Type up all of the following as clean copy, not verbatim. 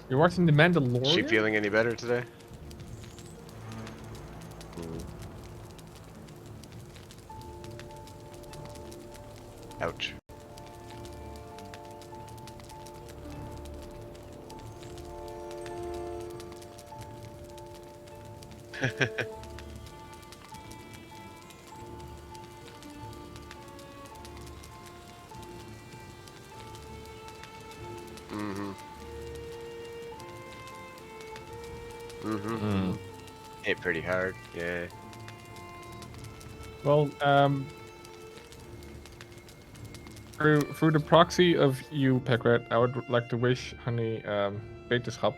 You're watching The Is she Mandalorian? feeling any better today? Ouch. Mm-hmm. Mm-hmm. Hit pretty hard, yeah. Well, through the proxy of you, Pekret, I would like to wish Honey wetenschap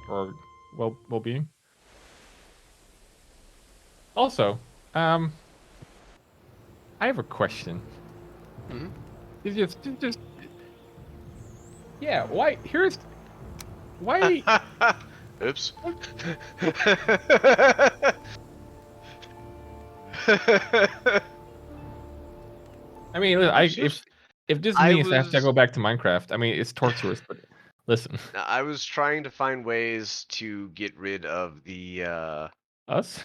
or well-being. Also, I have a question. Mm-hmm. Just yeah. Why why? Oops. I mean, Oops, oops. if this I means I have to was go back to Minecraft, I mean it's torturous. But listen, I was trying to find ways to get rid of the us.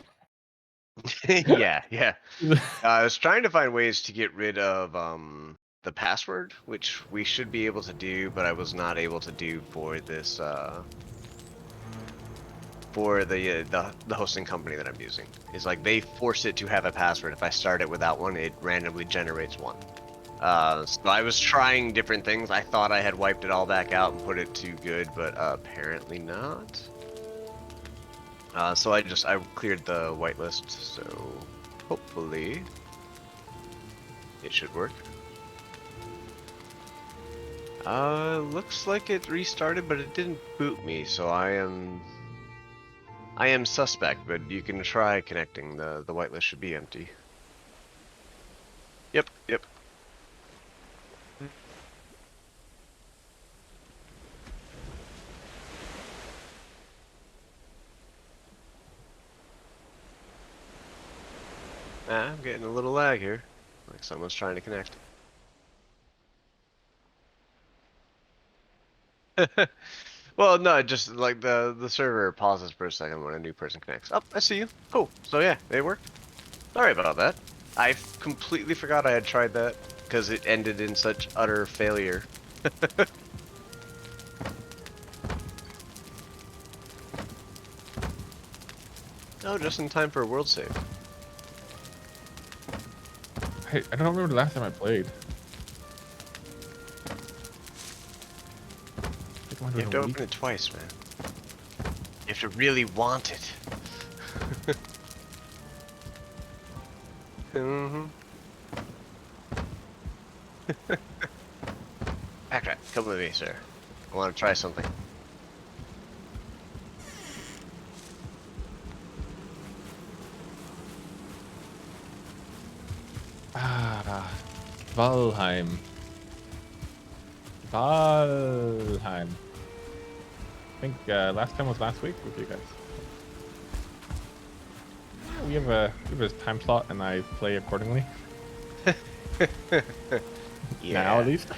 yeah, yeah. I was trying to find ways to get rid of the password, which we should be able to do, but I was not able to do for this for the hosting company that I'm using. Is like they force it to have a password. If I start it without one, it randomly generates one. So I was trying different things. I thought I had wiped it all back out and put it to good, but apparently not. So I cleared the whitelist, so hopefully it should work. Looks like it restarted, but it didn't boot me, so I am suspect, but you can try connecting. The whitelist should be empty. Yep, yep. I'm getting a little lag here. Like someone's trying to connect. Well, no, just like the server pauses for a second when a new person connects. Oh, I see you. Cool. So yeah, it worked. Sorry about that. I completely forgot I had tried that because it ended in such utter failure. Oh, just in time for a world save. I don't remember the last time I played. You have to open it twice, man. You have to really want it. Mm-hmm. Backtrack. Come with me, sir. I want to try something. Ah, Valheim. Valheim. I think last time was last week with you guys. Yeah, we have a time slot, and I play accordingly. Yeah. Now at least.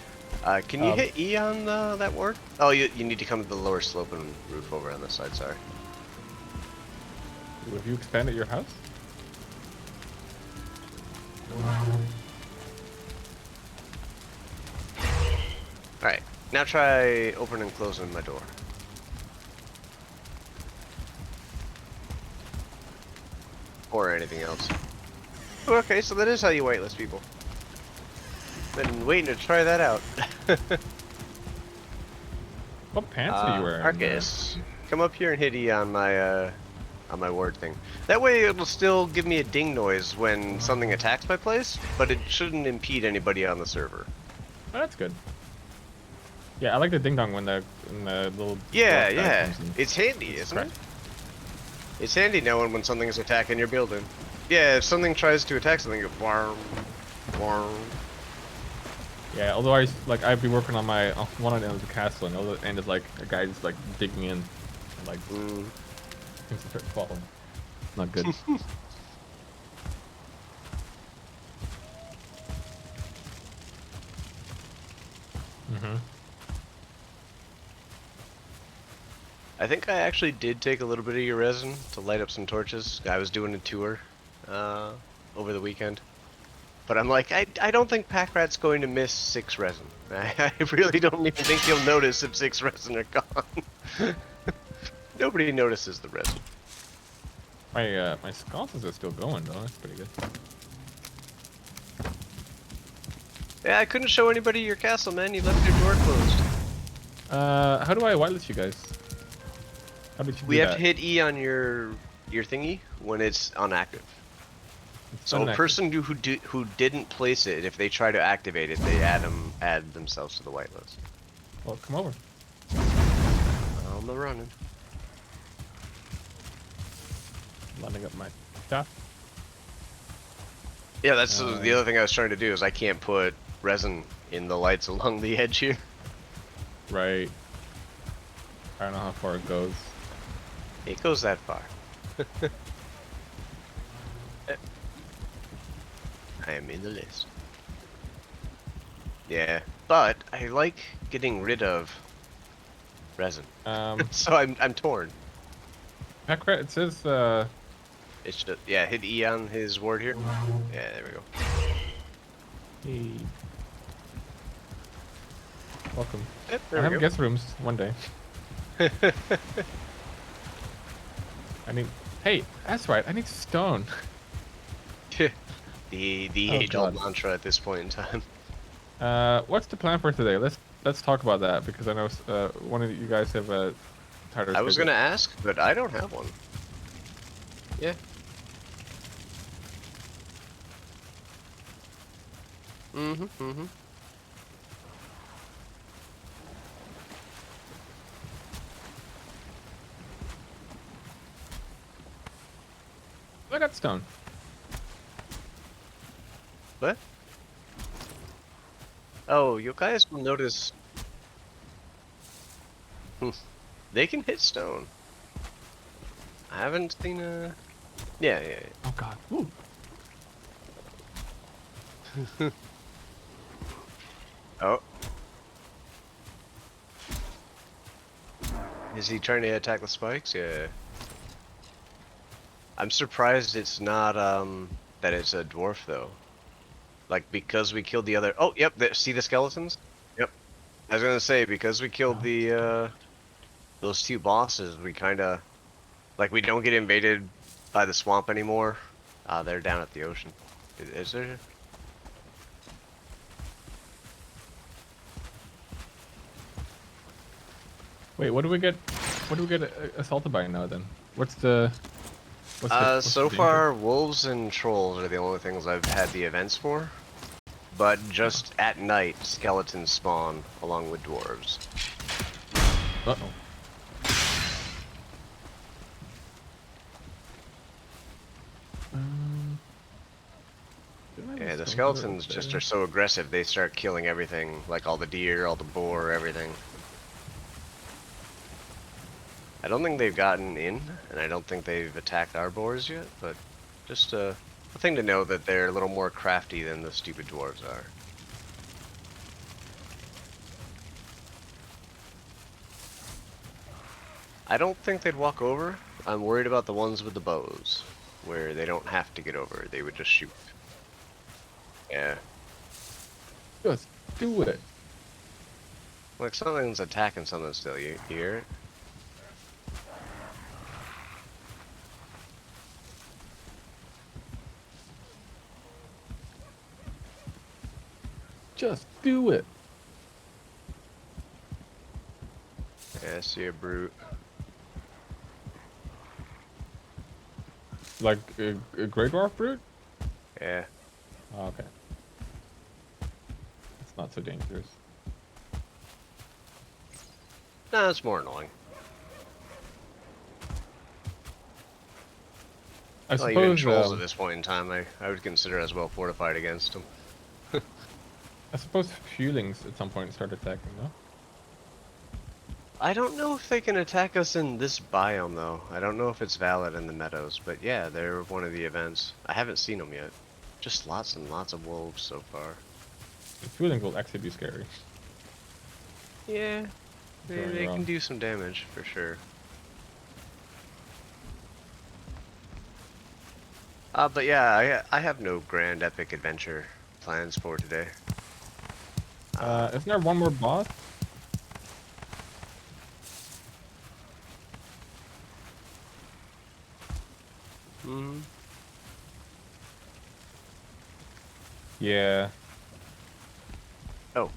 Can you hit E on that ward? Oh, you need to come to the lower slope and roof over on this side. Sorry. Have you expanded your house? All right. Now try opening and closing my door. Or anything else. Okay, so that is how you whitelist people. Been waiting to try that out. What pants are you wearing? Arcus, come up here and hit E on my ward thing. That way it'll still give me a ding noise when something attacks my place, but it shouldn't impede anybody on the server. Oh, that's good. Yeah, I like the ding dong when the little Yeah, guy yeah. comes in. It's handy, isn't it? It's handy knowing when something is attacking your building. Yeah, if something tries to attack something, you go warm, warm. Yeah, otherwise, like I'd be working on my one end of the castle, and the other end is like a guy just like digging in, and like things start falling. Not good. I think I actually did take a little bit of your resin to light up some torches. I was doing a tour over the weekend. But I'm like, I don't think Pack Rat's going to miss 6 resin. I really don't even think he'll notice if 6 resin are gone. Nobody notices the resin. My sconces are still going though. That's pretty good. Yeah, I couldn't show anybody your castle, man. You left your door closed. How do I whitelist you guys? How did you We do have that? to hit E on your thingy when it's inactive. It's So a inactive. person who didn't place it, if they try to activate it, they add themselves to the whitelist. Well, come over. On the running. Lining up my stuff. Yeah, that's the other thing I was trying to do is I can't put resin in the lights along the edge here. Right. I don't know how far it goes. It goes that far. I am in the list. Yeah, but I like getting rid of resin. So I'm torn. Pack Rat, it says It's just, yeah, hit E on his ward here. Yeah, there we go. hey. Welcome. Yep, I there we have go. guest rooms one day. I need. Hey, that's right. I need stone. the Oh, age-old God. mantra at this point in time. What's the plan for today? Let's talk about that because I know one of you guys have a tighter I was schedule. gonna ask, but I don't have one. Yeah. Mm-hmm. I got stone. What? Oh, you guys will notice. They can hit stone. I haven't seen a. Yeah. Oh God. Ooh. Oh. Is he trying to attack the spikes? Yeah. I'm surprised it's not that it's a dwarf though. Like because we killed the other. Oh, yep. See the skeletons? Yep. I was gonna say because we killed the those 2 bosses, we kind of like we don't get invaded by the swamp anymore. They're down at the ocean. Is there? Wait, what do we get? What do we get assaulted by now then? What's the? What's So the danger? far, wolves and trolls are the only things I've had the events for. But just at night, skeletons spawn along with dwarves. Uh oh. Yeah, the skeletons just are so aggressive, they start killing everything, like all the deer, all the boar, everything. I don't think they've gotten in, and I don't think they've attacked our boars yet, but just a thing to know that they're a little more crafty than the stupid dwarves are. I don't think they'd walk over. I'm worried about the ones with the bows, where they don't have to get over, they would just shoot. Yeah. Just do it. Like something's attacking something still, you hear it? Just do it. Yeah, I see a brute. Like a Grey Dwarf brute? Yeah. Oh, okay. It's not so dangerous. No, it's more annoying. I Well, even suppose. trolls at this point in time, I would consider us well fortified against them. I suppose Fulings at some point start attacking, no? I don't know if they can attack us in this biome, though. I don't know if it's valid in the meadows, but yeah, they're one of the events. I haven't seen them yet. Just lots and lots of wolves so far. The Fulings will actually be scary. Yeah, Going they wrong. can do some damage, for sure. But yeah, I have no grand epic adventure plans for today. Isn't there one more boss? Hmm. Yeah. Oh,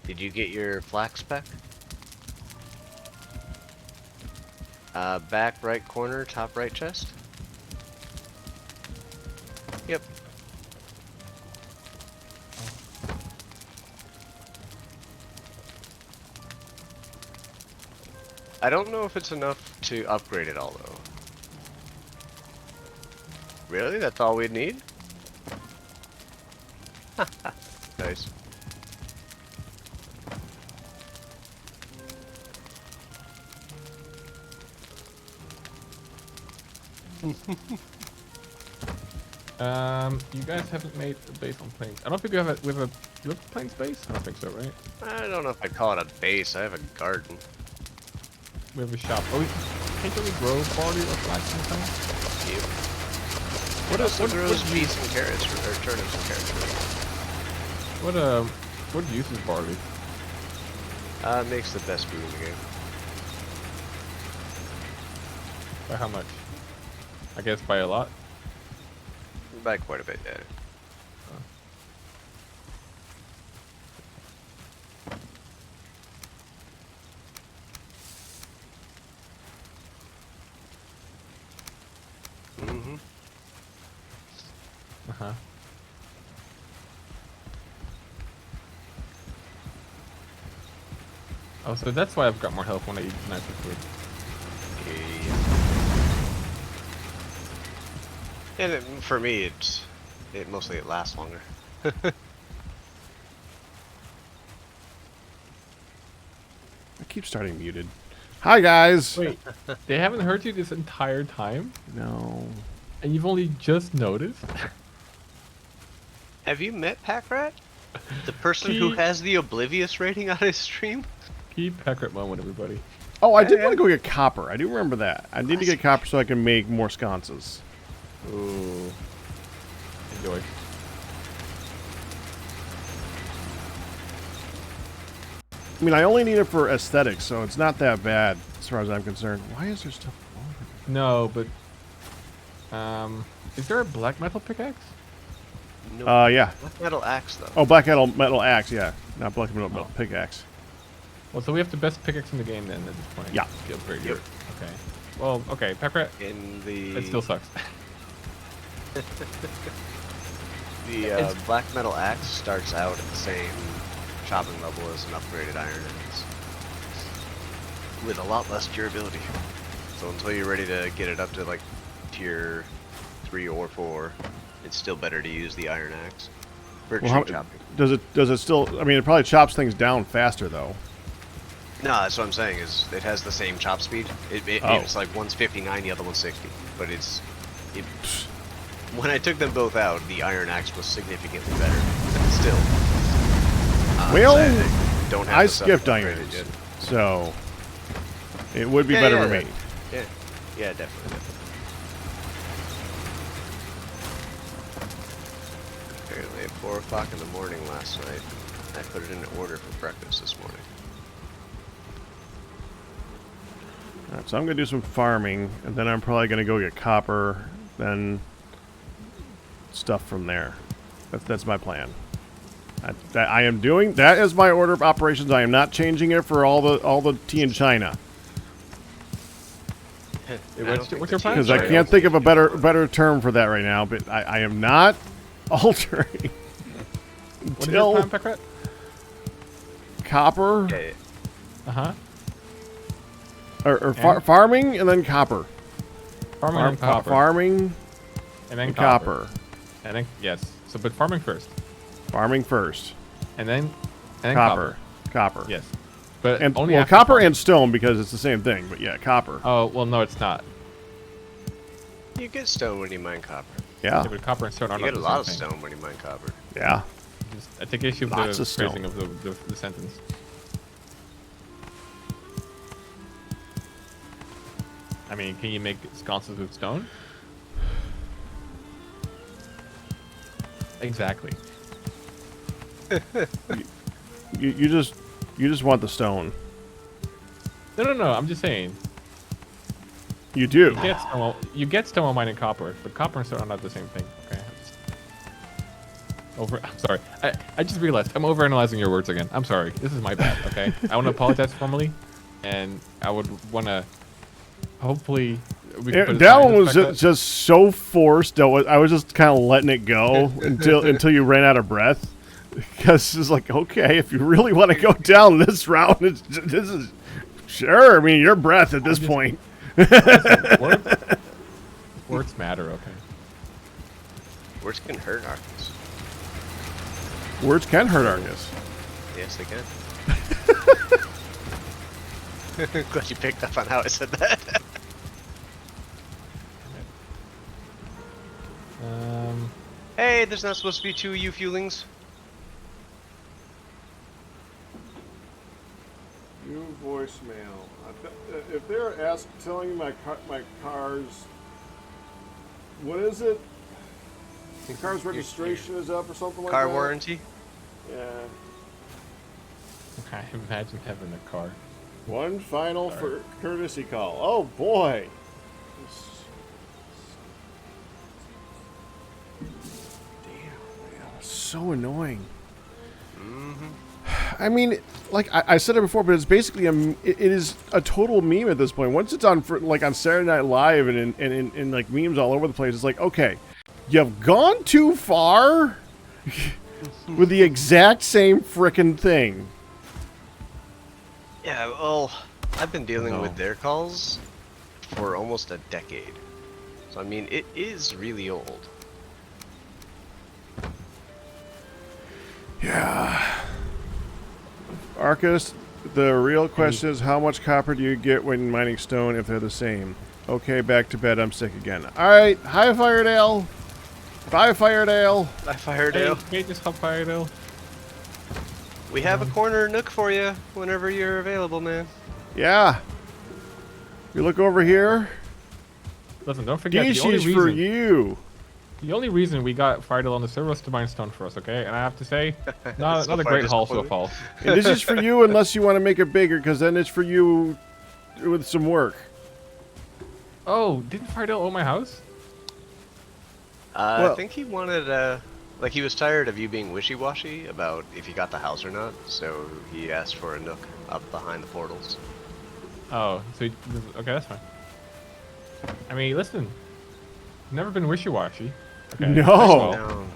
did you get your flak spec? Back right corner, top right chest. Yep. I don't know if it's enough to upgrade it all though. Really? That's all we'd need? Nice. You guys haven't made a base on planes. I don't think you have a you have a planes base? I don't think so, right? I don't know if I'd call it a base. I have a garden. We have a shop. Oh, can't you really grow barley or flax sometimes? Yep. What grows beets and carrots or turnips and carrots? What uses barley? Makes the best food in the game. By how much? I guess by a lot. By quite a bit, yeah. Mm-hmm. Uh-huh. Oh, so that's why I've got more health when I eat nicer food. Yeah. And for me, it mostly lasts longer. I keep starting muted. Hi guys. Wait, they haven't heard you this entire time? No. And you've only just noticed? Have you met Packrat? The person who has the Oblivious rating on his stream? Keep Packrat moment, everybody. Oh, I did want to go get copper. I do remember that. I need to get copper so I can make more sconces. Ooh. Enjoy. I mean, I only need it for aesthetics, so it's not that bad as far as I'm concerned. Why is there stuff all over here? No, but is there a black metal pickaxe? No. Yeah. Black metal axe though. Oh, black metal axe, yeah. Not black metal pickaxe. Well, so we have the best pickaxe in the game then at this point. Yeah. To upgrade Yep. it. Okay. Well, okay, Packrat. In the It still sucks. the black metal axe starts out at the same chopping level as an upgraded iron axe, with a lot less durability. So until you're ready to get it up to like tier 3 or 4, it's still better to use the iron axe for tree chopping. Does it still? I mean, it probably chops things down faster though. No, that's what I'm saying. Is it has the same chop speed? It's like one's 59, the other one's 60. But when I took them both out, the iron axe was significantly better. Still. Well, don't have I the stuff skipped upgraded irons, yet. so it would be better for me. Yeah, definitely. Apparently at 4 o'clock in the morning last night, I put it in order for breakfast this morning. Alright, so I'm gonna do some farming, and then I'm probably gonna go get copper, then stuff from there. That's my plan. I am doing that is my order of operations. I am not changing it for all the tea in China. What's your plan? Because I can't think of a better term for that right now. But I am not altering What is your until plan, Packrat? copper Uh-huh. or farming and then copper. Farming and copper. Farming and then copper. And then, yes. So, but farming first. Farming first. And then Copper. Copper. Yes. But And only well, after copper farming. and stone because it's the same thing. But yeah, copper. Oh, well, no, it's not. You get stone when you mine copper. Yeah. Yeah, but copper and stone are You not get a the lot of same thing. stone when you mine copper. Yeah. I take issue with Lots the of stone. phrasing of the sentence. I mean, can you make sconces with stone? Exactly. You just want the stone. No. I'm just saying. You do. You get stone while mining copper, but copper and stone are not the same thing. Okay. I'm sorry. I just realized I'm overanalyzing your words again. I'm sorry. This is my bad. Okay. I want to apologize formally, and I would want to. Hopefully, we can put That one was just so forced. I was just kind of letting it go until you ran out of breath. Because it's like, okay, if you really want to go down this route, this is sure. I mean, your breath at this point. Words matter. Okay. Words can hurt Arcus. Words can hurt Arcus. Yes, they can. Glad you picked up on how I said that. Hey, there's not supposed to be two you fuelings. New voicemail. If they're telling you my car's, what is it? The car's registration is up or something like that. Car warranty. Yeah. I imagine having a car. One final courtesy call. Oh boy. Damn, man, so annoying. I mean, like I said it before, but it's basically it is a total meme at this point. Once it's on on Saturday Night Live and like memes all over the place, it's like, okay, you've gone too far with the exact same frickin' thing. Yeah, well, I've been dealing with their calls for almost a decade. So, I mean, it is really old. Yeah. Arcus, the real question is how much copper do you get when mining stone if they're the same? Okay, back to bed. I'm sick again. Alright, hi Firedale. Bye Firedale. Bye Firedale. Hey, just help Firedale. We have a corner nook for you whenever you're available, man. Yeah. You look over here. Listen, don't forget Dishes for you. The only reason we got Firedale on the server was to mine stone for us, okay? And I have to say, not a great haul so far. And this is for you unless you want to make it bigger, because then it's for you with some work. Oh, didn't Firedale own my house? I think he wanted, like he was tired of you being wishy-washy about if you got the house or not, so he asked for a nook up behind the portals. Oh, so okay, that's fine. I mean, listen, never been wishy-washy. Okay. No.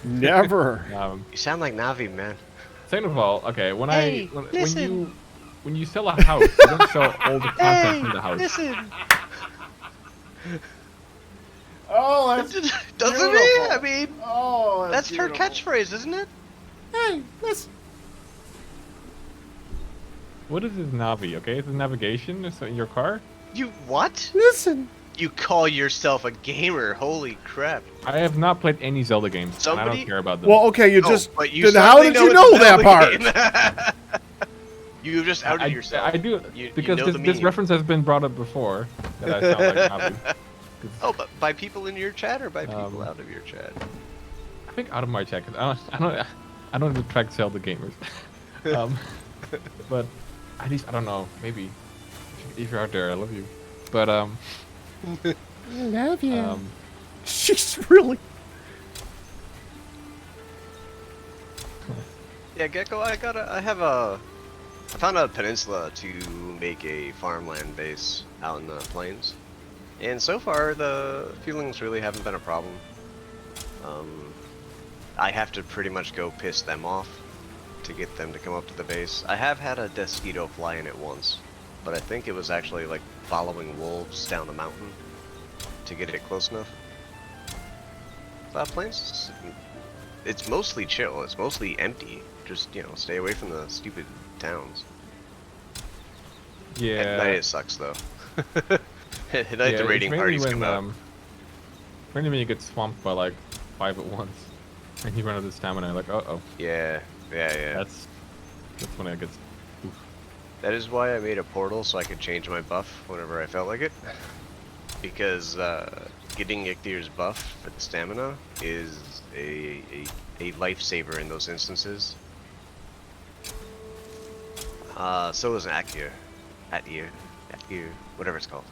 Never. You sound like Navi, man. Second of all, okay, when you sell a house, you don't sell all the content in the house. Listen. Oh, that's doesn't it? I mean, that's her catchphrase, isn't it? Hey, listen. What is this Navi? Okay, is it navigation in your car? You what? Listen. You call yourself a gamer? Holy crap! I have not played any Zelda games, and I don't care about them. Well, okay, you No, just. but you then how did you know that part? You just outed yourself. I do because you know this reference has been brought up before. That I sound like Navi. Oh, but by people in your chat or by people out of your chat? I think out of my chat, because I don't attract Zelda gamers. But at least I don't know. Maybe if you're out there, I love you. But I love you. She's really. Yeah, Gecko. I found a peninsula to make a farmland base out in the plains. And so far, the fuelings really haven't been a problem. I have to pretty much go piss them off to get them to come up to the base. I have had a Desquito fly in it once, but I think it was actually like following wolves down the mountain to get it close enough. Plains, it's mostly chill. It's mostly empty. Just, you know, stay away from the stupid towns. yeah. At night it sucks though. At night the raiding parties come out. Mainly when you get swamped by like 5 at once, and you run out of stamina, like, uh-oh. Yeah. That's when it gets. Oof. That is why I made a portal so I could change my buff whenever I felt like it. Because getting Ichthyr's buff for the stamina is a lifesaver in those instances. So is an Akir. Atir, whatever it's called.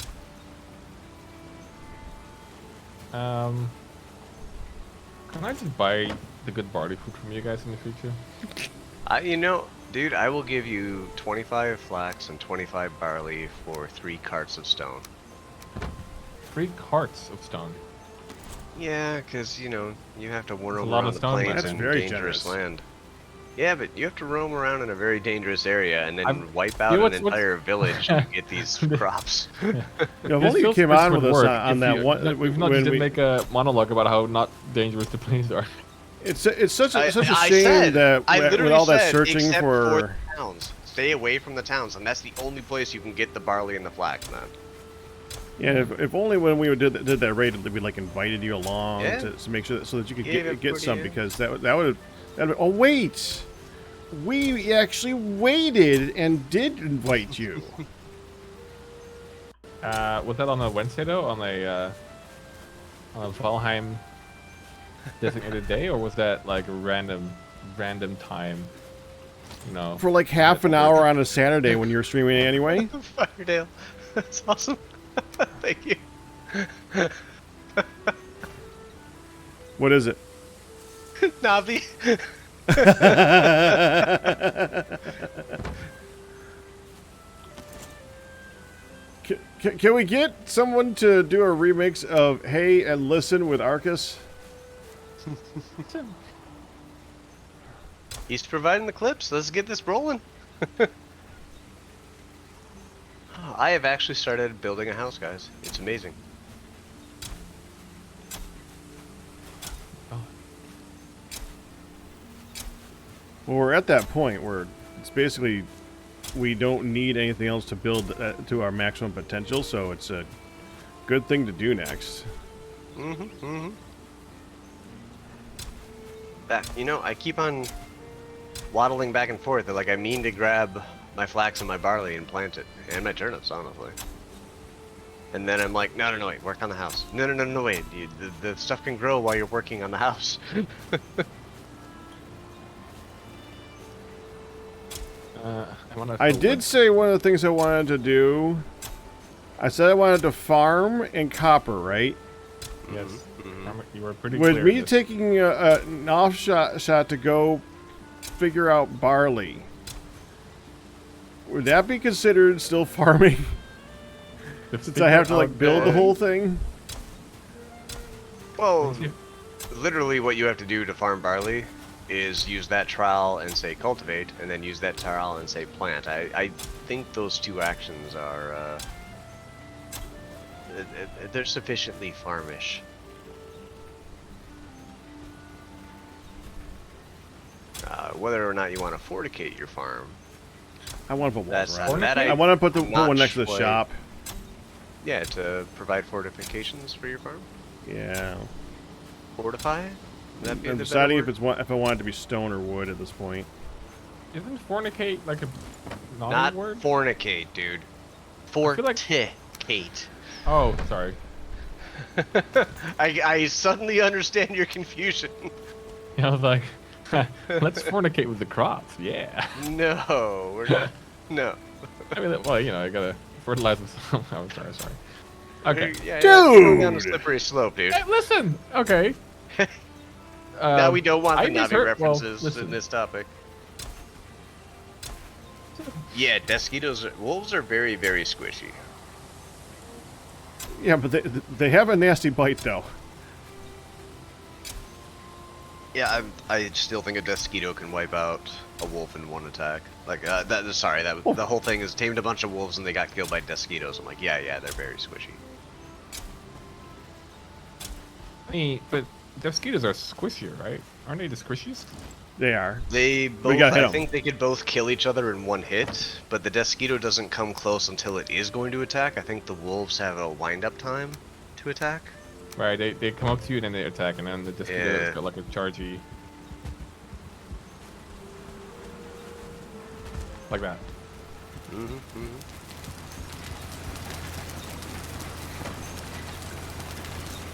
Can I just buy the good barley food from you guys in the future? You know, dude, I will give you 25 flax and 25 barley for 3 carts of stone. 3 carts of stone. Yeah, because, you know, you have to roam a lot around of the stone, plains man. That's and very dangerous generous. land. Yeah, but you have to roam around in a very dangerous area and then wipe out You know an what's- entire village to get these crops. You know, if This only you sales came pitch on would with us work on if that you- one. If not, when just we, make a monologue about how not dangerous the plains are. it's such a I shame said, that I with literally all that said, searching except for the towns. Stay away from the towns, and that's the only place you can get the barley and the flax, man. yeah, if only when we did that raid, we like invited you along Yeah. to make sure so that you could Yeah, get some, yeah. because that would oh wait, we actually waited and did invite you. Was that on a Wednesday though? On a Valheim designated day, or was that like a random time? You know. For like half an hour on a Saturday when you were streaming anyway. Firedale, that's awesome. Thank you. What is it? Navi. Can we get someone to do a remix of Hey and Listen with Arcus? He's providing the clips. Let's get this rolling. I have actually started building a house, guys. It's amazing. Well, we're at that point where it's basically we don't need anything else to build to our maximum potential, so it's a good thing to do next. You know, I keep on waddling back and forth. Like, I mean to grab my flax and my barley and plant it, and my turnips, honestly. And then I'm like, no, wait, work on the house. No, wait, the stuff can grow while you're working on the house. I did say one of the things I wanted to do. I said I wanted to farm and copper, right? Yes. You were pretty With clear. me taking an off shot to go figure out barley, would that be considered still farming? Since I have to like build the whole thing? Well, literally what you have to do to farm barley is use that trowel and say cultivate, and then use that trowel and say plant. I think those two actions are, they're sufficiently farmish. Whether or not you want to forticate your farm. I want to put That's water on it. that I want to put I'm not one next to the sure. shop. Yeah, to provide fortifications for your farm. Yeah. Fortify? Would that be I'm the deciding better if I want it to be stone or wood at this point. Isn't fornicate like a word? naughty Not word? fornicate, dude. feel like- Forticate. Oh, sorry. I suddenly understand your confusion. I was like, let's fornicate with the crops. Yeah. No, we're not. No. I mean, well, you know, I gotta fertilize with some. Oh, sorry. Okay. Yeah, Dude! going down a slippery slope, dude. Hey, listen. Okay. Now we don't want the I Navi misheard- well, references listen. in this topic. Yeah, wolves are very, very squishy. Yeah, but they have a nasty bite though. Yeah, I still think a Desquito can wipe out a wolf in one attack. Like, the whole thing is tamed a bunch of wolves and they got killed by Desquitos. I'm like, yeah, they're very squishy. I mean, but mosquitoes are squishier, right? Aren't they the squishiest? They are. They both, gotta hit I 'em. think they could both kill each other in one hit, but the Desquito doesn't come close until it is going to attack. I think the wolves have a wind-up time to attack. Right. They come up to you and then they attack, and then the mosquitoes Yeah. got like a chargey. Like that.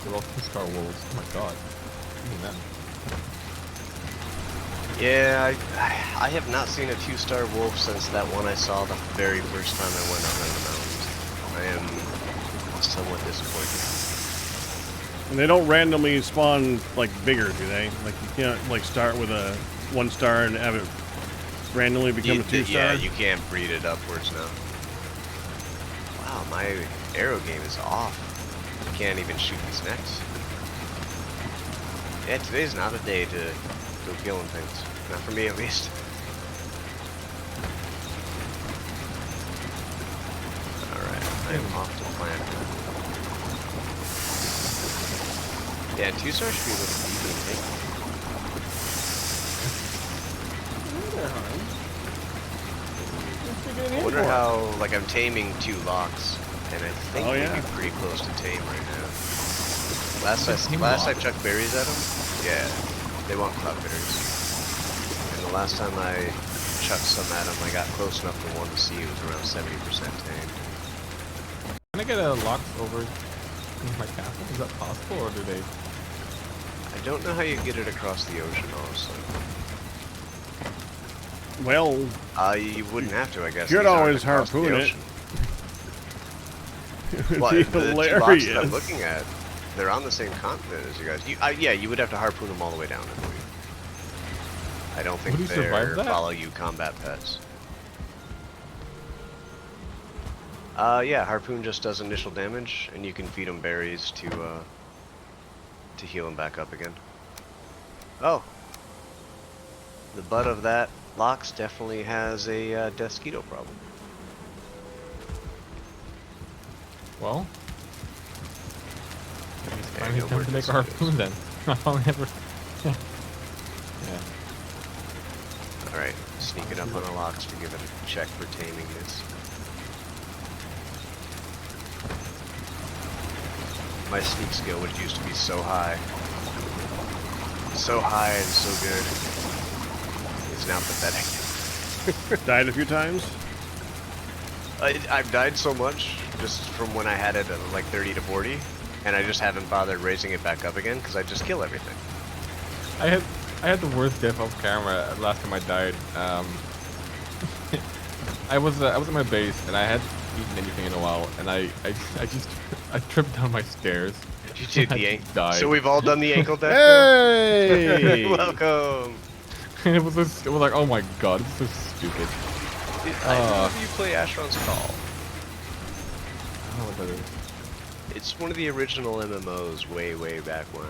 They're all 2-star wolves. Oh my god. Even them. Yeah, I have not seen a 2-star wolf since that one I saw the very first time I went up in the mountains. I am somewhat disappointed. And they don't randomly spawn like bigger, do they? Like you can't like start with a 1-star and have it randomly become a 2-star? Yeah, you can't breed it upwards now. Wow, my arrow game is off. I can't even shoot these necks. Yeah, today's not a day to go killing things. Not for me, at least. Alright, I am off to plant. Yeah, 2-star should be a little easy to take. I wonder how, like, I'm taming 2 locks, and I think Oh, we'd yeah. be pretty close to tame right now. Last I chucked berries at them, yeah, they want cloud berries. And the last time I chucked some at them, I got close enough for one to see it was around 70% tamed. Can I get a lock over into my castle? Is that possible, or do they? I don't know how you get it across the ocean, honestly. Well, You wouldn't have to, I guess. you could These aren't always across the harpoon it. ocean. it would Well, be the 2 hilarious. boxes that I'm looking at, they're on the same continent as you guys. Yeah, you would have to harpoon them all the way down, I believe. I don't think Would you survive they're that? follow you combat pets. Yeah, harpoon just does initial damage, and you can feed them berries to heal them back up again. Oh, the butt of that Lox definitely has a Desquito problem. Well, it's Yeah, finally no time more to make a Desquitos. harpoon then. I'll never. Yeah. Alright, sneaking up on a Lox to give it a check for taming this. My sneak skill, which used to be so high. So high and so good. Is now pathetic. Died a few times. I've died so much just from when I had it at like 30 to 40, and I just haven't bothered raising it back up again because I just kill everything. I had the worst death off camera last time I died. I was at my base and I hadn't eaten anything in a while, and I tripped down my stairs. You did I the just ankle. died. So we've all done the ankle death. Hey! Welcome. And it was like, oh my god, it's so stupid. I don't know if you play Ashron's Call. I don't know what that is. It's one of the original MMOs way back when.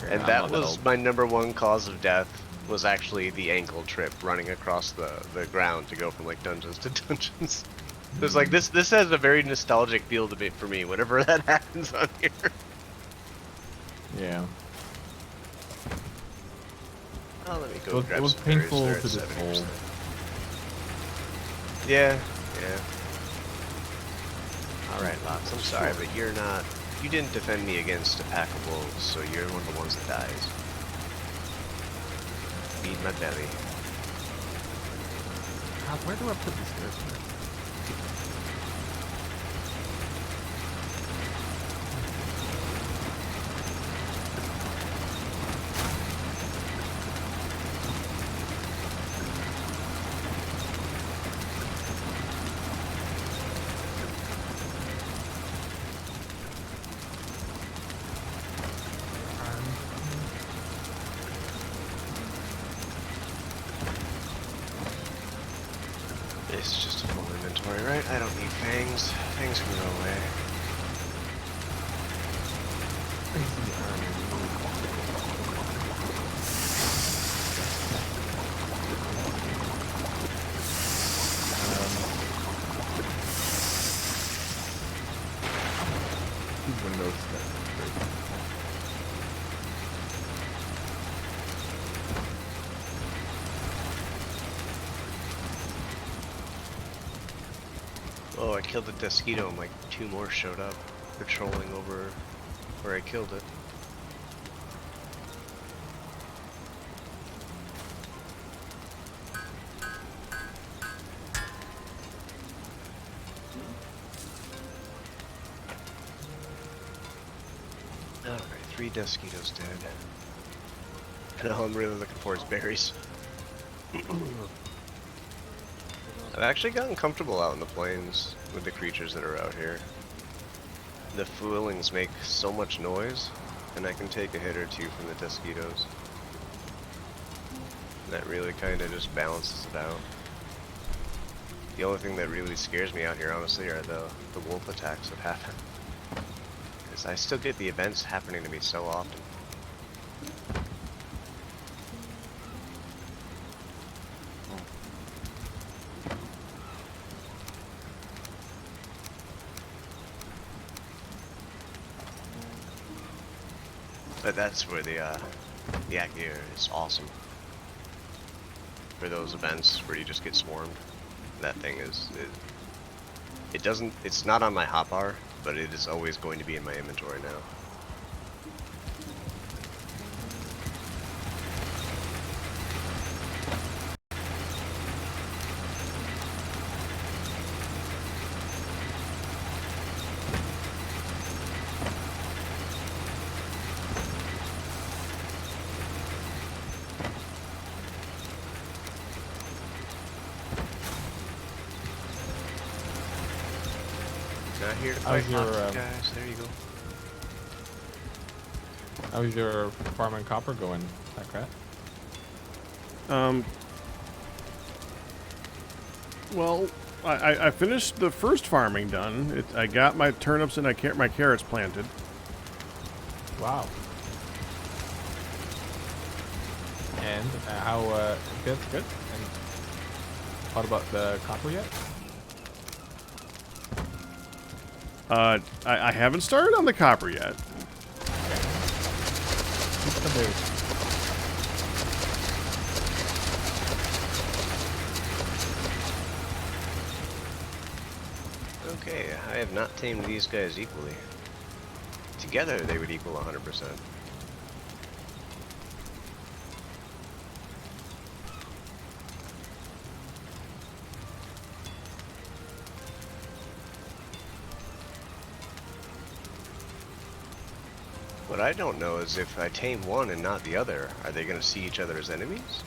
Yeah, And I'm that not was old. my #1 cause of death, was actually the ankle trip running across the ground to go from like dungeons to dungeons. It was like, this has a very nostalgic feel to it for me whenever that happens on here. Yeah. Oh, let me go It was, grab it was some berries. painful They're to at this 70%. hole. Yeah. Alright, Lox, I'm sorry, but you didn't defend me against a pack of wolves, so you're one of the ones that dies. Feed my belly. God, where do I put these stairs? This is just a full inventory, right? I don't need fangs. Fangs can go away. Windows. Oh, I killed the Desquito and like 2 more showed up, patrolling over where I killed it. Oh 3 Desquitos dead. And all I'm really looking for is berries. I've actually gotten comfortable out in the plains with the creatures that are out here. The foolings make so much noise, and I can take a hit or two from the Desquitos. That really kind of just balances it out. The only thing that really scares me out here, honestly, are the wolf attacks that happen. Because I still get the events happening to me so often. But that's where the yak gear is awesome. For those events where you just get swarmed, that thing it's not on my hotbar, but it is always going to be in my inventory now. Not here to fight monsters, guys. There you go. How's your farm and copper going, Rat? Well, I finished the first farming done. I got my turnips and my carrots planted. Wow. And how good? Good. And what about the copper yet? I haven't started on the copper yet. Okay. Keep the boost. Okay, I have not tamed these guys equally. Together, they would equal 100%. What I don't know is if I tame one and not the other, are they going to see each other as enemies?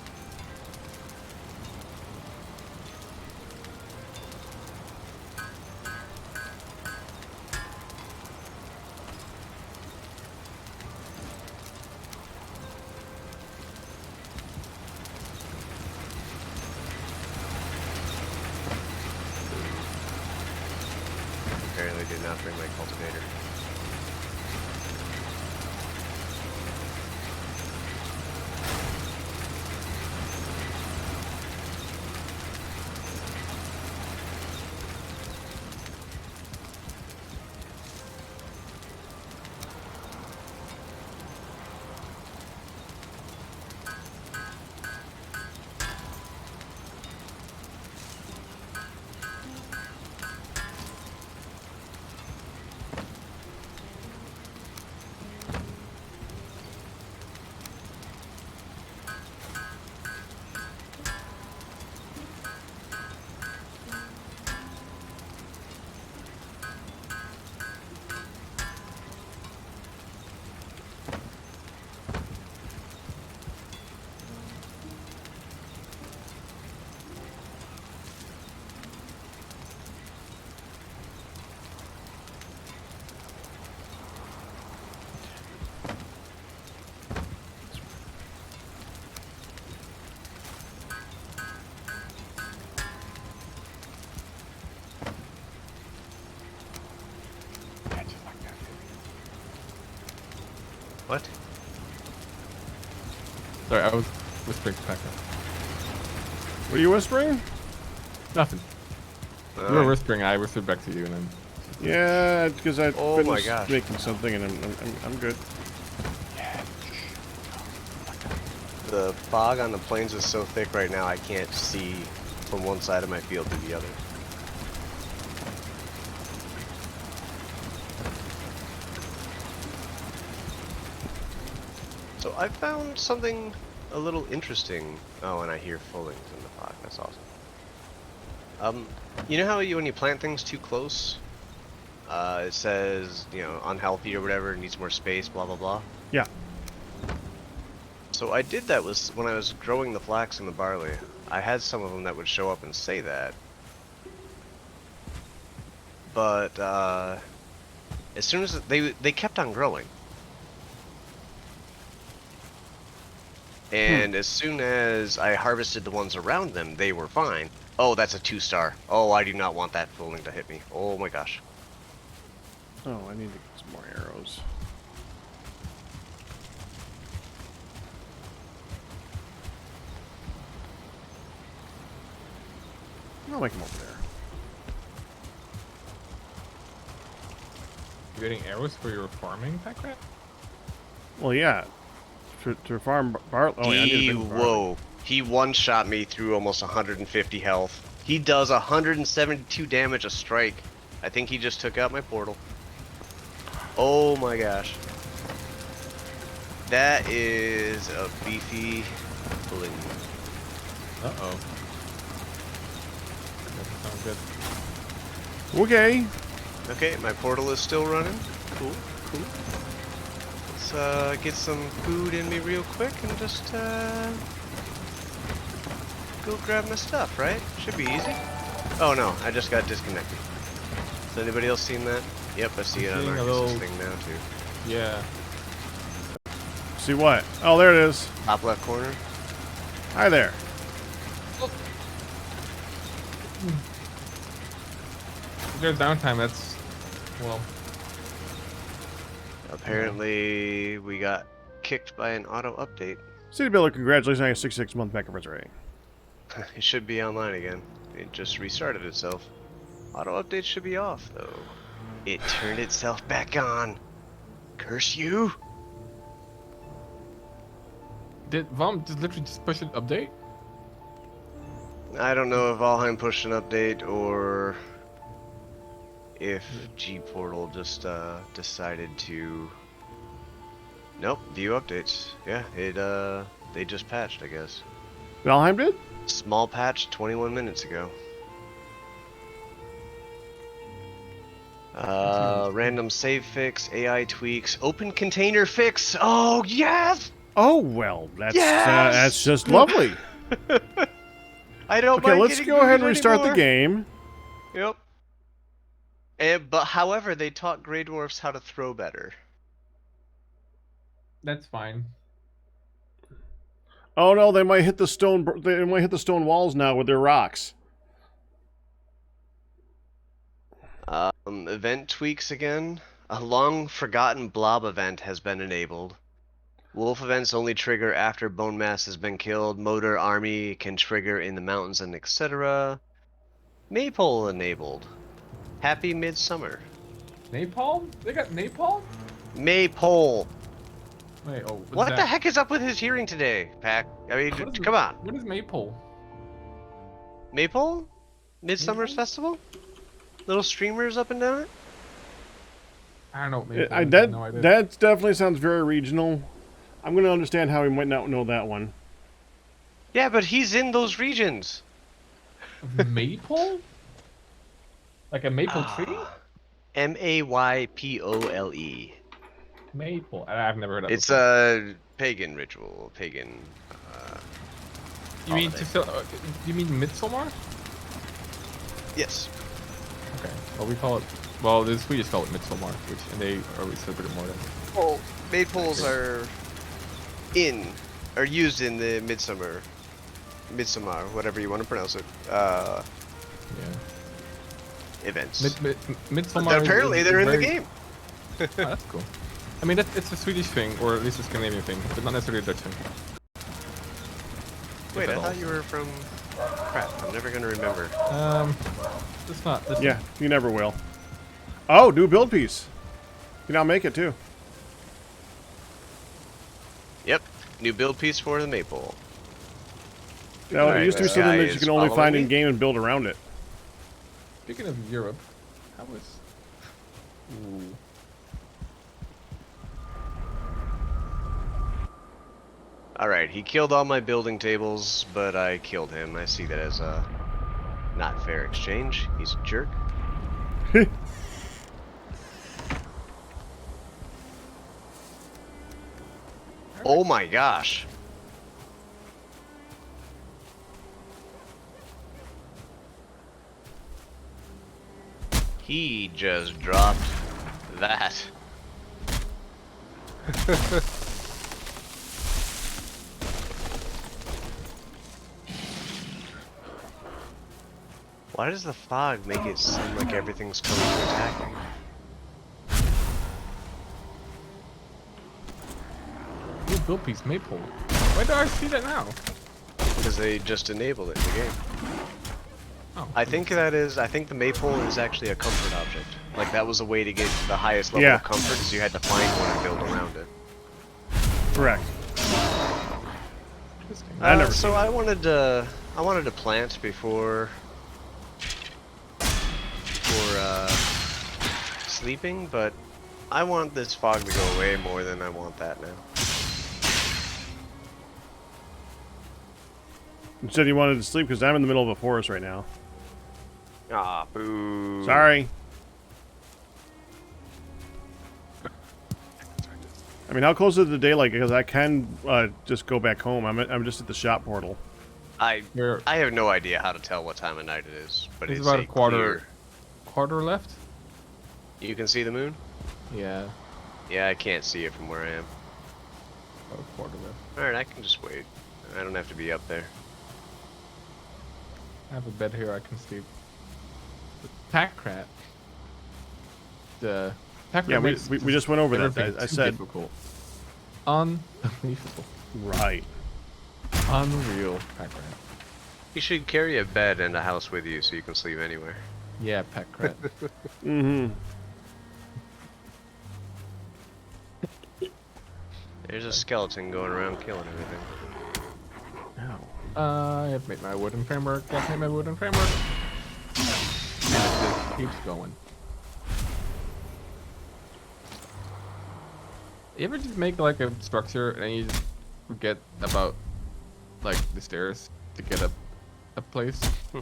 Apparently did not bring my cultivator. What? Sorry, I was whispering to Pekka. What are you whispering? Nothing. You were whispering, I whispered back to you, and then... Yeah, because I Oh my finished gosh. making something and I'm good. The fog on the plains is so thick right now I can't see from one side of my field to the other. So I found something a little interesting. Oh, and I hear fullings in the fog. That's awesome. You know how when you plant things too close, it says, you know, unhealthy or whatever, needs more space, blah blah blah. Yeah. So I did that when I was growing the flax and the barley. I had some of them that would show up and say that. But as soon as they kept on growing. And as soon as I harvested the ones around them, they were fine. Oh, that's a 2-star. Oh, I do not want that fooling to hit me. Oh my gosh. Oh, I need to get some more arrows. I'll make them over there. You getting arrows for your farming, Packrat? Well, yeah. To farm barley. Oh, yeah, I need a big barley. Whoa. He one-shot me through almost 150 health. He does 172 damage a strike. I think he just took out my portal. Oh my gosh. That is a beefy balloon. Uh-oh. Doesn't sound good. Okay. Okay, my portal is still running. Cool, cool. Let's get some food in me real quick and just go grab my stuff, right? Should be easy. Oh no, I just got disconnected. Has anybody else seen that? Yep, I see it on Arcus's thing now too. Yeah. See what? Oh, there it is. Top left corner. Hi there. If there's downtime, that's, well... Apparently, we got kicked by an auto update. City Builder, congratulations on your 66-month backup rating. It should be online again. It just restarted itself. Auto update should be off, though. It turned itself back on. Curse you! Did Valheim just literally just push an update? I don't know if Valheim pushed an update or if G-Portal just decided to... Nope, view updates. Yeah, they just patched, I guess. Valheim did? Small patch 21 minutes ago. Random save fix, AI tweaks, open container fix. Oh yes! Oh well, that's Yes! that's just lovely. I don't Okay, mind let's getting go ahead and booted restart anymore. the game. Yep. But however, they taught Grey Dwarfs how to throw better. That's fine. Oh no, they might hit the stone. They might hit the stone walls now with their rocks. Event tweaks again. A long forgotten blob event has been enabled. Wolf events only trigger after bone mass has been killed. Motor army can trigger in the mountains and etc. Maypole enabled. Happy midsummer. Napalm? They got napalm? Maypole. Wait, oh. What that? the heck is up with his hearing today, Pack? I mean, come on. What is Maypole? Maypole? Midsummer's Maypole? Festival? Little streamers up and down it? I don't know what Maypole is. I have no idea. That definitely sounds very regional. I'm going to understand how he might not know that one. Yeah, but he's in those regions. Maple? Like a maple tree? M-A-Y-P-O-L-E. Maple. I've never heard of it. It's a pagan ritual. Pagan. You mean holiday. you mean Midsommar? Yes. Okay. Well, we call it. Well, the Swedish call it Midsommar, and they always celebrate it more than. Well, maypoles are used in the midsummer, whatever you want to pronounce it. Yeah. Events. Midsommar. Apparently, they're in the game. Oh, that's cool. I mean, it's a Swedish thing, or at least a Scandinavian thing, but not necessarily a Dutch thing. Wait, I thought you were from... Crap, I'm never gonna remember. It's not. This Yeah, you never will. Oh, new build piece. You now make it too. Yep, new build piece for the Maypole. Now, it used to be this something guy that you is can only following find me? in game and build around it. Speaking of Europe, how was? Ooh. Alright, he killed all my building tables, but I killed him. I see that as a not fair exchange. He's a jerk. Oh my gosh. He just dropped that. Why does the fog make it seem like everything's coming to attack me? New build piece maple. Why do I see that now? Because they just enabled it in the game. Oh. I think the maypole is actually a comfort object. Like that was a way to get the highest level of comfort, is you had to find one and build around it. Correct. Interesting. I wanted to plant before sleeping, but I want this fog to go away more than I want that now. You said you wanted to sleep because I'm in the middle of a forest right now. Ah, boo. Sorry. I mean, how close is the daylight? Because I can just go back home. I'm just at the shop portal. I have no idea how to tell what time of night it is, but There's it's about a quarter left. You can see the moon? Yeah. Yeah, I can't see it from where I am. About a quarter left. Alright, I can just wait. I don't have to be up there. I have a bed here. I can sleep. The pack rat. The pack rat. Yeah, makes we just went over that. everything I too said difficult. Unbelievable. right. Unreal pack rat. You should carry a bed and a house with you so you can sleep anywhere. Yeah, pack rat. Mm-hmm. There's a skeleton going around killing everything. I have made my wooden framework. I've made my wooden framework. And it just keeps going. You ever just make like a structure and you just forget about like the stairs to get a place? I don't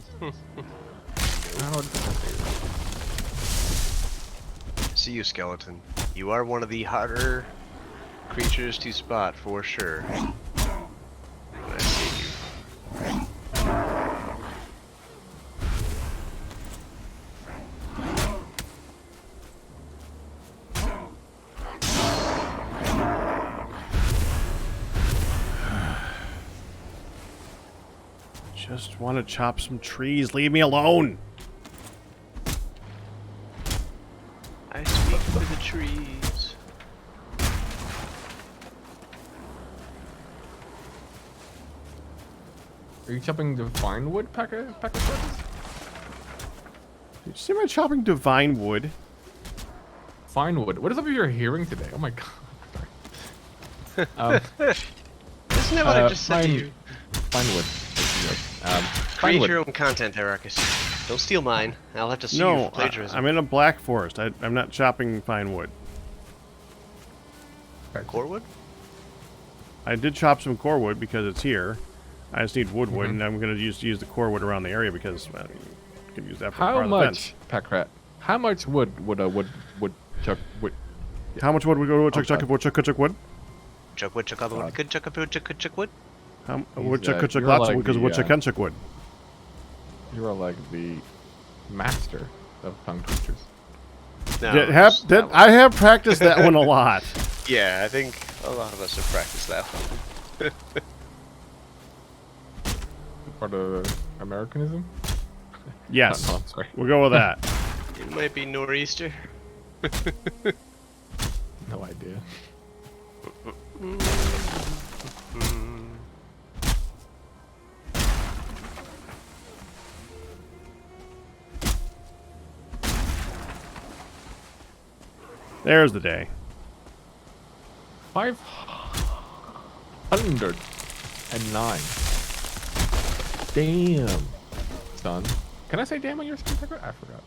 know what the stairs. See you, skeleton. You are one of the harder creatures to spot for sure. But I see you. Just want to chop some trees. Leave me alone. I speak to the trees. Are you chopping the fine wood packer swords? Did you see my chopping divine wood? Fine wood. What is up with your hearing today? Oh my god. Sorry. Isn't that what I just said to you? Fine wood. Fine Create wood. your own content, Arrakis. Don't steal mine. I'll have to sue you No, for plagiarism. I'm in a black forest. I'm not chopping fine wood. Core wood? I did chop some core wood because it's here. I just need wood, and I'm going to use the core wood around the area because you can use that for How part of the fence. much, Packrat? How much wood would a woodchuck wood? How much wood would go to a chuck wood? Chuck wood, chuck other wood. Good chuck wood, chuck wood. Woodchuck could chuck you're lots of like wood because the, woodchuck can chuck wood. You are like the master of tongue twisters. No, I have practiced that one a lot. Yeah, I think a lot of us have practiced that one. Part of Americanism? Yes, Oh, sorry. we'll go with that. It might be nor'easter. No idea. There's the day. 509. Damn, son. Can I say damn on your screen, Packrat? I forgot.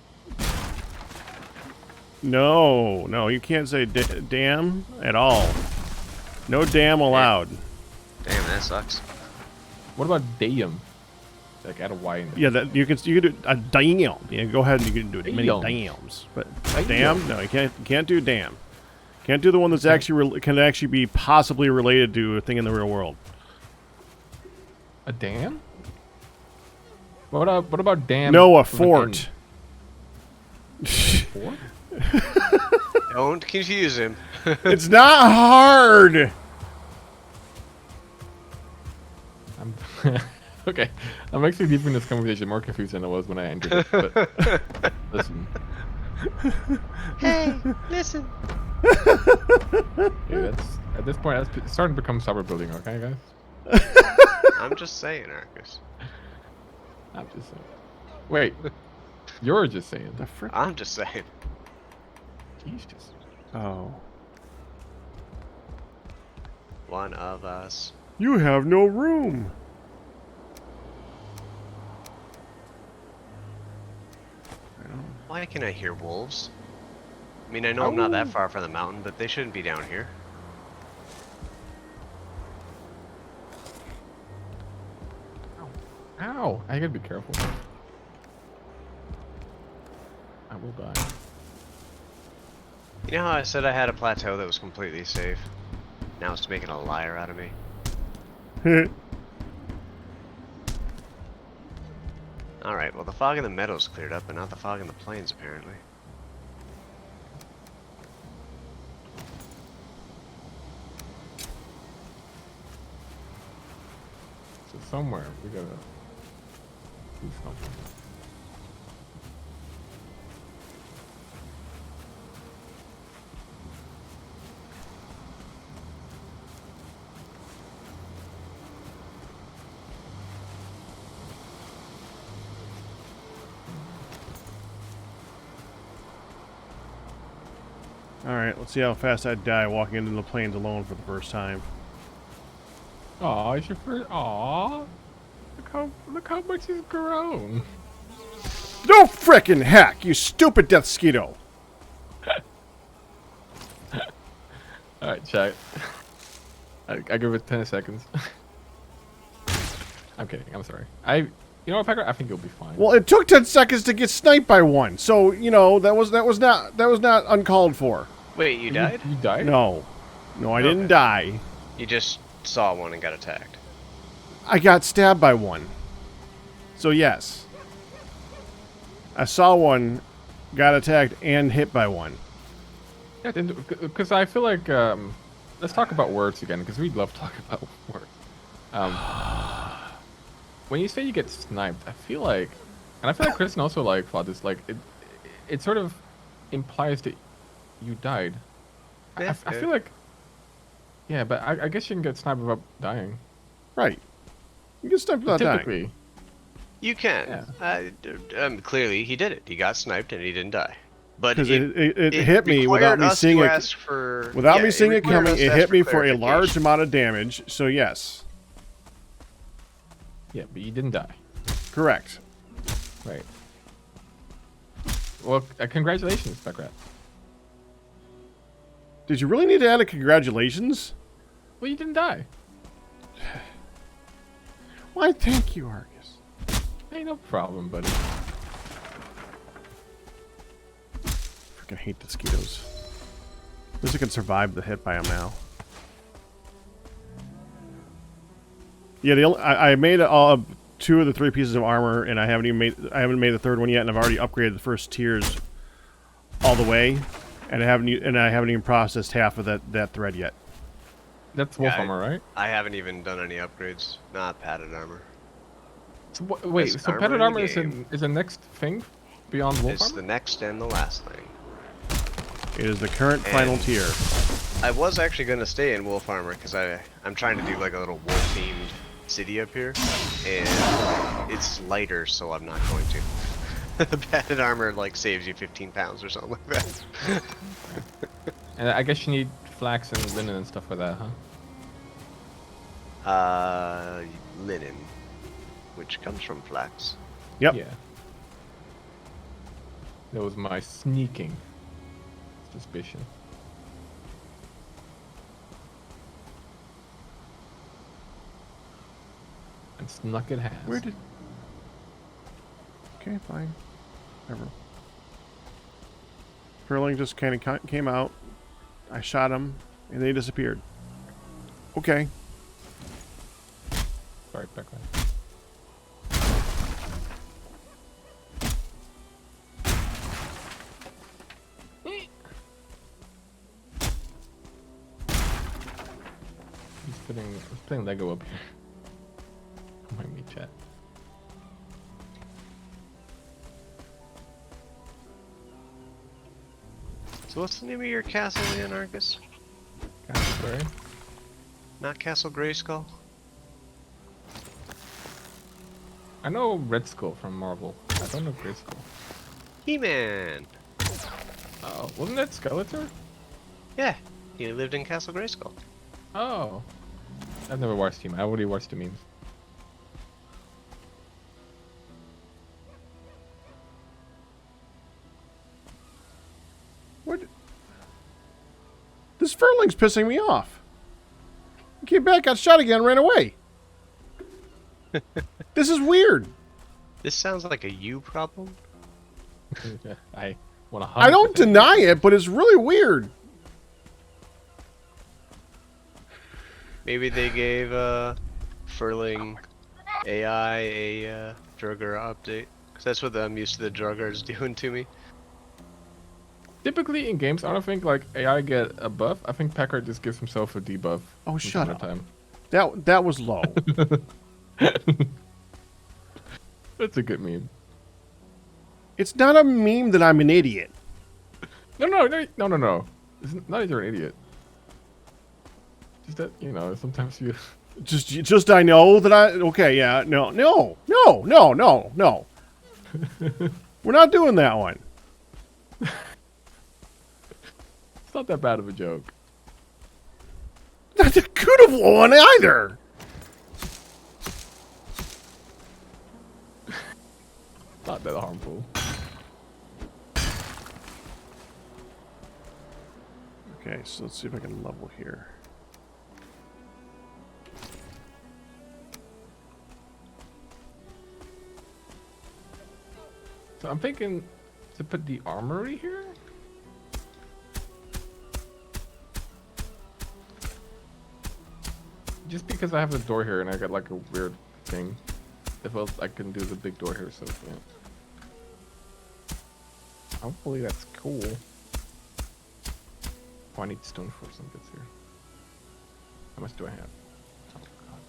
No, you can't say damn at all. No damn allowed. Damn, that sucks. What about damn? Like add a Y in there. Yeah, that you can do a damn. Yeah, go ahead and you can do it many Damn. dams. But Damn. damn, no, you can't do damn. Can't do the one that's actually can actually be possibly related to a thing in the real world. A dam? What about dam? No, a with an fort. N? Fort? Don't confuse him. It's not hard. I'm okay. I'm actually deep in this conversation more confused than I was when I entered it. But listen. Hey, listen. Yeah, that's at this point that's starting to become summer building. Okay, guys. I'm just saying, Arcus. I'm just saying. Wait, you're just saying. The frick? I'm just saying. He's just. Oh. One of us. You have no room. Why can I hear wolves? I mean, I know I'm not that far from the mountain, but they shouldn't be down here. Ow! I gotta be careful. I will die. You know how I said I had a plateau that was completely safe? Now it's making a liar out of me. Alright, well the fog in the meadows cleared up, but not the fog in the plains, apparently. So somewhere we gotta do something. Alright, let's see how fast I die walking into the plains alone for the first time. Aw, it's your first. Aw, look how much he's grown. No frickin' heck, you stupid death skeeto! All right, chat. I give it 10 seconds. I'm kidding. I'm sorry. You know what, Packer? I think you'll be fine. Well, it took 10 seconds to get sniped by one, so you know that was not uncalled for. Wait, you died? You died? No, I didn't die. You just saw one and got attacked. I got stabbed by one. So yes, I saw one, got attacked, and hit by one. Yeah, because I feel like let's talk about words again, because we love talking about words. When you say you get sniped, I feel like Kristen also like thought this, like it sort of implies that you died. I feel like, yeah, but I guess you can get sniped without dying. Right. You get sniped without dying. You can. Yeah. Clearly, he did it. He got sniped and he didn't die. But Because it hit me without me seeing it. Without me seeing it coming, it hit me for a large amount of damage. So yes. Yeah, but you didn't die. Correct. Right. Well, congratulations, Buckrat. Did you really need to add a congratulations? Well, you didn't die. Why, thank you, Argus. Hey, no problem, buddy. Freaking hate the mosquitoes. At least I can survive the hit by them now. Yeah, I made two of the three pieces of armor, and I haven't made the third one yet, and I've already upgraded the first tiers all the way, and I haven't even processed half of that thread yet. That's wolf armor, right? I haven't even done any upgrades. Not padded armor. So wait, so padded armor is the next thing beyond wolf It's armor? the next and the last thing. It is the current final tier. I was actually going to stay in wolf armor because I'm trying to do like a little wolf themed city up here, and it's lighter, so I'm not going to. The padded armor like saves you 15 pounds or something like that. And I guess you need flax and linen and stuff for that, huh? Linen, which comes from flax. Yep. Yeah. That was my sneaking suspicion. And snuck it has. Where did... Okay, fine. Whatever. Furling just kind of came out. I shot them, and they disappeared. Okay. Sorry, back on. He's putting Lego up here. Remind me, chat. So what's the name of your castle again, Arcus? Sorry. Not Castle Grayskull? I know Red Skull from Marvel. I don't know Grey Skull. He-Man! Oh, wasn't that Skeletor? Yeah, he lived in Castle Grayskull. Oh. I've never watched him. I already watched the memes. What? This furling's pissing me off. He came back, got shot again, ran away. This is weird. This sounds like a you problem. I 100%. I don't deny it, but it's really weird. Maybe they gave Furling AI a Drugger update. Because that's what I'm used to the Druggers doing to me. Typically in games, I don't think like AI get a buff. I think Packard just gives himself a debuff. Oh, from shut time up. to time. That was low. That's a good meme. It's not a meme that I'm an idiot. No. It's not that you're an idiot. Just that, you know, sometimes you... Just I know that okay, yeah, no. We're not doing that one. It's not that bad of a joke. That's a good one either. Not that harmful. Okay, so let's see if I can level here. So I'm thinking to put the armory here? Just because I have the door here and I got like a weird thing. If I can do the big door here, so yeah. Hopefully that's cool. Oh, I need stone for some bits here. How much do I have? Oh, God.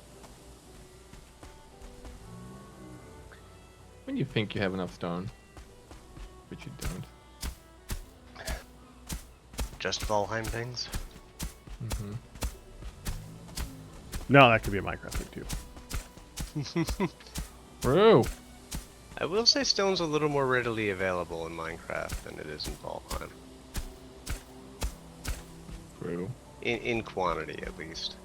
When you think you have enough stone, but you don't. Just Valheim things? Mm-hmm. No, that could be a Minecraft thing too. True. I will say stone's a little more readily available in Minecraft than it is in Valheim. True. In quantity, at least.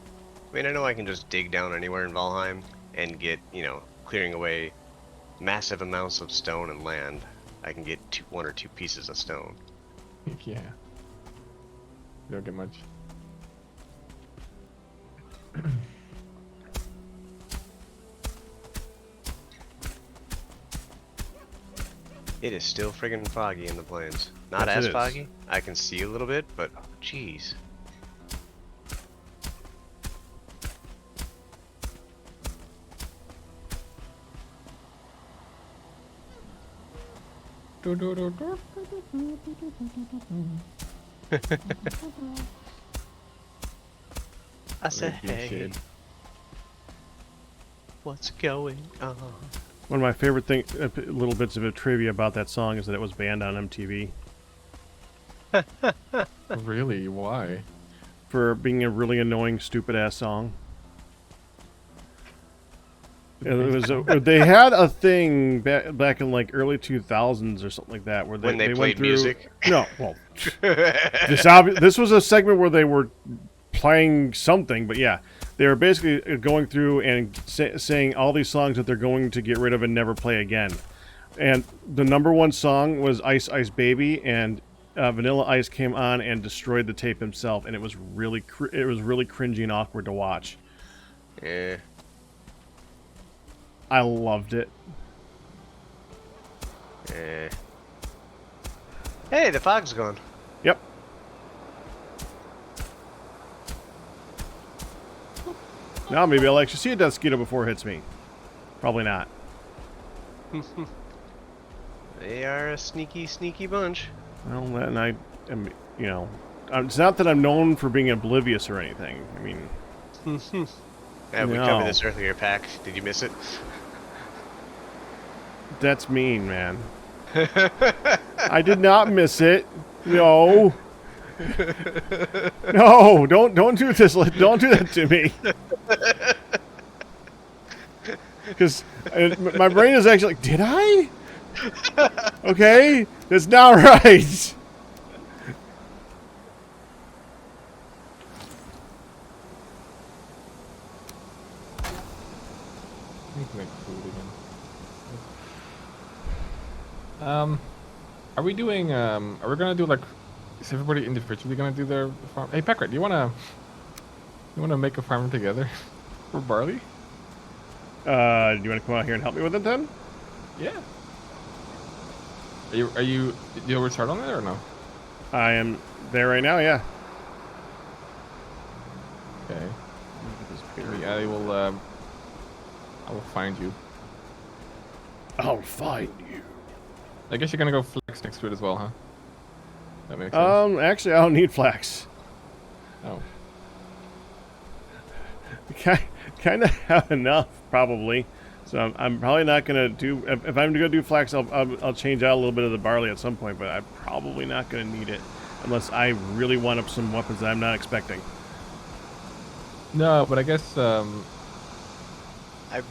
I mean, I know I can just dig down anywhere in Valheim and get, you know, clearing away massive amounts of stone and land. I can get one or two pieces of stone. Yeah. You don't get much. It is still friggin' foggy in the plains. Not Yes, as it is. foggy. I can see a little bit, but oh, jeez. I said, hey, what's going on? One of my favorite little bits of trivia about that song is that it was banned on MTV Really? Why? for being a really annoying, stupid-ass song. It was they had a thing back in like early 2000s or something like that where When they went played through, music? No, well, this was a segment where they were playing something, but yeah, they were basically going through and saying all these songs that they're going to get rid of and never play again. And the #1 song was Ice Ice Baby, and Vanilla Ice came on and destroyed the tape himself, and it was really cringy and awkward to watch. Yeah. I loved it. Hey, the fog's gone. Yep. Now maybe I'll actually see a Mosquito before it hits me. Probably not. They are a sneaky, sneaky bunch. Well, then I am, you know, it's not that I'm known for being oblivious or anything. I mean, Yeah, we No. covered this earlier, Pack. Did you miss it? that's mean, man. I did not miss it. No. No, don't do this. Don't do that to me. Because my brain is actually like, did I? Okay, that's not right. I need to make food again. Are we doing? Are we gonna do like? Is everybody individually gonna do their farm? Hey, Packer, do you wanna make a farm together for barley? Do you want to come out here and help me with it then? Yeah. Are you? Do you start on that or no? I am there right now. Yeah. Okay. I will. I will find you. I'll find you. I guess you're gonna go flex next to it as well, huh? That makes sense. Actually, I don't need flax. Oh. Kind of have enough, probably. So I'm probably not gonna do. If I'm gonna do flax, I'll change out a little bit of the barley at some point. But I'm probably not gonna need it unless I really want up some weapons that I'm not expecting. No, but I guess I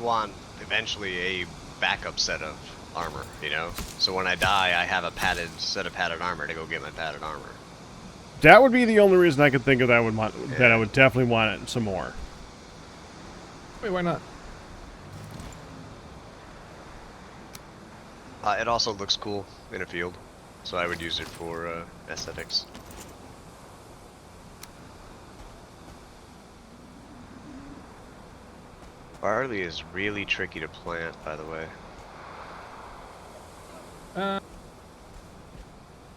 want eventually a backup set of armor, you know? So when I die, I have a padded set of padded armor to go get my padded armor. That would be the only reason I could think of that I would want. Yeah. That I would definitely want it some more. wait, why not? It also looks cool in a field, so I would use it for aesthetics. Barley is really tricky to plant, by the way.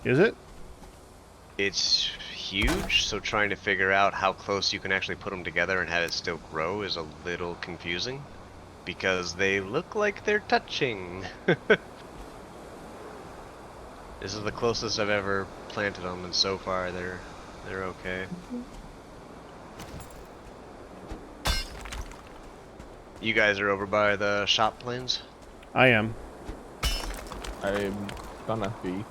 Is it? It's huge, so trying to figure out how close you can actually put them together and have it still grow is a little confusing, because they look like they're touching. This is the closest I've ever planted them, and so far they're okay. You guys are over by the shop plains? I am. I'm gonna be.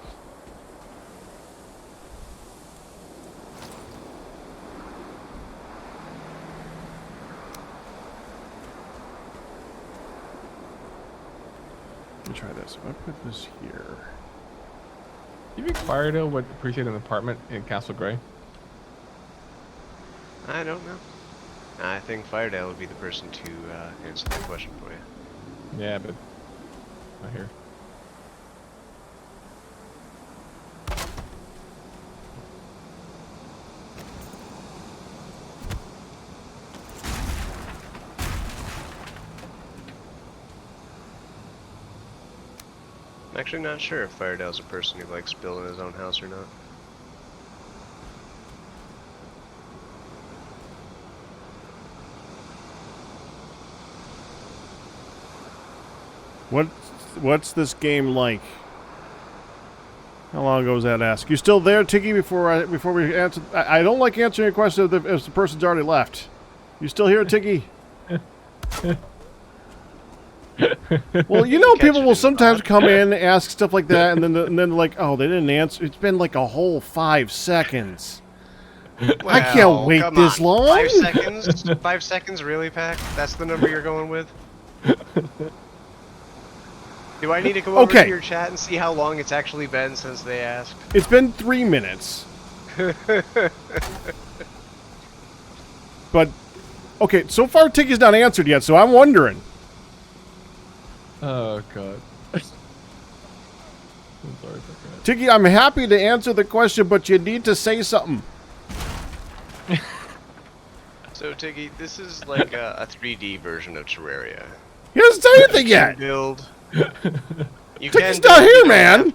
Let me try this. If I put this here. Do you think Firedale would appreciate an apartment in Castle Grey? I don't know. I think Firedale would be the person to answer that question for you. Yeah, but not here. I'm actually not sure if Firedale's a person who likes building his own house or not. What's this game like? How long ago was that ask? You still there, Tiggy? Before we answer, I don't like answering a question if the person's already left. You still here, Tiggy? Well, you know, people will sometimes come in, ask stuff like that, and then like, oh, they didn't answer. It's been like a whole 5 seconds. I can't wait this long. 5 seconds? 5 seconds, really, Pack? That's the number you're going with? Do I need to go over to your chat and see how long it's actually been since they asked? It's been 3 minutes. But, okay, so far Tiggy's not answered yet, so I'm wondering. Oh god. I'm sorry about that. Tiggy, I'm happy to answer the question, but you need to say something. So, Tiggy, this is like a 3D version of Terraria. He hasn't said anything yet. Build. Tiggy's not here, man.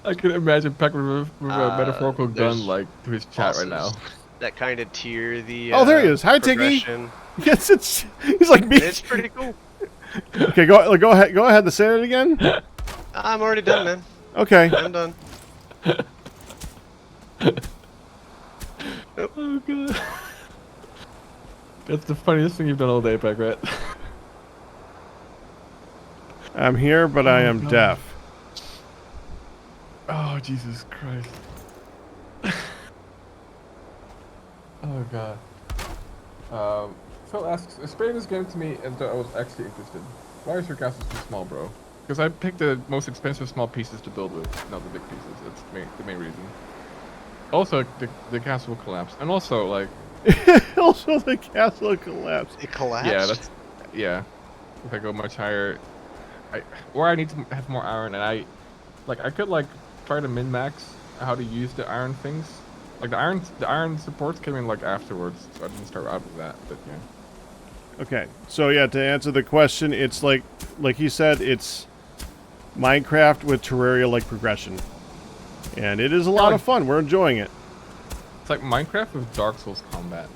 I can imagine Peck with a metaphorical gun like to his chat right now. That kind of tier the oh, there he is. Hi, Tiggy. Yes, it's. He's like me. It's pretty cool. Okay, go ahead. Go ahead. To say it again. I'm already done, man. Okay. I'm done. Oh god. That's the funniest thing you've done all day, Pack Rat. I'm here, but I am God. deaf. Oh Jesus Christ. Oh god. Phil asks, explain this game to me as though I was actually interested. Why is your castle so small, bro? Because I picked the most expensive small pieces to build with, not the big pieces. That's the main reason. Also, the castle will collapse. And also, like... Also, the castle collapsed. It collapsed? Yeah, that's... Yeah. If I go much higher... Or I need to have more iron, and I could, like, try to min-max how to use the iron things. Like, the iron supports came in, like, afterwards, so I didn't start out with that, but yeah. Okay, so yeah, to answer the question, it's like he said, it's Minecraft with Terraria-like progression. And it is a lot of fun. We're enjoying it. It's like Minecraft with Dark Souls combat.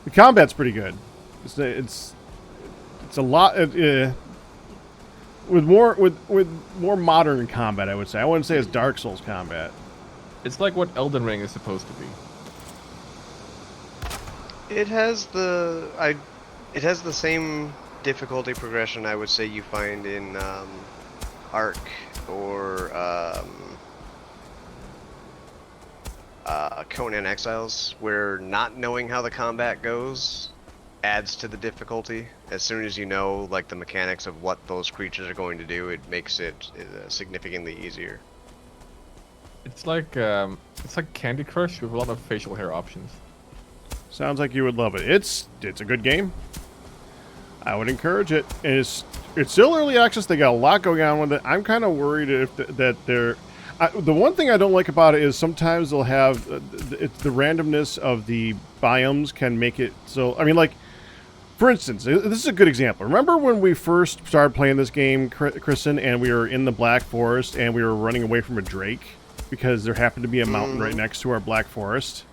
The combat's pretty good. It's a lot with more modern combat, I would say. I wouldn't say it's Dark Souls combat. It's like what Elden Ring is supposed to be. It has the same difficulty progression I would say you find in Ark or Conan Exiles, where not knowing how the combat goes adds to the difficulty. As soon as you know like the mechanics of what those creatures are going to do, it makes it significantly easier. It's like Candy Crush with a lot of facial hair options. Sounds like you would love it. It's a good game. I would encourage it. And it's still early access. They got a lot going on with it. I'm kind of worried if that they're. The one thing I don't like about it is sometimes they'll have the randomness of the biomes can make it so. I mean, like, for instance, this is a good example. Remember when we first started playing this game, Kristen, and we were in the Black Forest and we were running away from a drake because there happened to be a mountain right next to our Black Forest?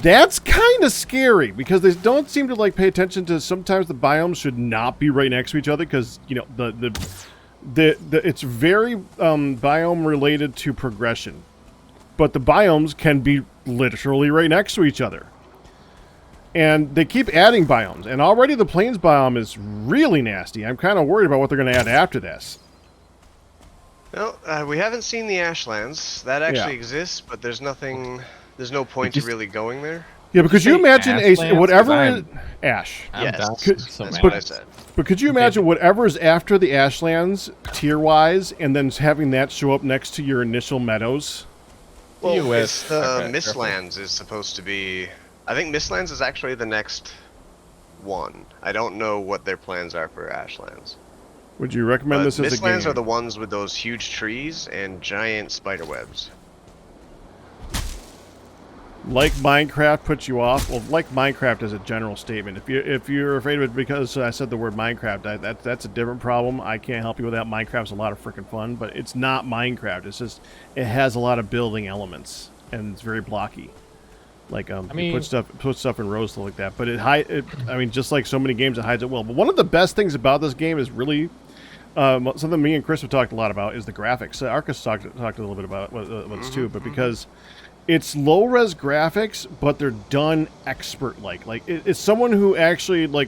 That's kind of scary because they don't seem to like pay attention to sometimes the biomes should not be right next to each other because, you know, it's very biome related to progression, but the biomes can be literally right next to each other, and they keep adding biomes, and already the plains biome is really nasty. I'm kind of worried about what they're going to add after this. Well, we haven't seen the Ashlands. That actually exists, but there's nothing. There's no point to really going there. Yeah, but could you imagine whatever Ash? Yes, that's what I said. But could you imagine whatever is after the Ashlands, tier-wise, and then having that show up next to your initial meadows? Well, it's the Mistlands is supposed to be... I think Mistlands is actually the next one. I don't know what their plans are for Ashlands. Would you recommend this as a game? Mistlands are the ones with those huge trees and giant spider webs. Like Minecraft puts you off. Well, like Minecraft as a general statement. If you're afraid of it because I said the word Minecraft, that's a different problem. I can't help you with that. Minecraft's a lot of freaking fun, but it's not Minecraft. It's just it has a lot of building elements and it's very blocky. Like put stuff in rows like that. But I mean, just like so many games, it hides it well. But one of the best things about this game is really something me and Chris have talked a lot about is the graphics. Arcus talked a little bit about this too, but because it's low-res graphics, but they're done expert-like. Like, it's someone who actually, like,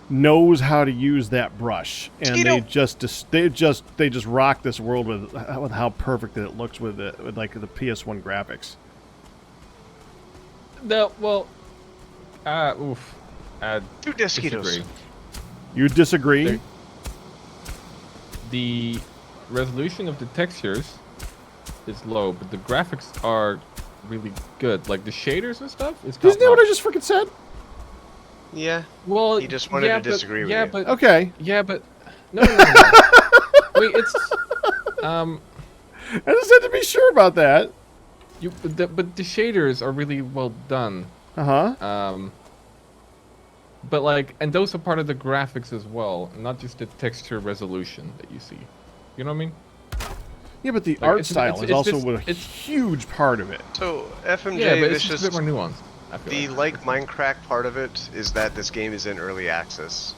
knows how to use that brush. And they just rock this world with how perfect it looks with like, the PS1 graphics. No, well... Two Deskitos. Disagree. You disagree? The resolution of the textures is low, but the graphics are really good. Like the shaders and stuff is top Isn't that what I notch. just freaking said? Yeah. Well, He just wanted to disagree with you. But Okay. Yeah, but no. Wait, it's I just had to be sure about that. but the shaders are really well done. Uh-huh. But like, and those are part of the graphics as well, not just the texture resolution that you see. You know what I mean? Yeah, but the Like, art style is also a it's huge part of it. So, FMJ, Yeah, but this it's just a bit more nuanced. I feel The like Minecraft part of it is that this game is in early access.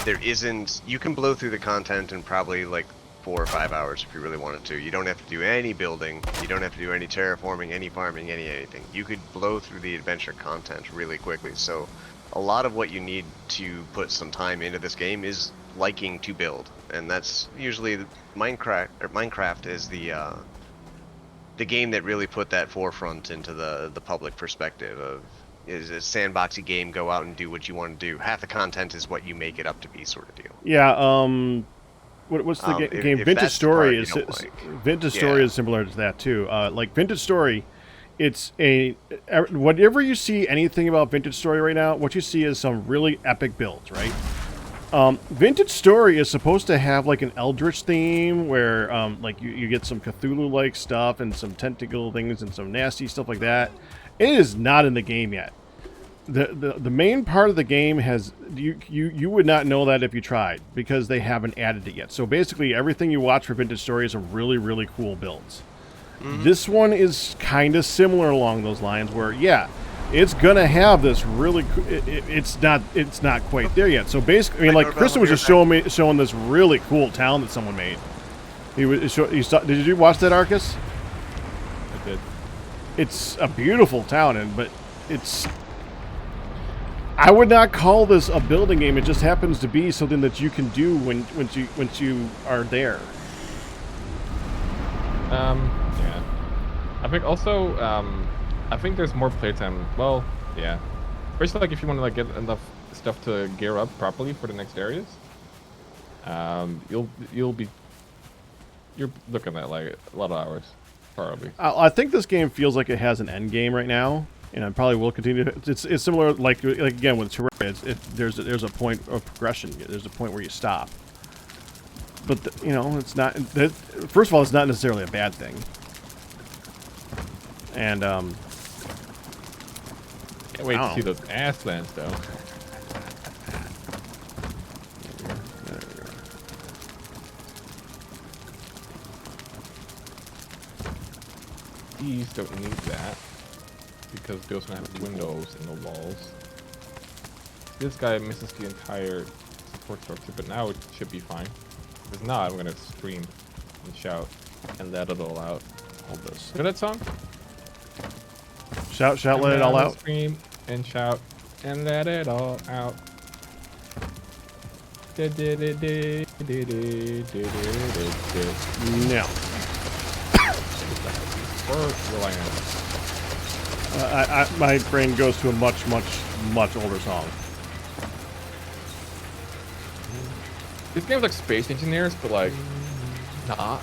There isn't. You can blow through the content in probably like 4 or 5 hours if you really wanted to. You don't have to do any building. You don't have to do any terraforming, any farming, anything. You could blow through the adventure content really quickly. So, a lot of what you need to put some time into this game is liking to build, and that's usually Minecraft. Or Minecraft is the game that really put that forefront into the public perspective of is a sandboxy game, go out and do what you want to do. Half the content is what you make it up to be, sort of deal. Yeah. What's the game? If Vintage that's the part Story you is don't like. Vintage Yeah. Story is similar to that too. Like Vintage Story, it's whatever you see anything about Vintage Story right now, what you see is some really epic builds, right? Vintage Story is supposed to have like an Eldritch theme where like you get some Cthulhu-like stuff and some tentacle things and some nasty stuff like that. It is not in the game yet. The main part of the game has you would not know that if you tried because they haven't added it yet. So basically everything you watch for Vintage Story is really, really cool builds. This one is kind of similar along those lines where, yeah, it's gonna have this really. It's not quite there yet. So basically, I mean, like Kristen was just showing this really cool town that someone made. Did you watch that, Arcus? I did. It's a beautiful town, but it's. I would not call this a building game. It just happens to be something that you can do once you are there. Yeah. I think also, I think there's more playtime. Well, yeah. Especially like if you want to like get enough stuff to gear up properly for the next areas. You're looking at like a lot of hours, probably. I think this game feels like it has an end game right now, and it probably will continue. It's similar like again with Terraria. There's a point of progression. There's a point where you stop. But it's not. First of all, it's not necessarily a bad thing. And Can't wait to see those ass lands though. There we go. These don't need that because they also have windows in the walls. This guy misses the entire support structure, but now it should be fine. If not, I'm gonna scream and shout and let it all out. Hold this. Hear that song? Shout, let it all out. Scream and shout and let it all out. No. My brain goes to a much older song. This game's like Space Engineers, but like not.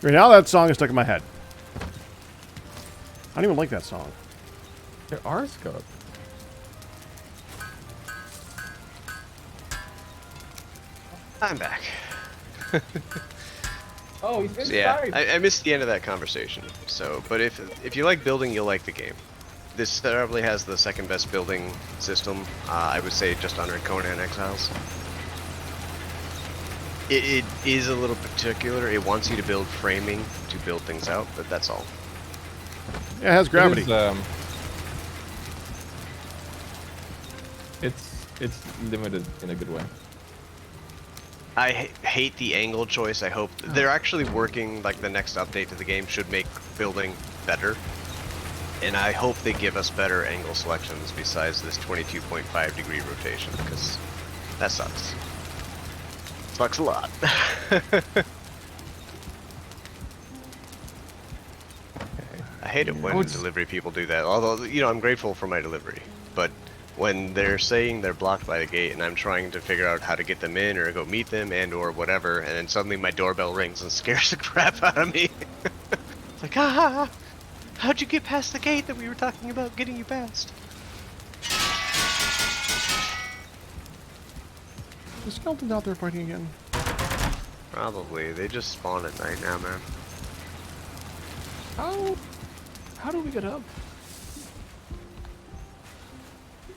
Right now, that song is stuck in my head. I don't even like that song. There are scopes. I'm back. Oh, he's So, yeah, I missed the end of that conversation. So, but if you like building, you'll like the game. This probably has the second best building system. I would say just under Conan Exiles. It is a little particular. It wants you to build framing to build things out, but that's all. Yeah, it has gravity. It's limited in a good way. I hate the angle choice. I hope they're actually working. Like the next update to the game should make building better, and I hope they give us better angle selections besides this 22.5 degree rotation, because that sucks. Sucks a lot. I hate it when delivery people do that. Although, I'm grateful for my delivery, but when they're saying they're blocked by the gate and I'm trying to figure out how to get them in or go meet them and or whatever, and then suddenly my doorbell rings and scares the crap out of me. It's like, how'd you get past the gate that we were talking about getting you past? The skeleton's out there fighting again. Probably. They just spawn at night now, man. How do we get up?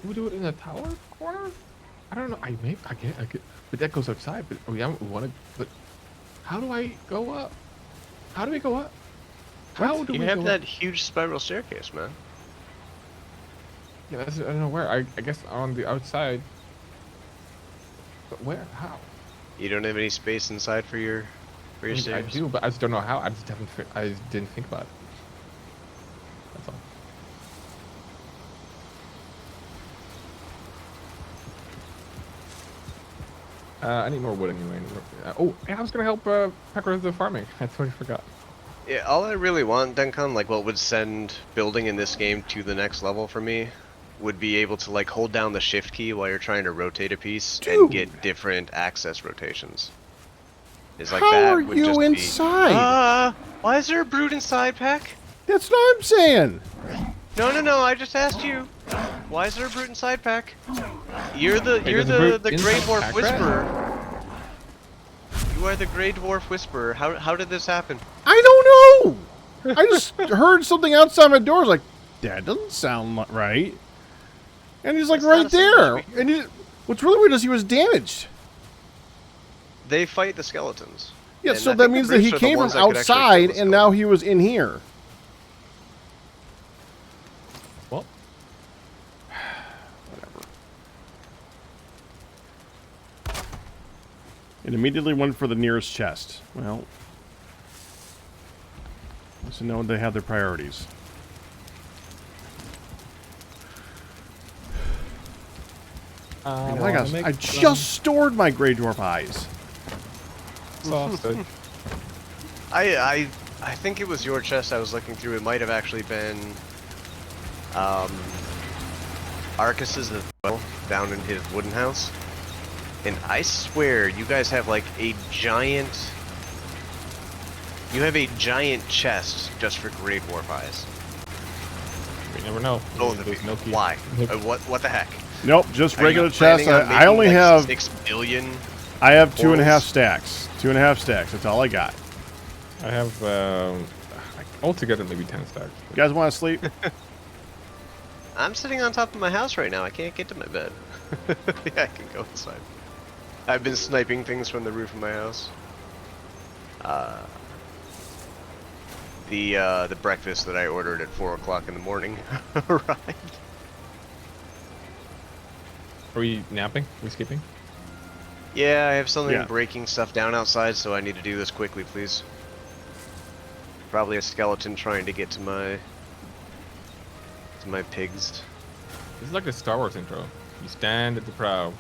Do we do it in the tower corner? I don't know. I get, but that goes outside. But we want to. But How do I go up? How do we go up? How do You we have go that up? huge spiral staircase, man. Yeah, I don't know where. I guess on the outside. But where? How? You don't have any space inside for your I mean, I stairs? do, but I just don't know how. I just haven't. I just didn't think about it. That's all. I need more wood anyway. Oh, yeah, I was gonna help Pecker with the farming. I totally forgot. Yeah, all I really want, Dencon, like what would send building in this game to the next level for me, would be able to like hold down the shift key while you're trying to rotate a piece and Dude. get different access rotations. Is like How that are would you just inside? why is there a brute inside, Peck? That's what I'm saying. No, I just asked you. Why is there a brute inside, Peck? You're the there's a brute Grey inside Dwarf Pack Rat? Whisperer. You are the Grey Dwarf Whisperer. How did this happen? I don't know. I just heard something outside my door. I was like, that doesn't sound right. And he's like That's not right a sound there. that should be And he, what's really weird is he was damaged. They fight the skeletons. Yeah, And so I that think the means that brutes he are the came from ones that could actually kill outside the and now he was in here. Well, Whatever. And immediately went for the nearest chest. Well, so know they have their priorities. Oh my gosh, I just stored my Grey Dwarf eyes. sausage. I think it was your chest I was looking through. It might have actually been Arcus's as well, down in his wooden house. And I swear you guys have like a giant chest just for Grey Dwarf eyes. We never know. Both of you. There's no key. Why? Nope. What the heck? Nope, just Are you regular chest. planning on I making, only like, have 6 billion. I have 2.5 balls? stacks. 2.5 stacks. That's all I got. I have altogether maybe 10 stacks. You guys want to sleep? I'm sitting on top of my house right now. I can't get to my bed. Yeah, I can go inside. I've been sniping things from the roof of my house. The breakfast that I ordered at 4 o'clock in the morning arrived. Are we napping? Are we sleeping? Yeah, I have something Yeah. breaking stuff down outside, so I need to do this quickly, please. Probably a skeleton trying to get to my pigs. This is like the Star Wars intro. You stand at the prow.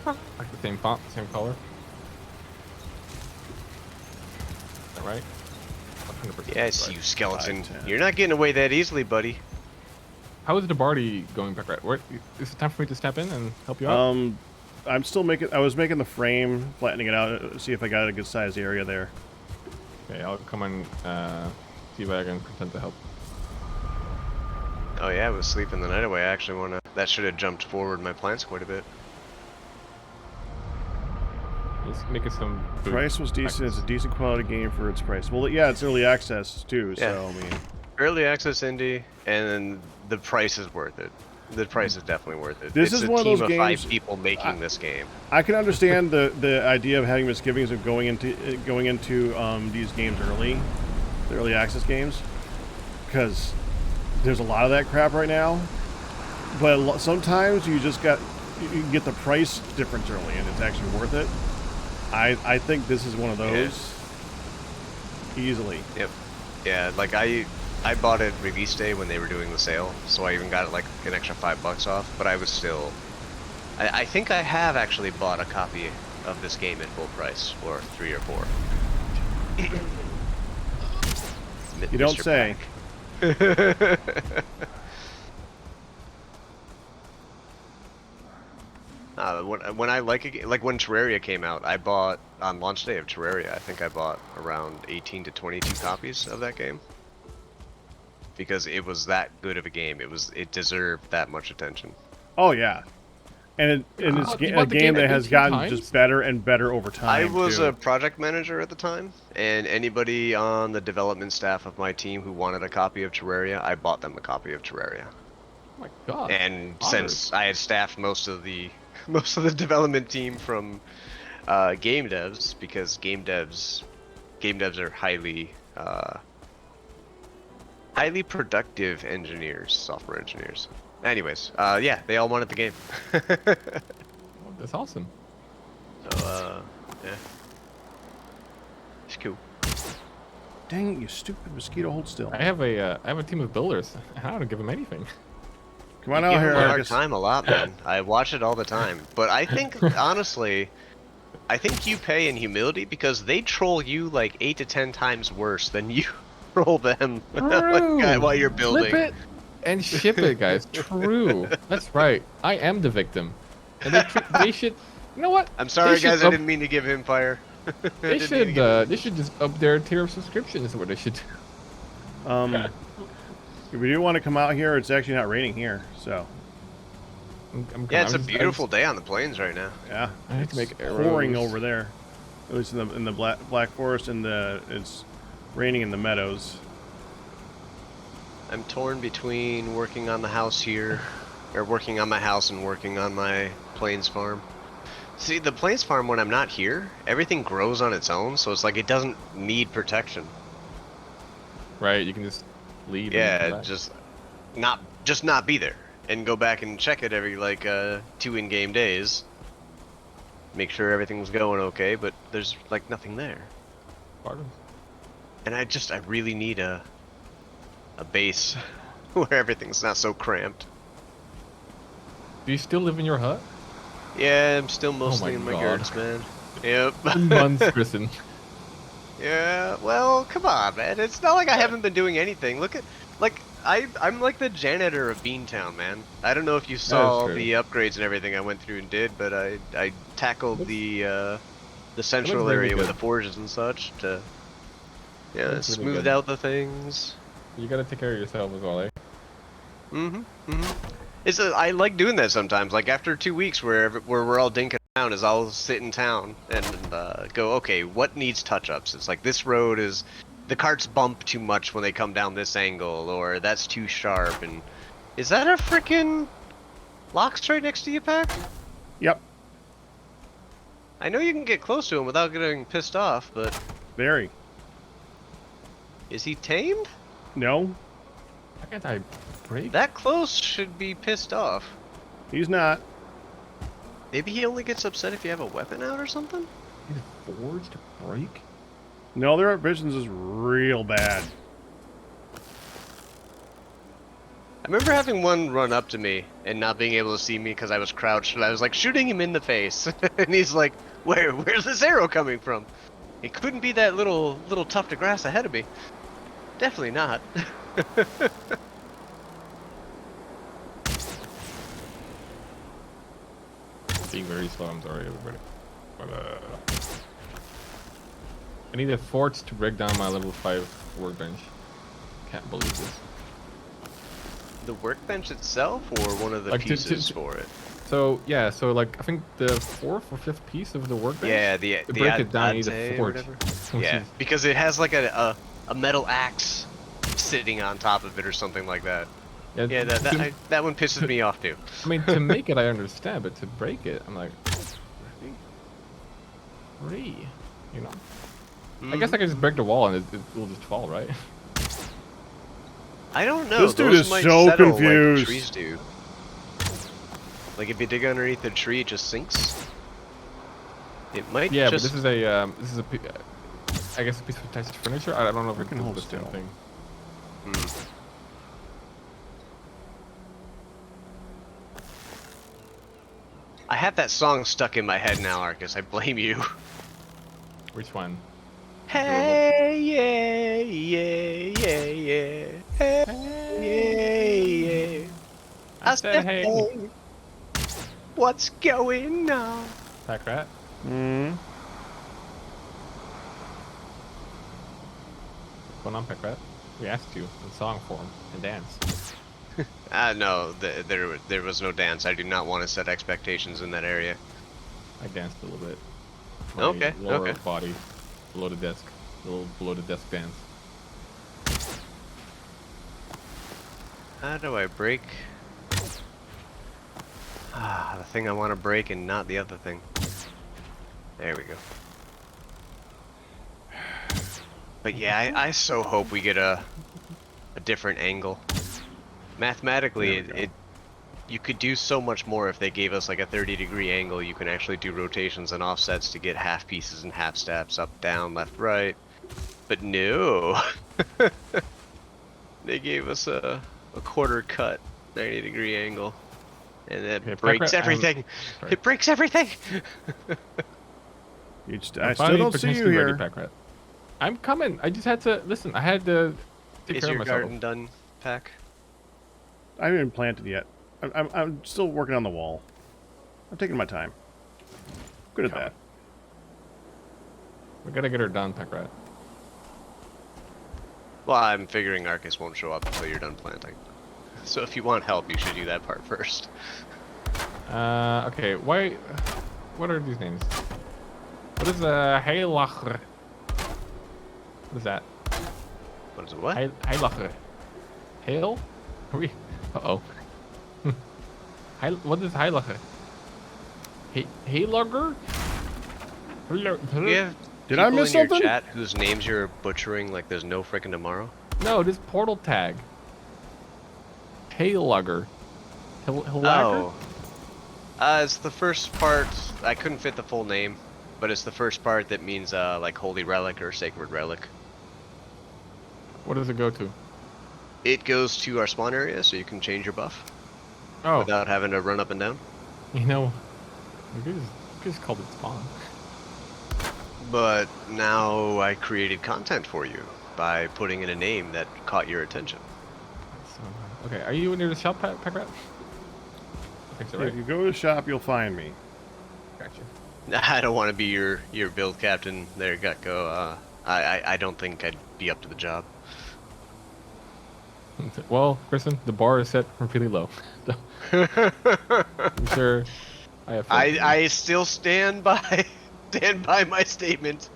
Like the same font, same color. Is that right? 100% Yes, right. you skeleton. 5, 10. You're not getting away that easily, buddy. How is the Barty going back right? Where, is it time for me to step in and help you out? I'm still making. I was making the frame, flattening it out, see if I got a good sized area there. Okay, I'll come and see if I can pretend to help. Oh yeah, I was sleeping the night away. I actually wanna. That should have jumped forward my plans quite a bit. Just making some food. Price was decent. It's a decent quality game for its price. Well, yeah, it's early access too. Yeah. So I mean, Early access indie, and then the price is worth it. The price is definitely worth it. This it's is a one of team those of games- 5 people making this game. I can understand the idea of having misgivings of going into these games early, the early access games, because there's a lot of that crap right now. But sometimes you just you can get the price difference early, and it's actually worth it. I think this is one of those. Easily. Yep. Yeah, like I bought it release day when they were doing the sale, so I even got like an extra $5 off. But I was still. I think I have actually bought a copy of this game at full price, or 3 or 4. You don't Mr. say. Pack. When I like when Terraria came out, I bought on launch day of Terraria. I think I bought around 18 to 22 copies of that game because it was that good of a game. It deserved that much attention. Oh yeah, and it's you a bought the game game that at has 18 gotten times? just better and better over time. I was too. a project manager at the time, and anybody on the development staff of my team who wanted a copy of Terraria, I bought them a copy of Terraria. Oh my god. And Honored. since I had staffed most of the development team from game devs, because game devs are highly productive engineers, software engineers. Anyways, yeah, they all wanted the game. Oh, that's awesome. So, yeah. It's cool. Dang it, you stupid mosquito, hold still. I have a team of builders. I don't give them anything. Come on You out give here, them a hard Arcus. time a lot, man. I watch it all the time. But I think, honestly, I think you pay in humility because they troll you like 8 to 10 times worse than you troll them True. while you're building. Flip it and ship it, guys. True. That's right. I am the victim, and they should. You know what? I'm sorry, They should guys. I up- didn't mean to give him fire. They should just up their tier of subscription. Is what they should do. If we do want to come out here, it's actually not raining here, so Yeah, it's a beautiful day on the plains right now. yeah. I have It's to make pouring arrows. over there. At least in the Black Forest, and it's raining in the meadows. I'm torn between working on the house here, or working on my house and working on my plains farm. See, the plains farm, when I'm not here, everything grows on its own, so it's like it doesn't need protection. Right. You can just leave. and Yeah, come back. just not be there and go back and check it every like 2 in-game days. Make sure everything's going okay, but there's like nothing there. Pardon? And I really need a base where everything's not so cramped. Do you still live in your hut? Yeah, I'm still mostly in my God. yurts, man. Yep. Months, Kristen. Yeah, well, come on, man. It's not like I haven't been doing anything. Look at, like, I'm like the janitor of Beantown, man. I don't know if you saw true. the upgrades and everything I went through and did, but I tackled Looks- the central really area with the good. forges and such to, yeah, Looks really smooth good. out the things. You gotta take care of yourself as well, eh? I like doing that sometimes. Like after 2 weeks where we're all dinking around, is I'll sit in town and go, okay, what needs touch-ups? It's like this road is, the carts bump too much when they come down this angle, or that's too sharp. And is that a freaking Lox right next to you, Pack? Yep, I know you can get close to him without getting pissed off, but very. is he tamed? No, Why can't I break? That close should be pissed off. he's not. Maybe he only gets upset if you have a weapon out or something? He's forged to break? No, their visions is real bad. I remember having one run up to me and not being able to see me because I was crouched, and I was like shooting him in the face, and he's like, "Where's this arrow coming from?" It couldn't be that little tuft of grass ahead of me. Definitely not. Being very slow, I'm sorry, everybody. But, I need a forge to break down my level 5 workbench. Can't believe this. The workbench itself, or one of the Like, to- pieces for it? So, yeah, so, like, I think the 4th or 5th piece of the workbench? Yeah, To break it down, you need ante a or forge. whatever. Yeah, because it has like a metal axe sitting on top of it or something like that. Yeah, that one pisses me off too. I mean, to make it, I understand, but to break it, I'm like, really? You know? I guess I can just break the wall and it will just fall, right? I don't know. This dude Those is might so settle confused. Like trees do. Like if you dig underneath the tree, it just sinks. It might. Yeah, just... but this is a I guess a piece of attached furniture. I don't know if it can hold the same still. thing. I have that song stuck in my head now, Arcus. I blame you. Which one? Hey, yeah, yeah, yeah, yeah. Hey, yeah. I said hey. What's going on? Pack rat. Hmm. What's going on, Pack rat? We asked you in song form and dance. No, there was no dance. I do not want to set expectations in that area. I danced a little bit. Okay, Lower okay. body, below the desk, a little below the desk dance. How do I break? The thing I want to break and not the other thing. There we go. But yeah, I so hope we get a different angle. Mathematically, There we go. you could do so much more if they gave us like a 30-degree angle. You can actually do rotations and offsets to get half pieces and half steps, up, down, left, right. But no, they gave us a quarter cut 90-degree angle, and Okay, that breaks Packrat, everything. sorry. It breaks everything. I I'm still finally don't see you potentially ready, here. Packrat. I'm coming. I just had to listen. I had to take Is care of your myself. garden done, Pack? I haven't even planted yet. I'm still working on the wall. I'm taking my time. Good at that. We gotta get her done, Packrat. Well, I'm figuring Arcus won't show up until you're done planting. So if you want help, you should do that part first. Okay. Why? What are these names? What is a Heilacher? What is that? What is it? What? Heilacher. Hail? Are we? Uh oh. What is Heilacher? Heilager? Do you have Did I people miss in your something? chat whose names you're butchering like there's no frickin' tomorrow? No, this portal tag. Heilager. Heilager? Oh. It's the first part. I couldn't fit the full name, but it's the first part that means like holy relic or sacred relic. What does it go to? It goes to our spawn area, so you can change your buff Oh, without having to run up and down. you know, we just called it spawn. But now I created content for you by putting in a name that caught your attention. So, okay, are you near the shop, Packrat? I think so, right? If you go to the shop, you'll find me. Gotcha. I don't want to be your build captain there, Gutko. I don't think I'd be up to the job. Well, Kristen, the bar is set really low. So, I'm sure I have. faith in you. I still stand by my statement.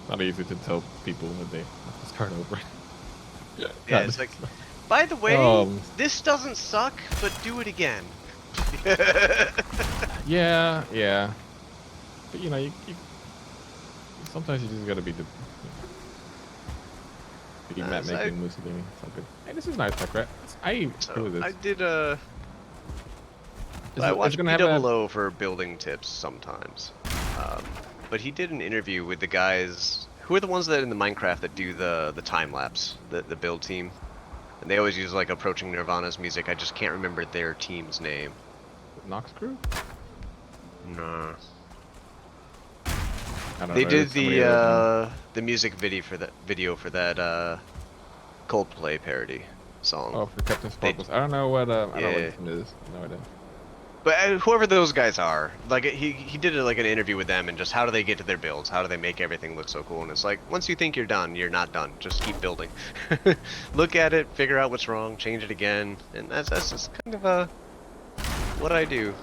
Not easy to tell people when they have to start over. Yeah, it's like, by the way, this doesn't suck, but do it again. Yeah, yeah. But you know, you sometimes you just gotta be the. You know, Matt so making Mussolini. It's all good. Hey, this is nice, Packrat. I So really this. I did Is I it watch gonna have a- PWO for building tips sometimes, but he did an interview with the guys who are the ones that in the Minecraft that do the time lapse, the build team, and they always use like Approaching Nirvana's music. I just can't remember their team's name. Nox Crew? No, I don't they know. did There's somebody else. the music video for that Coldplay parody song. Oh, for Captain Sparkles. I don't know what. I don't know what Yeah. his name is. No idea. But whoever those guys are, like he did like an interview with them and just how do they get to their builds? How do they make everything look so cool? And it's like once you think you're done, you're not done. Just keep building. Look at it, figure out what's wrong, change it again, and that's just kind of what I do.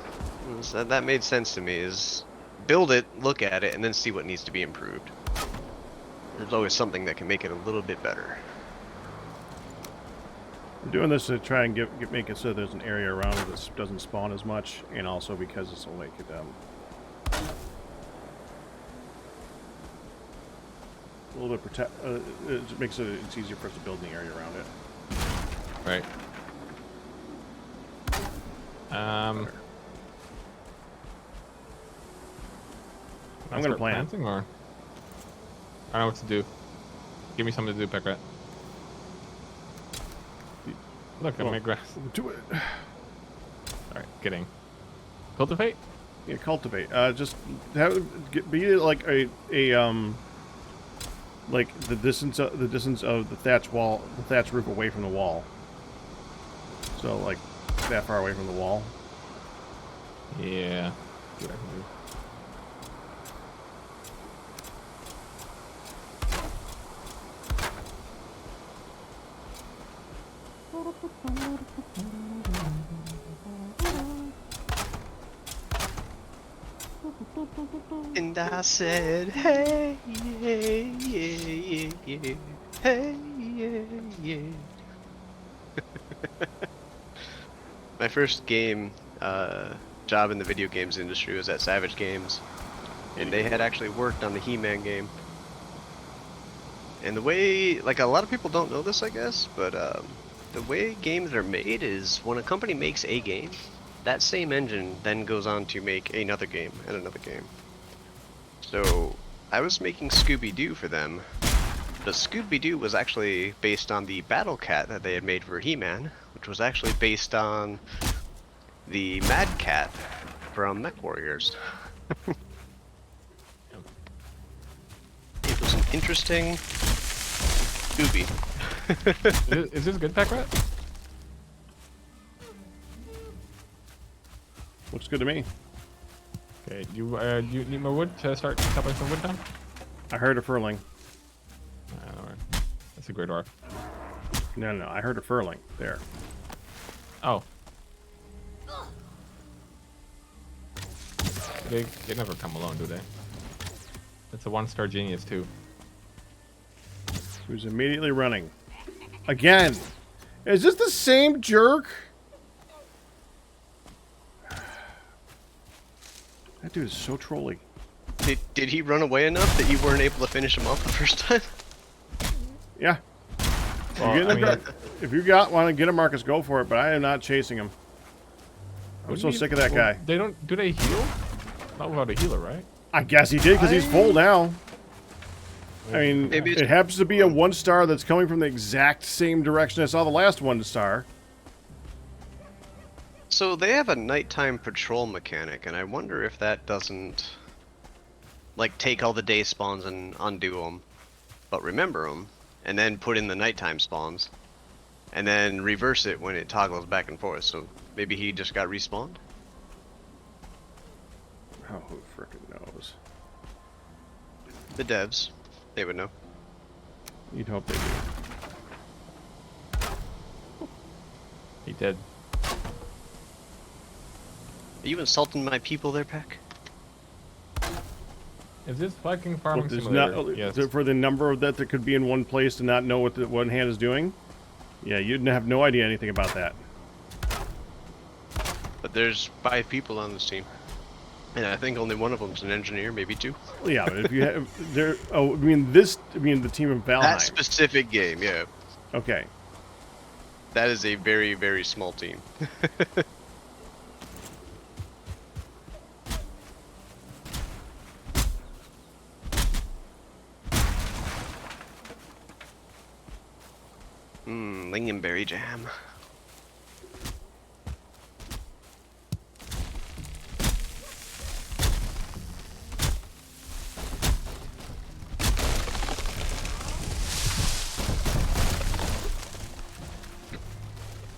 So that made sense to me. Is build it, look at it, and then see what needs to be improved. There's always something that can make it a little bit better. I'm doing this to try and make it so there's an area around it that doesn't spawn as much, and also because this will make it a little bit it makes it's easier for us to build in the area around it. Right. I'm gonna plan. Planting, or I don't know what to do. Give me something to do, Packrat. Look, I Well, made grass. Do it. Alright, getting. Cultivate? Yeah, cultivate. Just be like a like the distance of the thatch wall, the thatch roof away from the wall. So like that far away from the wall. Yeah. See what I can do. And I said, hey, yeah, yeah, yeah, hey, yeah, yeah. My first game job in the video games industry was at Savage Games, and they had actually worked on the He-Man game. And the way, like, a lot of people don't know this, I guess, but the way games are made is when a company makes a game, that same engine then goes on to make another game and another game. So I was making Scooby-Doo for them, but Scooby-Doo was actually based on the Battle Cat that they had made for He-Man, which was actually based on the Mad Cat from Mech Warriors. It was an interesting Scooby. Is this good, Pack Rat? Looks good to me. Okay, you need more wood to start chopping some wood down? I heard a furling. Alright. That's a great dwarf. No, no, I heard a furling. There. Oh. They never come alone, do they? It's a one-star genius, too. Who's immediately running. Again! Is this the same jerk? That dude is so trolly. Did he run away enough that you weren't able to finish him off the first time? Yeah. Well, If you want to get him, Marcus, go for it, but I am not chasing him. I'm so sick of that guy. They don't... Do they heal? Not without a healer, right? I guess he did, because he's full now. I mean, Maybe it happens to be a 1-star that's coming from the exact same direction I saw the last 1-star. So they have a nighttime patrol mechanic, and I wonder if that doesn't, like, take all the day spawns and undo them, but remember them, and then put in the nighttime spawns, and then reverse it when it toggles back and forth. So maybe he just got respawned? Oh, who frickin' knows? The devs, they would know. You'd hope they do. He did. Are you insulting my people there, Peck? Is this Viking farming Look, there's simulator? not, Yes. for the number of that could be in one place to not know what the one hand is doing. Yeah, you'd have no idea anything about that. But there's 5 people on this team. And I think only one of them's an engineer, maybe 2. Yeah, but if you have there, oh, I mean the team in Valheim. That specific game, yeah. Okay. That is a very, very small team. Lingonberry jam.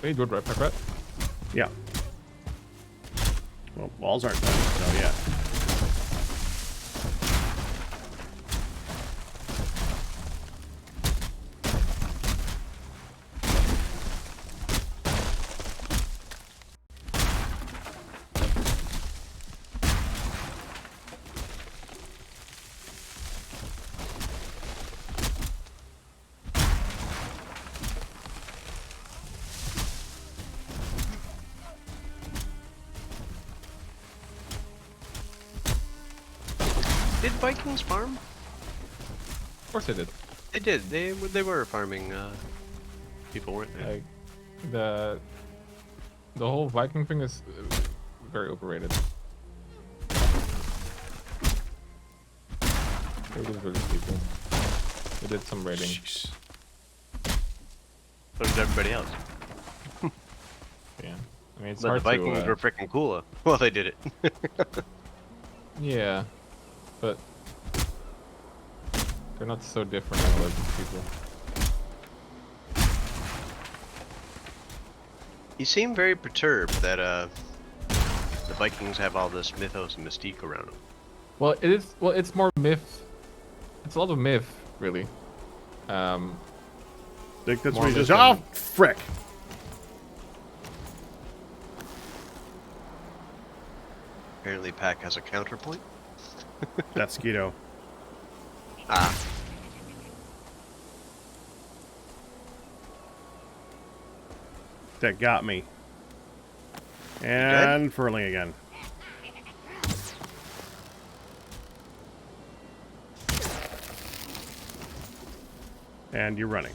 Hey, good, right, Pack Rat? Yeah. Well, walls aren't done, so yeah. Did Vikings farm? Of course they did. They did. They were farming people, weren't they? Like, the whole Viking thing is very overrated. They did really people. They did some raiding. Jeez. So did everybody else. Yeah. I mean, it's But the hard Vikings to, were freaking cool. Well, they did it. yeah, but they're not so different than Legends people. You seem very perturbed that the Vikings have all this mythos and mystique around them. Well, it is. Well, it's more myth. It's a lot of myth, really. Think that's More what he myth just. Oh, than- frick! Apparently, Pack has a counterpoint. That's Skeeto. Ah, That got me. And furling again. And you're running.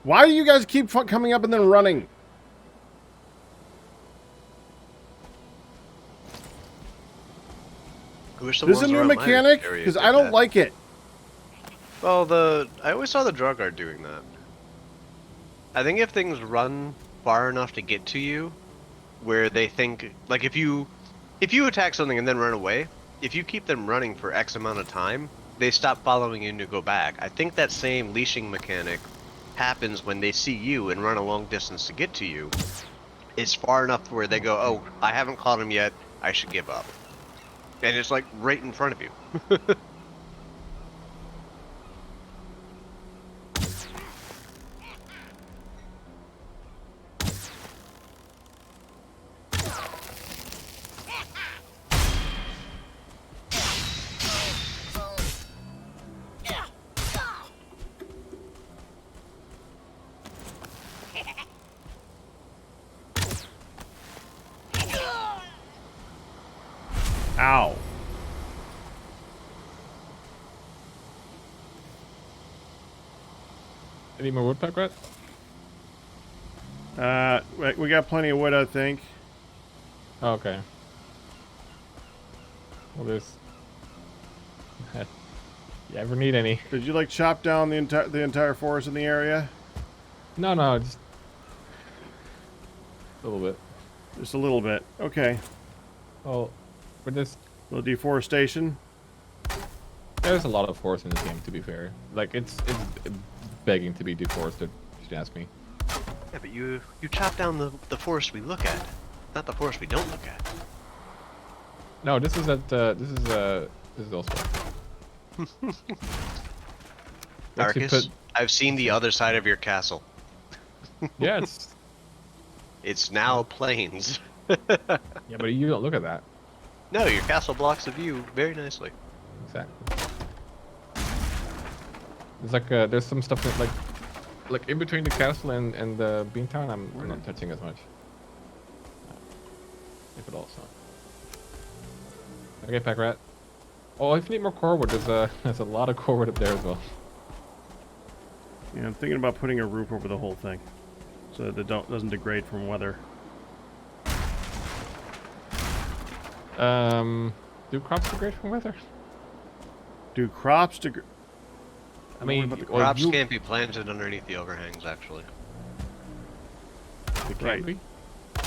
Why do you guys keep coming up and then running? I wish the This is a ones new around my mechanic? area Because did I don't that. like it. Well, I always saw the drug guard doing that. I think if things run far enough to get to you, where they think, like if you attack something and then run away, if you keep them running for X amount of time, they stop following you and you go back. I think that same leashing mechanic happens when they see you and run a long distance to get to you. It's far enough where they go, oh, I haven't caught him yet, I should give up. And it's like right in front of you. Ow. Any more woodpecker rat? We got plenty of wood, I think. Oh, okay. Well, there's. You ever need any? Did you like chop down the entire forest in the area? No, just a little bit. Just a little bit. Okay. Well, we're just. A little deforestation. There's a lot of forest in this game, to be fair. Like it's begging to be deforested. If you ask me. Yeah, but you chop down the forest we look at, not the forest we don't look at. No, this is elsewhere. Actually Arcus, I've seen the other side of your castle. Yeah, It's now plains. yeah, but you don't look at that. No, your castle blocks the view very nicely. Exactly. There's like there's some stuff that like in between the castle and the Beantown. I'm not touching as much. If at all, so. Okay, pack rat. Oh, if you need more core wood, there's a lot of core wood up there as well. Yeah, I'm thinking about putting a roof over the whole thing, so that it doesn't degrade from weather. Do crops degrade from weather? Do crops degrade? I mean, about the well, Crops you- can't be planted underneath the overhangs, actually. It can Right. be?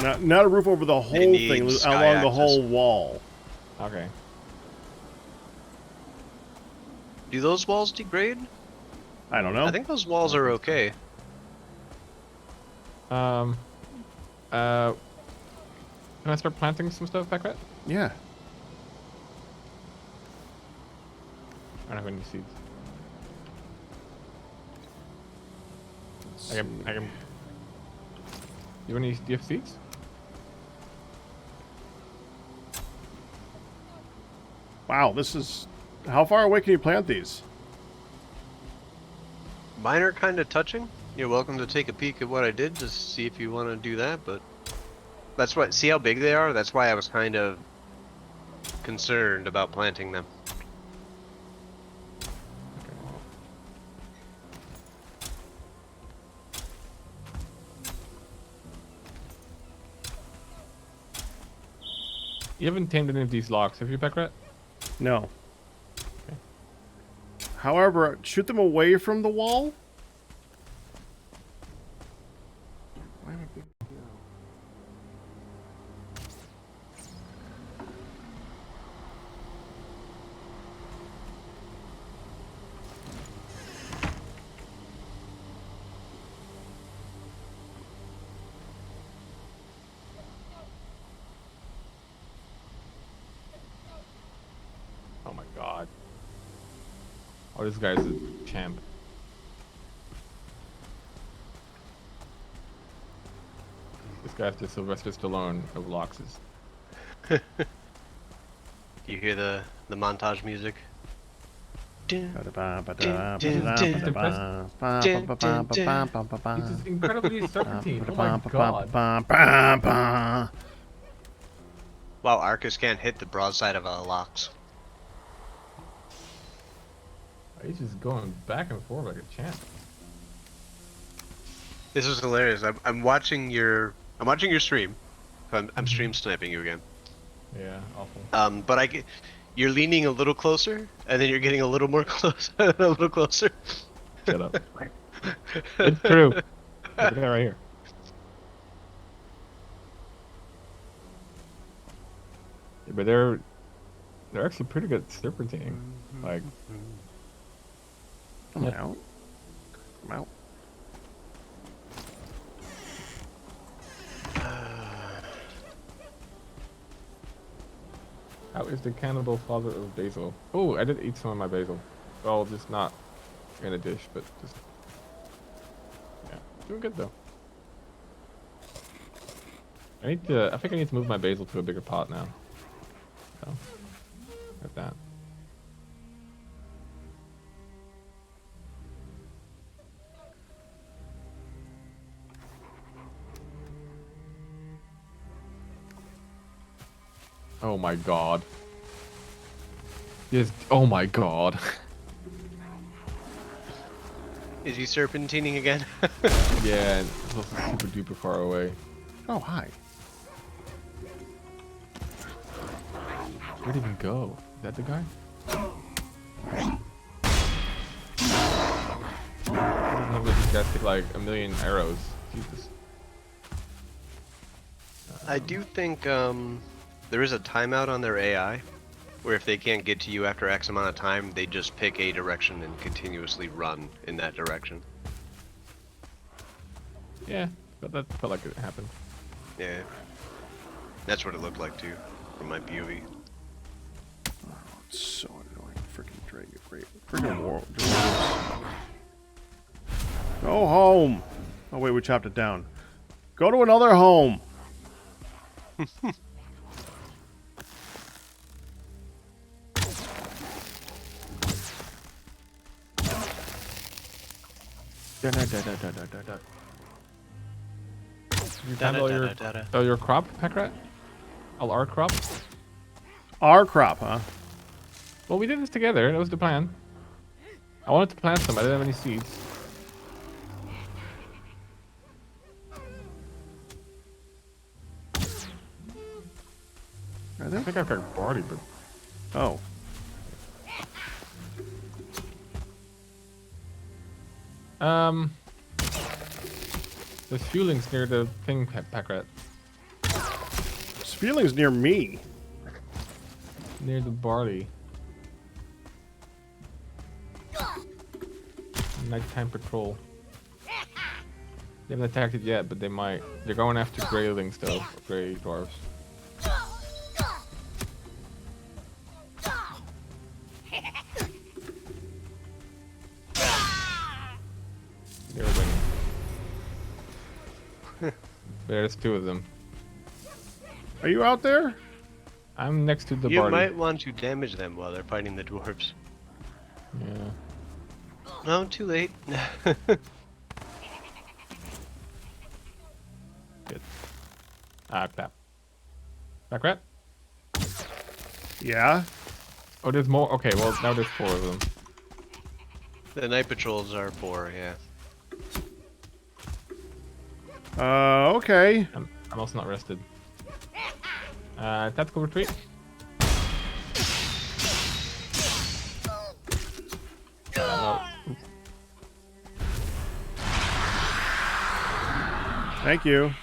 Not a roof over the whole need thing, sky along the access. whole wall. Okay. Do those walls degrade? I don't know. I think those walls are okay. Can I start planting some stuff, pack rat? Yeah. I don't have any seeds. I can. Do you have seeds? Wow, this is... How far away can you plant these? Mine are kind of touching. You're welcome to take a peek at what I did to see if you want to do that, but that's what. See how big they are? That's why I was kind of concerned about planting them. You haven't tamed any of these logs, have you, pack rat? No. However, shoot them away from the wall? Oh my god. Oh, this guy's a champ. This guy's the Sylvester Stallone of Loxes. You hear the montage music? He's just incredibly serpentine. Oh my god. Wow, Arcus can't hit the broadside of a Lox. He's just going back and forth like a champ. This is hilarious. I'm watching your stream. I'm stream sniping you again. Yeah, awful. But you're leaning a little closer, and then you're getting a little more close, a little closer. Shut up. It's true. Look at that right here. Yeah, but they're actually pretty good at serpentining. Like, Come out. Come out. how is the cannibal father of basil? Oh, I did eat some of my basil. Well, just not in a dish, but just yeah, doing good though. I think I need to move my basil to a bigger pot now. So, like that. Oh my god. Yes. Oh my god. Is he serpentining again? Yeah, it's also super duper far away. Oh, hi. Where'd he even go? Is that the guy? I didn't know that these guys take like a million arrows. Jesus. I do think there is a timeout on their AI, where if they can't get to you after X amount of time, they just pick a direction and continuously run in that direction. Yeah, but that felt like it happened. Yeah. That's what it looked like too, from my POV. It's so annoying. Freaking dragon. Great. Freaking world. Dwarves. Go home. Oh, wait, we chopped it down. Go to another home. Da, da, da, da, da, da, da, da. You found all your crop, Packrat? All our crop? Our crop, huh? Well, we did this together. That was the plan. I wanted to plant some. I didn't have any seeds. Are I they? think I've got barley, but Oh. there's fuelings near the thing, Packrat. Feelings near me. Near the barley. Nighttime patrol. They haven't attacked it yet, but they might. They're going after greylings though, grey dwarves. They're winning. There's two of them. Are you out there? I'm next to the You barley. might want to damage them while they're fighting the dwarves. Yeah. No, too late. Good. Ah, crap. Packrat? Yeah. Oh, there's more. Okay, well now there's four of them. The night patrols are 4, yeah. Okay. I'm also not rested. Tactical retreat. No. Thank you.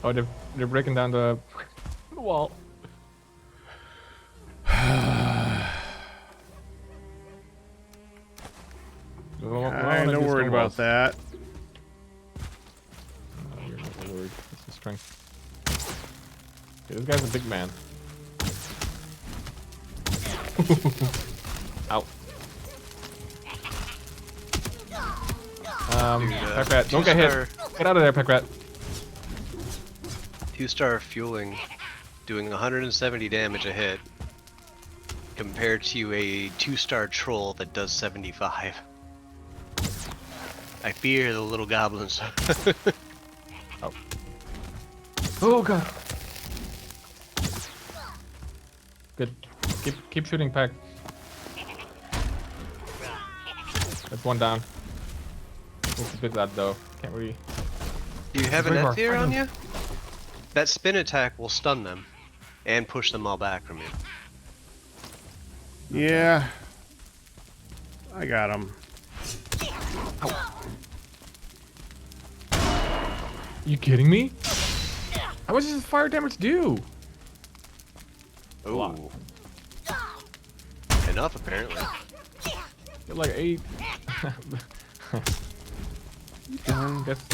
Oh, they're breaking down the wall. I'm not worried about that. You're not worried. It's the strength. Okay, this guy's a big man. Ow. Packrat, don't get hit. Get out of there, Packrat. 2-star fueling, doing 170 damage a hit, compared to a 2-star troll that does 75. I fear the little goblins. Oh. Oh god. Good. Keep shooting, Pack. That's one down. It's a bit loud though. Can't really. Do you have an Very hard. F-tier on you? That spin attack will stun them and push them all back from you. Yeah. I got him. You kidding me? How much does this fire damage do? A lot. Ooh. Enough, apparently. You're like 8. Guess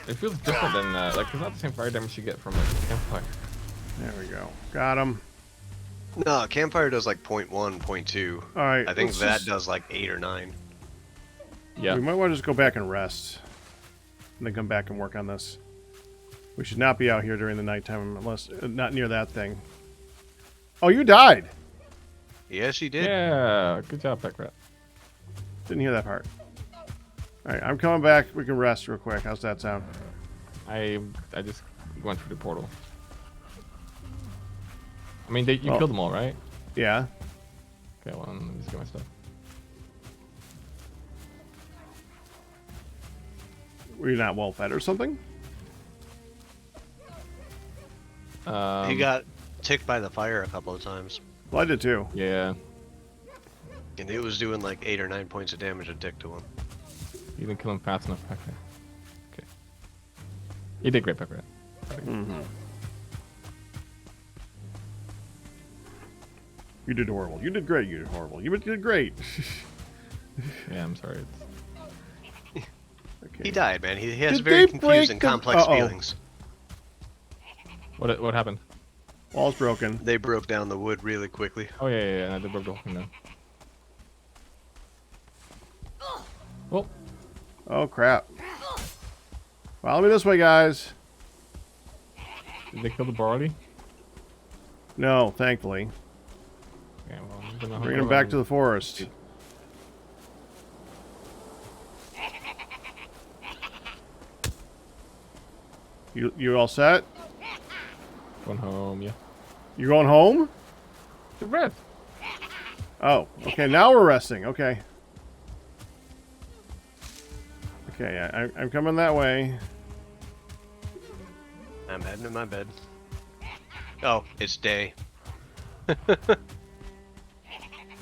it feels different than like it's not the same fire damage you get from like a campfire. There we go. Got him. No, campfire does like 0.1, 0.2. All right. I think let's that just- does like 8 or 9. Yeah. We might want to just go back and rest. And then come back and work on this. We should not be out here during the nighttime unless not near that thing. Oh, you died. Yes, you did. Yeah. Good job, Pack Rat. Didn't hear that part. All right, I'm coming back. We can rest real quick. How's that sound? I just went through the portal. I mean, you Well- killed them all, right? Yeah. Okay, well, let me just get my stuff. Were you not well fed or something? He got ticked by the fire a couple of times. Well, I did too. Yeah. And it was doing like 8 or 9 points of damage a tick to him. You didn't kill him fast enough, Pack Rat. Okay. You did great, Pack Rat. Mm-hmm. You did horrible. You did great. You did horrible. You did great. Yeah, I'm sorry. Okay. He died, man. He has Did very they break confused and the- complex Uh-oh. feelings. What happened? Wall's broken. They broke down the wood really quickly. Oh yeah. They broke the whole thing down. Well, Oh, crap. Follow me this way, guys. did they kill the bar already? No, thankfully. Okay, well, I'm gonna Bring him back to the forest. You all set? Going home, yeah. You going home? The red. Oh, okay. Now we're resting. Okay. Okay, I'm coming that way. I'm heading to my bed. Oh, it's day.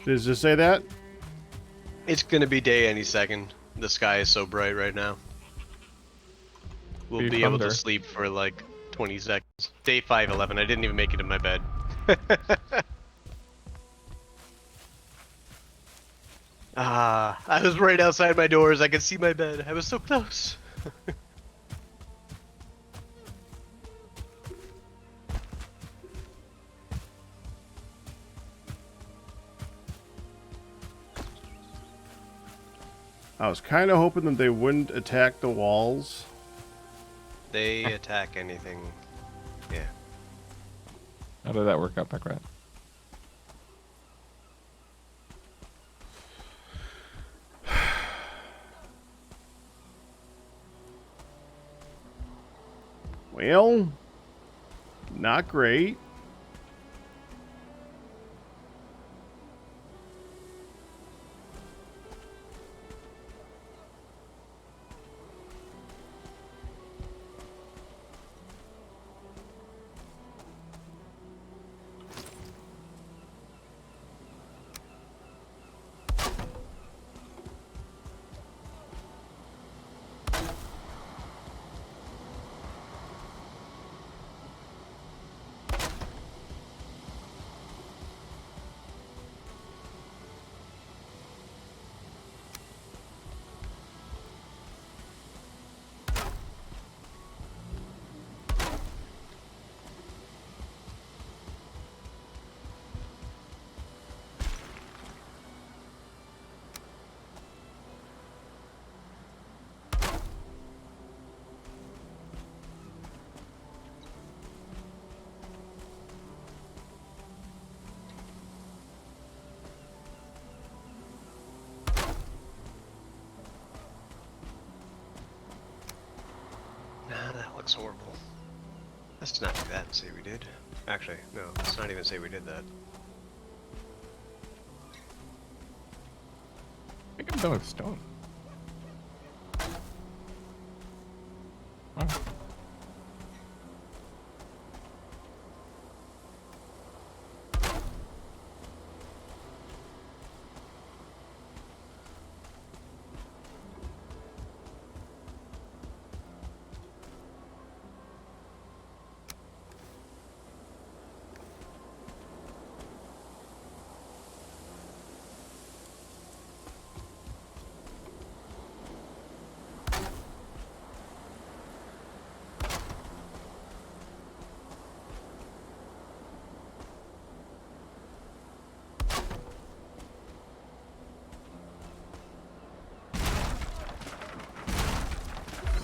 Does it say that? It's gonna be day any second. The sky is so bright right now. We'll You be come able there. to sleep for like 20 seconds. Day 511. I didn't even make it in my bed. I was right outside my doors. I could see my bed. I was so close. I was kind of hoping that they wouldn't attack the walls. They attack anything. Yeah. How did that work out, Pack Rat? Well, not great. Let's not do that and say we did. Actually, no, let's not even say we did that. I think I'm done with stone. Wow.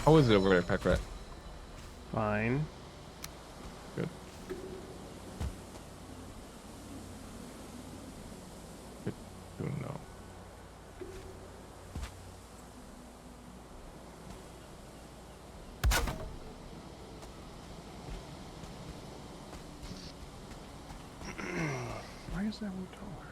How is it over there, Packrat? Fine. Good. Good to know. Why is that one taller?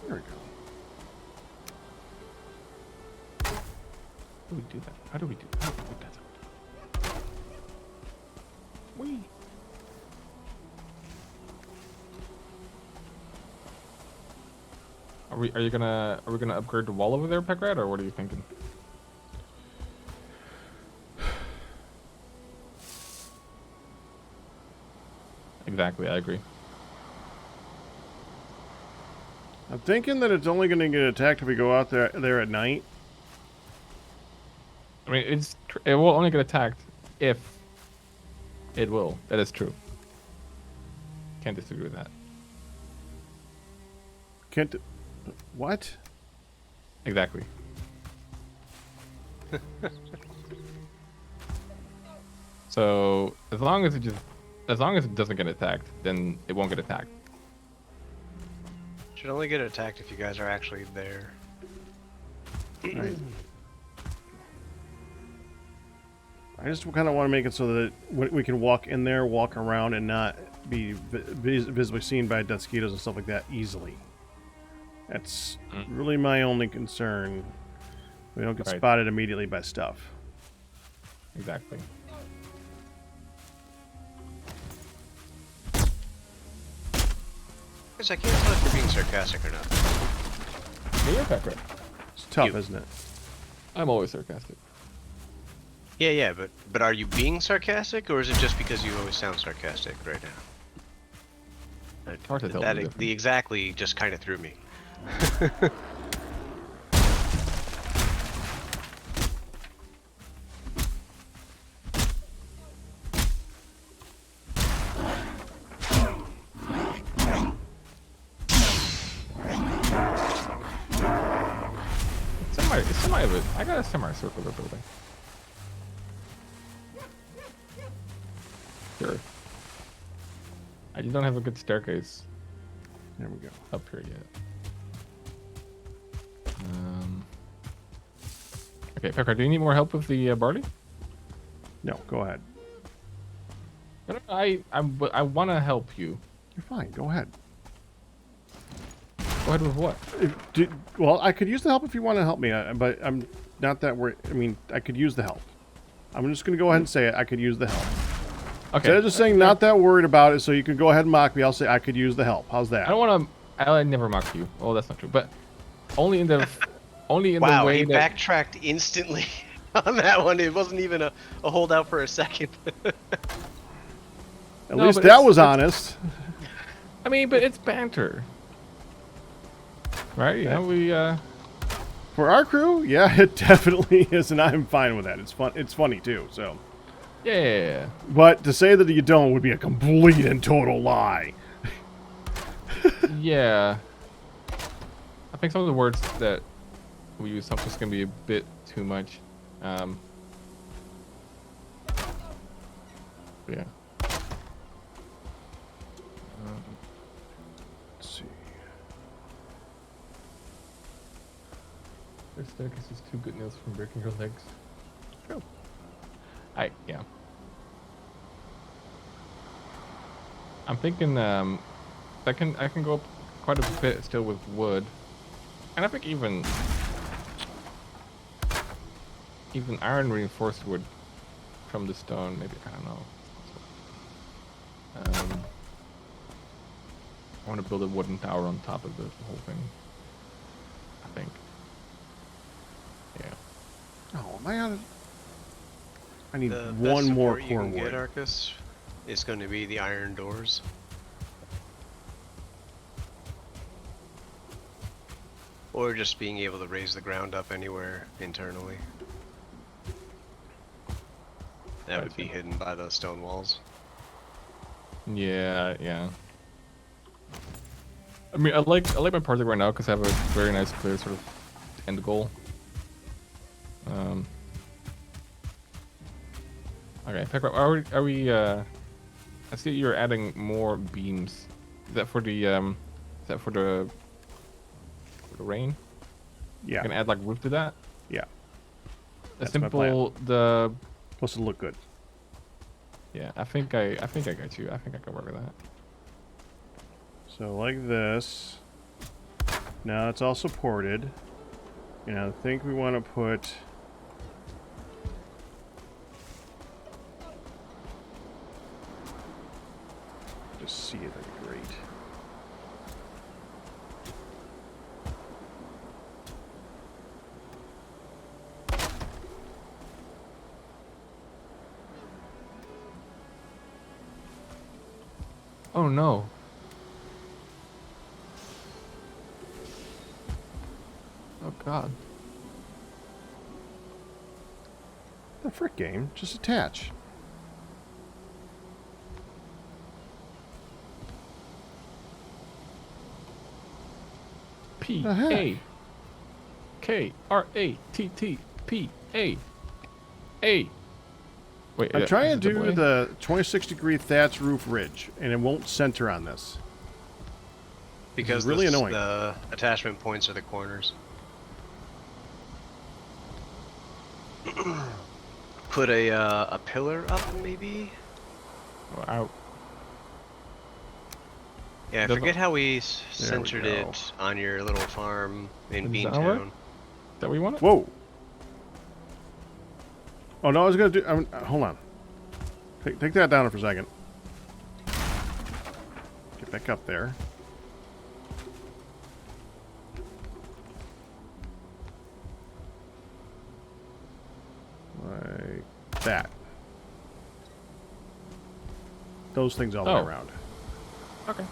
There we go. How do we do that? How do we do that? Wee. Are we gonna upgrade the wall over there, Packrat, or what are you thinking? Exactly, I agree. I'm thinking that it's only going to get attacked if we go out there at night. I mean, it will only get attacked if it will. That is true. Can't disagree with that. Can't. What? Exactly. So as long as it doesn't get attacked, then it won't get attacked. Should only get attacked if you guys are actually there. Right. I just kind of want to make it so that we can walk in there, walk around, and not be visibly seen by Deathsquitos and stuff like that easily. That's really my only concern. We don't get Right. spotted immediately by stuff. Exactly. Chris, I can't tell if you're being sarcastic or not. Me or Packrat? It's tough, You. isn't it? I'm always sarcastic. Yeah, but are you being sarcastic, or is it just because you always sound sarcastic right now? Hard to tell the difference. The exactly just kind of threw me. I got a semi-circular building. Sure. I just don't have a good staircase There we go. up here yet. Okay, Pecker, do you need more help with the barley? No, go ahead. No, I want to help you. You're fine. Go ahead. Go ahead with what? Well, I could use the help if you want to help me, but I'm not that worried. I mean, I could use the help. I'm just going to go ahead and say it. I could use the help. Okay. Instead of just saying not that worried about it, so you can go ahead and mock me, I'll say I could use the help. How's that? I don't want to. I never mock you. Oh, that's not true. But only in the Wow, way he that. backtracked instantly on that one. It wasn't even a holdout for a second. At No, least but that it's- was honest. I mean, but it's banter, right? You know, we. For our crew, yeah, it definitely is, and I'm fine with that. It's fun. It's funny too. So, Yeah. but to say that you don't would be a complete and total lie. Yeah. I think some of the words that we use are just gonna be a bit too much. Yeah. Let's see. Their staircase is two good nails from breaking her legs. True. Yeah. I'm thinking I can go up quite a bit still with wood. And I think even iron reinforced wood from the stone, maybe, I don't know. I want to build a wooden tower on top of the whole thing. I think. Yeah. Oh, am I out of... I need The one best more support core you can wood. get, Arcus, is going to be the iron doors. Or just being able to raise the ground up anywhere internally. That would be Gotcha. hidden by those stone walls. Yeah, yeah. I mean, I like my project right now because I have a very nice, clear sort of end goal. Okay, Pekka, are we? I see you're adding more beams. Is that for the rain? Yeah. You can add like roof to that. Yeah. A That's my plan. simple the. Supposed to look good. Yeah, I think I got you. I think I can work with that. So like this. Now it's all supported. And I think we want to put... Just see it, that'd be great. Oh no. Oh god. The frick game, just attach. P The heck? A K R A T T P A A. Wait, I'm is trying it to double do A? the 26-degree thatch roof ridge, and it won't center on this. Because really annoying. the attachment points are the corners. Put a pillar up, maybe? Wow. Yeah, I Doesn't- forget how we we centered go. it on your little farm in Does that work? Beantown. Is that what you want? Whoa! Oh, no, I was going to do... hold on. Take that down for a second. Get back up there. Like that. Those things all the way Oh. around. Okay.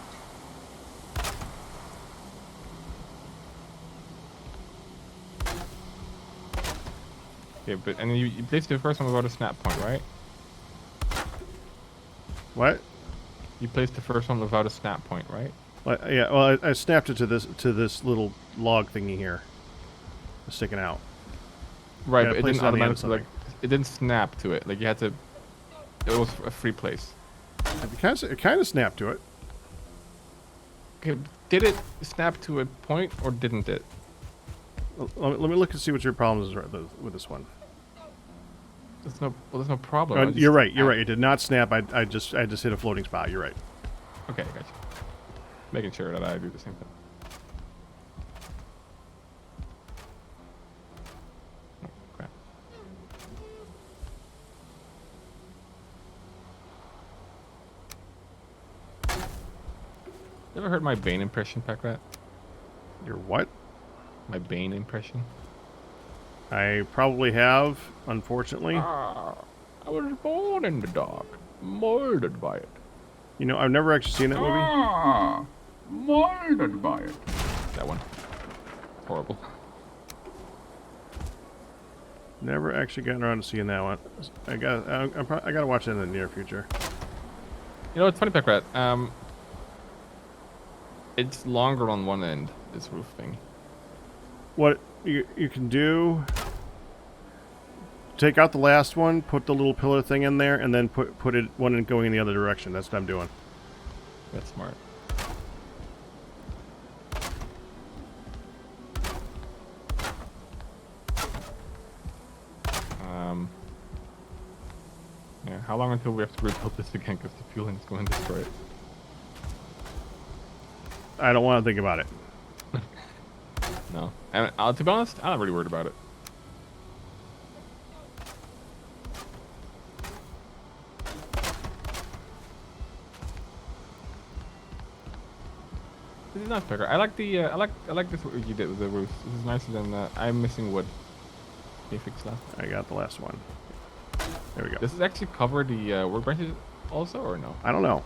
Okay, but and then you placed the first one without a snap point, right? What? You placed the first one without a snap point, right? Well, yeah, well, I snapped it to this little log thingy here. Sticking out. Right, Yeah, but it place didn't it on the end of automatically it didn't snap to it. Like you had to. It was a free place. It kind of snapped to it. Okay, did it snap to a point or didn't it? Let me look and see what your problem is with this one. There's no problem. I just- You're right. You're right. It did not snap. I just hit a floating spot. You're right. Okay, gotcha. Making sure that I do the same thing. Oh, crap. You ever heard my Bane impression, Packrat? Your what? My Bane impression? I probably have, unfortunately. I was born in the dark, molded by it. You know, I've never actually seen that movie. Molded by it. That one. Horrible. Never actually gotten around to seeing that one. I gotta watch it in the near future. You know, it's funny, Packrat. It's longer on one end, this roof thing. What you can do, take out the last one, put the little pillar thing in there, and then put it one in going in the other direction. That's what I'm doing. That's smart. Yeah, how long until we have to rebuild this again because the fueling is going to destroy it? I don't want to think about it. No. And to be honest, I'm not really worried about it. This is not bigger. I like the I like this what you did with the roof. This is nicer than I'm missing wood. Can you fix that? I got the last one. There we go. Does this actually cover the workbenches also or no? I don't know.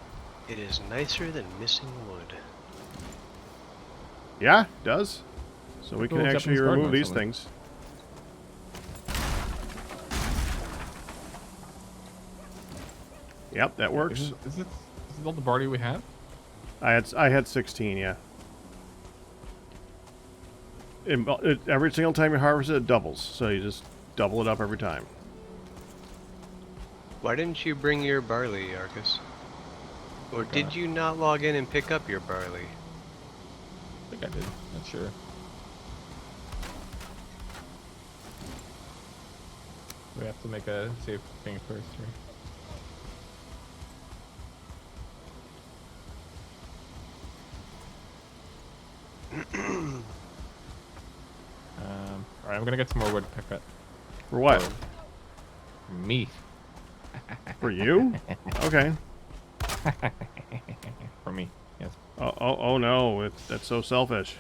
It is nicer than missing wood. Yeah, it does. So we can Little actually Japanese garden remove or these something. things. Yep, that works. Is this all the barley we have? I had 16, yeah. Every single time you harvest it, it doubles. So you just double it up every time. Why didn't you bring your barley, Arcus? Or did you not log in and pick up your barley? I think I did. Not sure. We have to make a save thing first, right? Alright, I'm gonna get some more wood pick up. For what? For me. For you? Okay. For me, yes. Oh no, that's so selfish.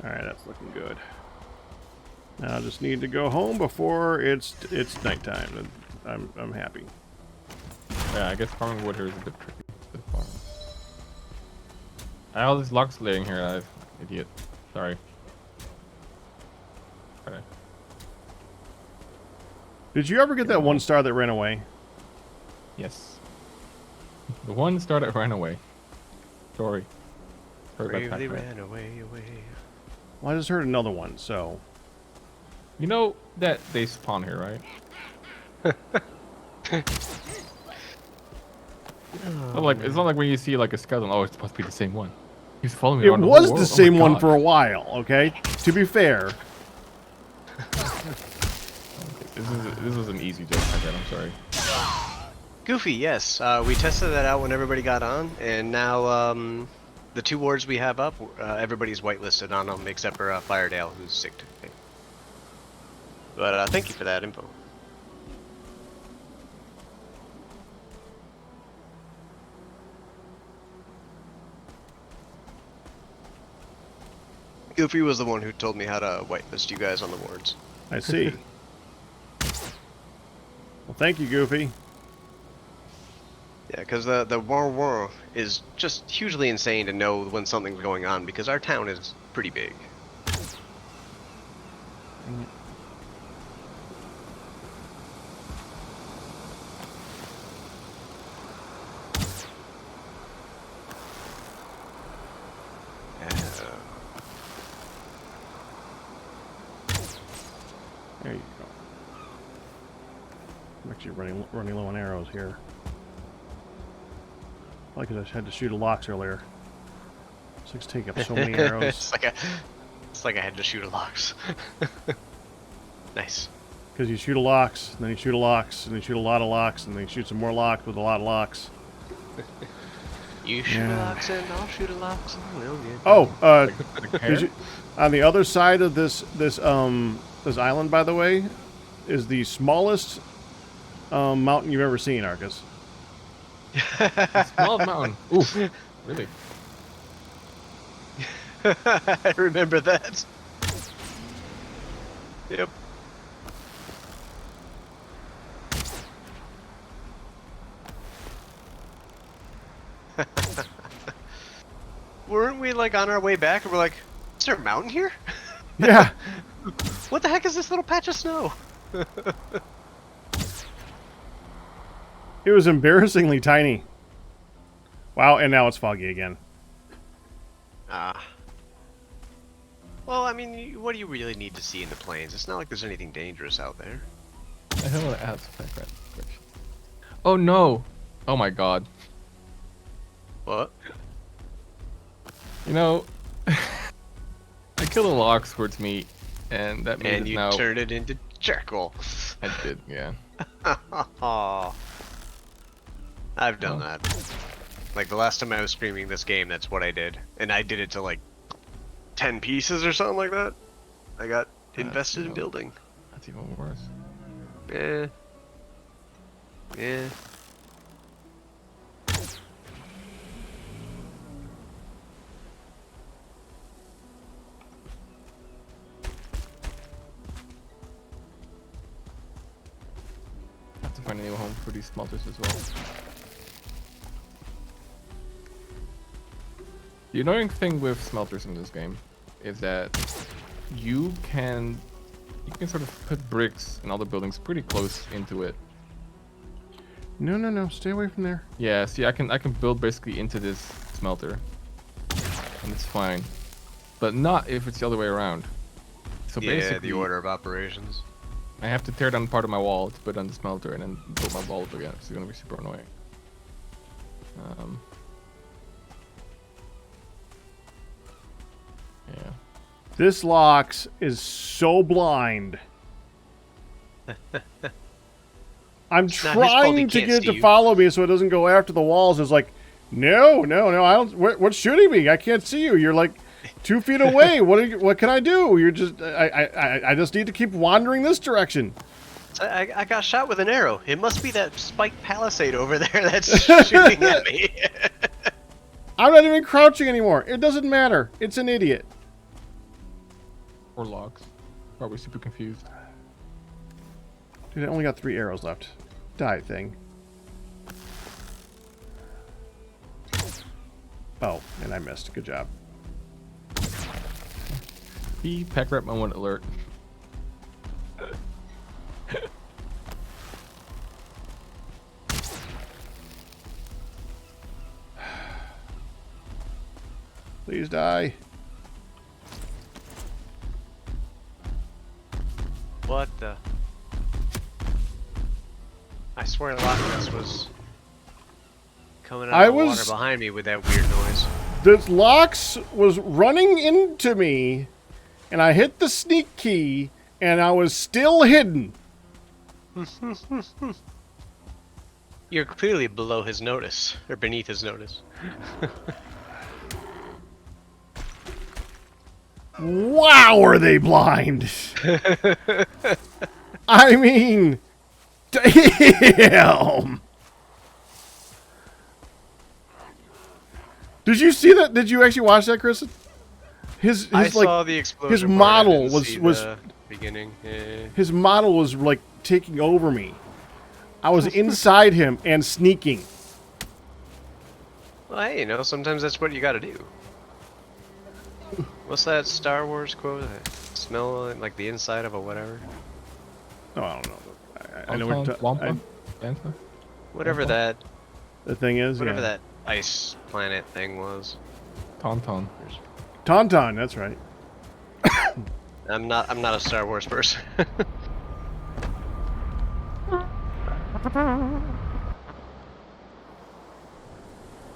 Alright, that's looking good. Now I just need to go home before it's nighttime. I'm happy. Yeah, I guess farming wood here is a bit tricky to farm. I have all these logs laying here, I'm idiot. Sorry. Okay. Did you ever get that one star that ran away? Yes. The one star that ran away. Sorry. Bravely ran away. Well, I just heard another one, so... You know that they spawn here, right? It's not like when you see like a skeleton, oh, it's supposed to be the same one. He's following me It around the was whole the world. same Oh my one God. for a while, okay? To be fair. This was an easy joke, I bet, I'm sorry. Goofy, yes. We tested that out when everybody got on, and now the two wards we have up, everybody's whitelisted on them except for Firedale, who's sick today. But thank you for that info. Goofy was the one who told me how to whitelist you guys on the wards. I see. Well, thank you, Goofy. Yeah, because the war is just hugely insane to know when something's going on, because our town is pretty big. There you go. I'm actually running low on arrows here. Like I had to shoot a lox earlier. This thing's taking up so many arrows. it's like I had to shoot a lox. Nice. Because you shoot a lox, and then you shoot a lox, and then you shoot a lot of lox, and then you shoot some more lox with a lot of lox. You shoot a lox and I'll shoot a lox and we'll get. Oh, Hair? on the other side of this island, by the way, is the smallest mountain you've ever seen, Arcus. Small mountain. Ooh, really? I remember that. Yep. Weren't we like on our way back and we're like, is there a mountain here? Yeah. What the heck is this little patch of snow? It was embarrassingly tiny. Wow, and now it's foggy again. Well, I mean, what do you really need to see in the plains? It's not like there's anything dangerous out there. I don't want to ask that. Oh no! Oh my god. What? You know, I killed a lox towards me, and that means And you now. turned it into charcoal. I did, yeah. I've done that. Like the last time I was streaming this game, that's what I did. And I did it to like 10 pieces or something like that. I got invested in building. That's even worse. Yeah. Yeah. I have to find a new home for these smelters as well. The annoying thing with smelters in this game is that you can sort of put bricks and other buildings pretty close into it. No, no, no. Stay away from there. Yeah, see, I can build basically into this smelter, and it's fine, but not if it's the other way around. So Yeah, basically, the order of operations. I have to tear down part of my wall to put on the smelter and then build my wall up again. It's gonna be super annoying. Yeah. This Lox is so blind. I'm It's not his fault he trying to can't get it see to you. follow me so it doesn't go after the walls. It's like, no, no, no. I don't. What should he be? I can't see you. You're like 2 feet away. What can I do? You're just. I just need to keep wandering this direction. I got shot with an arrow. It must be that spiked palisade over there that's shooting at me. I'm not even crouching anymore. It doesn't matter. It's an idiot. Or logs. Probably super confused. Dude, I only got 3 arrows left. Die, thing. Oh, and I missed. Good job. Be pack rat moment alert. Please die. What the? I swear Loch Ness was coming out of the water behind me with that weird noise. This Lox was running into me, and I hit the sneak key, and I was still hidden. You're clearly below his notice, or beneath his notice. Wow, are they blind? I mean, damn. Did you see that? Did you actually watch that, Chris? I saw the explosion. His part, I model didn't was see was the beginning. Yeah. his model was like taking over me. I was inside him and sneaking. Well, hey, you know, sometimes that's what you gotta do. What's that Star Wars quote? Smell like the inside of a whatever? Oh, I don't know. I know what Wampa? Whatever that, the thing is. whatever Yeah. that ice planet thing was. Tauntaun. Tauntaun, that's right. I'm not a Star Wars person.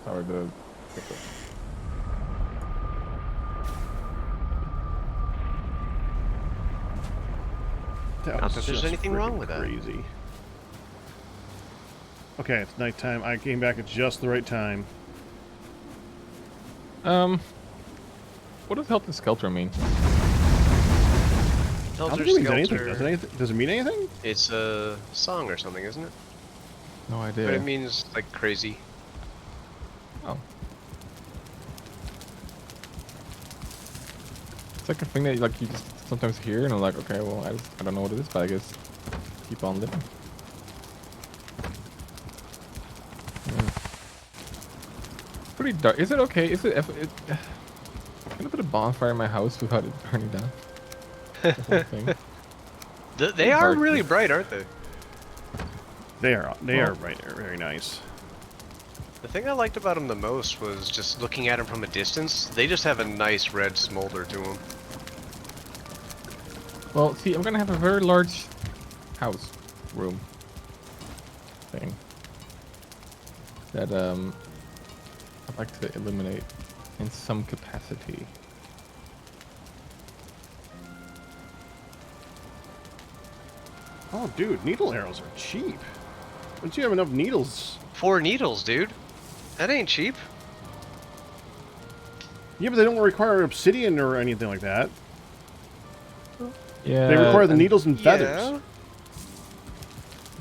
Sorry, the. That Not was that there's just anything wrong freaking with that. crazy. Okay, it's nighttime. I came back at just the right time. What does Helter Skelter mean? I don't Helter think it means anything. Skelter, Does it mean anything? it's a song or something, isn't it? No idea. But it means like crazy. Oh. It's like a thing that like you just sometimes hear and I'm like, okay, well, I don't know what it is, but I guess keep on living. Yeah. Pretty dark. Is it okay? Is it? Can I put a bonfire in my house without it burning down? The whole thing. They are Dark. really bright, aren't they? They are very nice. The thing I liked about them the most was just looking at them from a distance. They just have a nice red smolder to them. Well, see, I'm gonna have a very large house room thing that I'd like to eliminate in some capacity. Oh, dude, needle arrows are cheap. Once you have enough needles. 4 needles, dude. That ain't cheap. Yeah, but they don't require obsidian or anything like that. Yeah. They require the needles and feathers. Yeah.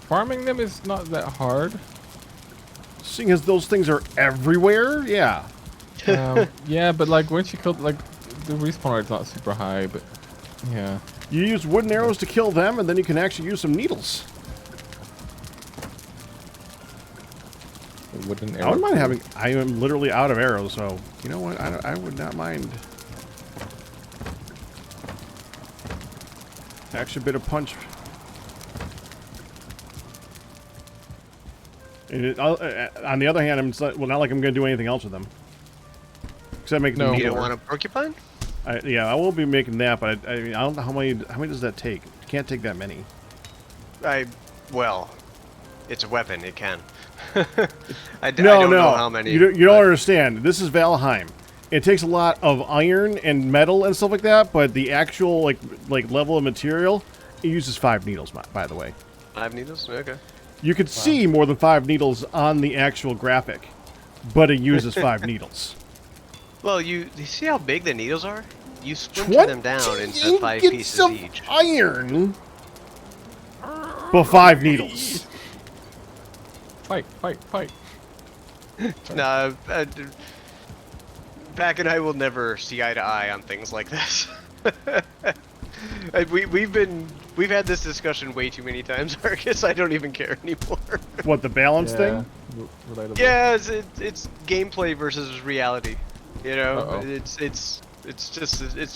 Farming them is not that hard. Seeing as those things are everywhere, yeah. Yeah, but like once you kill, like the respawn rate's not super high, but yeah. You use wooden arrows to kill them, and then you can actually use some needles. The wooden I arrow. wouldn't mind having. I am literally out of arrows, so you know what? I would not mind. Extra bit of punch. On the other hand, I'm not like I'm going to do anything else with them. Except make them You needle. don't want a porcupine? Yeah, I will be making that, but I mean, I don't know how many does that take? You can't take that many. Well, it's a weapon. It can. I No, don't know how many. You don't understand. This is Valheim. It takes a lot of iron and metal and stuff like that, but the actual like level of material, it uses 5 needles. By the way, 5 needles? Okay. you could see more than 5 needles on the actual graphic, but it uses 5 needles. Well, you see how big the needles are? You splinter them down into 5 pieces of each. iron, but 5 needles. Fight! Nah, Pack and I will never see eye to eye on things like this. We've had this discussion way too many times, Arcus. I don't even care anymore. What, the balance thing? Relatable. Yeah, it's gameplay versus reality. You know, Uh-oh. it's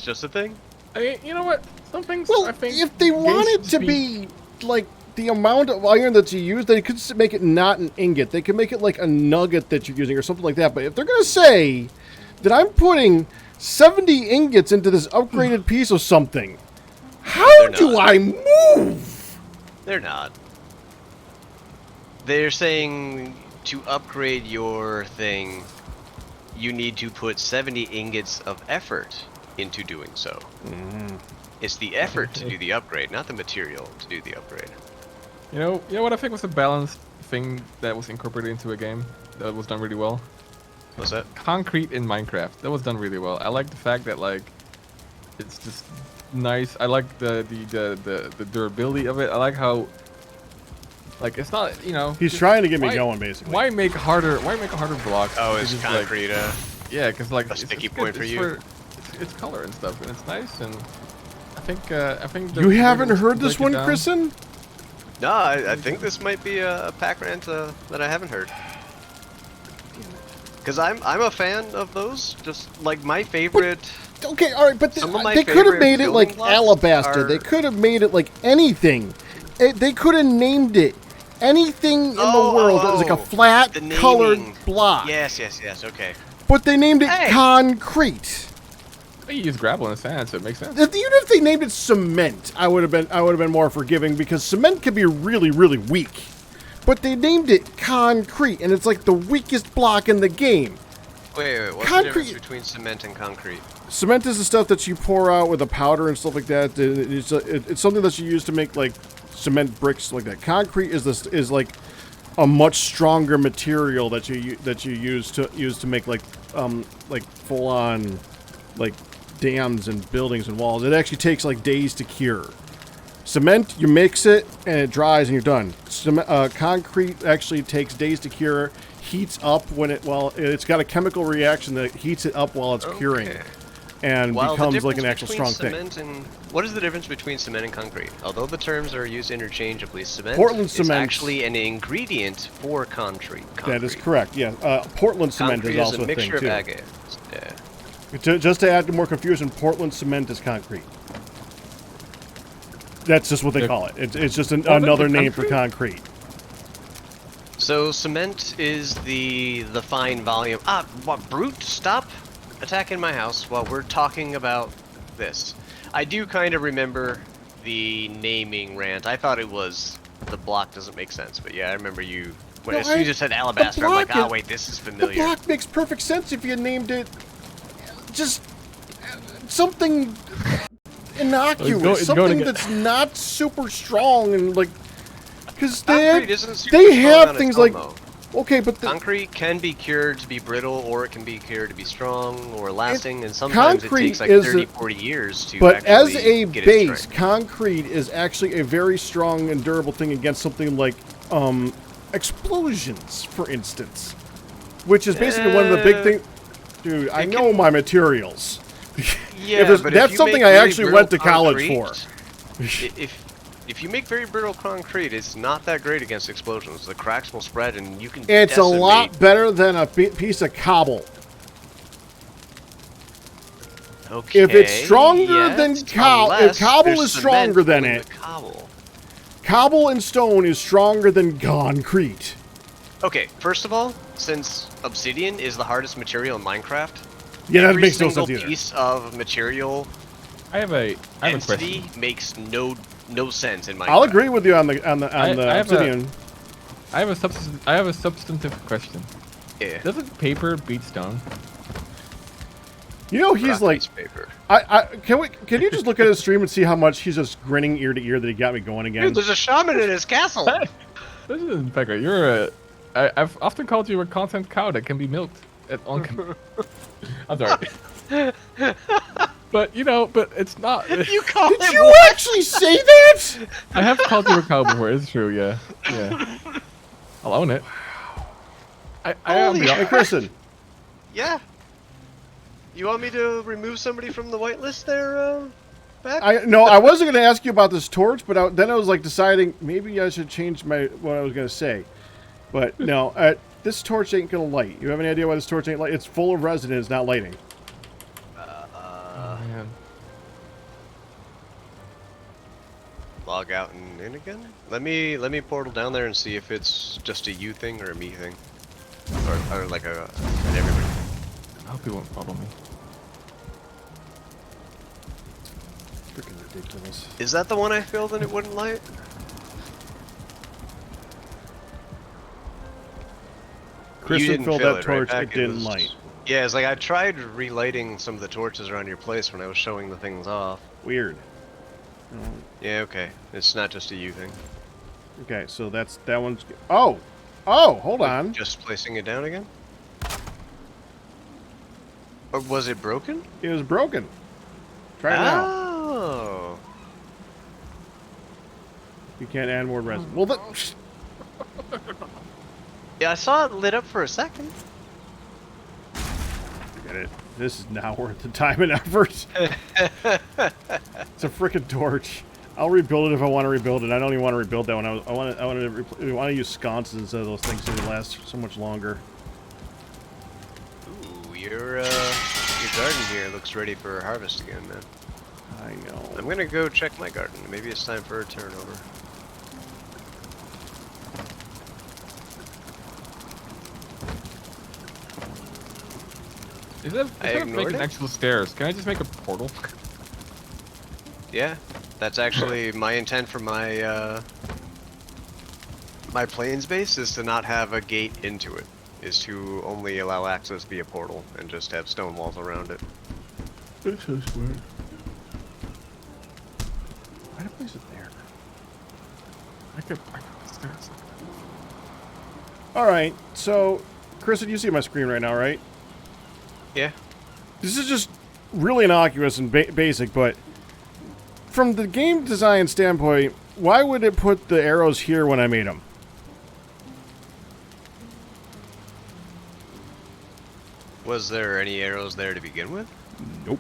just a thing. I mean, you know what? Some things Well, I think if they want it to be like the amount of iron that you use, they could make it not an ingot. They could make it like a nugget that you're using or something like that. But if they're going to say that I'm putting 70 ingots into this upgraded piece of something, how do I move? They're not. They're saying to upgrade your thing, you need to put 70 ingots of effort into doing so. It's the effort to do the upgrade, not the material to do the upgrade. You know what I think was a balanced thing that was incorporated into a game that was done really well? What's that? Concrete in Minecraft. That was done really well. I like the fact that like it's just nice. I like the durability of it. I like how like it's not, you know, He's trying to get me going, basically. Why make harder blocks? Oh, it's just concrete. Like, yeah, because like a sticky point for you. It's color and stuff, and it's nice. And I think You haven't heard this one, Kristen? No, I think this might be a pack rant that I haven't heard. Because I'm a fan of those. Just like my favorite. Okay, all right, but Some of my they could have made it favorite like building blocks alabaster. are- They could have made it like anything. They could have named it anything in the world that was like a flat, the colored naming. block. Yes, okay. But they named it Hey. concrete. You use gravel and sand, so it makes sense. Even if they named it cement, I would have been more forgiving because cement can be really, really weak. But they named it concrete, and it's like the weakest block in the game. Wait, what's Concrete- the difference between cement and concrete? Cement is the stuff that you pour out with a powder and stuff like that. It's something that you use to make like cement bricks like that. Concrete is like a much stronger material that you use to make like full on like dams and buildings and walls. It actually takes like days to cure. Cement, you mix it and it dries and you're done. Concrete actually takes days to cure. Heats up it's got a chemical reaction that heats it up while it's curing, and Well, the becomes like an difference actual between strong thing. cement and what is the difference between cement and concrete? Although the terms are used interchangeably, cement Portland is cement- actually an ingredient for concrete. That is correct. Yeah, Portland cement Concrete is also a a thing mixture of too. agates. Yeah. Just to add to more confusion, Portland cement is concrete. That's just what they call it. It's just another name for concrete. So cement is the fine volume. Ah, what, Brute? Stop attacking my house while we're talking about this. I do kind of remember the naming rant. I thought it was the block doesn't make sense, but yeah, I remember you. No, As soon as you said alabaster, I'm like, block ah, is- wait, this is The familiar. block makes perfect sense if you named it just something innocuous, it's going something again. that's not super strong and like, because Concrete isn't super they strong have on things its own, like, though. okay, but Concrete can be cured to be brittle, or it can be cured to be strong or lasting, and sometimes it concrete takes like is 30, a- 40 years to but as actually a get its base, strength. concrete is actually a very strong and durable thing against something like explosions, for instance, which is basically one of the big things. Dude, I know can- my materials. Yeah, but that's if you something make I really actually brittle went to college concrete, for. if you make very brittle concrete, it's not that great against explosions. The cracks will spread, and you can. It's a decimate. lot better than a piece of cobble. Okay. If it's stronger than yes, cobble, if unless cobble there's is cement stronger than in it, the cobble. cobble and stone is stronger than concrete. Okay, first of all, since obsidian is the hardest material in Minecraft, Yeah, that every makes no single sense either. piece of material I have a entity question. makes no sense in Minecraft. I'll agree with you on the I have obsidian. I have a substantive question. Yeah. Doesn't paper beat stone? You know, he's Rock like, piece of paper. can you just look at his stream and see how much he's just grinning ear to ear that he got me going again? Dude, there's a shaman in his castle. This is Becca. I've often called you a content cow that can be milked on. I'm sorry. But it's not. You call Did him you actually say that? I have called you a cow before. It's true. Yeah. I'll own it. I am Holy Hey, Kristen. Yeah. You want me to remove somebody from the whitelist there, Beck? I wasn't going to ask you about this torch, but then I was like deciding maybe I should change what I was going to say. But no, this torch ain't going to light. You have any idea why this torch ain't light? It's full of resin and it's not lighting. Oh, man. Log out and in again? Let me portal down there and see if it's just a you thing or a me thing. Or like an everybody. I hope you won't follow me. Freaking ridiculous. Is that the one I filled and it wouldn't light? Kristen didn't filled fill that it, right, torch, Beck? it didn't was- light. Yeah, it's like I tried relighting some of the torches around your place when I was showing the things off. Weird. Yeah, okay. It's not just a you thing. Okay, so that one's... Oh, hold on. Just placing it down again? Or was it broken? It was broken. Try it now. Oh. You can't add more resin. Well, Yeah, I saw it lit up for a second. Forget it. This is not worth the time and effort. It's a freaking torch. I'll rebuild it if I want to rebuild it. I don't even want to rebuild that one. I want to use sconces instead of those things so they last so much longer. Ooh, your garden here looks ready for harvest again, man. I know. I'm gonna go check my garden. Maybe it's time for a turnover. Instead of ignored making it. actual stairs, can I just make a portal? Yeah, that's actually my intent for my my plains base is to not have a gate into it. Is to only allow access via portal and just have stone walls around it. That's so smart. Why did I place it there? I could the stairs. Alright, so, Kristen, you see my screen right now, right? Yeah. This is just really innocuous and basic, but from the game design standpoint, why would it put the arrows here when I made them? Was there any arrows there to begin with? Nope.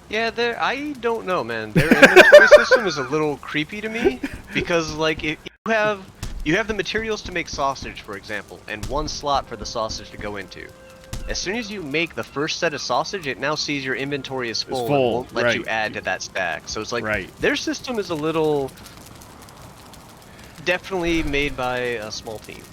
Yeah, I don't know, man. Their inventory system is a little creepy to me because, like, if you have the materials to make sausage, for example, and one slot for the sausage to go into. As soon as you make the first set of sausage, it now sees your inventory is full, and won't let you add to that stack. So it's like their system is a little definitely made by a small team.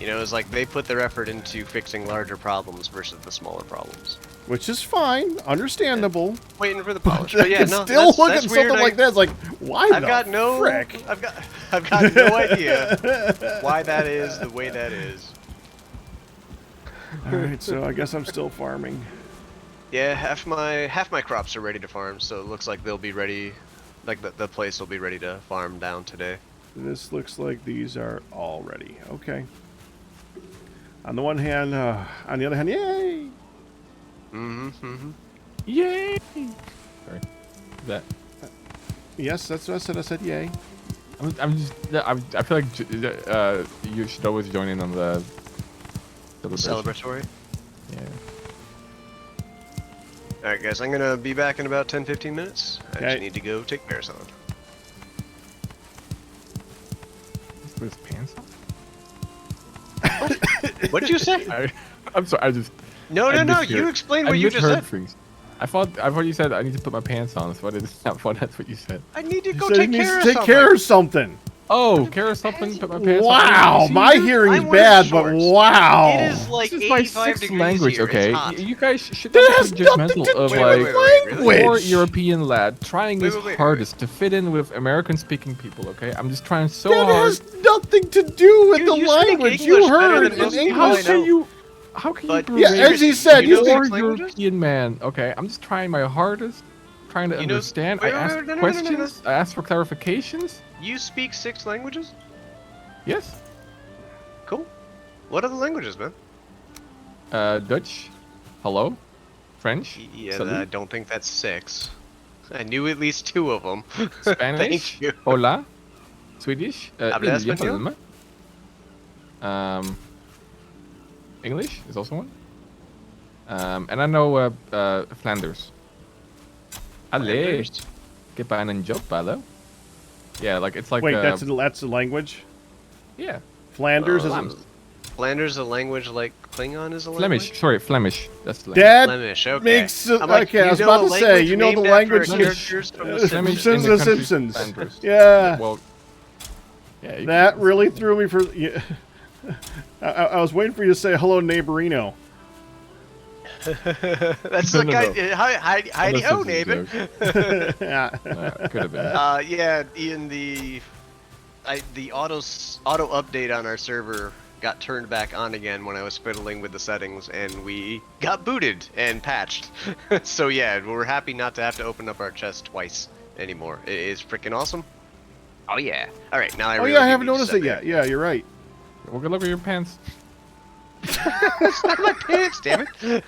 You know, it's like they put their effort into fixing larger problems versus the smaller problems. Which is fine, understandable. Waiting for the polish. But But yeah, no, still that's, look that's at weird. something like that. It's like, why I've the got no, frick? I've got no idea why that is the way that is. All right, so I guess I'm still farming. Yeah, half my crops are ready to farm, so it looks like they'll be ready. Like the place will be ready to farm down today. This looks like these are all ready. Okay. On the one hand, on the other hand, yay! Yay! Sorry. That. Yes, that's what I said. I said yay. I feel like you should always join in on the celebration. Celebratory. Yeah. Alright guys, I'm gonna be back in about 10-15 minutes. I Okay. just need to go take care of something. Let's put his pants on. What did you say? I'm sorry. I just. No, I no, misheard- you explained I what you just misheard said. things. I thought you said I need to put my pants on. So that's what you said. I need to He go said he take needs care to of take something. care of something. Oh, care of something. Put my pants on. Wow, See, my you- hearing I is wear bad, shorts. but wow. It is like This is my 85 sixth degrees language, here. okay? It's hot. You guys should That not has be nothing judgmental to of do like with really? poor language. European lad trying his wait. hardest to fit in with American-speaking people. Okay, I'm just trying so That hard. has nothing to do with You- the you speak language. English You better heard than in most people How I English. know. can you? How can But- you? Yeah, berate as he said, you a speak poor languages? European man. Okay, I'm just trying my hardest, trying to You know- understand. wait, I wait, ask wait, no, no, no, no, no. questions. I ask for clarifications. You speak 6 languages? Yes. Cool. What are the languages, man? Dutch. Hello. French. Yeah, Salut. I don't think that's 6. I knew at least 2 of them. Spanish. Thank you. Hola. Swedish. Habla español? English is also one. And I know Flanders. Allez. Flanders? Que een job, hello. Yeah, like it's like Wait, that's the language. yeah. Flanders is Flanders a language like Klingon is a Flemish. language? Sorry, Flemish. That's the language. that Flemish, okay. makes. I'm like, Okay, I you was know about a to say, you know language the named after language. characters from the Flemish Simpsons. in the The country Simpsons. Flanders. Yeah, Well, yeah. You that can- really threw me for. Yeah. I was waiting for you to say hello, neighborino. That's No, the no, guy. no. Heidi Well, ho, this is a neighbor. joke. Yeah. Could have been. Yeah, Ian, the auto update on our server got turned back on again when I was fiddling with the settings, and we got booted and patched. So yeah, we're happy not to have to open up our chest twice anymore. It is freaking awesome. Oh yeah. All right, now I. Oh really yeah, I do haven't need to noticed set it yet. the- Yeah, you're right. Well, good luck with your pants. It's not my pants, damn it.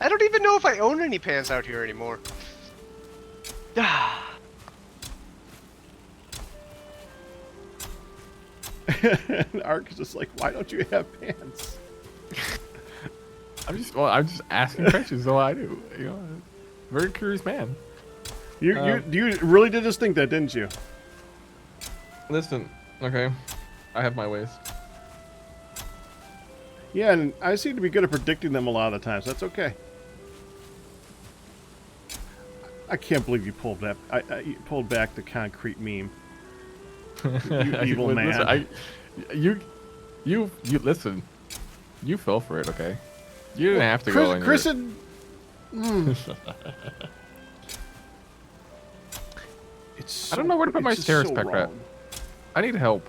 I don't even know if I own any pants out here anymore. And Ark is just like, why don't you have pants? I'm just asking questions. All I do. You know, very curious man. You really did just think that, didn't you? Listen, okay, I have my ways. Yeah, and I seem to be good at predicting them a lot of the times. That's okay. I can't believe you pulled that. You pulled back the concrete meme. You evil man. Listen, you listen. You fell for it, okay? You didn't have to go in. Chris and it's. I don't know where to put my it's just stairs, so Pack Rat. wrong. I need help.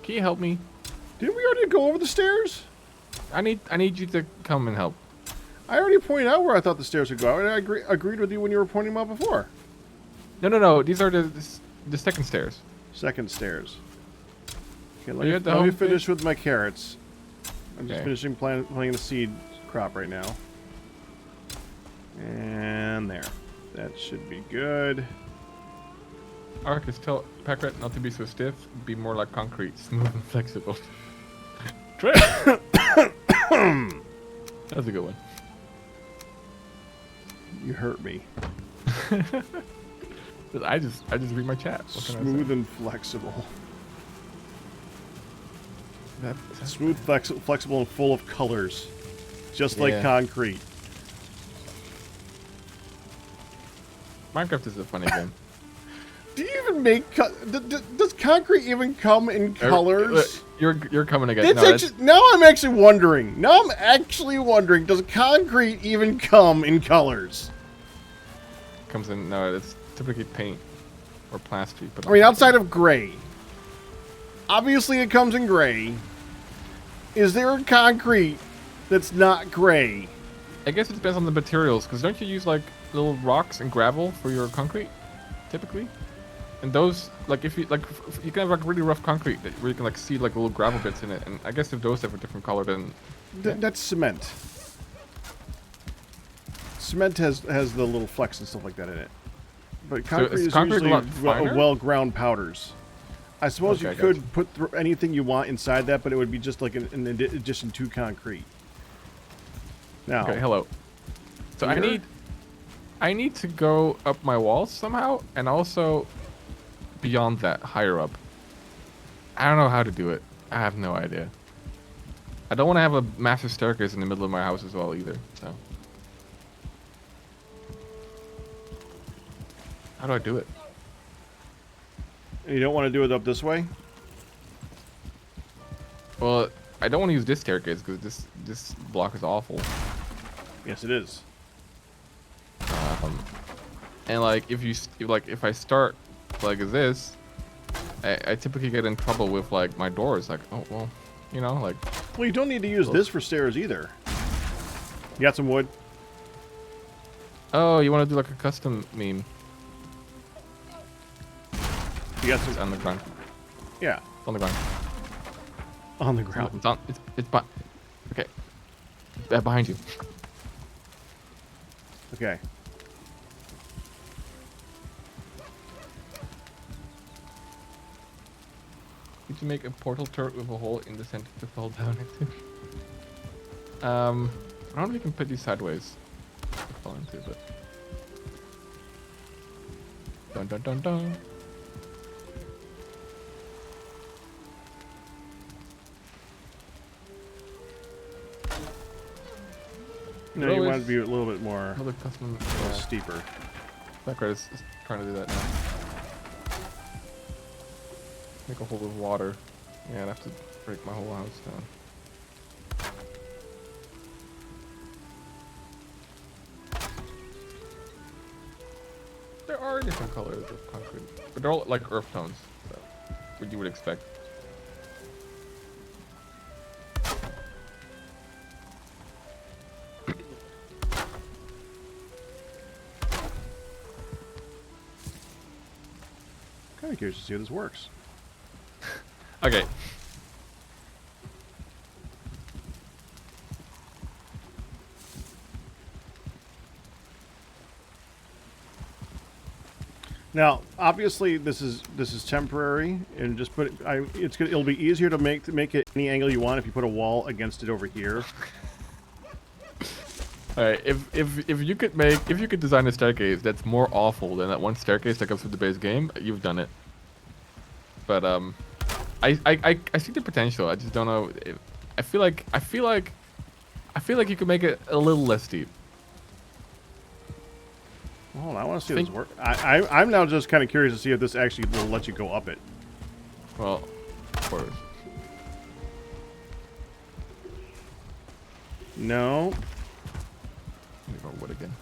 Can you help me? Didn't we already go over the stairs? I need you to come and help. I already pointed out where I thought the stairs would go. I agreed with you when you were pointing them out before. No. These are the second stairs. Second stairs. Okay, Are you at the let me home finish page? with my carrots. I'm just Okay. finishing planting the seed crop right now. And there. That should be good. Arcus, tell Pack Rat not to be so stiff. Be more like concrete, smooth and flexible. That's a good one. You hurt me. I just read my chat. What can I say? Smooth and flexible. That's Smooth, flexible, and full of colors. Just like Yeah. concrete. Minecraft is a funny game. Do you even make... does concrete even come in colors? You're coming again. It's No, actually, now I'm actually wondering. Does concrete even come in colors? comes in. No, it's typically paint or plastic. But I mean, outside of gray. Obviously, it comes in gray. Is there a concrete that's not gray? I guess it depends on the materials. Because don't you use like little rocks and gravel for your concrete, typically? And those, like, if you like, you can have like really rough concrete where you can like see like little gravel bits in it. And I guess if those have a different color, then That's cement. Cement has the little flecks and stuff like that in it. But concrete is is concrete a usually lot finer? well-ground powders. I suppose Okay, you could put anything you want inside that, but it would be just like an addition to concrete. Now, okay, hello. So here? I need to go up my walls somehow, and also beyond that, higher up. I don't know how to do it. I have no idea. I don't want to have a massive staircase in the middle of my house as well either. So how do I do it? You don't want to do it up this way? Well, I don't want to use this staircase because this block is awful. Yes, it is. And like if I start like this, I typically get in trouble with like my doors. Like, oh well, you know, like. Well, you don't need to use this for stairs either. You got some wood? Oh, you want to do like a custom meme? You got It's some? on the ground. Yeah, It's on the ground. on the ground. It's on. It's okay. Behind you. Okay. Did you make a portal turret with a hole in the center to fall down into? I don't know if you can put these sideways to fall into, but. Dun dun dun dun. No, you want it to be a little bit more Another custom. steeper. Background is trying to do that now. Make a hole with water. Yeah, I'd have to break my whole house down. There are different colors of concrete, but they're all like earth tones, so what you would expect. Kind of curious to see how this works. Okay. Now, obviously, this is temporary, and just put it'll be easier to make it any angle you want if you put a wall against it over here. All right. If you could design a staircase that's more awful than that one staircase that goes through the base game, you've done it. But I see the potential. I just don't know. I feel like you could make it a little less steep. Hold on, I want to see if this work. I'm now just kind of curious to see if this actually will let you go up it. Well, of course. No. Let me go wood again.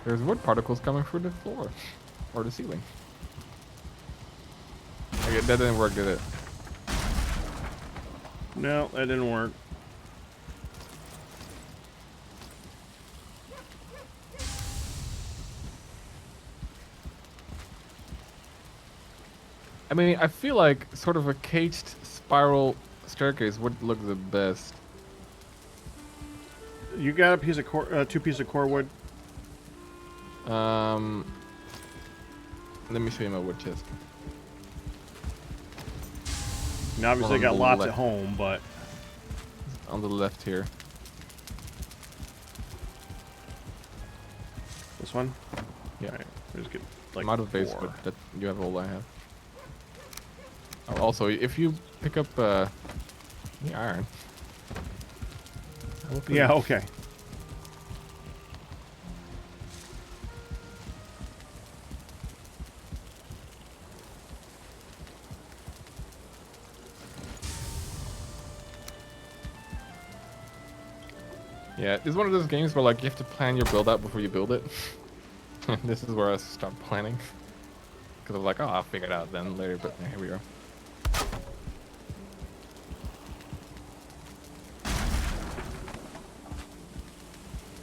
There's wood particles coming through the floor. Or the ceiling. Okay, that didn't work, did it? No, that didn't work. I mean, I feel like sort of a caged spiral staircase would look the best. You got a piece of two pieces of core wood. Let me show you my wood chest. Now, obviously, I got lots at home, but On the left here. this one. Yeah. All right, just get like I'm out of base, 4. but that, you have all I have. Also, if you pick up the iron, I will put Yeah, it- okay. Yeah, it's one of those games where like you have to plan your build out before you build it. This is where I start planning. Because I'm like, oh, I'll figure it out then later, but here we are.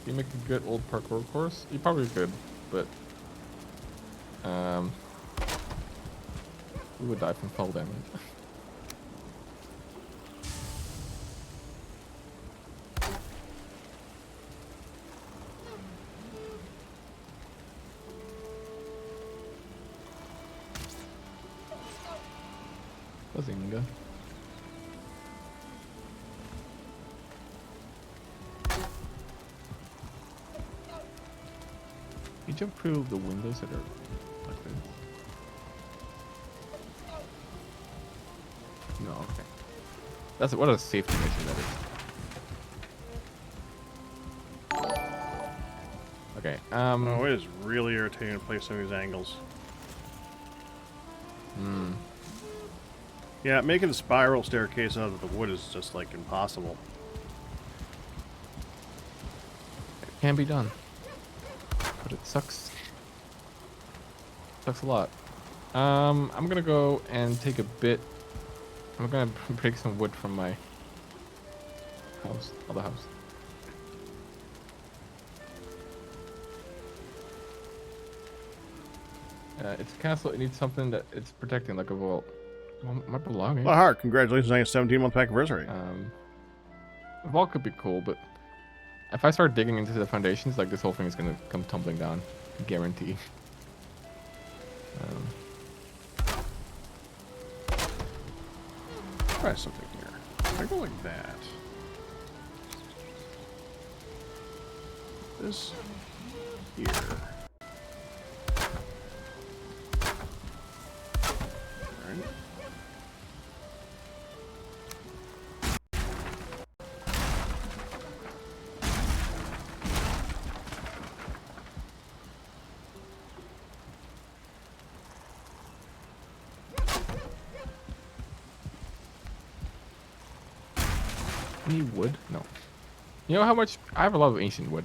You make a good old parkour course? You probably could, but we would die from fall damage. Bazinga. You jump through the windows that are like this? No, okay. That's what a safety mission that is. Okay. Oh, it is really irritating to play some of these angles. Hmm. Yeah, making a spiral staircase out of the wood is just like impossible. It can be done, but it sucks. Sucks a lot. I'm gonna go and take a bit. I'm gonna break some wood from my house, other house. It's a castle. It needs something that it's protecting, like a vault. Well, my belongings. Well, Hart, congratulations on your 17-month pack anniversary. A vault could be cool, but if I start digging into the foundations, like this whole thing is gonna come tumbling down, guarantee. Try something here. I go like that. This here. Alright. Any wood? No. You know how much? I have a lot of ancient wood,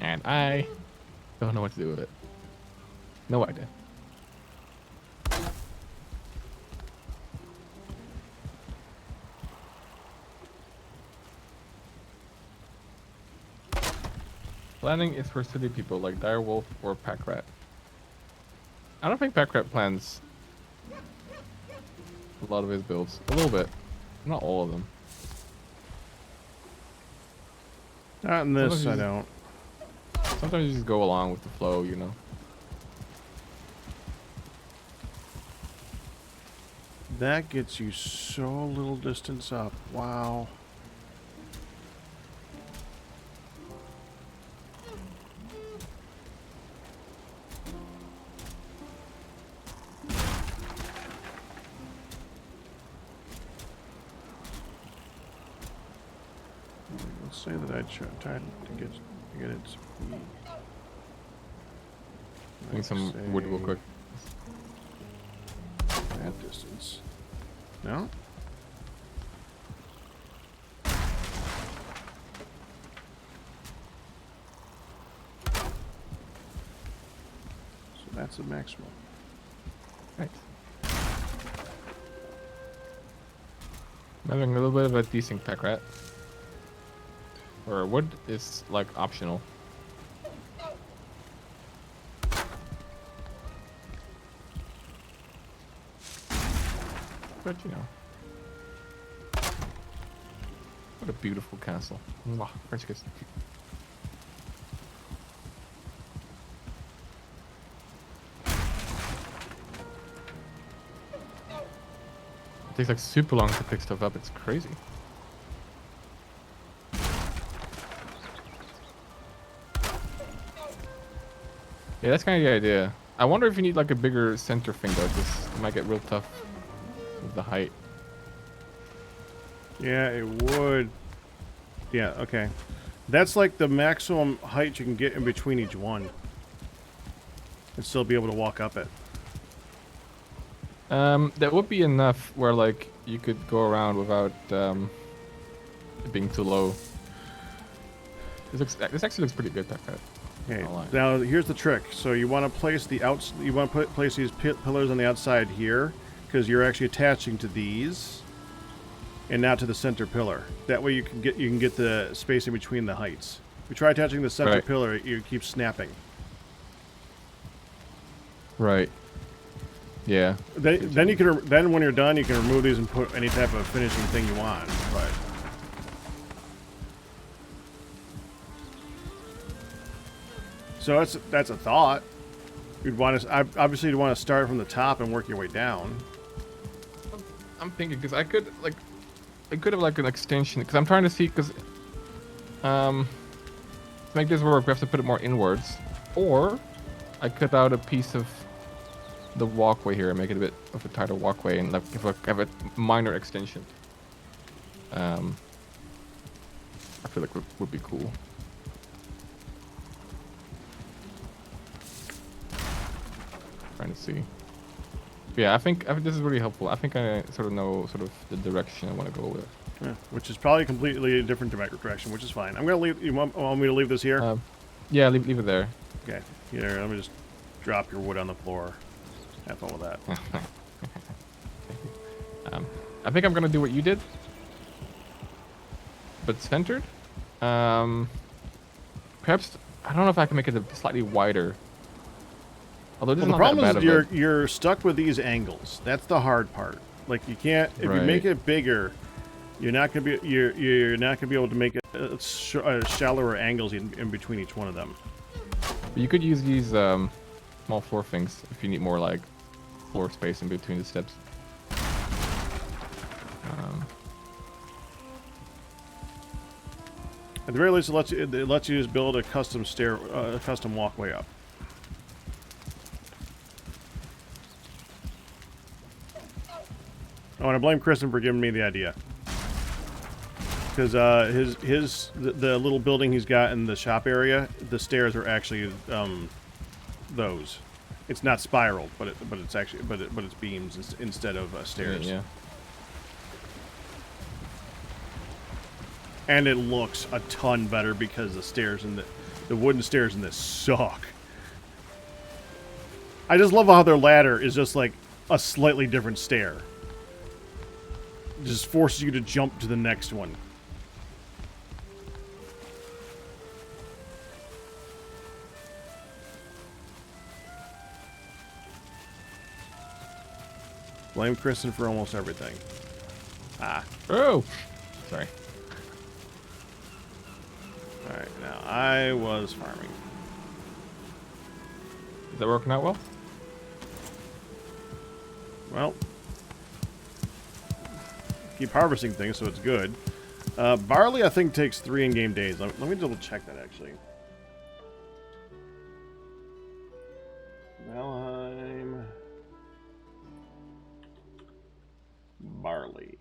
and I don't know what to do with it. No idea. Planning is for city people like Direwolf or Pack Rat. I don't think Pack Rat plans a lot of his builds. A little bit. Not all of them. Not in this, Sometimes I you don't. Sometimes you just go along with the flow, you know. That gets you so little distance up. Wow. Let's say that I tried to get it speed. Need some wood real quick. That distance. No? So that's the maximum. Right. I'm having a little bit of a decent Pack Rat. Or wood is like optional. But you know. What a beautiful castle. Mwah, French kiss. It takes like super long to pick stuff up, it's crazy. Yeah, that's kind of the idea. I wonder if you need like a bigger center thing though, because it might get real tough with the height. Yeah, it would. Yeah, okay. That's like the maximum height you can get in between each one. And still be able to walk up it. That would be enough where like you could go around without it being too low. This actually looks pretty good. That cut. Okay. Not lying. Now here's the trick. So you want to place the place these pillars on the outside here, because you're actually attaching to these, and not to the center pillar. That way you can get the space in between the heights. If you try attaching the center Right. pillar, you keep snapping. Right. Yeah. Then you can then when you're done, you can remove these and put any type of finishing thing you want. But so that's a thought. You'd want to obviously you'd want to start from the top and work your way down. I'm thinking because I could have like an extension because I'm trying to see because to make this work we have to put it more inwards, or I cut out a piece of the walkway here and make it a bit of a tighter walkway and like have a minor extension. I feel like would be cool. Trying to see. Yeah, I think this is really helpful. I think I sort of know the direction I want to go with. Yeah, which is probably completely a different direction, which is fine. I'm gonna leave. You want me to leave this here? Yeah, leave it there. Okay. Here, let me just drop your wood on the floor. Have fun with that. I think I'm gonna do what you did, but centered. Perhaps I don't know if I can make it a slightly wider. Although this Well, the is not problem that is bad of you're stuck with these angles. That's the hard part. Like you can't if you make it bigger, you're not gonna be able to make it shallower angles in between each one of them. But you could use these small floor things if you need more like floor space in between the steps. At the very least, it lets you just build a custom custom walkway up. I want to blame Kristen for giving me the idea, because the little building he's got in the shop area, the stairs are actually those. It's not spiraled, but it's actually it's beams instead of stairs. Yeah. And it looks a ton better because the stairs in the wooden stairs in this suck. I just love how their ladder is just like a slightly different stair. It just forces you to jump to the next one. Blame Kristen for almost everything. Ah. Oh, sorry. Alright, now I was farming. Is that working out well? Well, keep harvesting things, so it's good. Barley, I think, takes 3 in-game days. Let me double check that, actually. Valheim. Barley.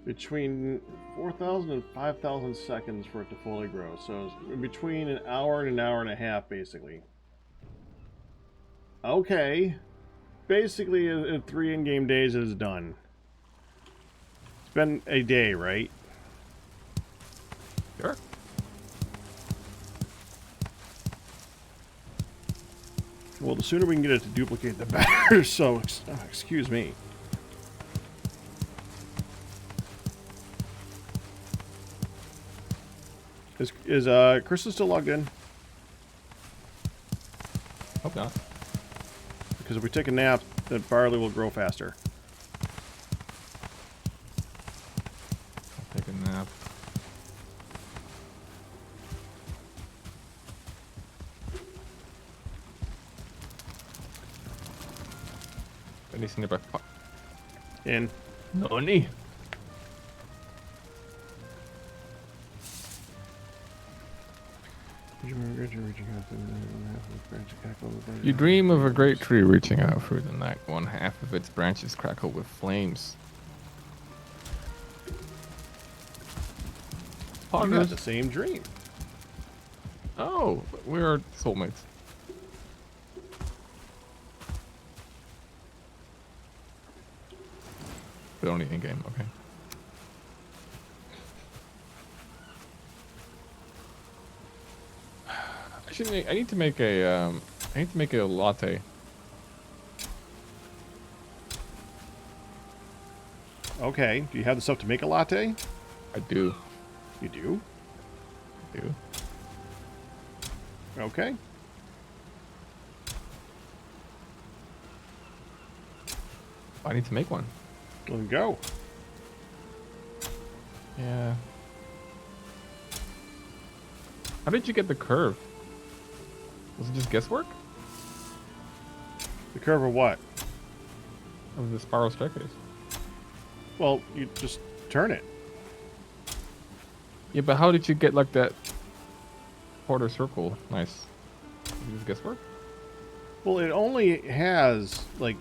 Between 4,000 and 5,000 seconds for it to fully grow. So it's between an hour and an hour and a half, basically. Okay. Basically, in 3 in-game days, it is done. It's been a day, right? Sure. Well, the sooner we can get it to duplicate, the better. So, excuse me. Is Kristen still logged in? Hope not. Because if we take a nap, the barley will grow faster. I'll take a nap. Any nearby? In. Noni. You dream of a great tree reaching out through the night. One half of its branches crackle with flames. You got the same dream. Oh, we're soulmates. But only in game. Okay. Actually, I need to make a latte. Okay. Do you have the stuff to make a latte? I do. You do? I do. Okay. I need to make one. Let's go. Yeah. How did you get the curve? Was it just guesswork? The curve of what? Of the spiral staircase? Well, you just turn it. Yeah, but how did you get like that quarter circle? Nice. Is it just guesswork? Well, it only has like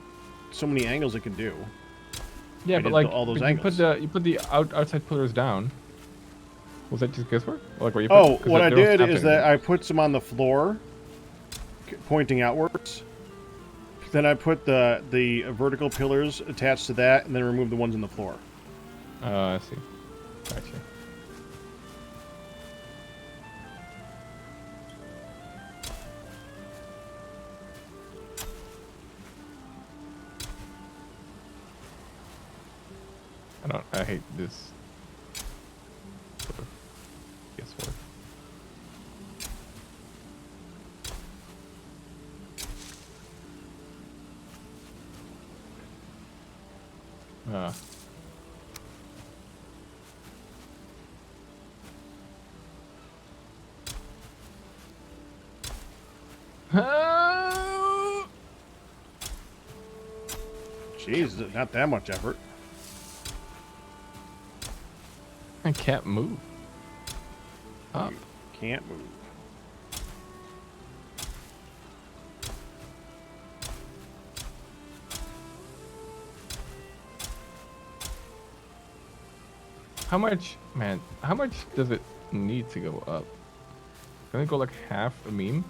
so many angles it can do. Yeah, I but did like all those but angles. you put the outside pillars down. Was that just guesswork? Or like where you Oh, put, what I they don't did snap is anything. that I put some on the floor, pointing outwards. Then I put the vertical pillars attached to that, and then remove the ones on the floor. I see. Gotcha. I hate this sort of guesswork. Ah. Jeez, not that much effort. I can't move. Up. You can't move. How much, man? How much does it need to go up? Can it go like half a meme?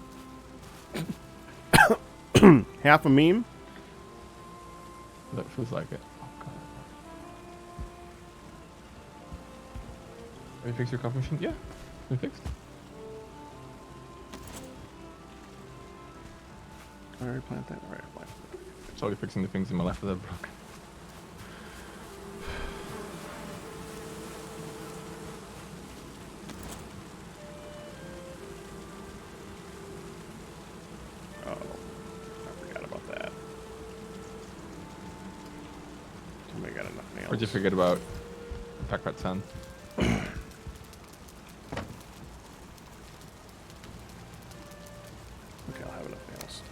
Half a meme? That feels like it. Oh, God. Have you fixed your coffee machine? Yeah, it's fixed. I already planted that. All right, fine. Slowly fixing the things in my life that are broken. Oh, I forgot about that. Somebody got enough nails. Where'd you forget about Packrat Sun? Okay, I'll have enough nails.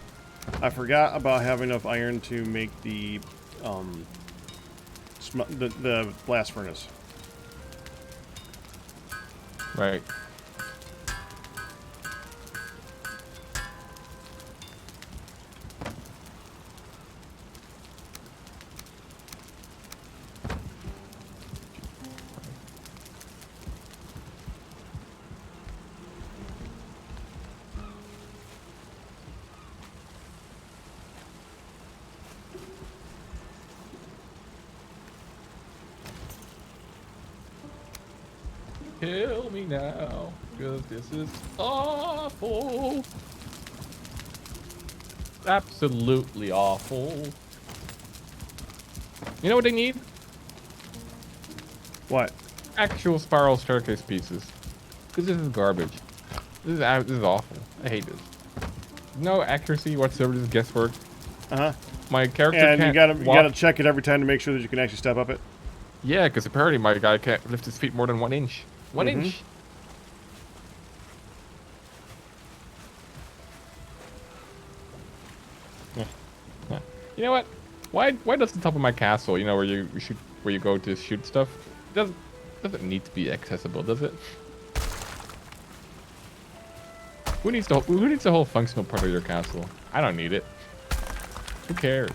I forgot about having enough iron to make the the blast furnace. Right. Kill me now, because this is awful. Absolutely awful. You know what they need? What? Actual spiral staircase pieces. Because this is garbage. This is awful. I hate this. No accuracy whatsoever. This is guesswork. Uh-huh. My character And can't you walk. gotta check it every time to make sure that you can actually step up it. Yeah, because apparently my guy can't lift his feet more than 1 inch. 1 Mhm. inch. Yeah. Yeah. You know what? Why does the top of my castle, you know, where you shoot, where you go to shoot stuff, doesn't need to be accessible, does it? Who needs the whole functional part of your castle? I don't need it. Who cares?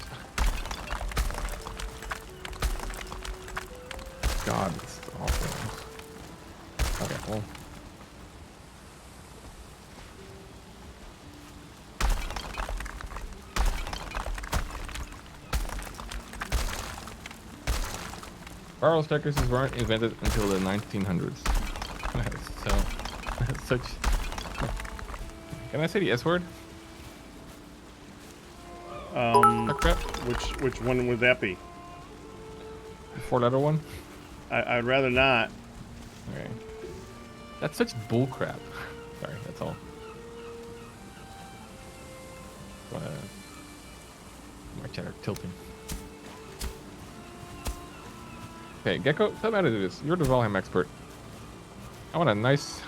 God, this is awful. Okay, well. Spiral staircases weren't invented until the 1900s. So, such. Can I say the S word? Crap. Which one would that be? The four-letter one? I'd rather not. Okay. That's such bullcrap. Sorry, that's all. My chatter tilting. Okay, Gecko, tell me how to do this. You're the Valheim expert. I want a nice...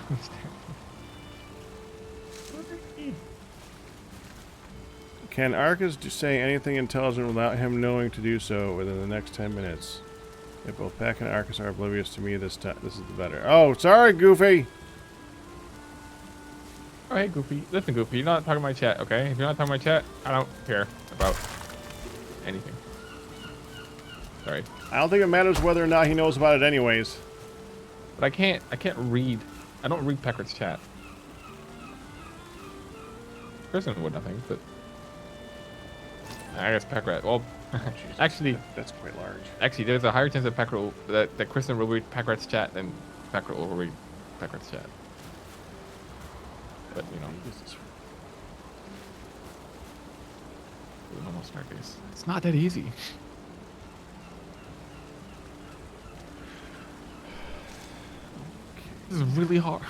Can Arcus say anything intelligent without him knowing to do so within the next 10 minutes? If both Pack and Arcus are oblivious to me this time, this is the better. Oh, sorry, Goofy! Oh, hey, Goofy. Listen, Goofy, you're not talking to my chat, okay? If you're not talking to my chat, I don't care about anything. Sorry. I don't think it matters whether or not he knows about it anyways. But I can't read. I don't read Packard's chat. Kristen would, I think, but... I guess Packard... Well, actually... That's quite large. Actually, there's a higher chance that Packard that Kristen will read Packard's chat than Packard will read Packard's chat. But, you know... Normal staircase. It's not that easy. This is really hard.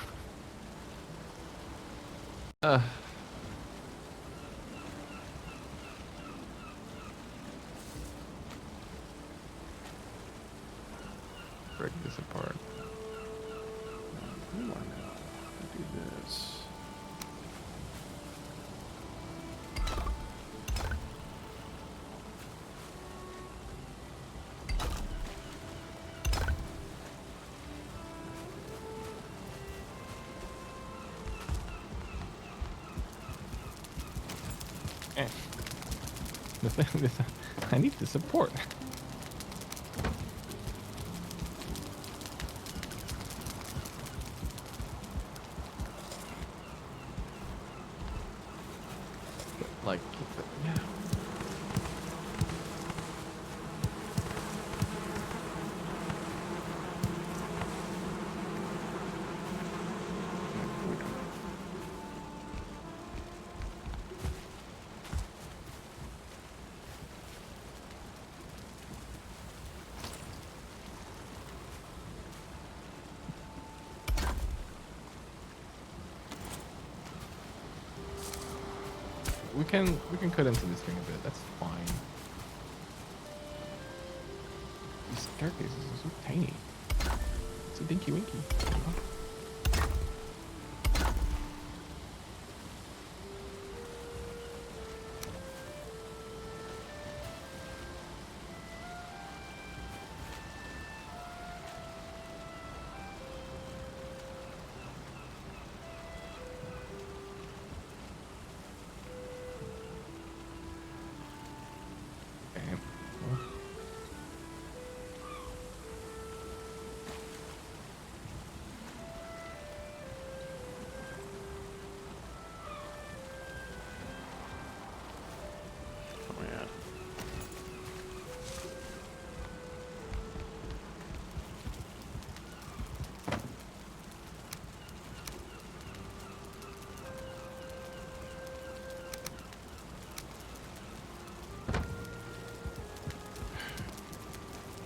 Break this apart. Come on now. Do this. I need the support. Like, yeah. We can cut into this thing a bit. That's fine. These staircases are so tiny. It's a dinky winky.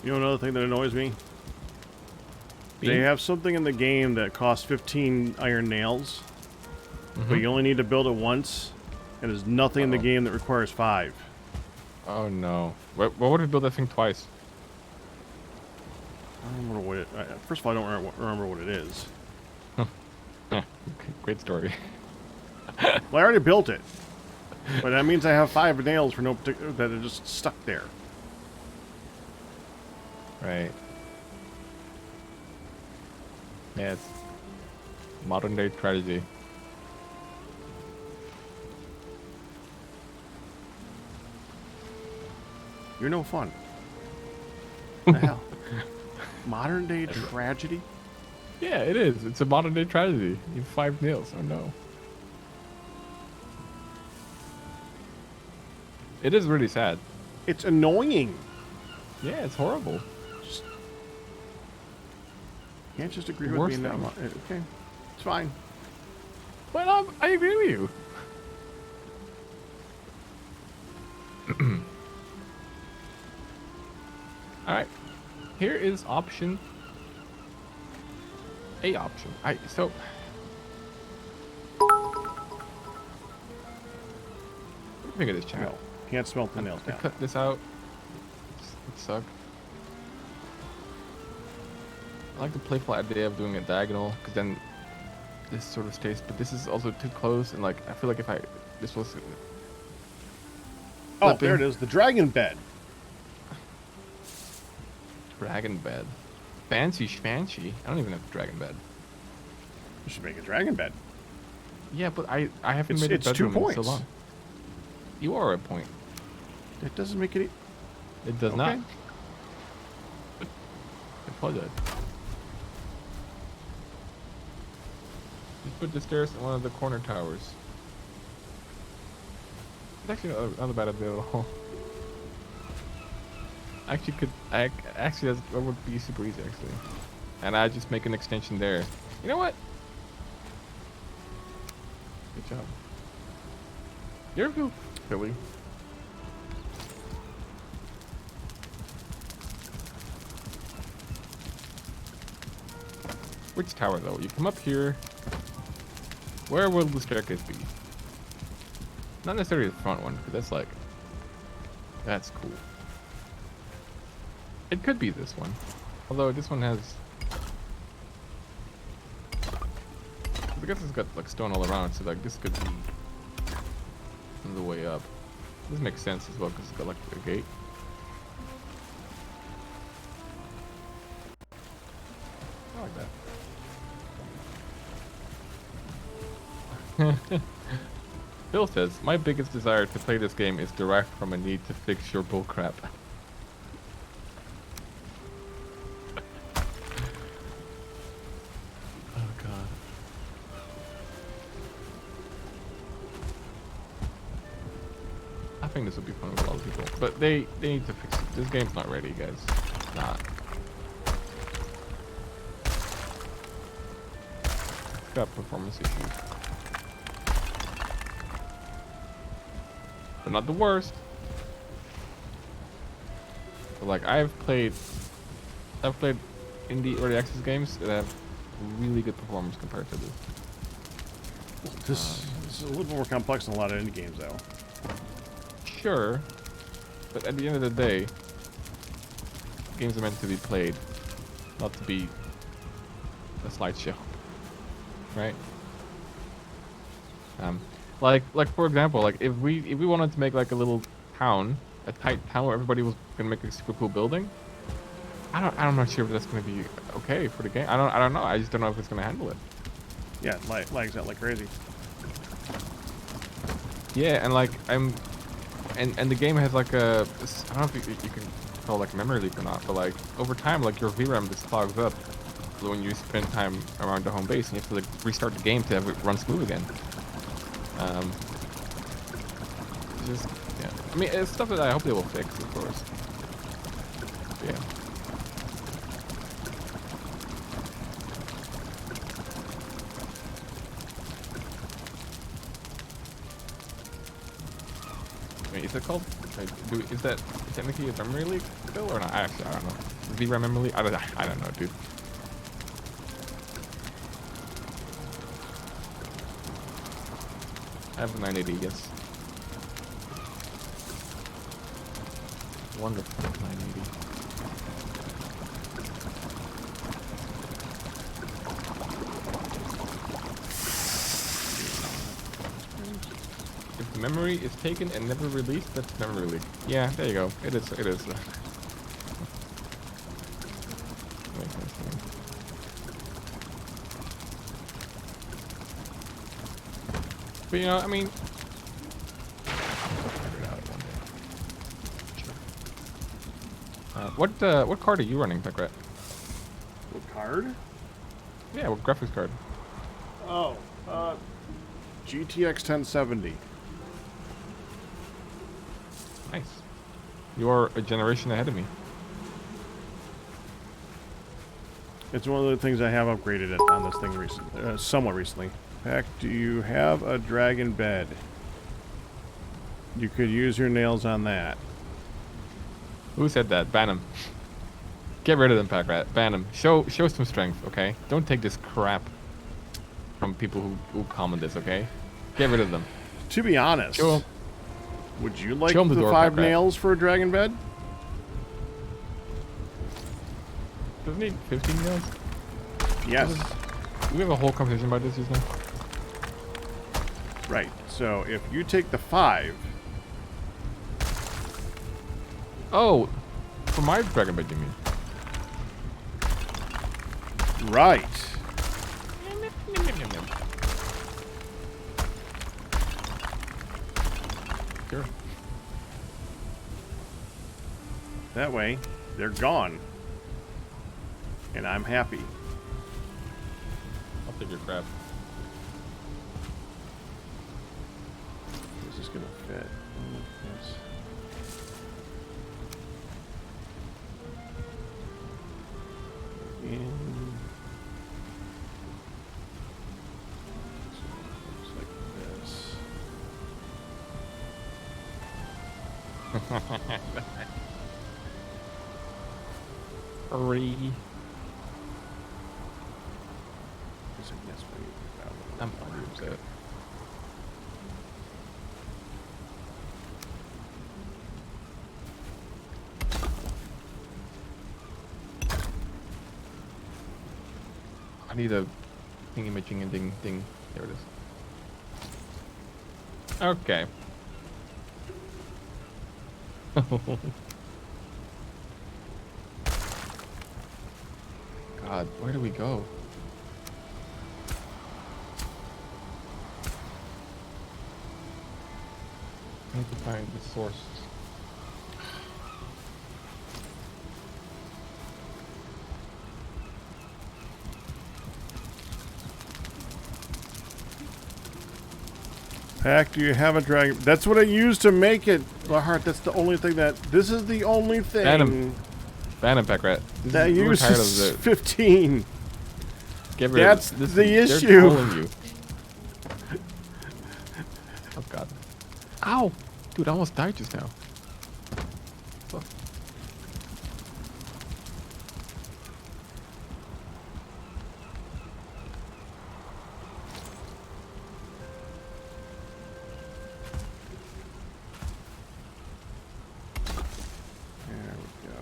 You know another thing that annoys me? They have something in the game that costs 15 iron nails, but you only need to build it once, and there's nothing in the game that requires 5. Oh no. What would we build that thing twice? I don't remember what it... First of all, I don't remember what it is. Great story. Well, I already built it. But that means I have 5 nails for no particular... that are just stuck there. Right. Yeah, it's modern day tragedy. You're no fun. The hell? Modern day tragedy? Yeah, it is. It's a modern day tragedy. You have 5 nails. Oh no. It is really sad. It's annoying. Yeah, it's horrible. Just, can't just agree The with worst me now. thing. Okay, it's fine. But I agree with you. All right. Here is option. A option. So. Let me figure this chat. No, can't smelt the I nails down. cut this out. It suck. I like the playful idea of doing it diagonal, because then this sort of stays. But this is also too close, and like I feel like if this was. Oh, there it is. The dragon bed. Dragon bed. Fancy schmancy. I don't even have a dragon bed. You should make a dragon bed. Yeah, but I haven't It's- made a it's 2 bedroom in so points. long. You are a point. It doesn't make any. It does Okay. not. I apologize. Just put the stairs in one of the corner towers. It's actually not a bad idea at all. Actually, that would be super easy actually. And I just make an extension there. You know what? Good job. You're cool, Billy. Which tower though? You come up here. Where will the staircase be? Not necessarily the front one, because that's cool. It could be this one. Although this one has... I guess it's got like stone all around, so like this could be on the way up. This makes sense as well, because it's got like a gate. I like that. Phil says, my biggest desire to play this game is derived from a need to fix your bullcrap. Oh god. I think this would be fun with all the people. But they need to fix it. This game's not ready, guys. It's not. It's got performance issues. But not the worst. But like I've played indie early access games that have really good performance compared to this. This is a little more complex than a lot of indie games, though. Sure, but at the end of the day, games are meant to be played, not to be a slideshow, right? Like for example, like if we wanted to make like a little town, a tight town where everybody was gonna make a super cool building, I'm not sure if that's gonna be okay for the game. I don't know. I just don't know if it's gonna handle it. Yeah, lags out like crazy. Yeah, and like and the game has like a, I don't know if you can call it like memory leak or not, but like over time, like your VRAM just clogs up when you spend time around the home base, and you have to like restart the game to have it run smooth again. Just yeah, I mean it's stuff that I hope they will fix, of course. Yeah. Wait, is it called? Is that technically a memory leak still or not? I don't know. VRAM memory leak? I don't know, dude. I have a 980, yes. Wonderful 980. If memory is taken and never released, that's memory leak. Yeah, there you go. It is. But you know, I mean, I'll figure it out one day. Sure. What card are you running, Pekrat? What card? Yeah, what graphics card? Oh, GTX 1070. Nice. You're a generation ahead of me. It's one of the things I have upgraded it on this thing somewhat recently. In fact, do you have a dragon bed? You could use your nails on that. Who said that? Ban him. Get rid of them, Packrat. Ban him. Show some strength, okay? Don't take this crap from people who comment this, okay? Get rid of them. To be honest, Show 'em. would you like Show 'em the the door, 5 Packrat. nails for a dragon bed? Doesn't he 15 nails? Yes. We have a whole conversation about this just now. Right. So if you take the 5, Oh, for my dragon bed, you mean? right. Sure. That way, they're gone. And I'm happy. I'll take your crap. Is this gonna fit? Yes. In. So it looks like this. Hurry. Is it yes, wait, I'm fine with it. I need a thingy-majing and ding. There it is. Okay. God, where do we go? I need to find the source. Pack, do you have a dragon? That's what I used to make it, Heart. That's the only thing that. This is the only thing. Ban him, Packrat. That We're tired of uses it. 15. Get rid That's of this. the They're issue. trolling you. Oh God. Ow! Dude, I almost died just now. Fuck. There we go.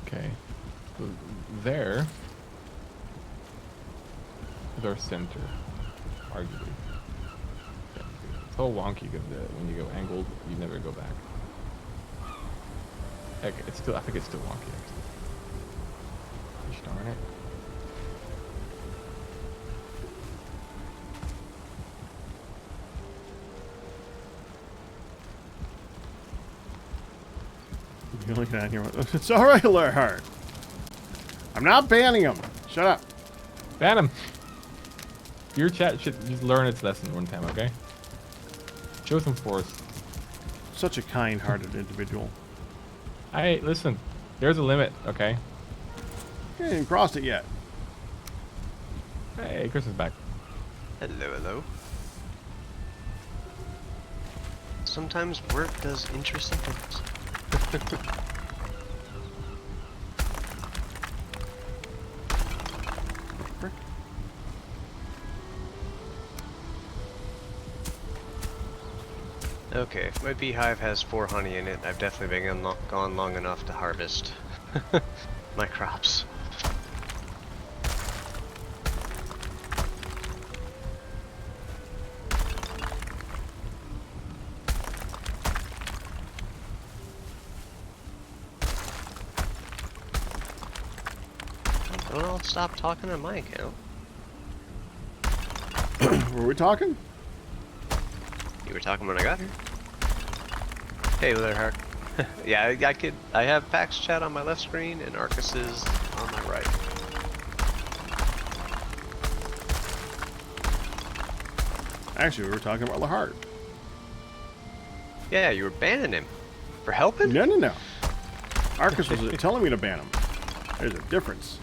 Okay. So there is our center, arguably. It's all wonky because when you go angled, you never go back. Heck, it's still. I think it's still wonky actually. Gosh darn it. You're looking at here. It's all right, Heart. I'm not banning him. Shut up. Ban him. Your chat should just learn its lesson one time, okay? Show some force. Such a kind-hearted individual. Hey, listen. There's a limit, okay? He ain't even crossed it yet. Hey, Chris is back. Hello. Sometimes work does interesting things. Okay, my beehive has 4 honey in it. I've definitely been gone long enough to harvest my crops. Don't all stop talking on my account. Were we talking? You were talking when I got here. Hey, Leatherheart. Yeah, I have Pax chat on my left screen and Arcus is on my right. Actually, we were talking about Lahart. Yeah, you were banning him for helping. No, no, no. Arcus was telling me to ban him. There's a difference.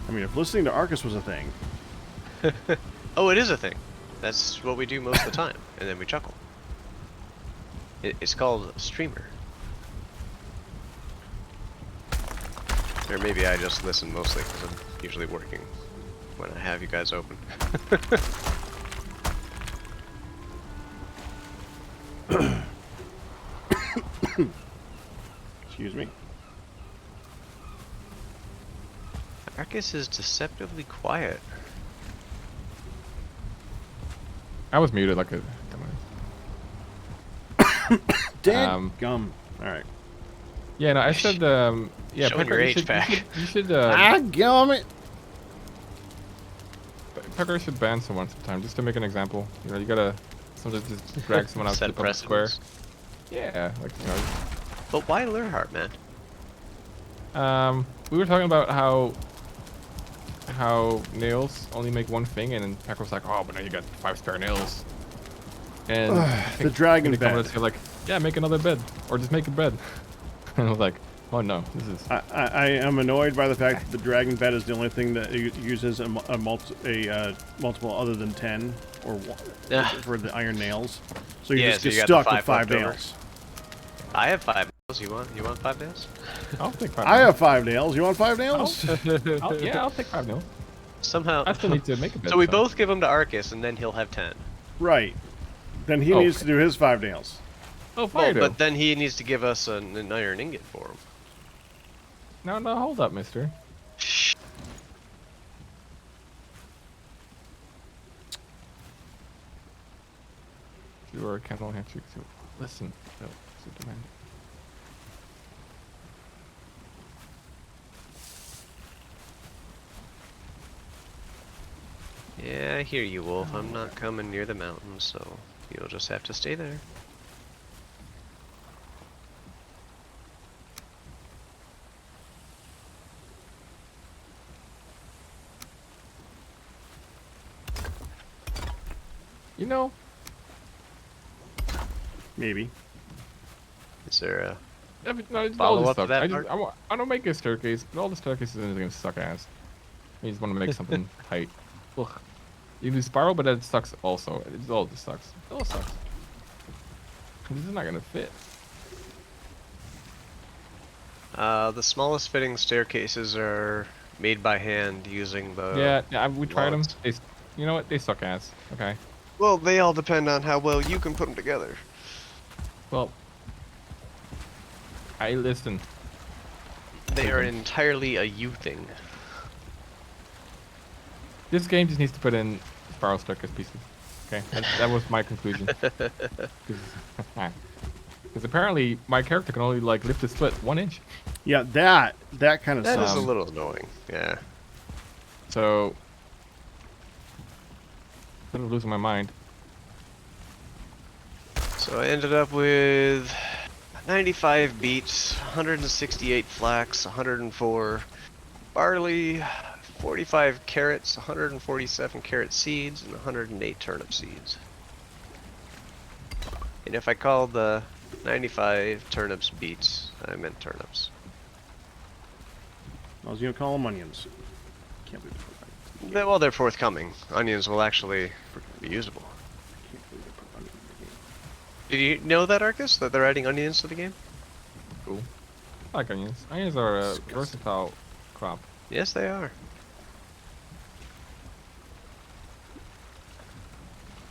I mean, if listening to Arcus was a thing. Oh, it is a thing. That's what we do most of the time, and then we chuckle. It's called streamer. Or maybe I just listen mostly because I'm usually working when I have you guys open. Excuse me. Arcus is deceptively quiet. I was muted like a. Dead gum. All right. Yeah, no, I said yeah. Showing Pecker, your you age should, back. you should Gum it. Pecker should ban someone sometime just to make an example. You know, you gotta sometimes just drag someone out to Set the public square. precedents. Yeah, like you know. But why Learhart, man? We were talking about how nails only make one thing, and then Pecker was like, "Oh, but now you got 5-star nails." And The dragon they come bed. to say like, "Yeah, make another bed, or just make a bed." And I was like, "Oh no, this is." I am annoyed by the fact that the dragon bed is the only thing that uses a multiple other than 10 or 1 for the iron nails. So you just so get you got the stuck with 5 left over. nails. I have 5 nails. You want 5 nails? I'll take 5 I nails. have 5 nails. You want 5 nails? Yeah, I'll take 5 nails. Somehow. I still need to make a bed. So we both give them to Arcus, and then he'll have 10. Right. Then he needs to do his 5 nails. Oh, Well, fire but then he needs to give us an iron ingot for him. No, hold up, mister. You are a candle hand trick too. Listen, no, Superman. Yeah, I hear you, Wolf. I'm not coming near the mountains, so you'll just have to stay there. You know, Maybe. Is there a... no, it's Follow all this up to sucks. that part? I don't make a staircase, but all the staircases are gonna suck ass. You just want to make something tight. Ugh. You can do spiral, but that sucks also. It all just sucks. It all sucks. This is not gonna fit. The smallest fitting staircases are made by hand using the... Yeah, we tried them. logs. You know what? They suck ass. Okay. Well, they all depend on how well you can put them together. Well, I listen. They are entirely a you thing. This game just needs to put in spiral staircase pieces. Okay, that was my conclusion. Because apparently my character can only like lift his foot 1 inch. Yeah, that kind of That is sucks. a little annoying, yeah. So, I'm losing my mind. So I ended up with 95 beets, 168 flax, 104 barley, 45 carrots, 147 carrot seeds, and 108 turnip seeds. And if I called the 95 turnips beets, I meant turnips. I was gonna call them onions. Can't believe they put onions. Well, they're forthcoming. Onions will actually be usable. Can't believe they put onions in the game. Did you know that, Arcus? That they're adding onions to the game? Cool. I like onions. Onions are a Disgusting. versatile crop. Yes, they are.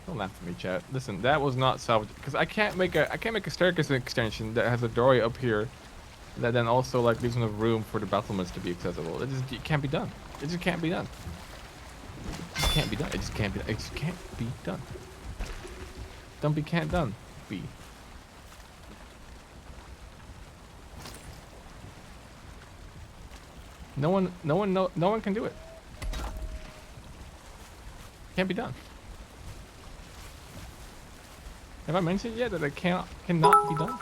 Don't laugh at me, chat. Listen, that was not salvage because I can't make a staircase extension that has a doorway up here that then also like leaves enough room for the battlements to be accessible. It can't be done. It just can't be done. It just can't be done. It just can't be. It just can't be done. Dumpy can't done. Be. No one can do it. Can't be done. Have I mentioned yet that it cannot be done?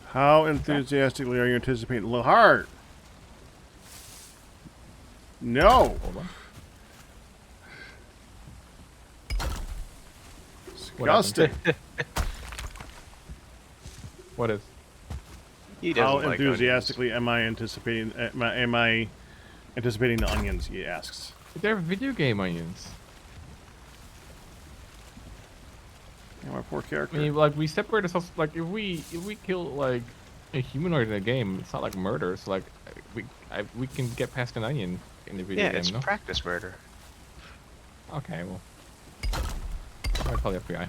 How enthusiastically are you anticipating? Hard. No. Hold on. Disgusting. What is? He doesn't How like enthusiastically am I anticipating? Am I anticipating the onions? He asks. They're video game onions. Yeah, my poor character. I mean, like we separate ourselves. Like if we kill like a humanoid in a game, it's not like murder. It's like we can get past an onion in the video Yeah, game. it's No. practice murder. Okay, well, I'll call the FBI.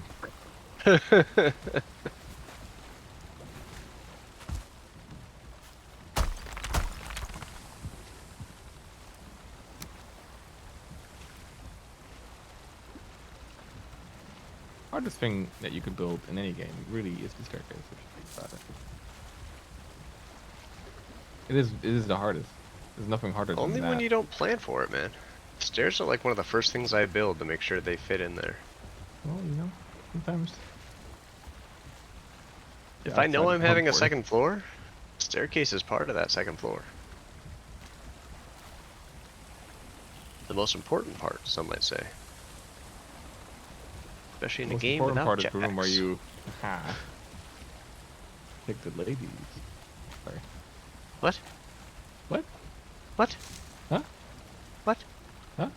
Hardest thing that you could build in any game really is the staircase. If you think about it. It is the hardest. There's nothing harder Only than that. when you don't plan for it, man. Stairs are like one of the first things I build to make sure they fit in there. Well, you know, sometimes. If I know I'm having a second floor, staircase is part of that second floor. The most important part, some might say. Especially in a game without part is the room where jetpacks. you pick the ladies. Sorry. What? What? What? Huh? What? Huh?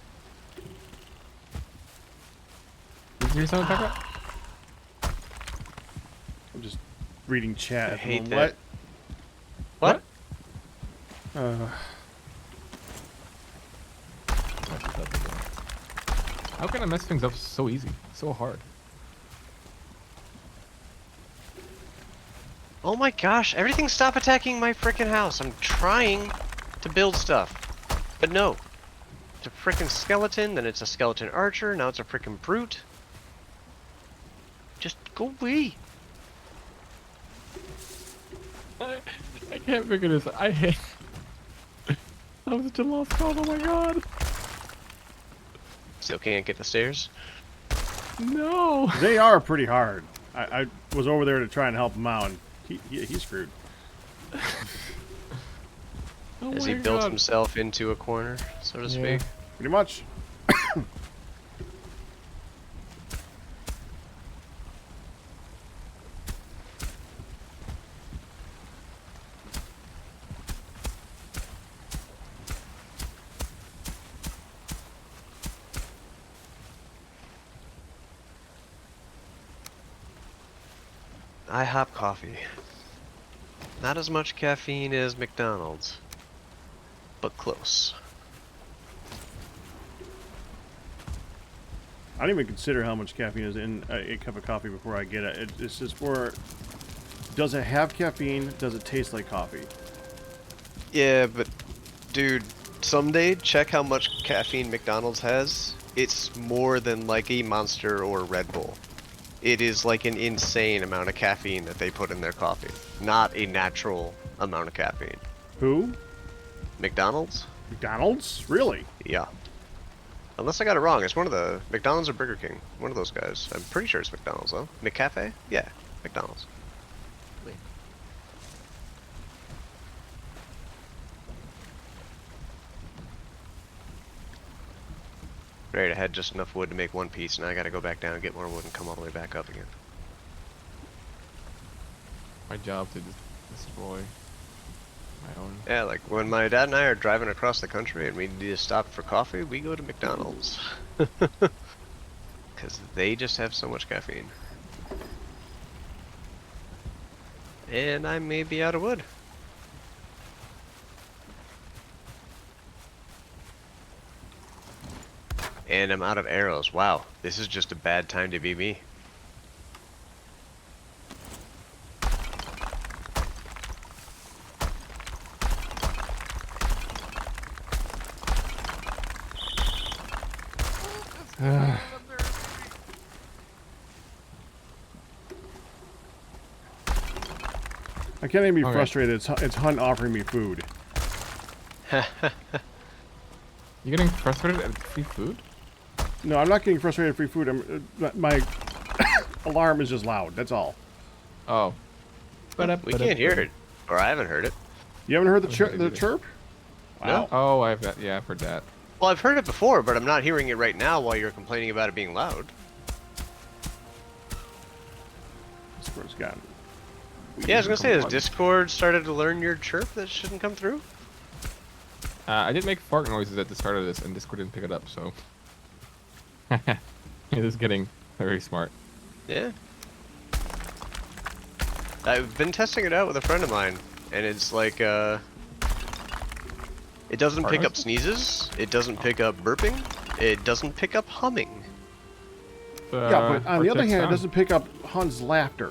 Did you hear someone talk about? I'm just reading chat. I at the hate moment. that. What? How can I mess things up so easy? So hard. Oh my gosh, everything stop attacking my freaking house. I'm trying to build stuff. But no. It's a freaking skeleton, then it's a skeleton archer, now it's a freaking brute. Just go away. I can't figure this. I hate. I'm such a lost cause. Oh my god. Still can't get the stairs. No. They are pretty hard. I was over there to try and help him out. And he's screwed. Oh As my he built God. himself into a corner, so to speak. Pretty much. IHOP coffee. Not as much caffeine as McDonald's, but close. I don't even consider how much caffeine is in a cup of coffee before I get it. It's just more, does it have caffeine? Does it taste like coffee? Yeah, but dude, someday check how much caffeine McDonald's has. It's more than like a Monster or a Red Bull. It is like an insane amount of caffeine that they put in their coffee. Not a natural amount of caffeine. Who? McDonald's? McDonald's? Really? Yeah. Unless I got it wrong, it's one of the McDonald's or Burger King. One of those guys. I'm pretty sure it's McDonald's though. McCafe? Yeah, McDonald's. Right, I had just enough wood to make one piece, now I gotta go back down and get more wood and come all the way back up again. My job to just destroy my own. Yeah, like when my dad and I are driving across the country and we need to stop for coffee, we go to McDonald's. Because they just have so much caffeine. And I may be out of wood. And I'm out of arrows. Wow, this is just a bad time to be me. I I can't even be Okay. frustrated. It's Hunt offering me food. You getting frustrated at free food? No, I'm not getting frustrated at free food. My alarm is just loud. That's all. Oh. We can't hear it, or I haven't heard it. You haven't heard the, I haven't heard it the either. chirp? No. Oh, I've heard that. Well, I've heard it before, but I'm not hearing it right now while you're complaining about it being loud. Discord's got. Yeah, I was gonna say, has Discord started to learn your chirp that shouldn't come through? I did make fart noises at the start of this, and Discord didn't pick it up, so. It is getting very smart. Yeah. I've been testing it out with a friend of mine, and it's like, it doesn't Fart pick up noises? sneezes, it doesn't pick up burping, it doesn't pick up humming. Yeah, but on the other hand, it sound. doesn't pick up Hun's laughter.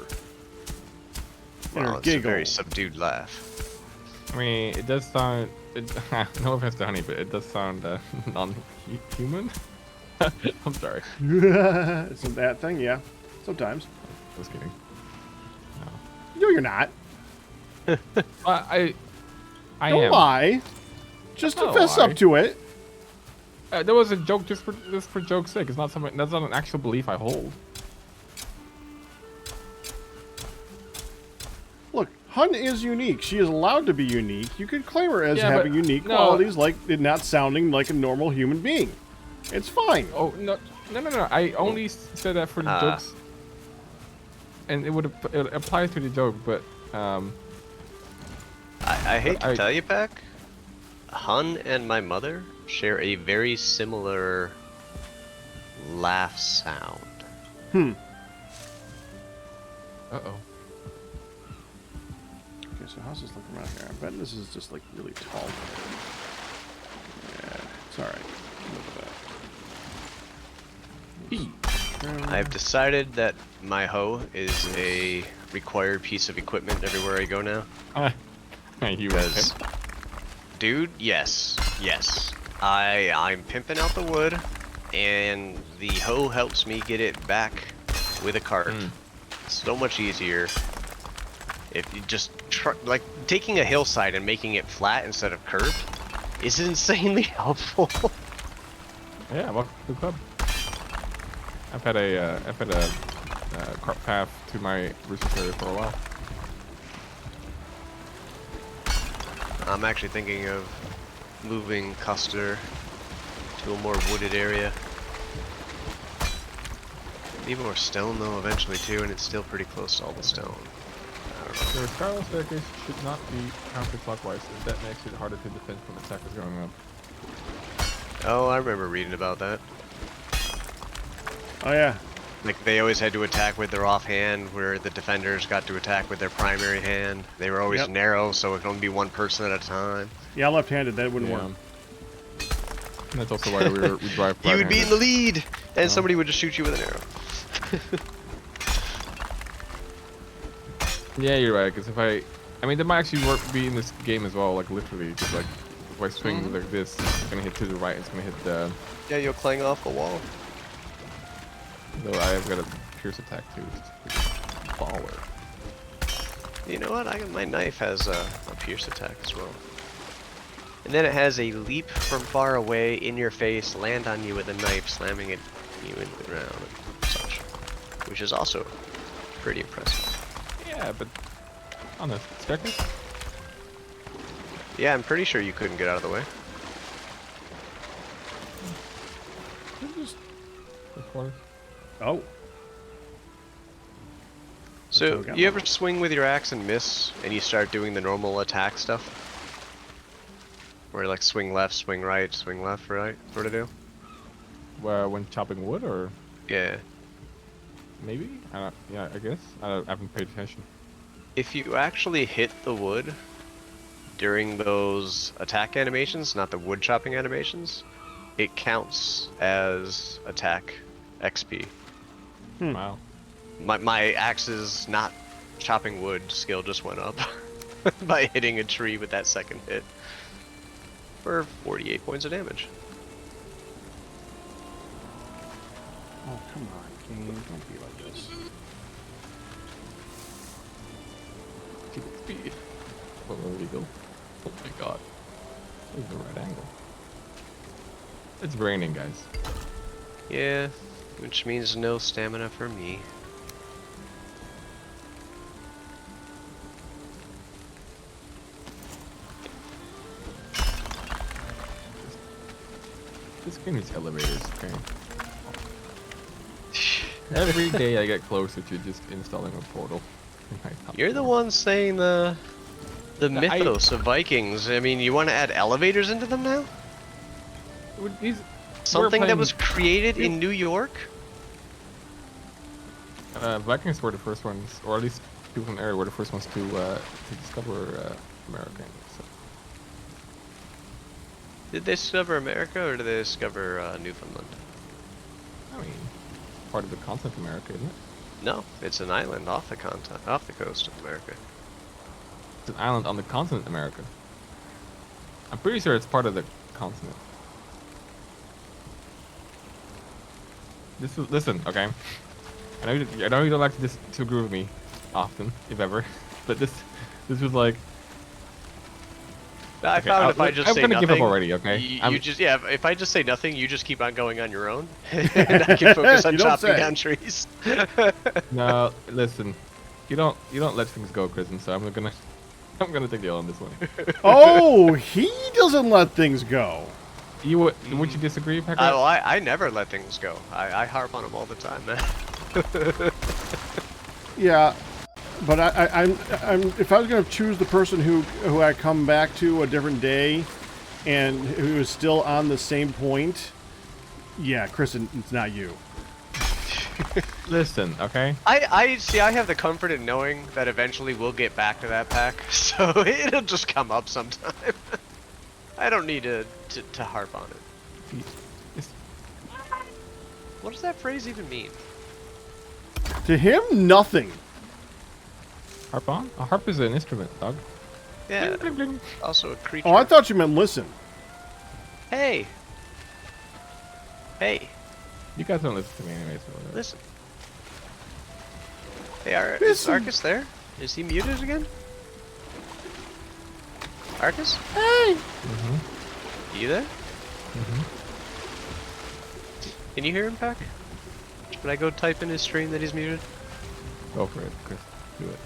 Well, Or it's a giggle. very subdued laugh. I mean, it does sound. No offense to Honey, but it does sound non-human. I'm sorry. It's that thing, yeah. Sometimes. Just kidding. No, you're not. I Don't am. lie. Just That's not a fess lie. up to it. There was a joke just for joke's sake. It's not something. That's not an actual belief I hold. Look, Hun is unique. She is allowed to be unique. You could claim her as Yeah, having but unique no. qualities, like it not sounding like a normal human being. It's fine. Oh no. I only said that for the jokes, and it applies to the joke, but I hate to I- tell you, Pac, Hun and my mother share a very similar laugh sound. Uh oh. Okay, so how's this looking around here? I bet this is just like really tall. Yeah, it's alright. I've decided that my hoe is a required piece of equipment everywhere I go now. You Because, okay? dude, yes. I'm pimping out the wood, and the hoe helps me get it back with a cart. So much easier. If you just like taking a hillside and making it flat instead of curved is insanely helpful. Yeah, welcome to the club. I've had a cart path to my research area for a while. I'm actually thinking of moving Custer to a more wooded area. Need more stone though eventually too, and it's still pretty close to all the stone. I don't know. The spiral staircase should not be counterclockwise, as that makes it harder to defend from attackers going up. Oh, I remember reading about that. Oh yeah. Like they always had to attack with their offhand, where the defenders got to attack with their primary hand. They were always Yep. narrow, so it could only be one person at a time. Yeah, left-handed, that wouldn't work. And that's also why we drive. You would be in the right-handed. lead, and somebody would just shoot you with an arrow. Yeah, you're right. Because if I mean, that might actually be in this game as well. Like literally, just like if I swing like this, it's gonna hit to the right. It's gonna hit the. Yeah, you'll clang off the wall. Though I've got a pierce attack too. It's baller. You know what? My knife has a pierce attack as well. And then it has a leap from far away, in your face, land on you with a knife, slamming you into the ground and such. Which is also pretty impressive. Yeah, but on the staircase. Yeah, I'm pretty sure you couldn't get out of the way. Recording. Oh. So, got you one. ever swing with your axe and miss, and you start doing the normal attack stuff? Where like swing left, swing right, swing left, right, sort of do? When chopping wood, or Yeah. maybe? Yeah, I guess. I haven't paid attention. If you actually hit the wood during those attack animations, not the wood chopping animations, it counts as attack XP. Wow. My axe's not chopping wood skill just went up by hitting a tree with that second hit for 48 points of damage. Oh, come on, game. Don't be like this. Speed. Well, illegal. Oh my god. This is the right angle. It's raining, guys. Yeah, which means no stamina for me. This game needs elevators, okay? Every day I get closer to just installing a portal. in my top You're the floor. one saying the mythos of Vikings. I mean, you want to add elevators into them now? Something that was created in New York? Vikings were the first ones, or at least people from the area were the first ones to discover America. So. Did they discover America or did they discover Newfoundland? I mean, part of the continent of America, isn't it? No, it's an island off the coast of America. It's an island on the continent of America. I'm pretty sure it's part of the continent. Listen, okay. I know you don't like to disagree with me often, if ever, but this was like. I Okay, found if I just say I'm gonna nothing, give up already. Okay. you just if I just say nothing, you just keep on going on your own, and I can focus on chopping down trees. No, listen, you don't let things go, Kristen. So I'm gonna take the L on this one. Oh, he doesn't let things go. Would you disagree, Packer? Well, I never let things go. I harp on them all the time, man. Yeah, but I'm if I was going to choose the person who I come back to a different day, and who is still on the same point, yeah, Kristen, it's not you. Listen, okay. I see. I have the comfort in knowing that eventually we'll get back to that pack, so it'll just come up sometime. I don't need to harp on it. What does that phrase even mean? To him, nothing. Harp on? A harp is an instrument, dog. Yeah. Bling, bling, bling. Also a creature. Oh, I thought you meant listen. Hey. Hey. You guys don't listen to me anyways. So whatever. Listen. Hey, is Listen. Arcus there? Is he muted again? Arcus? Hey. You there? Can you hear him, Pack? Should I go type in his stream that he's muted? Go for it, Chris. Do it.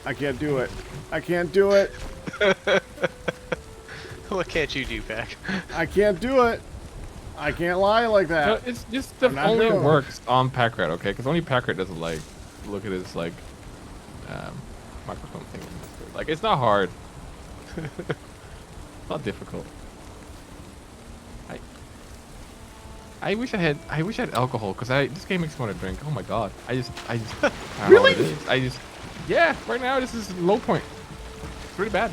I can't do it. I can't do it. What can't you do, Pack? I can't do it. I can't lie like that. No, it's just the I'm not only doing it. works on Packrat, okay? Because only Packrat doesn't like look at his like microphone thing. Like it's not hard. It's not difficult. I wish I had alcohol because this game makes me want to drink. Oh my god. I don't know what it is. Yeah, right now this is low point. It's really bad.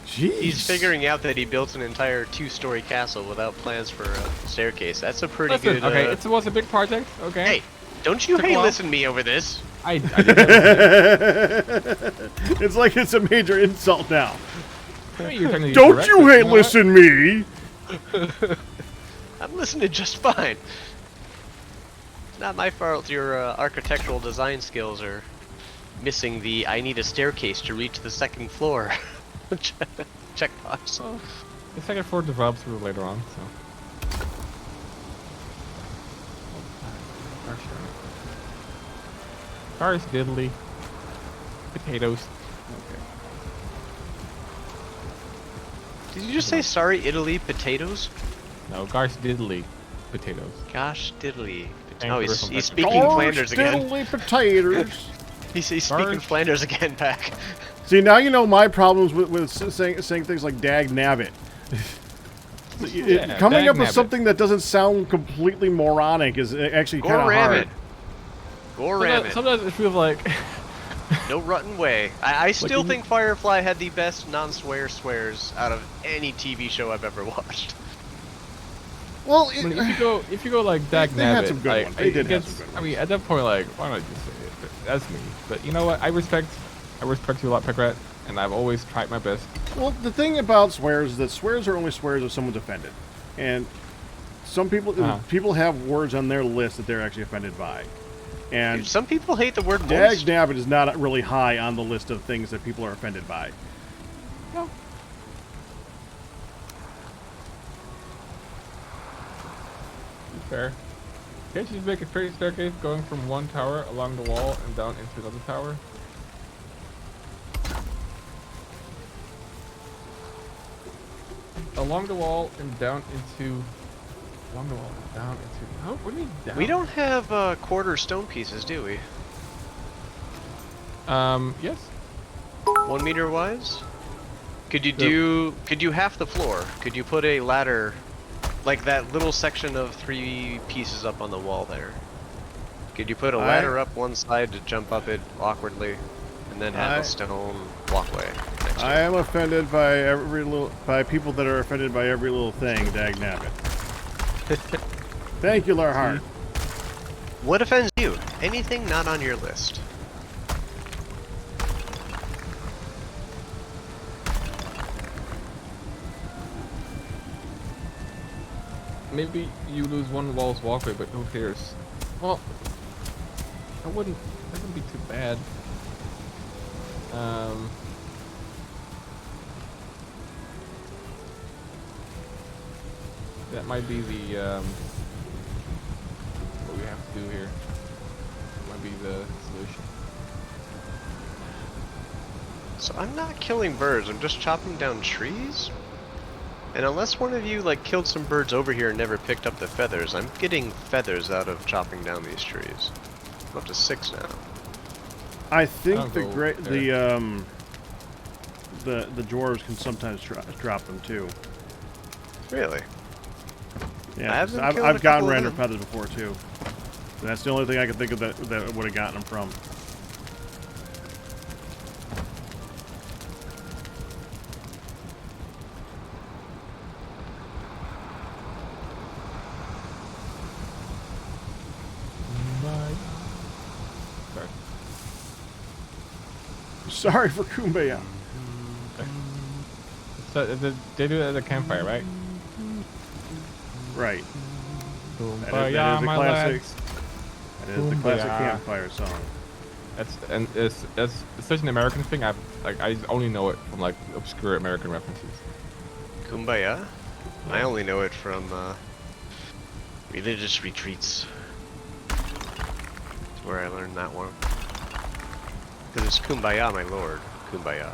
Jeez. He's figuring out that he built an entire 2-story castle without plans for a staircase. That's a pretty Listen, good. okay, it was a big project. Okay. Hey, don't you Took a while. listen to me over this? I didn't It's like it's a major insult now. You're technically Don't correct, you but hate know what? listen me? I'm listening just fine. It's not my fault your architectural design skills are missing the I need a staircase to reach the second floor checkbox. Well, the second floor develops through later on, so. Cars diddly. Potatoes. Okay. Did you just say sorry, Italy, potatoes? No, Gar's diddly. Potatoes. Gosh diddly. Thank Oh, you he's for some speaking Flanders again. Diddly potatoes. He's speaking Garsh. Flanders again, Pack. See, now you know my problems with saying things like dag nabbit. Yeah, Coming up with dag-nabbit. something that doesn't sound completely moronic is actually kind of hard. Go ram it. Sometimes it feels like. No rutting way. I still you- think Firefly had the best non-swear swears out of any TV show I've ever watched. Well, I mean, if you go like dag They had nabbit, some good like, ones. They did have gets- some good I mean, at that point, like, why not just say it? But that's me. But you know what? I respect you a lot, Pegrat, and I've always tried my best. well, the thing about swears is that swears are only swears if someone's offended, and some people Uh-huh. people have words on their list that they're actually offended by. And Dude, some people hate the word moist. Dagnabbit is not really high on the list of things that people are offended by. No. Fair. Can't you just make a straight staircase going from one tower along the wall and down into another tower? Along the wall and down into... Along the wall and down into... Oh, what do you mean down? We don't have quarter stone pieces, do we? Yes. 1 meter wise? Could you half the floor? Could you put a ladder, like that little section of 3 pieces up on the wall there? Could you put a ladder up one side to jump up it awkwardly, and then have a stone walkway next to I it? am offended by people that are offended by every little thing, dagnabbit. Thank you, Larhart. What offends you? Anything not on your list. Maybe you lose one wall's walkway, but who cares? Well, that wouldn't be too bad. That might be the what we have to do here. Might be the solution. So I'm not killing birds, I'm just chopping down trees? And unless one of you like killed some birds over here and never picked up the feathers, I'm getting feathers out of chopping down these trees. I'm up to 6 now. I think the dwarves can sometimes drop them too. Really? Yeah, I've gotten random feathers before too. And that's the only thing I can think of that would have gotten them from. Sorry for Kumbaya. So they do it at a campfire, right? Right. Kumbaya, that is the my classic. lads. That is the classic Kumbaya. campfire song. It's such an American thing. I only know it from like obscure American references. Kumbaya? I only know it from religious retreats. That's where I learned that one. Because it's Kumbaya, my lord. Kumbaya.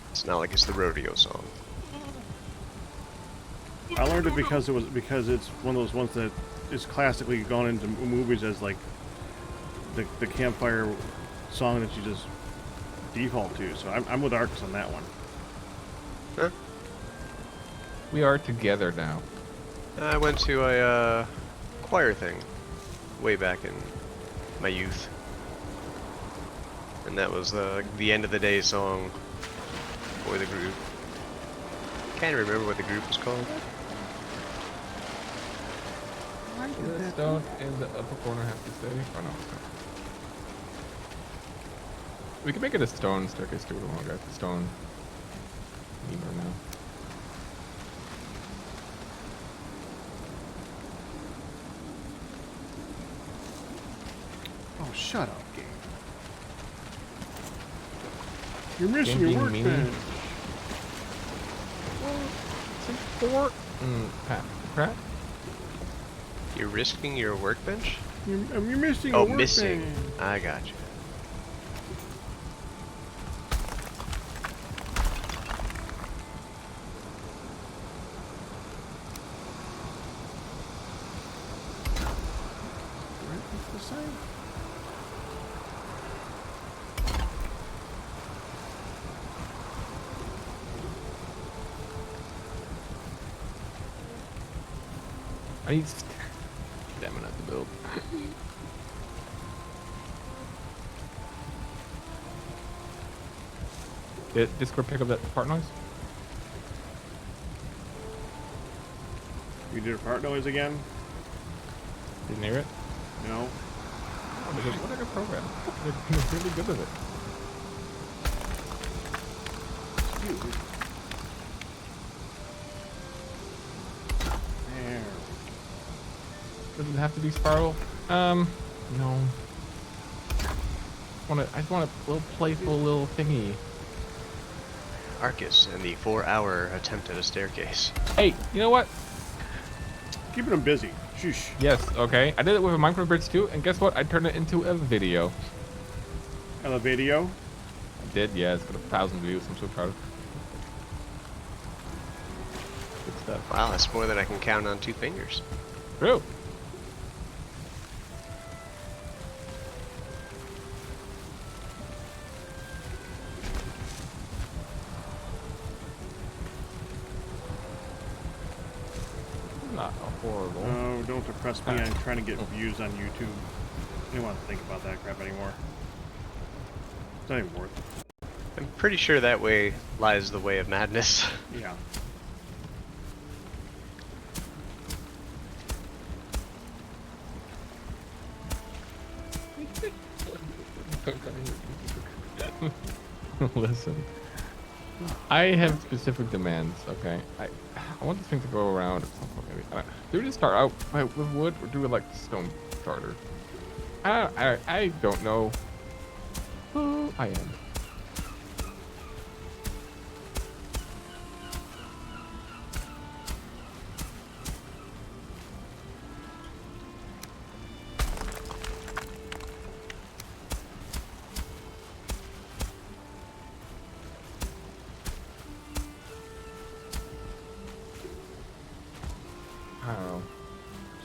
It's not like it's the rodeo song. I learned it because it's one of those ones that is classically gone into movies as like the campfire song that you just default to. So I'm with Arcus on that one. Huh? We are together now. I went to a choir thing way back in my youth, and that was the end of the day song for the group. Can't remember what the group was called. Why does the stone in the upper corner have to stay? Oh no. We can make it a stone staircase too. We don't want to go stone. Either now. Oh, shut up, game. You're missing Game your being workbench. mean. Well, Pat? You're risking your workbench? You're missing Oh, your missing. workbench. I got you. What's the same? I need stamina to build. Did Discord pick up that part noise? You did a part noise again? Didn't hear it? No. Oh, because what a good program. They're really good with it. Excuse me. There. Does it have to be spiral? No. I just want a little playful little thingy. Arcus and the 4-hour attempt at a staircase. Hey, you know what? Keeping them busy. Shush. Yes, okay. I did it with a Minecraft Bridge too, and guess what? I turned it into a video. And a video. I did, yeah. It's got 1,000 views. I'm so proud of it. Good stuff. Wow, that's more than I can count on 2 fingers. True. Not horrible. Oh, don't depress me. I'm trying to get views on YouTube. I don't want to think about that crap anymore. It's not even worth it. I'm pretty sure that way lies the way of madness. Yeah. Listen, I have specific demands. Okay, I want this thing to go around at some point. Maybe. Do we just start out with wood, or do we like stone starter? I don't know who I am. I don't know.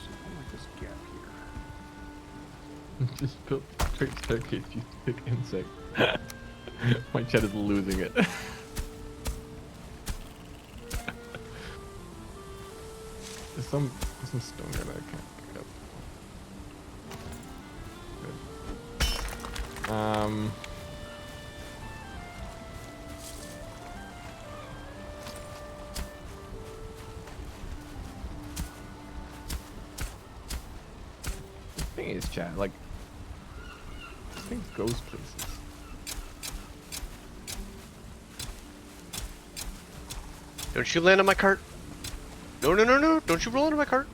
Something like this gap here. Just build a straight staircase, you thick insect. My chat is losing it. There's some stone there that I can't pick up. Good. The thing is, chat, like, this thing goes places. Don't you land on my cart? No, no, no, no. Don't you roll into my cart.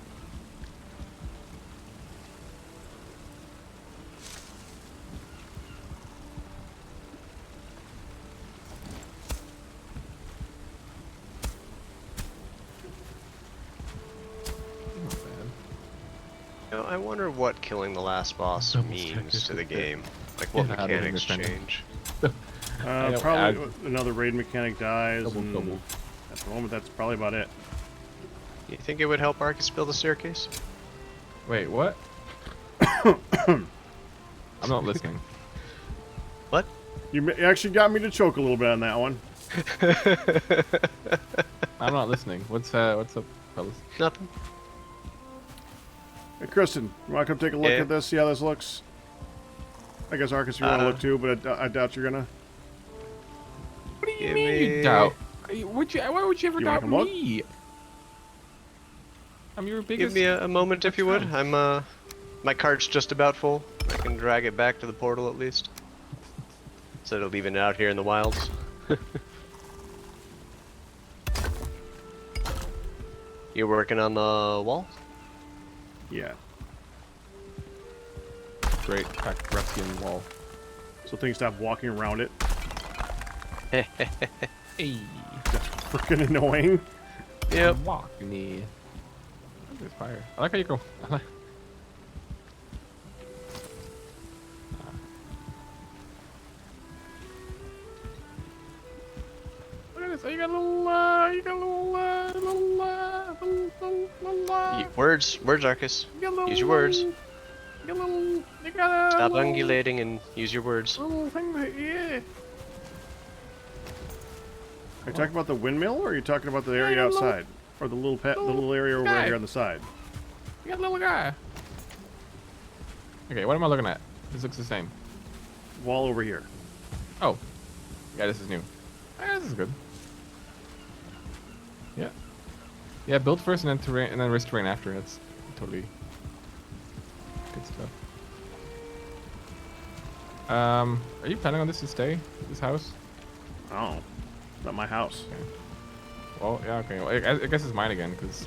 Not bad. You know, I wonder what killing the last boss Double means check to the it. game. Like, what Get out of here, mechanics friend. change. know, Probably another raid mechanic dies, Double, and double. at the moment, that's probably about it. You think it would help Arcus build a staircase? Wait, what? I'm not listening. What? You actually got me to choke a little bit on that one. I'm not listening. What's up, fellas? Nothing. Hey, Kristen, you want to come take a look Yeah. at this? See how this looks? I guess Arcus, you want to look too, but I doubt you're gonna. What do you Give mean me- you doubt? Why would you ever You wanna doubt come look? me? I'm your Give biggest. me a moment if you would. friend. I'm my cart's just about full. I can drag it back to the portal at least. Instead of leaving it out here in the wilds. You're working on the wall? Yeah. Great Rusty wall. So things stop walking around it. Hey. That's freaking annoying. Yep. Walk me. There's fire. I like how you go. I like. Look at this. You got a little. You got a little. Words, Arcus. You got a little. Use your words. You got a little. You got a. Stop little, ungulating and use your words. little thing that, yeah. Are you talking about the windmill, or are you talking about the area Yeah, little- outside, or the little the little area over guy. here on the side? You got a little guy. Okay, what am I looking at? This looks the same. Wall over here. Oh. Yeah, this is new. Yeah, this is good. Yeah. Yeah, build first and then terrain and then risk terrain after. That's totally good stuff. Are you planning on this to stay? This house? Oh, not my house. Okay. Well, yeah, okay. Well, I guess it's mine again, because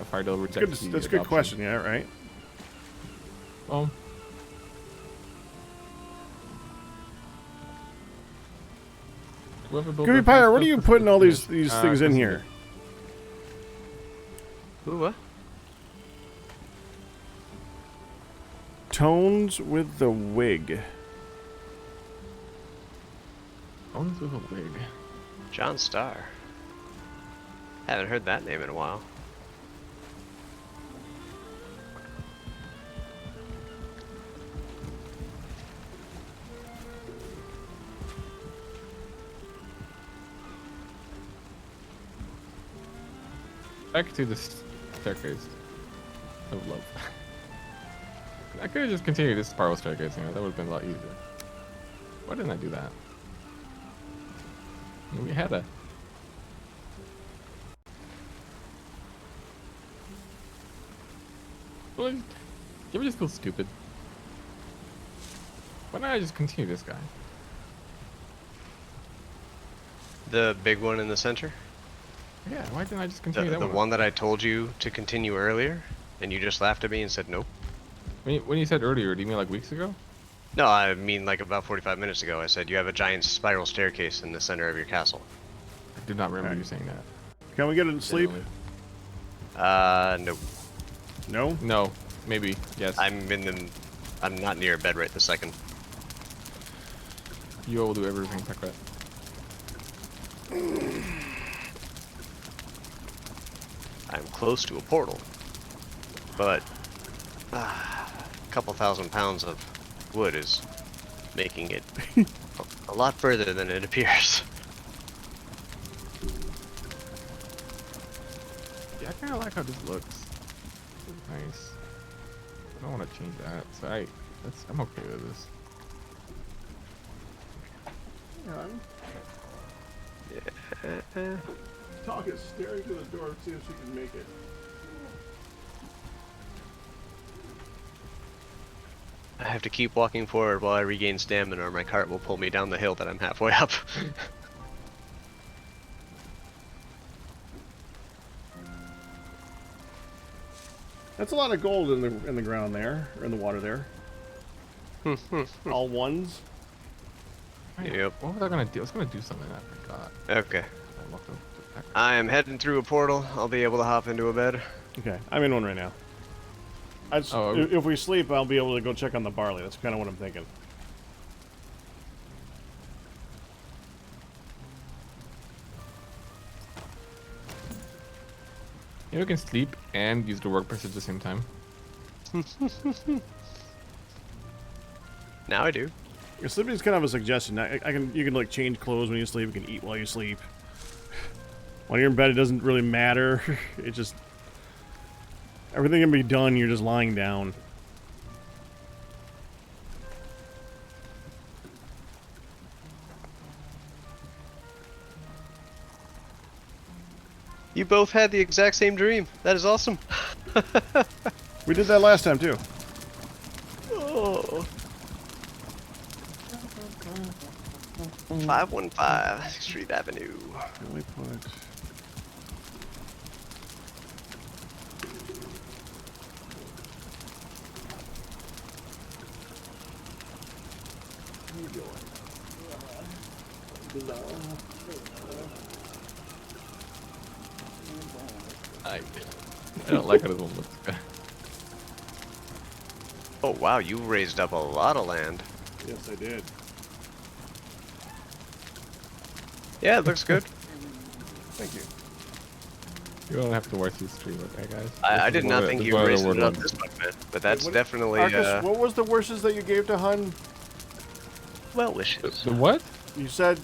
Fardell rejects the That's a good adoption. question, yeah, right? Well, whoever built Goofy the Pyre, fence what are you was putting all these finished. things in Chris here? did. Ooh, what? Tones with the wig. Owns with a wig. John Starr. Haven't heard that name in a while. Back to the staircase of love. I could have just continued this spiral staircase, you know, that would have been a lot easier. Why didn't I do that? We had a... Well, you ever just feel stupid? Why don't I just continue this guy? The big one in the center? Yeah, why didn't I just continue The that one? one that I told you to continue earlier, and you just laughed at me and said nope? When you said earlier, do you mean like weeks ago? No, I mean like about 45 minutes ago. I said you have a giant spiral staircase in the center of your castle. I did not remember Alright. you saying that. Can we get it to sleep? Nope. No? No, maybe, yes. I'm not near a bed right this second. You will do everything, Tekrat. I'm close to a portal, but a couple thousand pounds of wood is making it a lot further than it appears. Yeah, I kind of like how this looks. It's nice. I don't want to change that, so I'm okay with this. Talk is staring to the door to see if she can make it. I have to keep walking forward while I regain stamina, or my cart will pull me down the hill that I'm halfway up. That's a lot of gold in the ground there, or in the water there. All ones. Yep. What was I gonna do? I was gonna do something I forgot. Okay. I walked up to that. I am heading through a portal. I'll be able to hop into a bed. Okay, I'm in one right now. Oh. If we sleep, I'll be able to go check on the barley. That's kind of what I'm thinking. You know, you can sleep and use the workbench at the same time. Now I do. Yeah, sleeping is kind of a suggestion. You can like change clothes when you sleep. You can eat while you sleep. When you're in bed, it doesn't really matter. It just everything can be done. You're just lying down. You both had the exact same dream. That is awesome. We did that last time too. Oh. 515 Street Avenue. Can we put? I don't like how this one looks. Oh wow, you raised up a lot of land. Yes, I did. Yeah, it looks good. Thank you. You don't have to watch this stream, okay, guys? I This did is not one of think the- you one of the raised word it up ones. this much, man. But that's What- definitely Arcus, what was the wishes that you gave to Hun? well wishes. The what? You said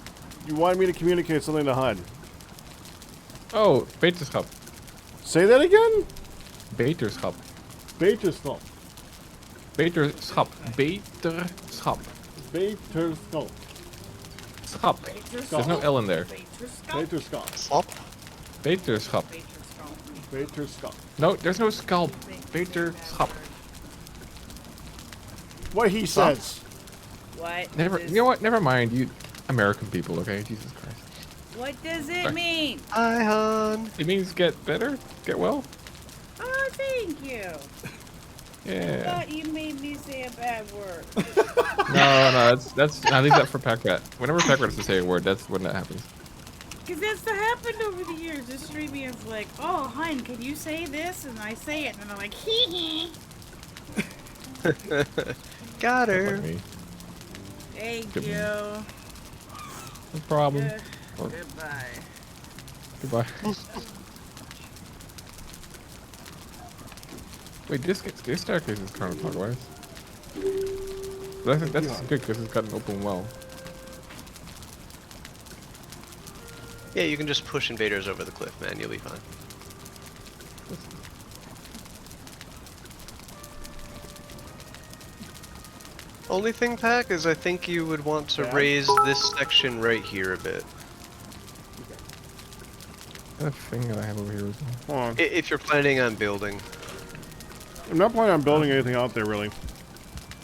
you wanted me to communicate something to Hun. Oh, beterschap. Say that again? Beterschap. Beterschap. Beterschap. Beterschap. Beterschap. Schap. There's no L in there. Beterschap. Slop? Beterschap. Beterschap. No, there's no scalp. Beterschap. What he Stop. says. What? Never. does- You know what? Never mind. You American people, okay? Jesus Christ. What does it Sorry. mean? Hi, hon. It means get better, get well. Thank you. I Yeah. thought you made me say a bad word. No, that's. I leave that for Packrat. Whenever Packrat has to say a word, that's when that happens. Because that's happened over the years. The streamian's like, oh, Hein, can you say this? And I say it, and I'm like, hee hee. Got That's her. like me. Thank Good you. No problem. Or- Goodbye. Goodbye. Wait, this staircase is counterclockwise. But that's good because it's got an open well. Yeah, you can just push invaders over the cliff, man. You'll be fine. Only thing, Pack, is I think you would want to raise this section right here a bit. That thing that I have over here as well. Hold on. If you're planning on building. I'm not planning on building anything out there, really.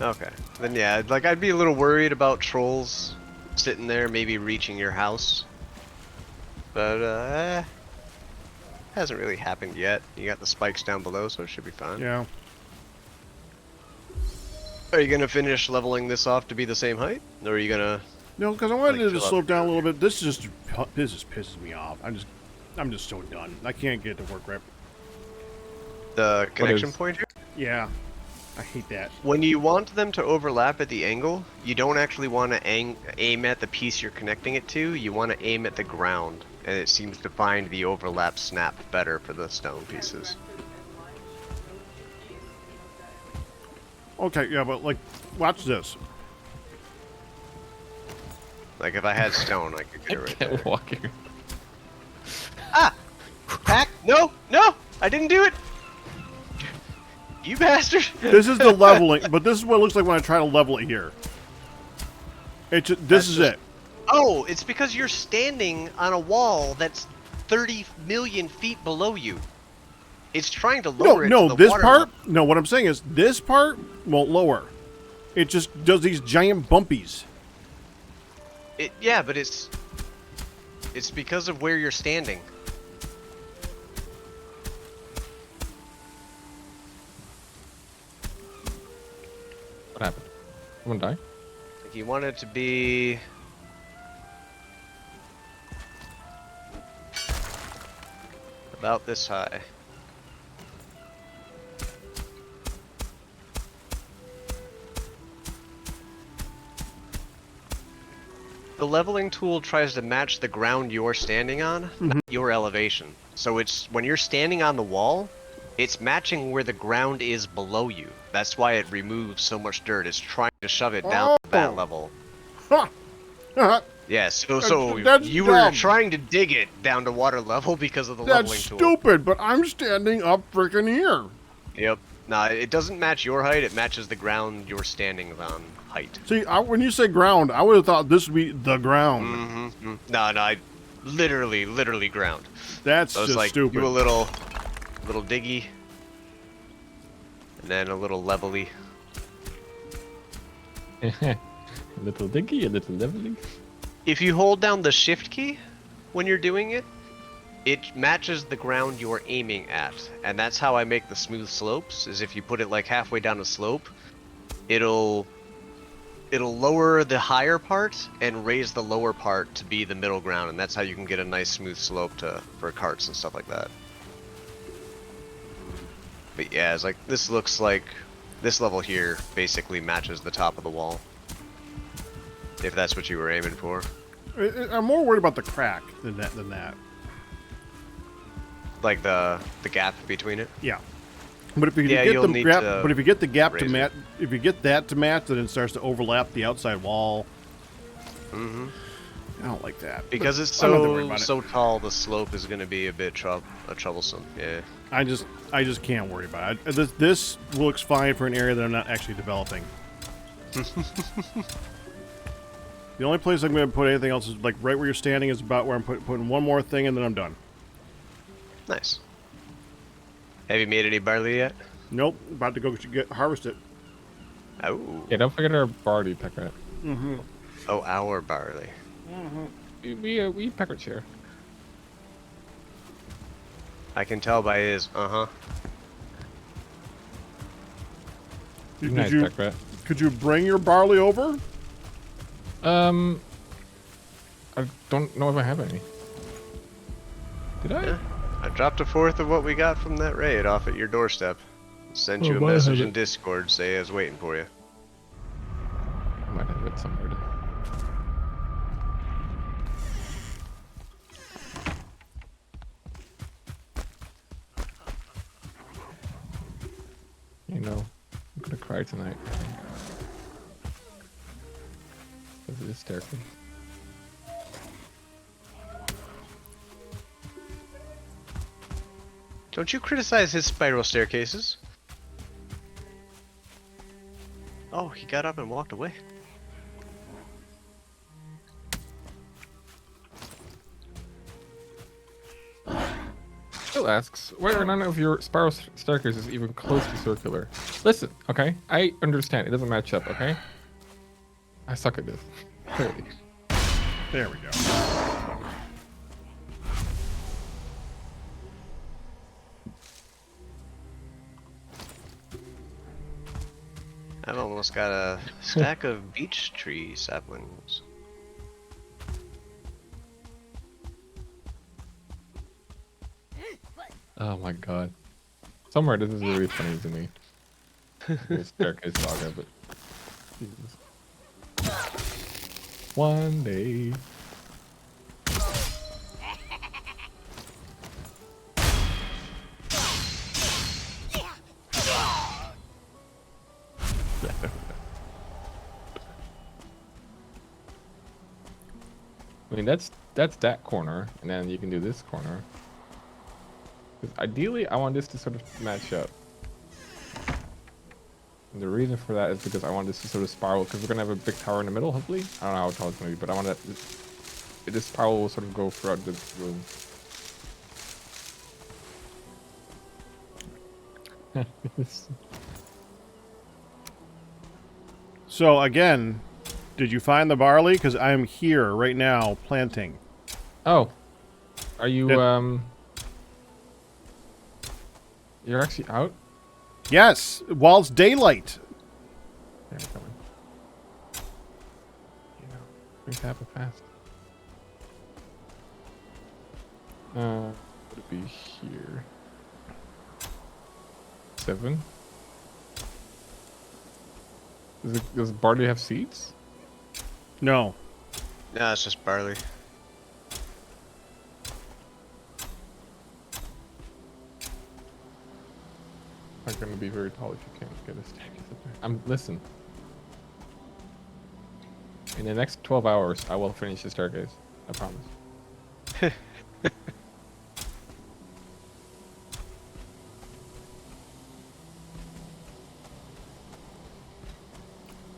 Okay. Then yeah, like I'd be a little worried about trolls sitting there, maybe reaching your house. But hasn't really happened yet. You got the spikes down below, so it should be fine. Yeah. Are you gonna finish leveling this off to be the same height, or are you gonna? No, because I wanted Like, it to fill slow up down a little bit. This just pisses me off. I'm just so done. I can't get it to work right. The connection is- point here? Yeah. I hate that. When you want them to overlap at the angle, you don't actually want to aim at the piece you're connecting it to. You want to aim at the ground, and it seems to find the overlap snap better for the stone pieces. Okay, yeah, but like, watch this. Like if I had stone, I could get it right there. Can't walk here. Ah! Pack! No! No! I didn't do it! You bastard! This is the leveling, but this is what it looks like when I try to level it here. This is it. Oh, it's because you're standing on a wall that's 30 million feet below you. It's trying to lower it to No, the this water part. level. No, what I'm saying is this part won't lower. It just does these giant bumpies. Yeah, but it's because of where you're standing. What happened? Someone die? Like you want it to be about this high. The leveling tool tries to match the ground you're standing on, not your elevation. So it's when you're standing on the wall, it's matching where the ground is below you. That's why it removes so much dirt. It's trying to shove it down to that level. Huh. Yeah, so That's you were dumb. trying to dig it down to water level because of the That's leveling tool. stupid, but I'm standing up freaking here. Yep. Nah, it doesn't match your height, it matches the ground you're standing on height. See, when you say ground, I would have thought this would be the ground. Mm-hmm. No, I literally ground. That's So it's just like stupid. do a little diggy, and then a little levelly. A little diggy, a little leveling. If you hold down the shift key when you're doing it, it matches the ground you're aiming at. And that's how I make the smooth slopes, is if you put it like halfway down a slope, it'll lower the higher part and raise the lower part to be the middle ground, and that's how you can get a nice smooth slope for carts and stuff like that. But yeah, it's like this looks like this level here basically matches the top of the wall. If that's what you were aiming for. I'm more worried about the crack than that. Like the gap between it. Yeah. But if you Yeah, get you'll the need gap, to but if you get the gap to raise it. match, if you get that to match, then it starts to overlap the outside wall. Mm-hmm. I don't like that. Because it's I'm not that worried about it. so tall, the slope is going to be a bit troublesome. Yeah. I just can't worry about it. This looks fine for an area that I'm not actually developing. The only place I'm going to put anything else is like right where you're standing is about where I'm putting one more thing and then I'm done. Nice. Have you made any barley yet? Nope, about to go harvest it. Oh. Yeah, don't forget our barley Packrat. Mm-hmm. Oh, our barley. We eat Packrats here. I can tell by his Nice, Pack Rat. Could you bring your barley over? I don't know if I have any. Did I? Yeah. I dropped a fourth of what we got from that raid off at your doorstep. Sent Oh, you a might have message in it. Discord, say I was waiting for you. I might have it somewhere. You know, I'm gonna cry tonight. Because of this staircase. Don't you criticize his spiral staircases? Oh, he got up and walked away. Phil asks, whether or none of your spiral staircase is even close to circular. Listen, okay? I understand. It doesn't match up, okay? I suck at this. Clearly. There we go. I've almost got a stack of beech tree saplings. Oh my god. Somewhere this is really funny to me. This staircase saga, but Jesus. One day. I mean that's that corner, and then you can do this corner. 'Cause ideally, I want this to sort of match up. And the reason for that is because I want this to sort of spiral, because we're gonna have a big tower in the middle, hopefully. I don't know how tall it's gonna be, but I want that this spiral will sort of go throughout the room. So again, did you find the barley? Because I am here right now planting. Oh, are you Yeah. You're actually out? Yes, while it's daylight. Yeah, I'm coming. You know, things happen fast. Would it be here? 7? Does barley have seeds? No. No, it's just barley. Not gonna be very tall if you can't get a staircase up there. Listen. In the next 12 hours, I will finish the staircase. I promise.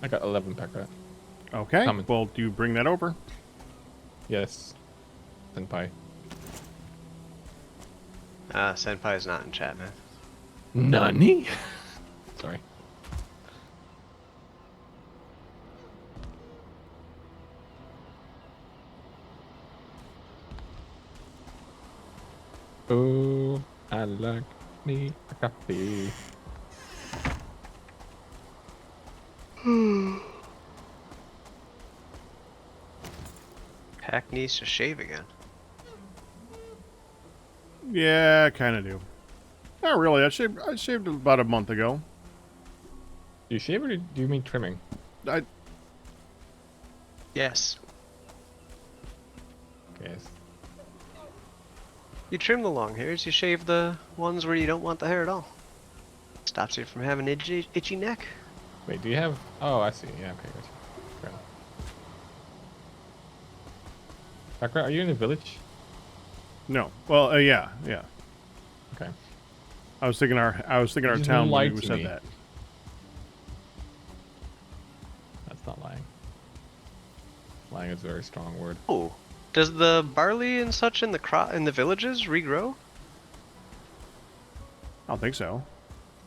I got 11 pack rat. Okay. Coming. Well, do you bring that over? Yes. Senpai. Senpai's not in chat, man. Nani? Sorry. Oh, I like me a coffee. Pack needs to shave again. Yeah, I kind of do. Not really. I shaved about a month ago. Do you shave or do you mean trimming? I Yes. Yes. You trim the long hairs, you shave the ones where you don't want the hair at all. Stops you from having itchy neck. Wait, do you have... Oh, I see. Yeah, okay, gotcha. Fair enough. Bakra, are you in the village? no. Well, yeah. Okay. I was thinking our just town lied when we to said me. that. That's not lying. Lying is a very strong word. Oh, does the barley and such in the villages regrow? I don't think so.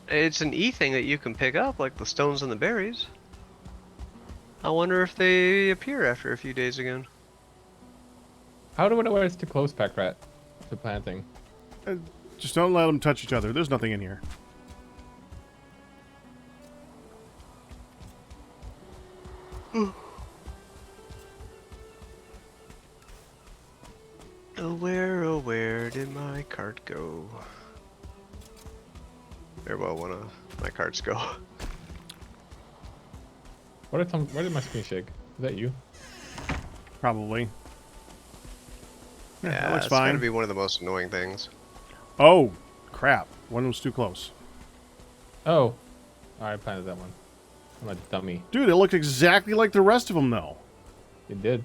It's an E thing that you can pick up, like the stones and the berries. I wonder if they appear after a few days again. How do I know when it's too close, Packrat, to planting? Just don't let them touch each other. There's nothing in here. Oh, where did my cart go? Very well, one of my carts go. Why did my screen shake? Is that you? Probably. Yeah, that looks it's gotta fine. be one of the most annoying things. Oh, crap. One was too close. Oh. I planted that one. I'm a dummy. Dude, it looked exactly like the rest of them, though. It did.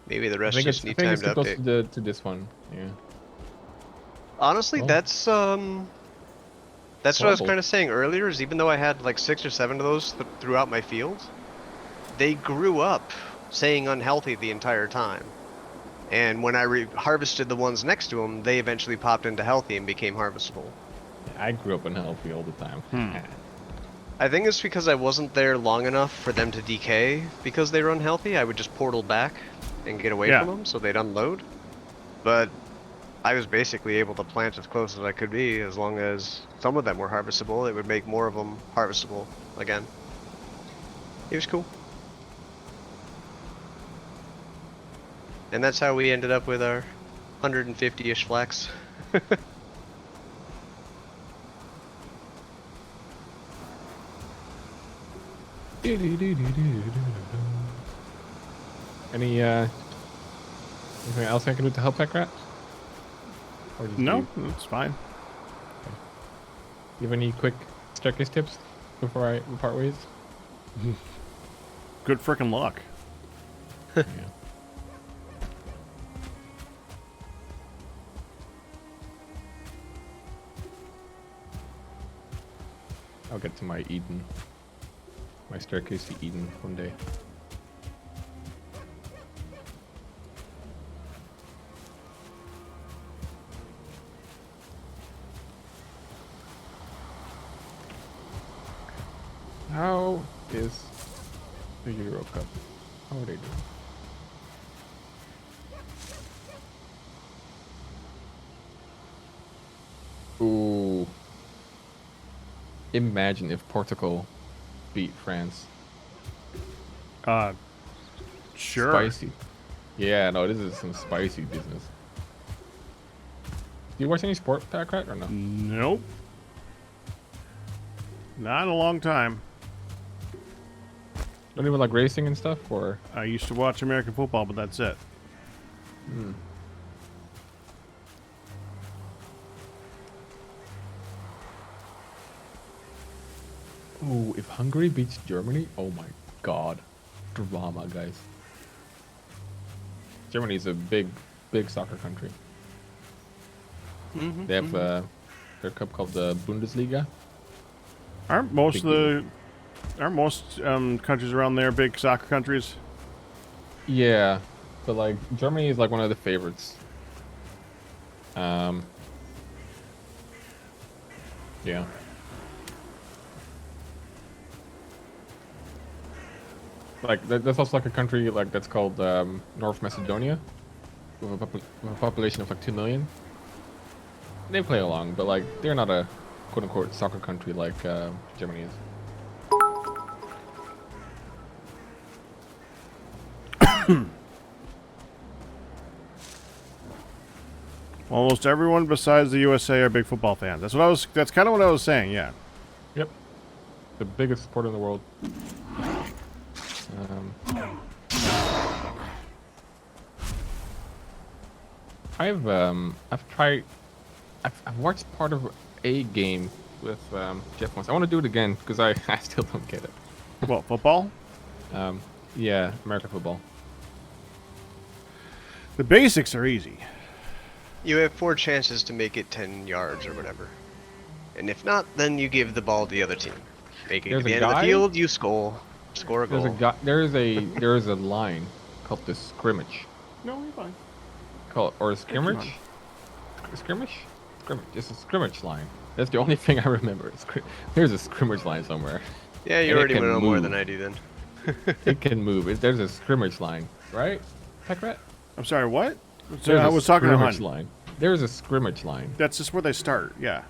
Maybe the I rest think just I need think time it's too to close update. to this one. Yeah. Honestly, Well, that's what I was horrible. kind of saying earlier. Is even though I had like 6 or 7 of those throughout my field, they grew up saying unhealthy the entire time. And when I harvested the ones next to them, they eventually popped into healthy and became harvestable. I grew up unhealthy all the time. I think it's because I wasn't there long enough for them to decay because they were unhealthy. I would just portal back and get away Yeah. from them so they'd unload. But I was basically able to plant as close as I could be. As long as some of them were harvestable, it would make more of them harvestable again. It was cool. And that's how we ended up with our 150-ish flax. Anything else I can do to help that rat? Or did No, you that's fine. have any quick staircase tips before we part ways? Good frickin' luck. Yeah. I'll get to my Eden. My staircase to Eden one day. How is the Euro Cup? How are they doing? Ooh. Imagine if Portugal beat France. Sure. Spicy. Yeah, no, this is some spicy business. Do you watch any sport, Packrat, or no? Nope. Not in a long time. Don't even like racing and stuff, or? I used to watch American football, but that's it. Hmm. Ooh, if Hungary beats Germany, oh my god. Drama, guys. Germany is a big soccer country. They have their cup called the Bundesliga. Aren't most Big countries around there big soccer countries? Yeah, but like Germany is like one of the favorites. Yeah. Like there's also like a country like that's called North Macedonia, with a population of like 2 million. They play along, but like they're not a quote unquote soccer country like Germany is. Almost everyone besides the USA are big football fans. That's kind of what I was saying, yeah. Yep. The biggest sport in the world. I've watched part of a game with Jeff once. I want to do it again because I still don't get it. What, football? Yeah, American football. The basics are easy. You have 4 chances to make it 10 yards or whatever. And if not, then you give the ball to the other team. Make it to There's the a end of the guy- field, you score a goal. There is a line called the scrimmage. No, you're fine. Or a scrimmage? Scrimmage? Scrimmage. It's a scrimmage line. That's the only thing I remember. There's a scrimmage line somewhere. Yeah, you And it already can know more move. than I do then. It can move. There's a scrimmage line, right? Techrat? I'm sorry, what? So There's I a was talking to scrimmage Hun. line. There's a scrimmage line. That's just where they start, yeah.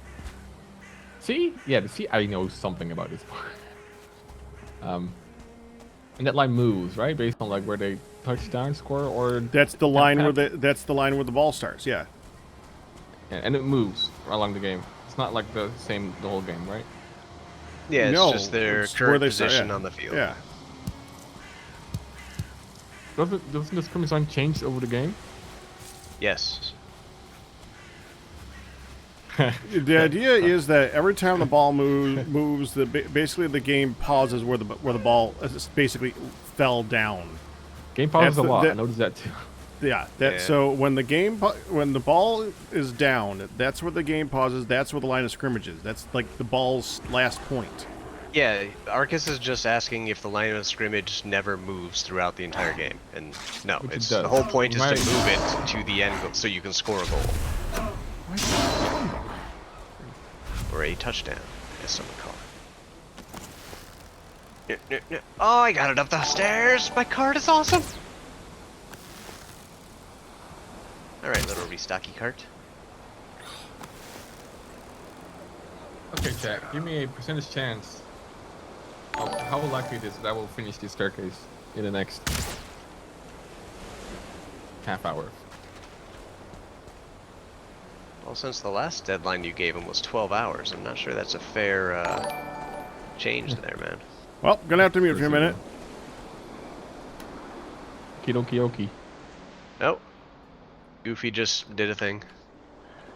See? Yeah, see, I know something about this part. And that line moves, right? Based on like where they touchdown score or That's the line tap. where the ball starts. Yeah. And it moves along the game. It's not like the same the whole game, right? Yeah, it's No, just their it's where current they start, position yeah. on the field. Yeah. Doesn't the scrimmage line change over the game? Yes. The idea is that every time the ball moves, basically the game pauses where the ball basically fell down. Game pauses That's a lot. the- I noticed that too. Yeah. Yeah. So when the ball is down, that's where the game pauses. That's where the line of scrimmage is. That's like the ball's last point. Yeah, Arcus is just asking if the line of scrimmage never moves throughout the entire game, and no, Which it it's does. the whole point is Right. to move it to the end goal so you can score a goal or a touchdown, as someone call it. Oh, I got it up the stairs. My cart is awesome. All right, little restocky cart. Okay, chat. Give me a percentage chance of how likely it is that I will finish this staircase in the next half hour. Well, since the last deadline you gave him was 12 hours, I'm not sure that's a fair change there, man. Well, gonna have to mute for a minute. Okie dokie. Nope. Goofy just did a thing.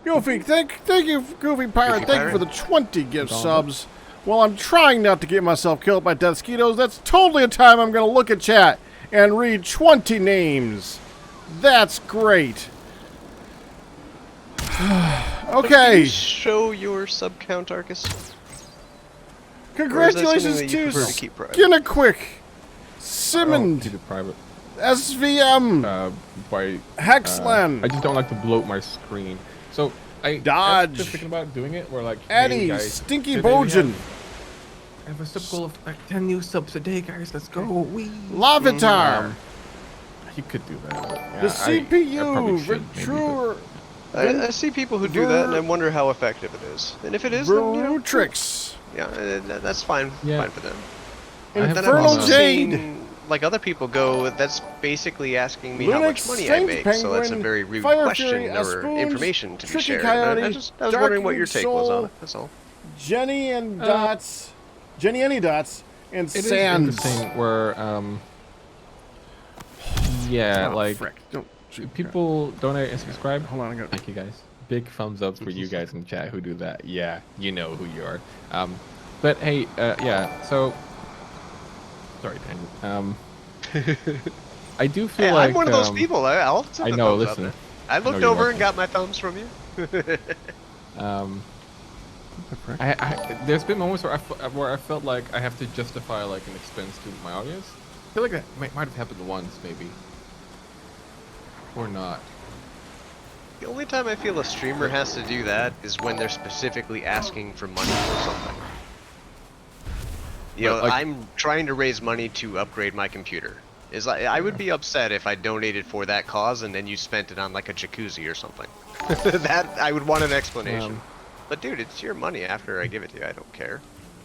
Goofy, thank you, Goofy Pirate. Goofy Thank you for Pirate. the 20 gift subs. Well, I'm trying not to get myself killed by death mosquitoes. That's totally a time I'm gonna look at chat and read 20 names. That's great. Can Okay. you show your sub count, Arcus? Congratulations something that you to prefer to keep private? Skinnaquick, Oh, Simmond, keep it private. SVM, By Hexland, I just don't like to bloat my screen. So I Dodge. was just thinking about doing it. Where like, hey, Eddie, guys, Stinky today we Bojan, I have a sub goal of like 10 new subs a day, guys. Let's go. Wee. Lavatar, You could do that. But, yeah, the I probably CPU, should, maybe, Truer, I see people who do that, and I wonder how effective it is. And if it is, then, you know, Brutrix, yeah, that's fine. Yeah. Fine for them. I have Then some, I've Infernal also Jade. seen, like other people go, that's basically asking me how much Linux, money I Saint make. Penguin, So that's a very rude Fire question Fury, or Aspoons, information to be Tricky shared. Coyote, I was wondering what your take was on Dark it. That's all. Jenny and Dots, Jenny Any Dots, and It is Sands. interesting where yeah, Oh, like frick. Don't shoot. people donate and subscribe. Hold on, I got. Thank you guys. Big thumbs up for you guys in the chat who do that. Yeah, you know who you are. But hey, yeah. So, sorry, Dan. I do feel Hey, like I'm one of those um, people. I'll send I the know. thumbs up Listen, there. I looked you're over and welcome. got my thumbs from you. There's been moments where I felt like I have to justify like an expense to my audience. I feel like that might have happened once, maybe, or not. The only time I feel a streamer has to do that is when they're specifically asking for money for something. You know, But, like- I'm trying to raise money to upgrade my computer. I would be upset if I donated for that cause and then you spent it on like a jacuzzi or something. That I would want an explanation. But dude, it's your money after I give it to you. I don't care.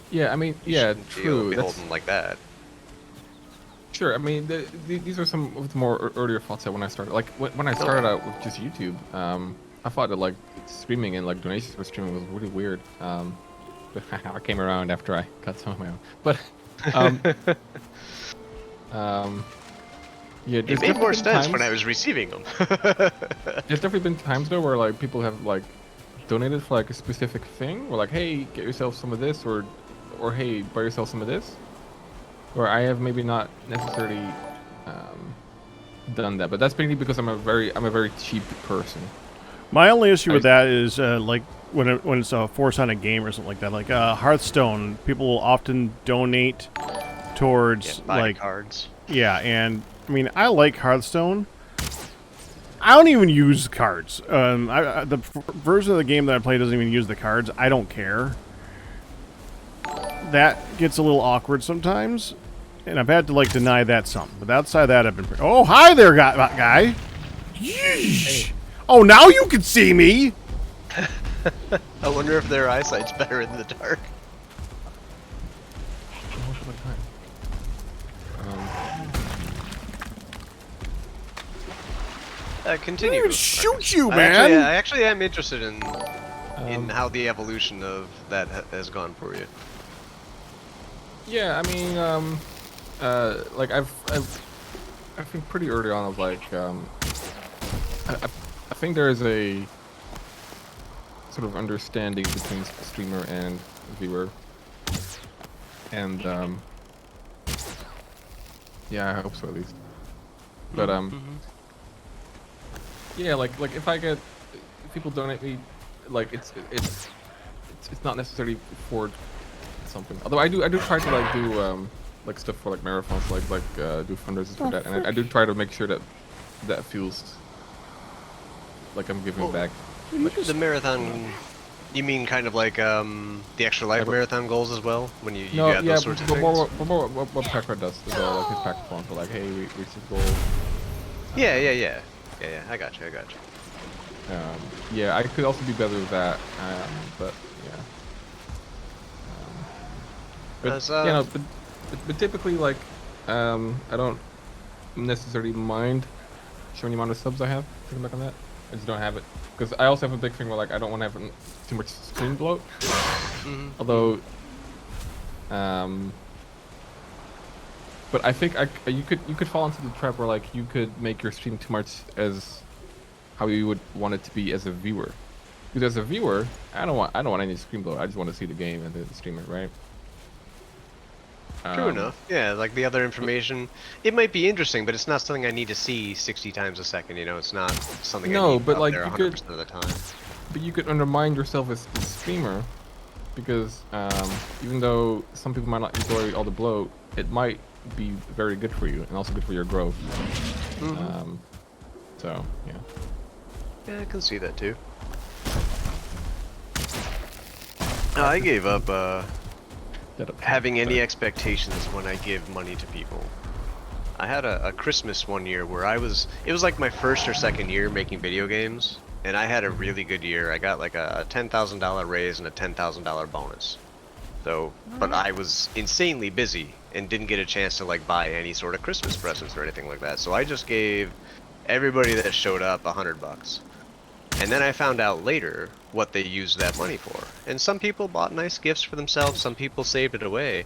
Yeah, I mean, You yeah, shouldn't feel true. That's, beholden like that. sure. I mean, these are some of the more earlier thoughts that when I started, like when I started out with just YouTube, I thought that like streaming and like donations for streaming was really weird. But I came around after I got some of my own. But yeah, It there's made more definitely been sense when times- I was receiving them. There's definitely been times though where like people have like donated for like a specific thing, or like, hey, get yourself some of this, or hey, buy yourself some of this. Or I have maybe not necessarily done that, but that's mainly because I'm a very cheap person. My only issue with that is like when it's a force on a game or something like that. Like Hearthstone, people will often donate towards Buy like cards. yeah, and I mean I like Hearthstone. I don't even use cards. The version of the game that I play doesn't even use the cards. I don't care. That gets a little awkward sometimes, and I've had to like deny that some. But outside that, I've been. Oh, hi there, guy. Yeesh. Oh, now you can see me. I wonder if their eyesight's better in the dark. Continue. even shoot you, I man. actually am interested in how the evolution of that has gone for you. Yeah, I mean, like I think pretty early on, I was like, I think there is a sort of understanding between streamer and viewer, and yeah, I hope so at least. But yeah, like if people donate me, like it's not necessarily for something. Although I do try to like do like stuff for like marathons, like do fundraisers for that, and I do try to make sure that feels like I'm giving back. The marathon, you mean kind of like the extra life marathon goals as well? When you No, have yeah, those sorts of but things? more what Packer does as well, like his Packer for like, hey, we reached his goal. Yeah. I got you. Yeah, I could also be better with that, but yeah. But As, you know, but typically like, I don't necessarily mind showing the amount of subs I have. Thinking back on that, I just don't have it because I also have a big thing where like I don't want to have too much screen bloat. Although, but I think you could fall into the trap where like you could make your stream too much as how you would want it to be as a viewer. Because as a viewer, I don't want any screen bloat. I just want to see the game and the streamer, right? True enough. Yeah, like the other information, it might be interesting, but it's not something I need to see 60 times a second. You know, it's not something I need but up like there you 100% of the time. but you could undermine yourself as the streamer, because even though some people might not enjoy all the bloat, it might be very good for you and also good for your growth. So yeah. Yeah, I can see that too. I gave up having any expectations when I give money to people. I had a Christmas one year where it was like my first or second year making video games, and I had a really good year. I got like a $10,000 raise and a $10,000 bonus. So, but I was insanely busy and didn't get a chance to like buy any sort of Christmas presents or anything like that. So I just gave everybody that showed up $100. And then I found out later what they used that money for. And some people bought nice gifts for themselves, some people saved it away.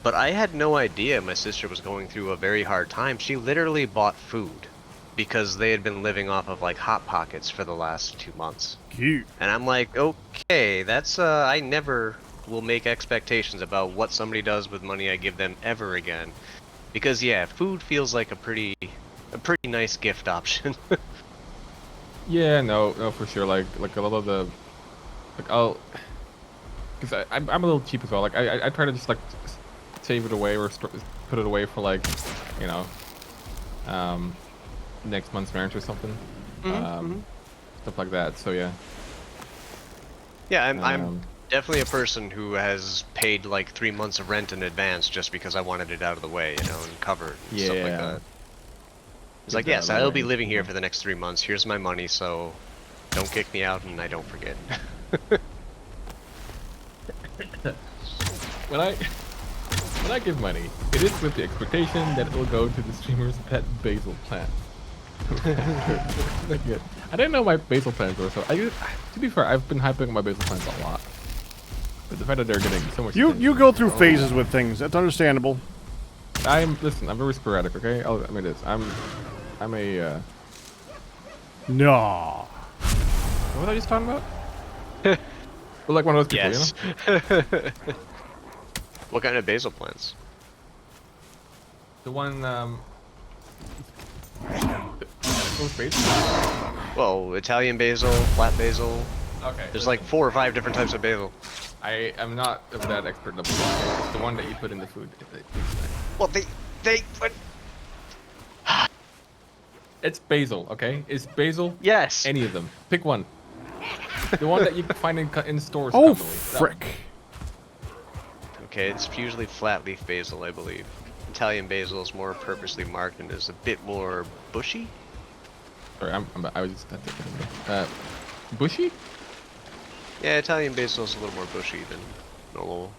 But I had no idea my sister was going through a very hard time. She literally bought food because they had been living off of like Hot Pockets for the last 2 months. Cute. And I'm like, okay, that's I never will make expectations about what somebody does with money I give them ever again. Because yeah, food feels like a pretty nice gift option. Yeah, no, for sure. Like a lot of the, like because I'm a little cheap as well. Like I try to just like save it away or put it away for like, you know, next month's marriage or something, stuff like that. So yeah. Yeah, I'm definitely a person who has paid like 3 months of rent in advance just because I wanted it out of the way, you know, and covered and stuff like that. It's like, yes, I'll be living here for the next 3 months. Here's my money, so don't kick me out and I don't forget. When I give money, it is with the expectation that it will go to the streamer's pet basil plant. I didn't know my basil plants were so. To be fair, I've been hyping my basil plants a lot. But the fact that they're getting so much. You go through phases with things. That's understandable. Listen. I'm very sporadic. Okay, I mean this. I'm a. No. What was I just talking about? Well, like one of those people, Yes. you know? What kind of basil plants? The one. Those basil. Well, Italian basil, flat basil. Okay. There's like 4 or 5 different types of basil. I am not of that expert level. It's the one that you put in the food. Well, they what? It's basil, okay? It's basil. Yes. Any of them. Pick one. The one that you find in stores. Oh, commonly. frick. Okay, it's usually flat leaf basil, I believe. Italian basil is more purposely marked and is a bit more bushy. Sorry, I was just bushy? Yeah, Italian basil is a little more bushy than normal,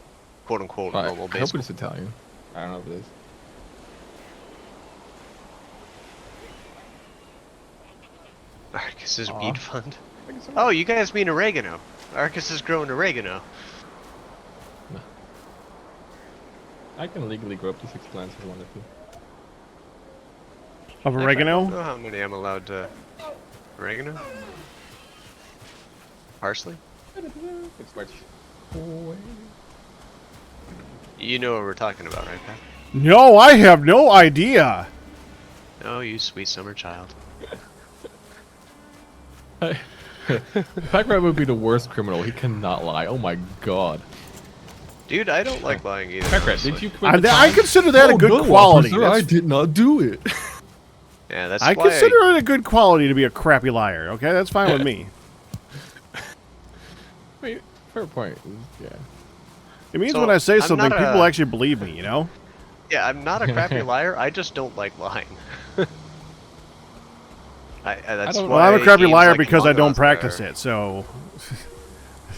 quote unquote, normal I hope basil. it's Italian. I don't know if it is. Arcus's Aw. bead fund. Thank you so Oh, much. you guys mean oregano. Arcus is growing oregano. I can legally grow up to 6 plants if I wanted to. Of I don't oregano? know how many I'm allowed to. Oregano? Parsley? It's much. Oh, You know what we're talking about, right, Pat? No, I have no idea. Oh, you sweet summer child. Pac-Rat would be the worst criminal. He cannot lie. Oh my god. Dude, I don't like lying either. Pac-Rat, honestly. did you commit the I crime? consider that a Oh, good no, quality. officer, I That's- did not do it. Yeah, that's I why consider it a good quality to be a crappy liar. Okay, that's fine with me. Wait, fair point. Yeah. It means So, when I say I'm something, not people a- actually believe me. You know. Yeah, I'm not a crappy liar. I just don't like lying. That's don't- Well, why I'm a crappy games liar like because I Among don't Us practice are- it. So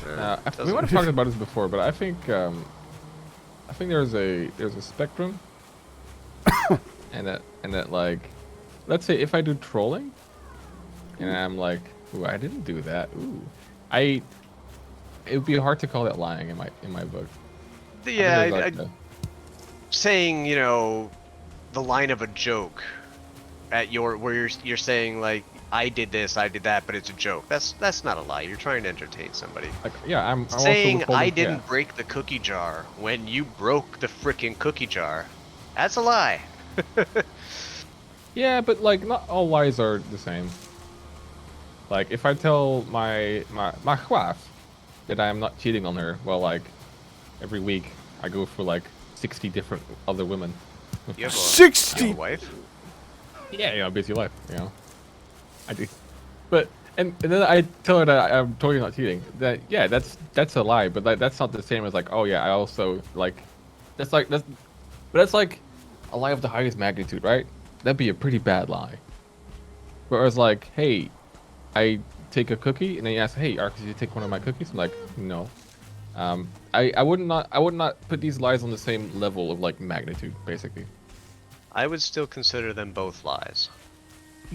We doesn't- might have talked about this before, but I think there's a spectrum, and that like, let's say if I do trolling, and I'm like, ooh, I didn't do that. Ooh, it would be hard to call that lying in my book. Yeah, I think there's, like, saying, you know, the line of a joke at where you're saying like, I did this, I did that, but it's a joke. That's not a lie. You're trying to entertain somebody. like yeah, I'm also Saying withholding- I didn't yeah. break the cookie jar when you broke the frickin' cookie jar. That's a lie. Yeah, but like not all lies are the same. Like if I tell my wife that I am not cheating on her, well, like every week I go for like 60 different other women. You have a, 60. you have a wife? Yeah, you know, busy life, you know. I do. But and then I tell her that I'm totally not cheating. That yeah, that's a lie, but like that's not the same as like, oh yeah, I also like that's like but that's like a lie of the highest magnitude, right? That'd be a pretty bad lie. Whereas like, hey, I take a cookie and then you ask, hey, Arcus, did you take one of my cookies? I'm like, no. I would not put these lies on the same level of like magnitude, basically. I would still consider them both lies.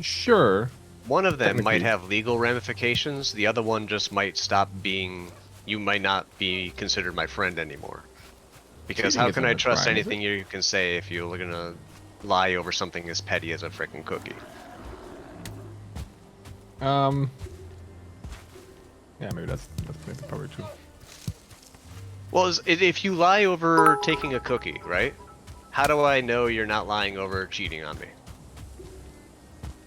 Sure. One of them might Technically. have legal ramifications. The other one just might stop being. You might not be considered my friend anymore. Because Cheating how isn't can I a trust crime, is anything you can say if you're gonna lie over something as petty as a frickin' cookie? Yeah, maybe that's probably true. Well, if you lie over taking a cookie, right? How do I know you're not lying over cheating on me?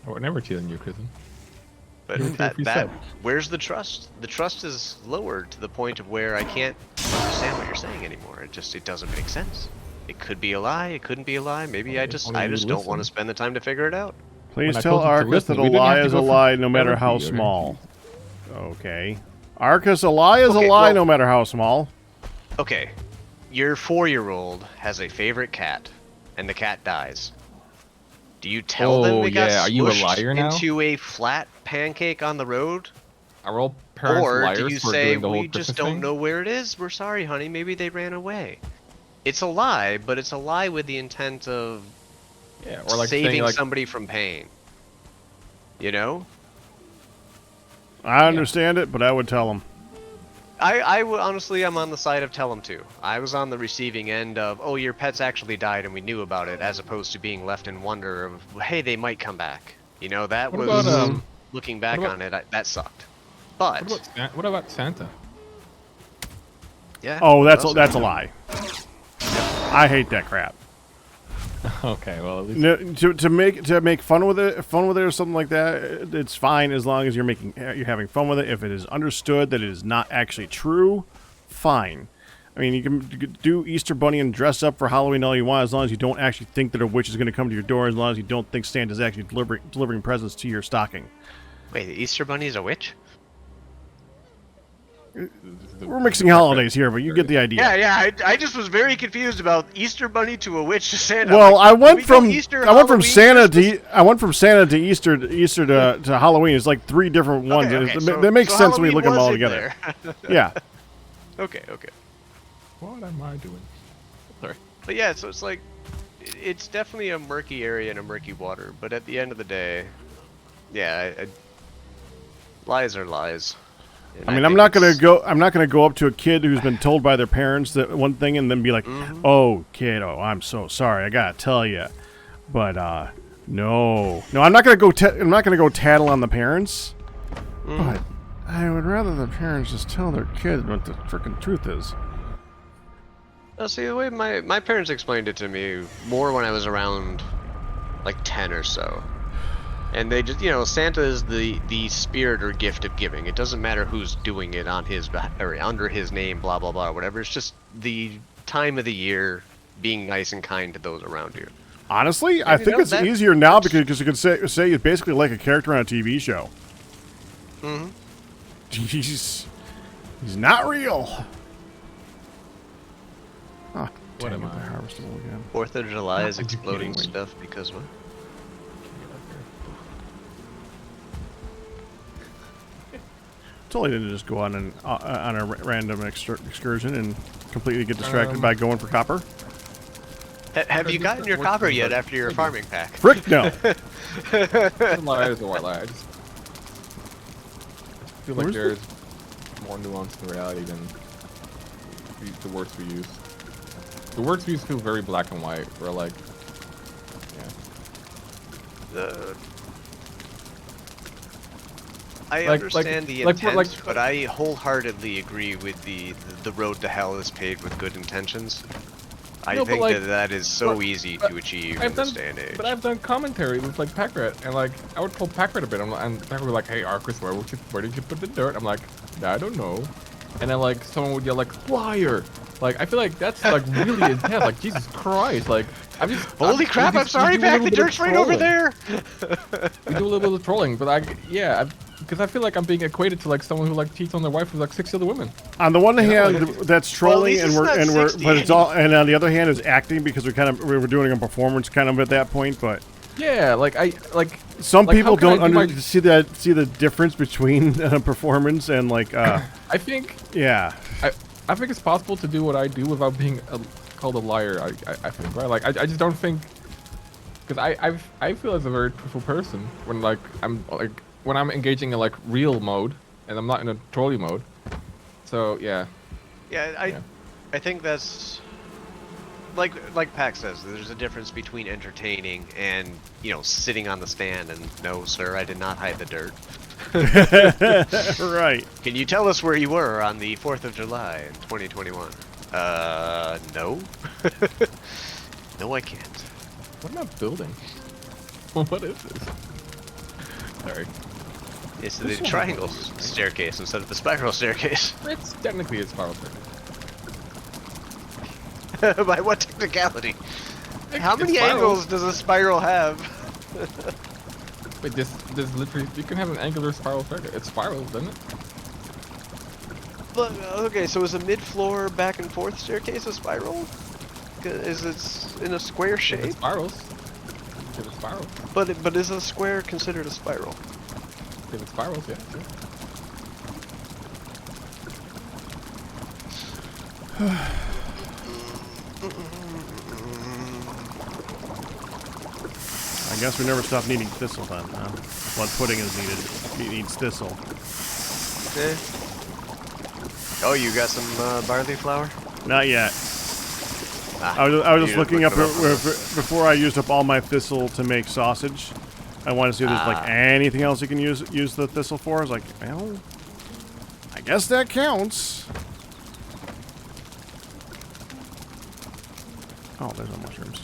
I would never cheat on you, Kristen. But You that said. where's the trust? The trust is lowered to the point of where I can't understand what you're saying anymore. It doesn't make sense. It could be a lie. It couldn't be a lie. Maybe I just only you don't want to listen. spend the time to figure it out. Please When I tell told you to Arcus listen, that a we didn't lie have to is a go for lie, no matter how therapy, okay? small. Okay. Arcus, a lie is Okay, a lie, well- no matter how small. Okay, your 4-year-old has a favorite cat, and the cat dies. Do you tell them Oh, it got yeah, are you a smushed liar now? into a flat pancake on the road? Are all parents Or liars do you for say, doing the whole we just Christmas don't thing? know where it is? We're sorry, honey. Maybe they ran away. It's a lie, but it's a lie with the intent of Yeah, or like saving saying like, somebody from pain. You know? I understand it, but I would tell him. Honestly, I'm on the side of tell them to. I was on the receiving end of, oh, your pet's actually died and we knew about it, as opposed to being left in wonder of, hey, they might come back. You know, that What was, about, looking back what on it, that sucked. But, what about Santa? yeah. Oh, what else? that's a lie. I hate that crap. Okay, well at least No, to make fun with it or something like that, it's fine as long as you're having fun with it. If it is understood that it is not actually true, fine. I mean, you can do Easter Bunny and dress up for Halloween all you want, as long as you don't actually think that a witch is going to come to your door, as long as you don't think Santa's actually delivering presents to your stocking. Wait, the Easter Bunny's a witch? We're mixing holidays here, but you get the idea. Yeah, I just was very confused about Easter Bunny to a witch to Santa. Well, Like, I went we go from Easter, Santa Halloween, to Easter to Halloween. It's like 3 different ones. Okay, That makes so sense when you Halloween look at them was all in together. there. Yeah. Okay. what am I doing? Sorry. But yeah, so it's like, it's definitely a murky area and a murky water. But at the end of the day, yeah, Lies are lies. And I mean, I'm not gonna go up to a kid who's been told by their parents that one thing and then be like, "Oh, kiddo, I'm so sorry. I gotta tell you." But no, I'm not gonna go. I'm not gonna go tattle on the parents. But I would rather the parents just tell their kid what the freaking truth is. Oh, see, the way my parents explained it to me more when I was around like 10 or so. And they just, Santa is the spirit or gift of giving. It doesn't matter who's doing it on his or under his name, blah blah blah, or whatever. It's just the time of the year, being nice and kind to those around you. Honestly, I think it's easier now because you can say it's basically like a character on a TV show. Mm-hmm. He's not real. Oh, What am I? harvestable again. 4th of July is Are you exploding kidding me? stuff because what? Totally didn't just go on a random excursion and completely get distracted by going for copper. Have you gotten your copper yet after your farming pack? Frick no. Lie is a white lie. I just feel like there's more nuance in reality than the words we use. The words we use feel very black and white. We're like, yeah. I understand the intent, but I wholeheartedly agree with the road to hell is paved with good intentions. I think that is so easy to achieve in this day and age. But I've done commentary with like Packrat, and like I would pull Packrat a bit, and Packrat would be like, "Hey, Arcus, where did you put the dirt?" I'm like, "I don't know," and then like someone would yell like, "Liar!" Like I feel like that's like really intense. Like Jesus Christ! Like I'm just holy crap! I'm sorry, Pack. The dirt's right over there. We do a little bit of trolling, but because I feel like I'm being equated to like someone who like cheats on their wife with like 6 other women. On the one hand, that's trolling, but it's all, and on the other hand, is acting because we were doing a performance kind of at that point. But yeah, some people don't see the difference between performance and like. I think. Yeah. I think it's possible to do what I do without being called a liar. I think, right? Like I just don't think, because I feel as a very truthful person when I'm engaging in like real mode and I'm not in a trolly mode. So yeah. Yeah, I think that's like Pac says. There's a difference between entertaining and sitting on the stand and no, sir, I did not hide the dirt. Right. Can you tell us where you were on the 4th of July in 2021? No. No, I can't. What am I building? What is this? Sorry. It's the triangle staircase instead of the spiral staircase. It's technically a spiral staircase. By what technicality? How many angles does a spiral have? Wait, this literally, you can have an angular spiral staircase. It's spirals, doesn't it? But, okay, so is a mid-floor back and forth staircase a spiral? Is it in a square shape? It's spirals. If it's spirals. But is a square considered a spiral? If it's spirals, yeah, sure. I guess we never stop needing thistle then, huh? Blood pudding is needed. It needs thistle. Eh. Oh, you got some barley flour? Not yet. Ah, I was just looking up before I used up all my thistle to make sausage. I want to see if there's like anything else you can use the thistle for. I was like, well, I guess that counts. Oh, there's no mushrooms.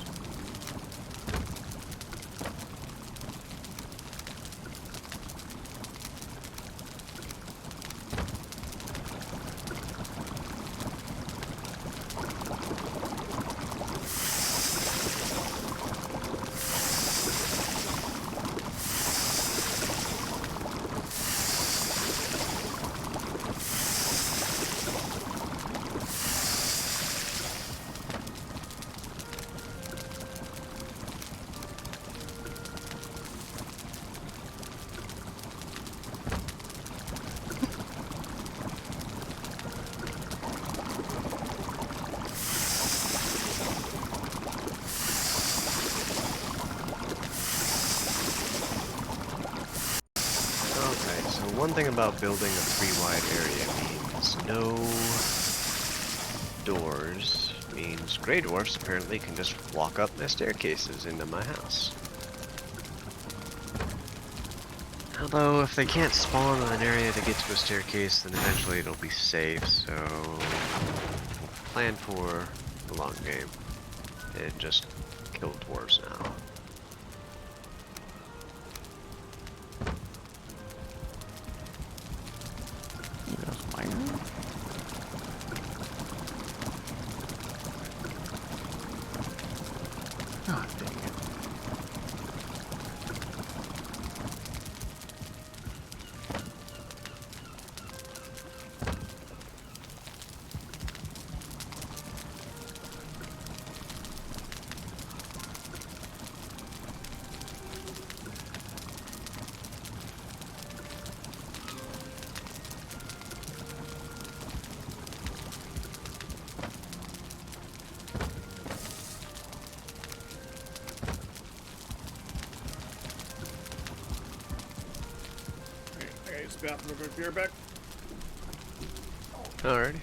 one thing about building a 3-wide area means no doors. Means gray dwarfs apparently can just walk up their staircases into my house. Although, if they can't spawn in an area to get to a staircase, then eventually it'll be safe, so... plan for the long game. And just kill dwarves now. That's mine. God dang it. Okay, bathroom real quick. Be right back. Alrighty.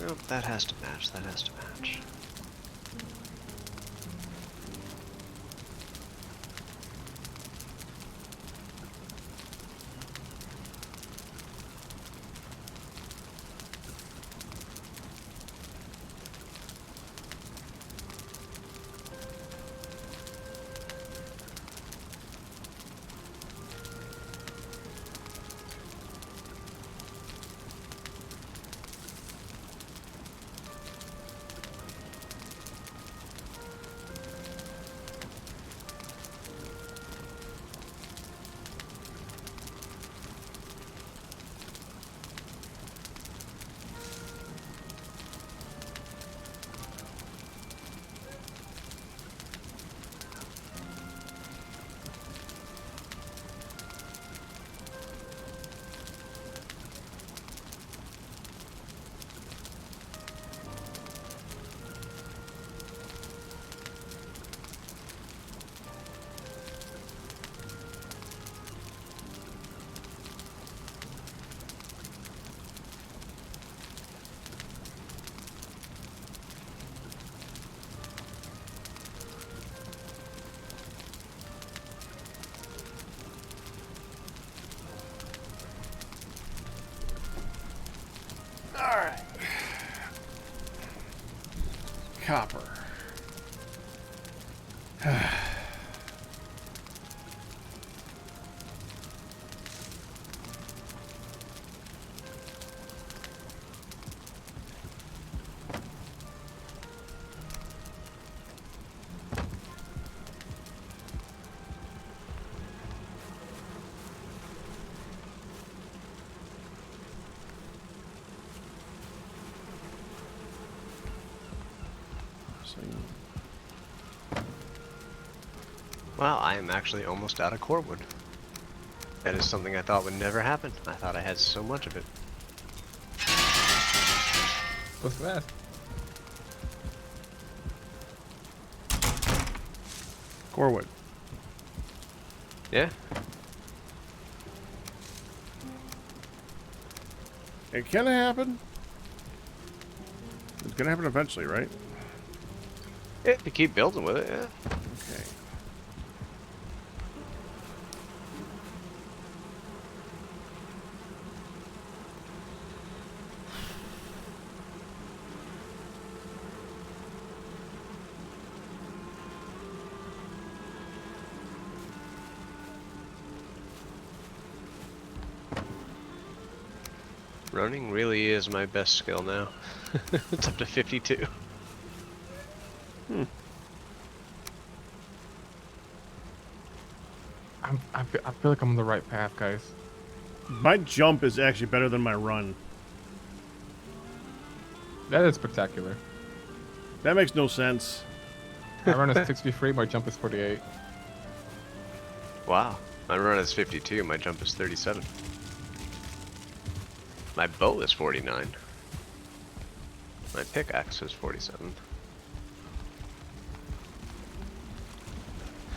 Nope, that has to match, that has to match. Alright. Copper. Well, I am actually almost out of cordwood. That is something I thought would never happen. I thought I had so much of it. What's that? Corewood. Yeah? It can happen. It's gonna happen eventually, right? If you keep building with it, yeah. Okay. Running really is my best skill now. It's up to 52. I feel like I'm on the right path, guys. My jump is actually better than my run. That is spectacular. That makes no sense. My run is 63, my jump is 48. Wow. My run is 52, my jump is 37. My bow is 49. My pickaxe is 47.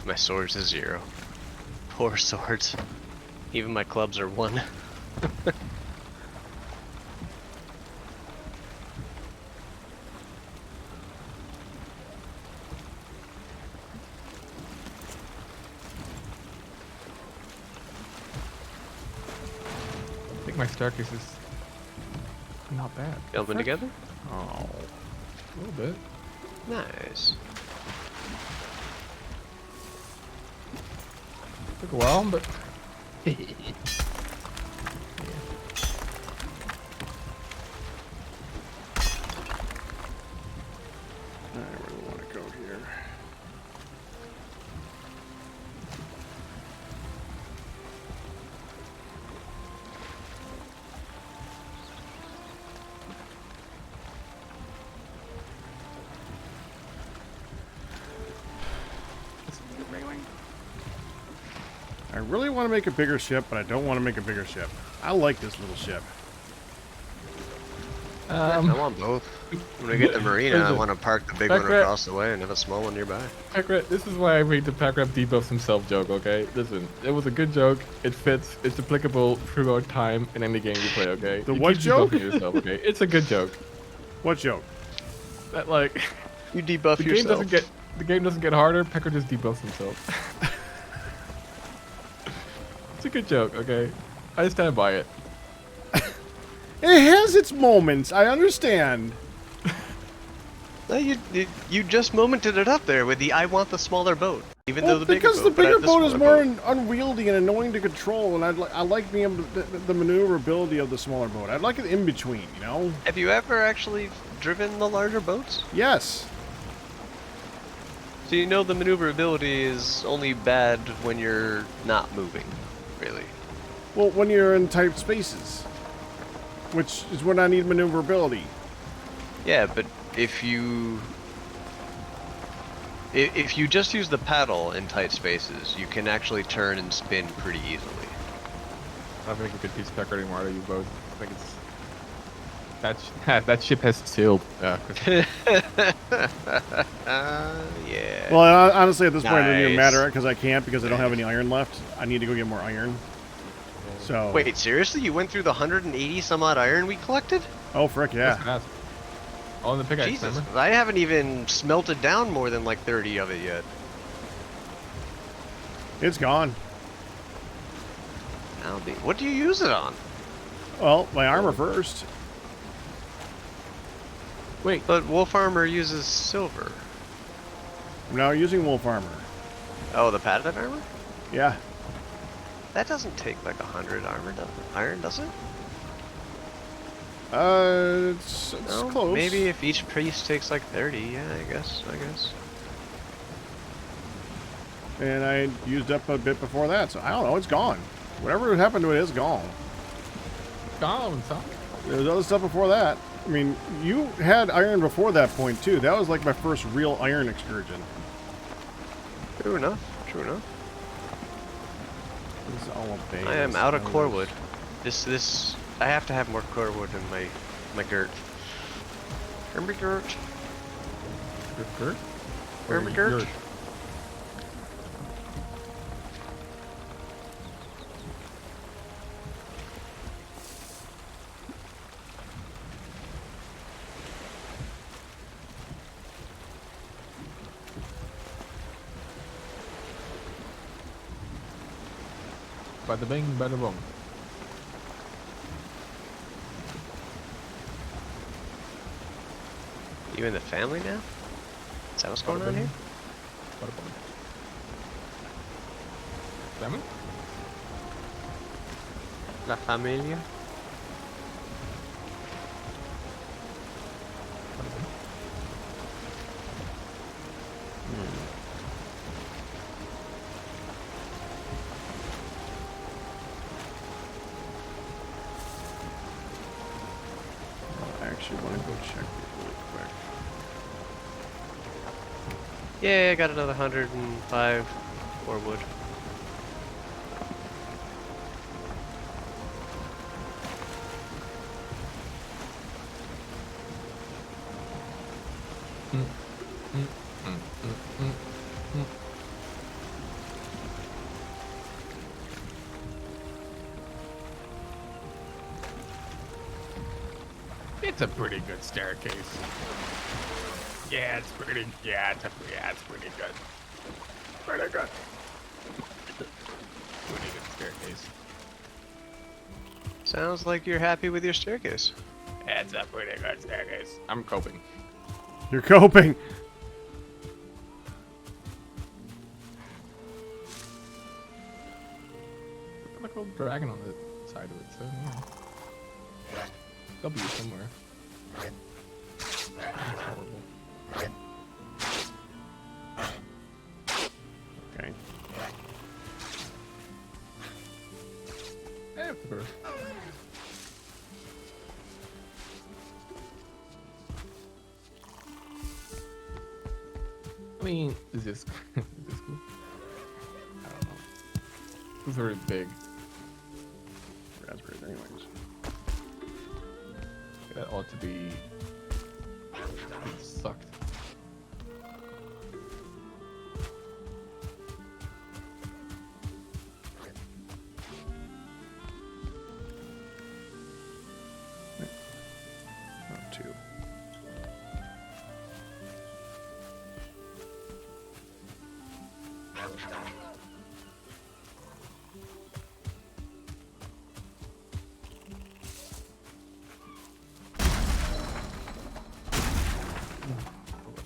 My swords is 0. Poor swords. Even my clubs are 1. I think my staircase is not bad. Jumping together? Oh, a little bit. Nice. Took a while, but Alright, where do we want to go here? I really want to make a bigger ship, but I don't want to make a bigger ship. I like this little ship. I want both. When we get to Marina, I want to park the big one Backrat. across the way and have a small one nearby. Packrat, this is why I made the Packrat debuffs himself joke, okay? Listen, it was a good joke. It fits. It's applicable throughout time in any game you play, okay? The You what keep joke? debuffing yourself, okay? It's a good joke. What joke? That like You debuff the game yourself. the game doesn't get harder. Packrat just debuffs himself. It's a good joke, okay? I stand by it. It has its moments. I understand. No, you just momented it up there with the "I want the smaller boat," even though the bigger because boat. the but I bigger have boat is smaller more unwieldy and annoying to control, and I like being able to the maneuverability of the smaller boat. I'd like it in between, you know? Have you ever actually driven the larger boats? Yes. So you know the maneuverability is only bad when you're not moving, really. Well, when you're in tight spaces, which is when I need maneuverability. Yeah, but if you just use the paddle in tight spaces, you can actually turn and spin pretty easily. I don't think we could teach Packrat anymore out of you both. I think it's that ship has sailed. Yeah. Well, honestly, at this point, it doesn't even Nice. matter because I can't because I don't have any iron left. I need to go get more iron. So. Wait, seriously? You went through the 180 some odd iron we collected? Oh, frick, yeah. Fast. All in the pickaxe, Jesus, remember? I haven't even smelted down more than like 30 of it yet. It's gone. What do you use it on? Well, my armor first. Wait, But Wolf Armor uses silver. I'm now using wolf armor. Oh, the padded armor? Yeah. That doesn't take like 100 iron, does it? It's No, close. maybe if each piece takes like 30, yeah, I guess. And I used up a bit before that, so I don't know. It's gone. Whatever happened to it is gone. gone, son. There's other stuff before that. I mean, you had iron before that point too. That was like my first real iron excursion. True enough. This is all a base. I am out of core wood. This, I have to have more core wood in my girt. Remember girt? Gert? Remember girt? Bada bing, bada boom. You in the family now? Is that what's going on here? Bada boom. Family? La familia? check really quick. Yeah, I got another 105 more wood. It's a pretty good staircase. Yeah, it's pretty. Yeah, it's pretty good. Pretty good. Pretty good staircase. Sounds like you're happy with your staircase. It's a pretty good staircase. I'm coping. You're coping. Like a little dragon on the side of it, so yeah. W somewhere. That's horrible. Okay. Of course. I mean, is this cool? I don't know. It's very big. Raspberries, anyways. That ought to be sucked. Oh, 2.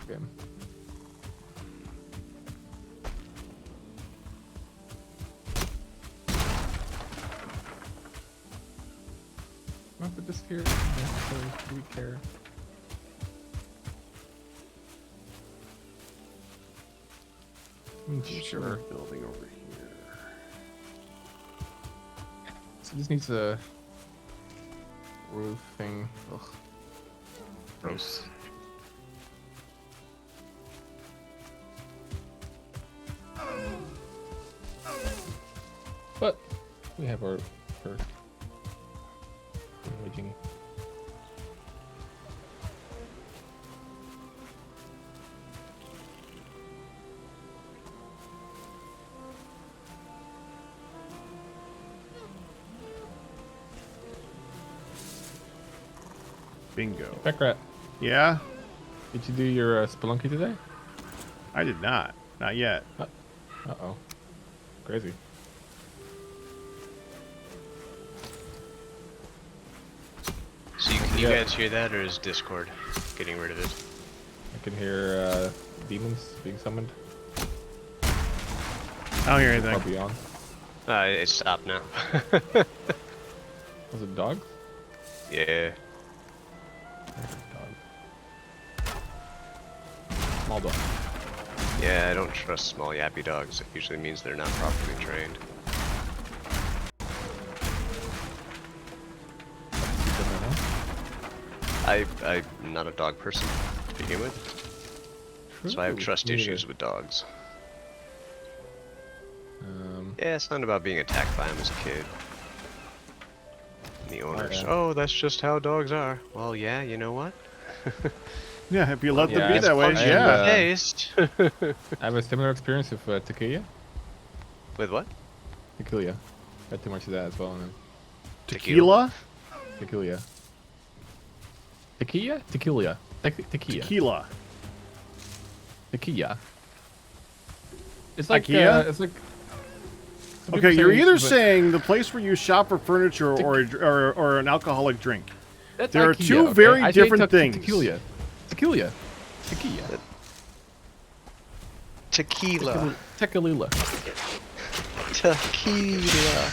Game. I'll put this here. Do we care? Sure. Building over here. So this needs a roof thing. Ugh. Gross. But we have our first imaging. Bingo. Peckrat, Yeah? did you do your spelunky today? I did not. Not yet. Uh-oh. Crazy. So can you guys hear that, or is Discord getting rid of it? I can hear demons being summoned. I don't hear anything. Far beyond. It stopped now. Was it dogs? Yeah. I heard dog. Small dog. Yeah, I don't trust small yappy dogs. It usually means they're not properly trained. I'm not a dog person to begin with, so I have trust issues with dogs. Yeah, it's not about being attacked by them as a kid. And the owners, yeah. oh, that's just how dogs are. Well, yeah, you know what? Yeah, if you let them Yeah, be it's that way, fun. yeah. Taste. I have a similar experience with tequila. With what? Tequila. Got too much of that as well. And then Tequila? tequila. Tequila? Tequila. Tequila. Tequila. Tequila. It's like IKEA? it's like. some Okay, people you're say- either but saying the place where you shop for furniture or an alcoholic drink. that's there are IKEA, two okay? very I say different things. Tequila. Tequila. Tequila. Tequila. Tequila. Tequila.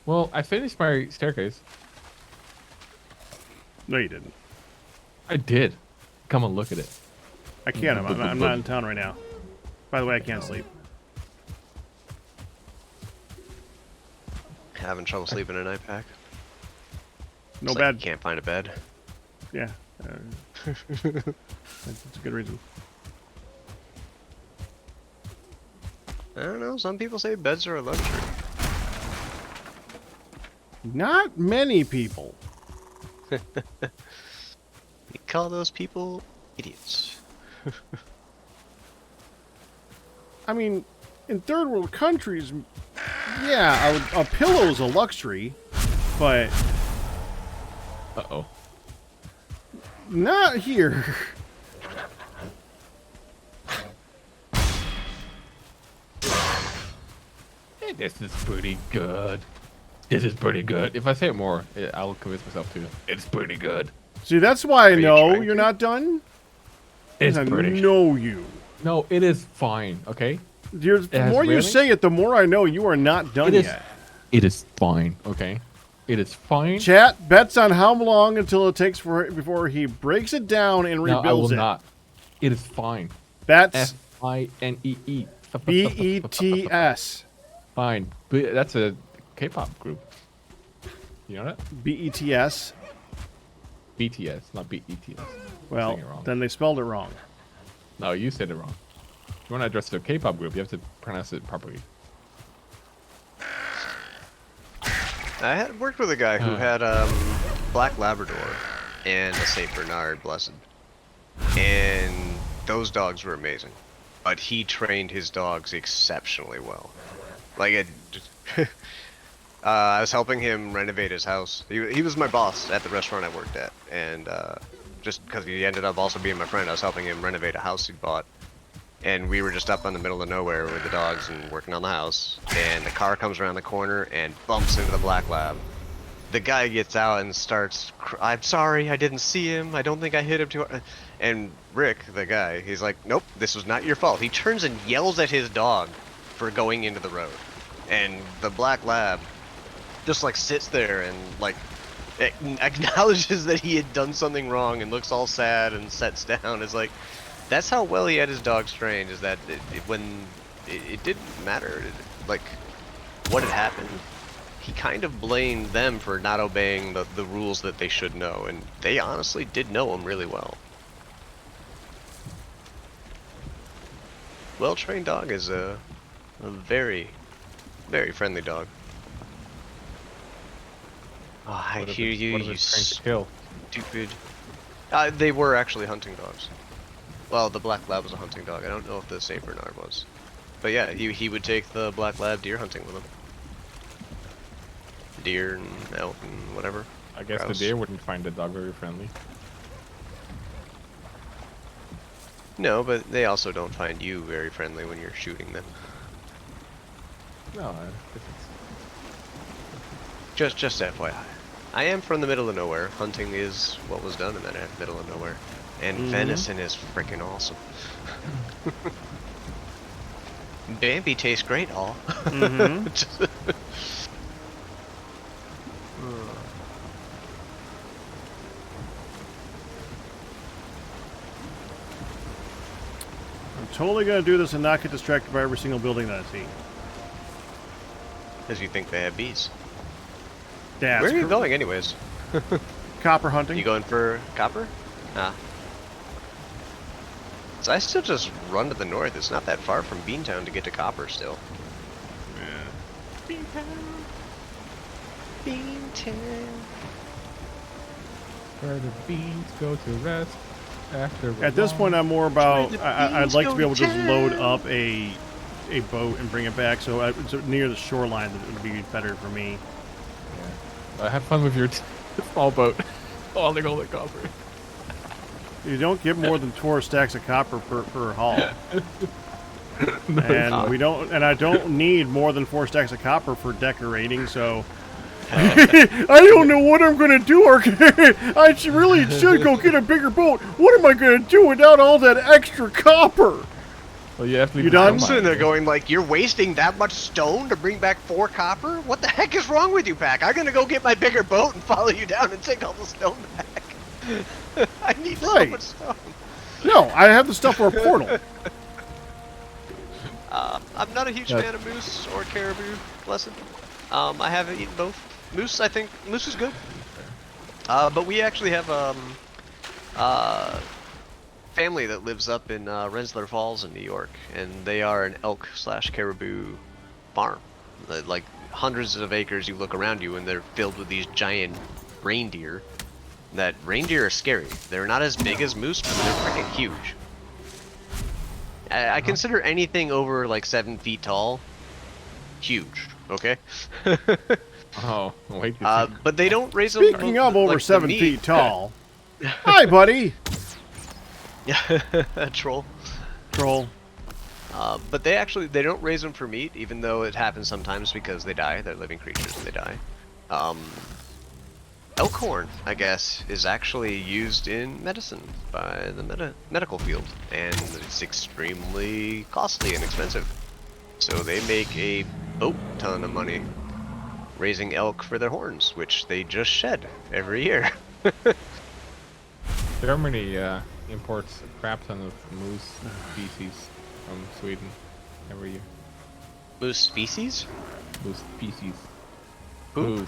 Well, I finished my staircase. No, you didn't. I did. Come and look at it. I can't. I'm not in town right now. By the way, I can't sleep. Having trouble sleeping in a night pack? No It's like bad. you can't find a bed. Yeah. That's a good reason. I don't know. Some people say beds are a luxury. Not many people. We call those people idiots. I mean, in third world countries, yeah, a pillow's a luxury, but Uh-oh. not here. Hey, this is pretty good. This is pretty good. If I say it more, I'll convince myself to. It's pretty good. See, that's why I you know trying you're to? not done. It's I pretty. know you. No, it is fine. Okay. The has more you railing? say it, the more I know you are not done It is. yet. It is fine. Okay. It is fine. Chat bets on how long until it takes before he breaks it down and No, rebuilds I will it. not. It is fine. That's F-I-N-E-E. BETS. Fine. But that's a K-pop group. You know that? BETS. BTS, not B-E-T-S. Well, Saying it wrong. then they spelled it wrong. No, you said it wrong. If you want to address the K-pop group, you have to pronounce it properly. I had worked with a guy who had Black Labrador and a Saint Bernard Blessed, and those dogs were amazing. But he trained his dogs exceptionally well. Like it, I was helping him renovate his house. He was my boss at the restaurant I worked at, and just because he ended up also being my friend, I was helping him renovate a house he bought. And we were just up in the middle of nowhere with the dogs and working on the house. And the car comes around the corner and bumps into the black lab. The guy gets out and starts, I'm sorry, I didn't see him. I don't think I hit him too hard. And Rick, the guy, he's like, nope, this was not your fault. He turns and yells at his dog for going into the road. And the black lab just like sits there and like acknowledges that he had done something wrong and looks all sad and sets down. It's like, that's how well he had his dogs trained, is that when it didn't matter, like, what had happened, he kind of blamed them for not obeying the rules that they should know, and they honestly did know him really well. Well-trained dog is a very, very friendly dog. Oh, I What if hear it's- you, what if you it's trying to kill? stupid... they were actually hunting dogs. Well, the black lab was a hunting dog. I don't know if the Saint Bernard was. But yeah, he would take the black lab deer hunting with him. Deer and elk and whatever. I guess Grouse. the deer wouldn't find the dog very friendly. No, but they also don't find you very friendly when you're shooting them. No, Just FYI. I am from the middle of nowhere. Hunting is what was done in that middle of nowhere. And venison is freaking awesome. Bambi tastes great, all. I'm totally gonna do this and not get distracted by every single building that I see. Because you think they have bees. That's Where are you going anyways? Copper hunting. You going for copper? Ah. So I still just run to the north. It's not that far from Beantown to get to copper still. Beantown. where the beans go to rest after. At this point, I'm more about. Where the I'd beans like to go be able to just load down. up a boat and bring it back. So, so near the shoreline, that would be better for me. Have fun with your small boat. Hauling all the copper. You don't get more than 4 stacks of copper per haul. And we don't. And I don't need more than 4 stacks of copper for decorating. So. I don't know what I'm gonna do. I really should go get a bigger boat. What am I gonna do without all that extra copper? Well, you have to leave You the done? stone I'm sitting there behind, going like, you're wasting that much stone to bring back 4 copper? What the heck is wrong with you, Pack? I'm gonna go get my bigger boat and follow you down and take all the stone back. I need so Right. much stone. No, I have the stuff for a portal. I'm not a huge Yeah. fan of moose or caribou, blessed. I haven't eaten both. Moose, I think, moose is good. But we actually have, family that lives up in Rensselaer Falls in New York, and they are an elk/caribou farm. Like hundreds of acres. You look around you, and they're filled with these giant reindeer. That reindeer are scary. They're not as big as moose, but they're freaking huge. I consider anything over like 7 feet tall huge. Okay. Oh, wait. But they don't raise them. Speaking of over like, 7 meat. feet tall. Hi, buddy. Yeah, a troll. Troll. But they don't raise them for meat, even though it happens sometimes because they die. They're living creatures and they die. Elk horn, I guess, is actually used in medicine by the medical field, and it's extremely costly and expensive. So they make a boat ton of money raising elk for their horns, which they just shed every year. Germany imports a crap ton of moose species from Sweden every year. Moose species? Moose species. Who? Ooh,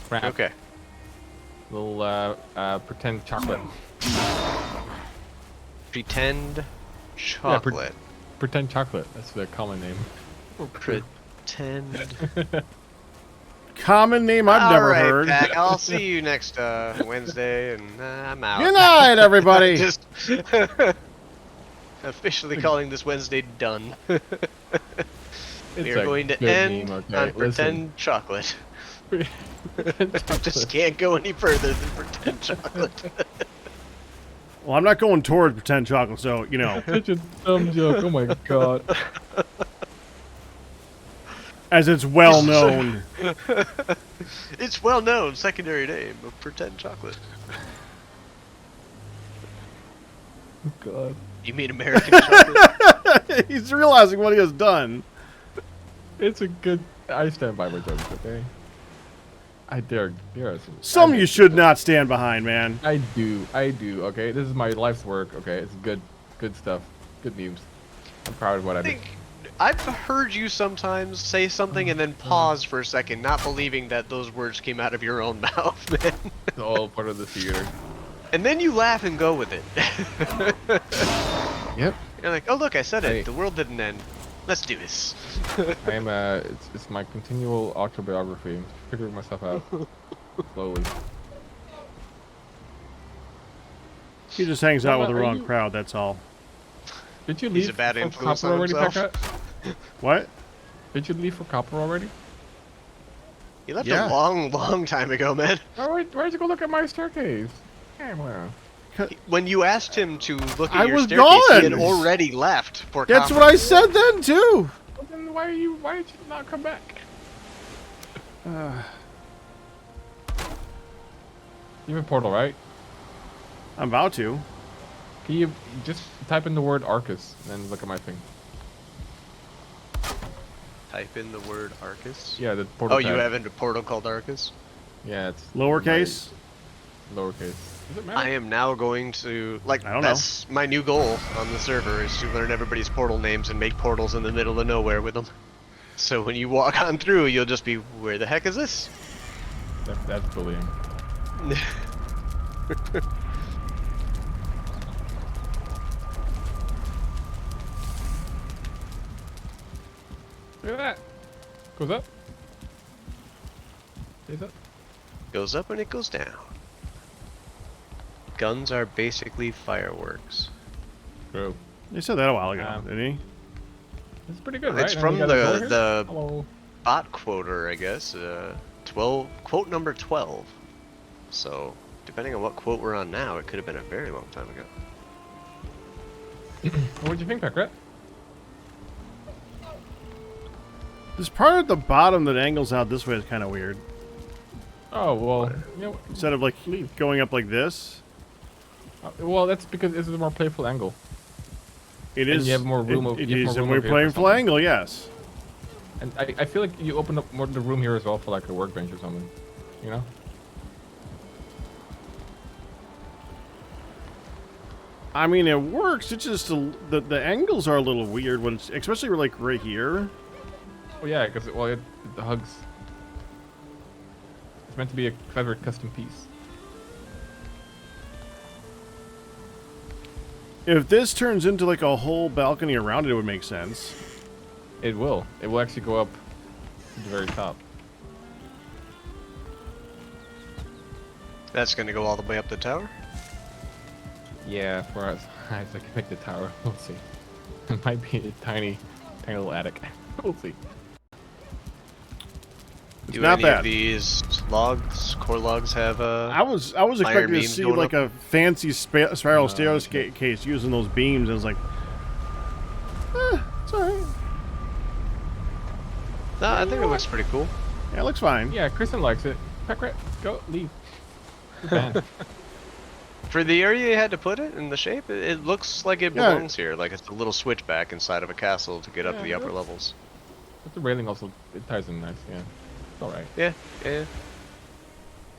crap. Okay. Little pretend chocolate. Pretend chocolate. Pretend chocolate. That's the common name. Pretend. Common name I've never Alright, heard. Pack, I'll see you next Wednesday, and I'm out. Good night, everybody. Just officially calling this Wednesday done. We It's are a going to good end meme, okay? on Listen. pretend chocolate. Pretend chocolate. Just can't go any further than pretend chocolate. Well, I'm not going towards pretend chocolate, so, you know, Such a dumb joke. Oh my god. as it's well known. It's well known secondary name of pretend chocolate. Oh god. You mean American chocolate? He's realizing what he has done. It's a good. I stand by my jokes, okay? I dare. Some you should not stand behind, man. I do. Okay, this is my life's work. Okay, it's good stuff, good memes. I'm proud of what I do. I've heard you sometimes say something and then pause for a second, not believing that those words came out of your own mouth, man. It's all part of the theater. And then you laugh and go with it. Yep. You're like, oh look, I said Hey. it. The world didn't end. Let's do this. I am. It's my continual autobiography. I'm figuring myself out slowly. He just hangs out with the Are wrong you- crowd, that's all. Did you He's leave a bad for influence copper on already, himself. Becca? What? Did you leave for copper already? You left Yeah. a long time ago, man. Why'd you go look at my staircase? Yeah, well. When you asked him to look at I your was staircase, he had gone. already left for That's copper. what I said then, too. Well, then why did you not come back? You have a portal, right? I'm about to. Can you just type in the word Arcus and look at my thing? Type in the word Arcus. Yeah, the portal. Oh, you tab. have a portal called Arcus? Yeah, it's Lowercase? lowercase. Does it matter? I am now going to, like, I don't know. that's my new goal on the server, is to learn everybody's portal names and make portals in the middle of nowhere with them. So when you walk on through, you'll just be, where the heck is this? That's bullying. Look at that. Goes up. Stays up. Goes up and it goes down. Guns are basically fireworks. True. You said that a while ago, Um, didn't he? It's pretty good, right? It's And from you got a door here? the Hello. bot quoter, I guess. 12, quote number 12. So, depending on what quote we're on now, it could have been a very long time ago. What'd you think, Packrat? This part at the bottom that angles out this way is kind of weird. Oh, well, you know, Instead of, like, going up like this. well, that's because this is a more playful angle. It And is. you have more room It you have is, more and room we're over here playing for something. Flangle, yes. And I feel like you open up more of the room here as well for like a workbench or something. You know? I mean, it works. It's just the angles are a little weird when it's, especially like right here. Oh yeah, because well, it hugs. It's meant to be a clever custom piece. If this turns into like a whole balcony around it, it would make sense. It will. It will actually go up to the very top. That's gonna go all the way up the tower. Yeah, for as high as I can make the tower. We'll see. It might be a tiny little attic. We'll see. Do not any bad. of these logs, core logs, have I was expecting to beams see going like up? a fancy spiral okay. staircase using those beams, and it's like, it's alright. No, I think it looks pretty cool. Yeah, it looks fine. Yeah, Kristen likes it. Packrat, go leave. You're banned. For the area you had to put it in the shape, it looks like it Yeah. belongs here. Like it's a little switchback inside of a castle to get up to the Yeah, upper it levels. But the railing also it ties in nice. Yeah, it's all right. Yeah, yeah.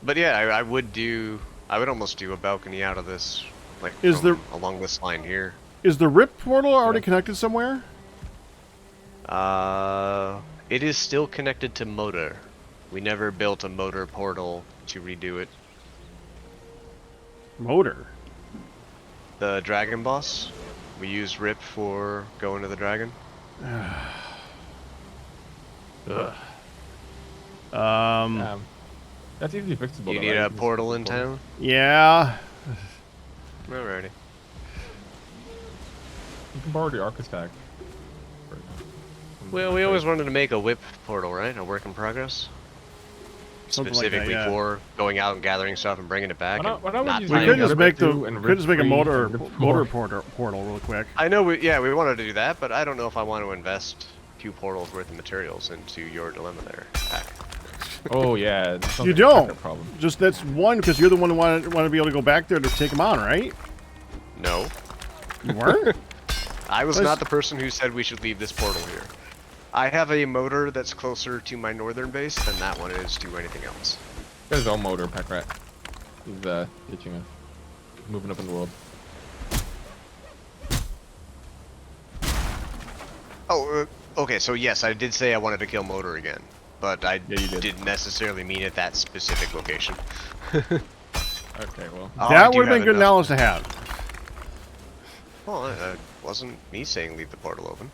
But yeah, I would almost do a balcony out of this, like Is there- along this line here. Is the RIP portal already Yeah. connected somewhere? It is still connected to motor. We never built a motor portal to redo it. Motor. The dragon boss, we use RIP for going to the dragon. Ugh. That's easily fixable. You though, need right? a You just portal fix in the portal. town? Yeah. Alrighty. You can borrow the Arca stack. Well, we always wanted to make a whip portal, right? A work in progress. Something like that, Specifically yeah. for going out and gathering stuff and bringing it back. Why not and we just We Yeah, could yeah, just rip make it the through and could just make a rip motor free and rip motor more. portal real quick. I know we wanted to do that, but I don't know if I want to invest 2 portals worth of materials into your dilemma there. Pack. Oh yeah. it sounds You like a don't. Packrat problem. Just that's one because you're the one who want to be able to go back there to take them on, right? No, You weren't. I was Let's- not the person who said we should leave this portal here. I have a motor that's closer to my northern base than that one is to anything else. There's his own motor, Packrat. He's ditching us. Moving up in the world. Oh, okay, so yes, I did say I wanted to kill motor again, but I Yeah, you did. didn't necessarily mean at that specific location. Okay, well. Oh, I That do would have been have good enough- knowledge to have. Well, it wasn't me saying leave the portal open.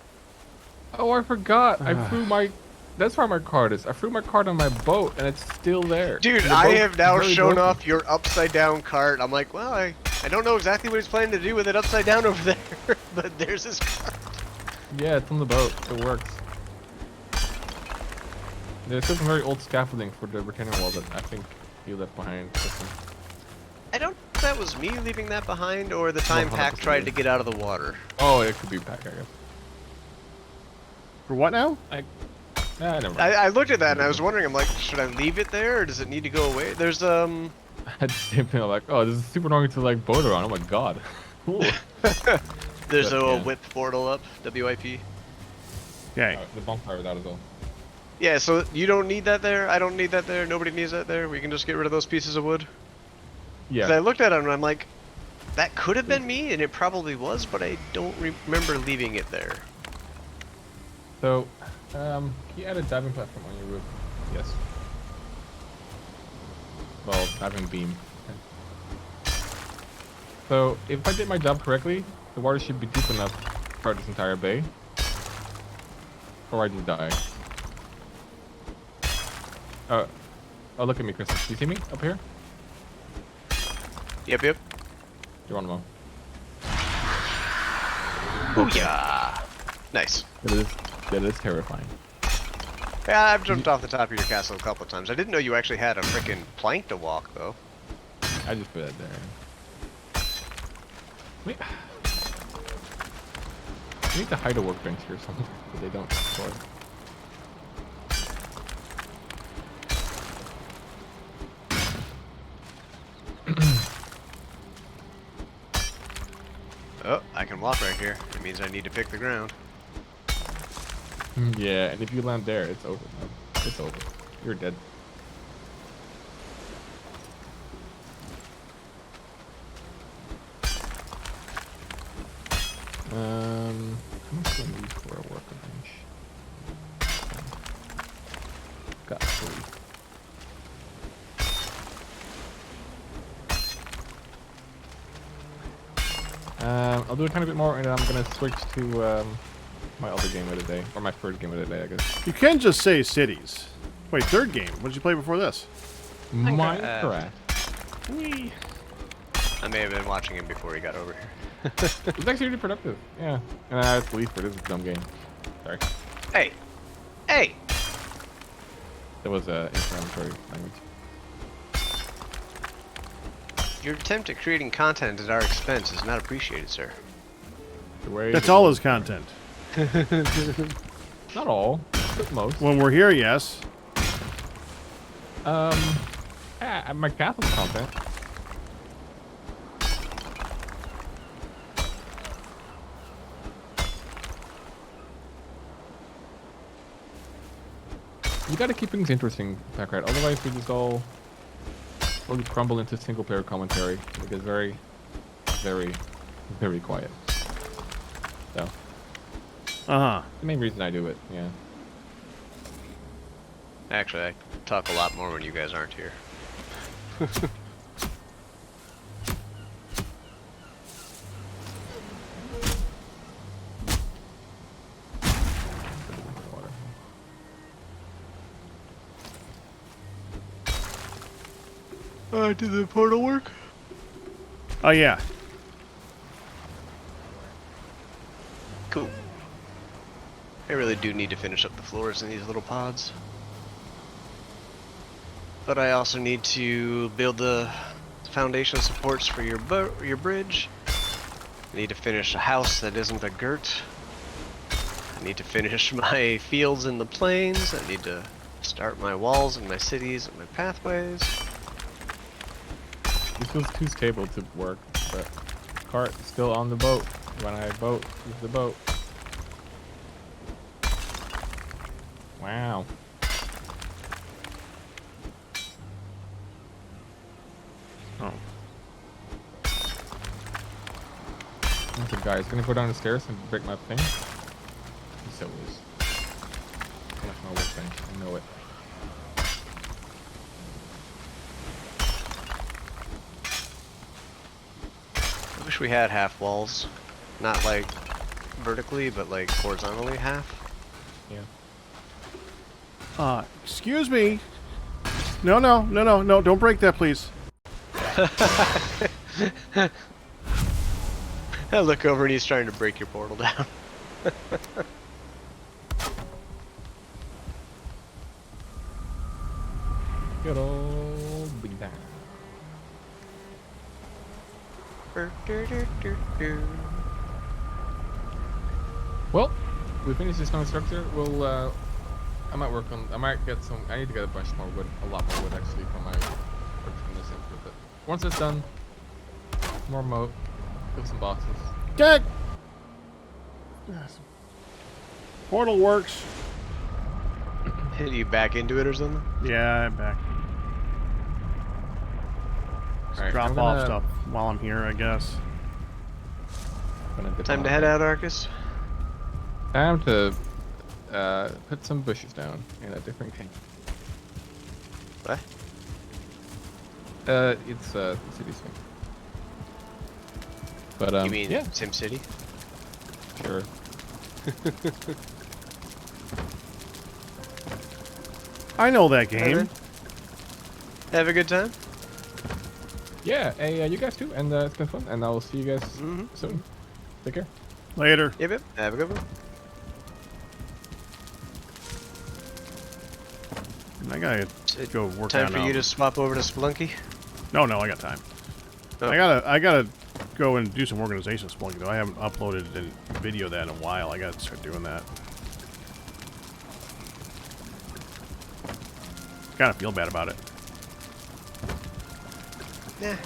Oh, I forgot. I threw my. That's where my card is. I threw my card on my boat, and it's still there. Dude, The I boat have now is really shown broken. off your upside down cart. I'm like, well, I don't know exactly what he's planning to do with it upside down over there, but there's his cart. Yeah, it's on the boat. It works. There's still some very old scaffolding for the retaining wall that I think you left behind. I don't know if that was me leaving that behind or the time Pack 100% tried to get out of the water. Oh, it could be Pack, I guess. For what now? Never mind. I looked at that and I was wondering, I'm like, should I leave it there or does it need to go away? There's I had the same thing. I'm like, oh, this is super annoying to like boat around. Oh my god. Cool. there's a Yeah. whip portal up, WIP. Okay. The bonfire without as well. Yeah, so you don't need that there. I don't need that there. Nobody needs that there. We can just get rid of those pieces of wood. Yeah. 'Cause I looked at it and I'm like, that could have been me, and it probably was, but I don't remember leaving it there. So, can you add a diving platform on your roof? Yes. Well, diving beam. Okay. So, if I did my job correctly, the water should be deep enough for this entire bay. Or I just die. Oh, look at me, Chris. Do you see me up here? Yep. You're on the Booyah! Nice. That is terrifying. Yeah, I've jumped off the top of your castle a couple of times. I didn't know you actually had a freaking plank to walk, though. I just put that there. We need to hide a workbench here somewhere, but they don't destroy. Oh, I can walk right here. It means I need to pick the ground. Yeah, and if you land there, it's over, man. It's over. You're dead. How much do I need for a workbench? Got 3. I'll do a tiny bit more, and then I'm gonna switch to my other game of the day, or my third game of the day, I guess. You can just say cities. Wait, third game. What did you play before this? Minecraft. Wee. I may have been watching him before he got over here. It was actually really productive. Yeah, and I had to leave for this dumb game. Sorry. Hey! Hey! That was inflammatory language. Your attempt at creating content at our expense is not appreciated, sir. The way That's all his content. Not all, but most. When we're here, yes. Yeah, my Catholic content. You gotta keep things interesting, Packrat. Otherwise, we just all slowly crumble into single-player commentary. It gets very, very, very quiet. So, the main reason I do it, yeah. Actually, I talk a lot more when you guys aren't here. Did the portal work? Oh, yeah. Cool. I really do need to finish up the floors in these little pods. But I also need to build the foundation supports for your bridge. I need to finish a house that isn't a girt. I need to finish my fields in the plains. I need to start my walls and my cities and my pathways. This feels too stable to work, but cart is still on the boat. When I boat, use the boat. Wow. Oh. What's the guy? He's gonna go down the stairs and break my thing? He so is. That's my workbench. I know it. I wish we had half walls. Not like vertically, but like horizontally half. Yeah. Excuse me. No, don't break that, please. I look over and he's trying to break your portal down. Good old big down. Well, we finished this stone structure. We'll, I might get some, I need to get a bunch more wood, a lot more wood actually for my work from this input. But once it's done, more moat, build some boxes. Dead. Portal works. Hit you back into it or something? Yeah, I'm back. Alright, Drop off stuff while I'm here, I guess. Time to head out, Arcus. Time to put some bushes down in a different game. What? It's city's thing. But You mean yeah, SimCity? sure. I know that game. Have a good time. Yeah, hey, you guys too, and it's been fun, and I'll see you guys soon. Take care. Later. Yep. Have a good one. I gotta go work Time on. for you to swap over to Spelunky. No, I got time. Oh. I gotta go and do some organization Splunky though. I haven't uploaded a video of that in a while. I gotta start doing that. Kinda feel bad about it. Yeah.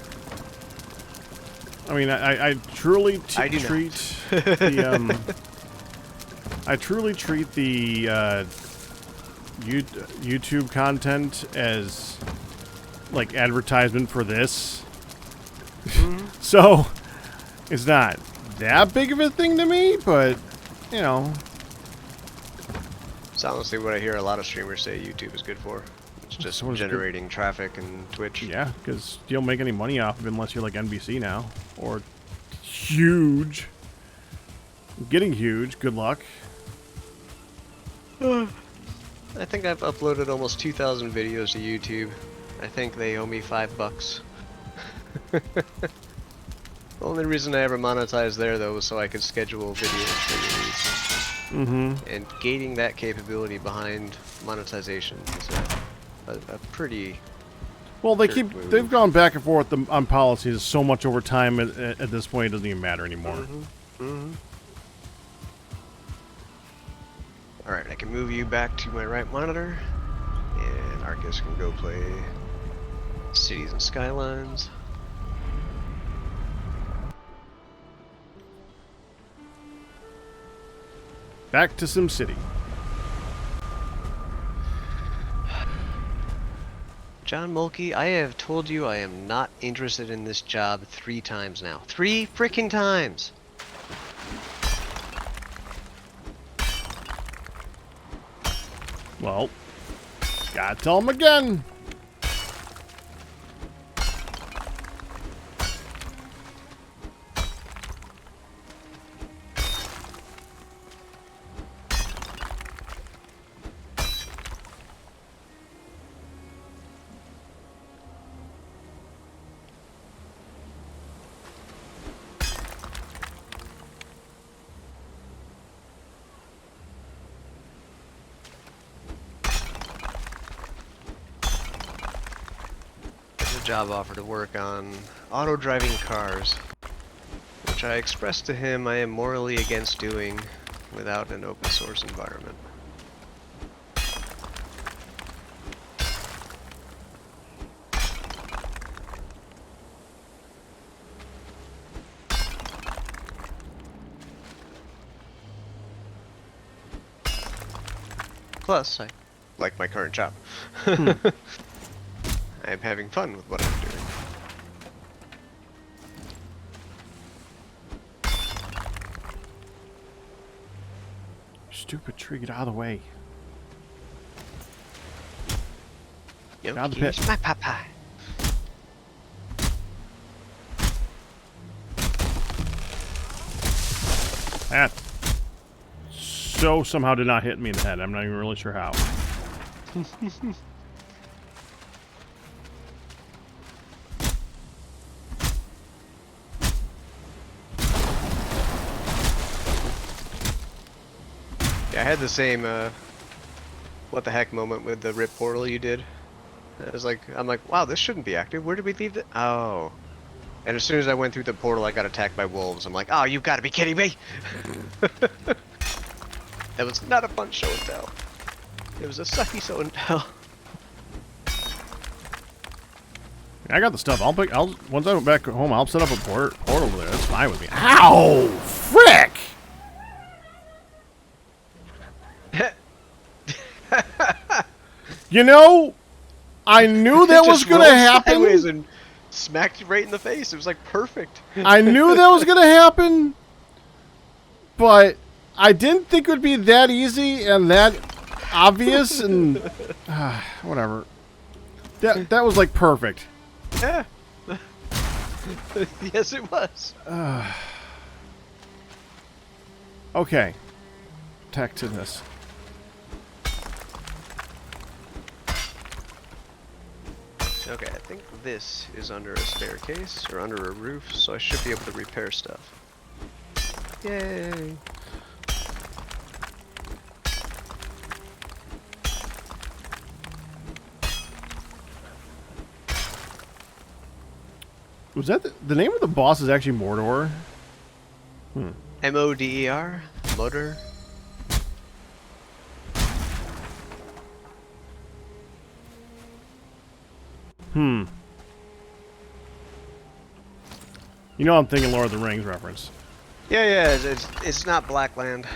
I mean, I truly I do treat the I truly treat the YouTube content as like advertisement for this. So it's not that big of a thing to me, but you know. It's honestly what I hear a lot of streamers say YouTube is good for. It's just So is it good? generating traffic and Twitch. Yeah, because you don't make any money off of it unless you're like NBC now. Or huge. Getting huge, good luck. I think I've uploaded almost 2,000 videos to YouTube. I think they owe me $5. The only reason I ever monetized there, though, was so I could schedule videos for release. And gating that capability behind monetization is a pretty... Well, they've gone back and forth on policies so much over time. At this point, it doesn't even matter anymore. All right, I can move you back to my right monitor, and Arcus can go play Cities and Skylines. Back to SimCity. John Mulkey, I have told you I am not interested in this job 3 times now. 3 freaking times! Well, gotta tell them again. Job offer to work on auto-driving cars, which I expressed to him I am morally against doing without an open source environment. Plus, I like my current job. I am having fun with what I'm doing. Stupid tree, get out of the way. Yo, Out of the here's pit. my papa. That somehow did not hit me in the head. I'm not even really sure how. Yeah, I had the same what the heck moment with the rip portal you did. I'm like, wow, this shouldn't be active. Where did we leave it? Oh. And as soon as I went through the portal, I got attacked by wolves. I'm like, oh, you've got to be kidding me! That was not a fun show and tell. It was a sucky show and tell. I got the stuff. Once I went back home, I'll set up a portal there. That's fine with me. Ow! Frick! You know, I knew that was Just gonna rolled happen. sideways and smacked you right in the face. It was like perfect. I knew that was gonna happen, but I didn't think it would be that easy and that obvious. And whatever. That was like perfect. Yeah. Yes, it was. Okay. Back to this. Okay, I think this is under a staircase or under a roof, so I should be able to repair stuff. Yay! Was that the name of the boss? Is actually Mordor? M-O-D-E-R? Motor? You know I'm thinking Lord of the Rings reference. Yeah, it's not Blackland.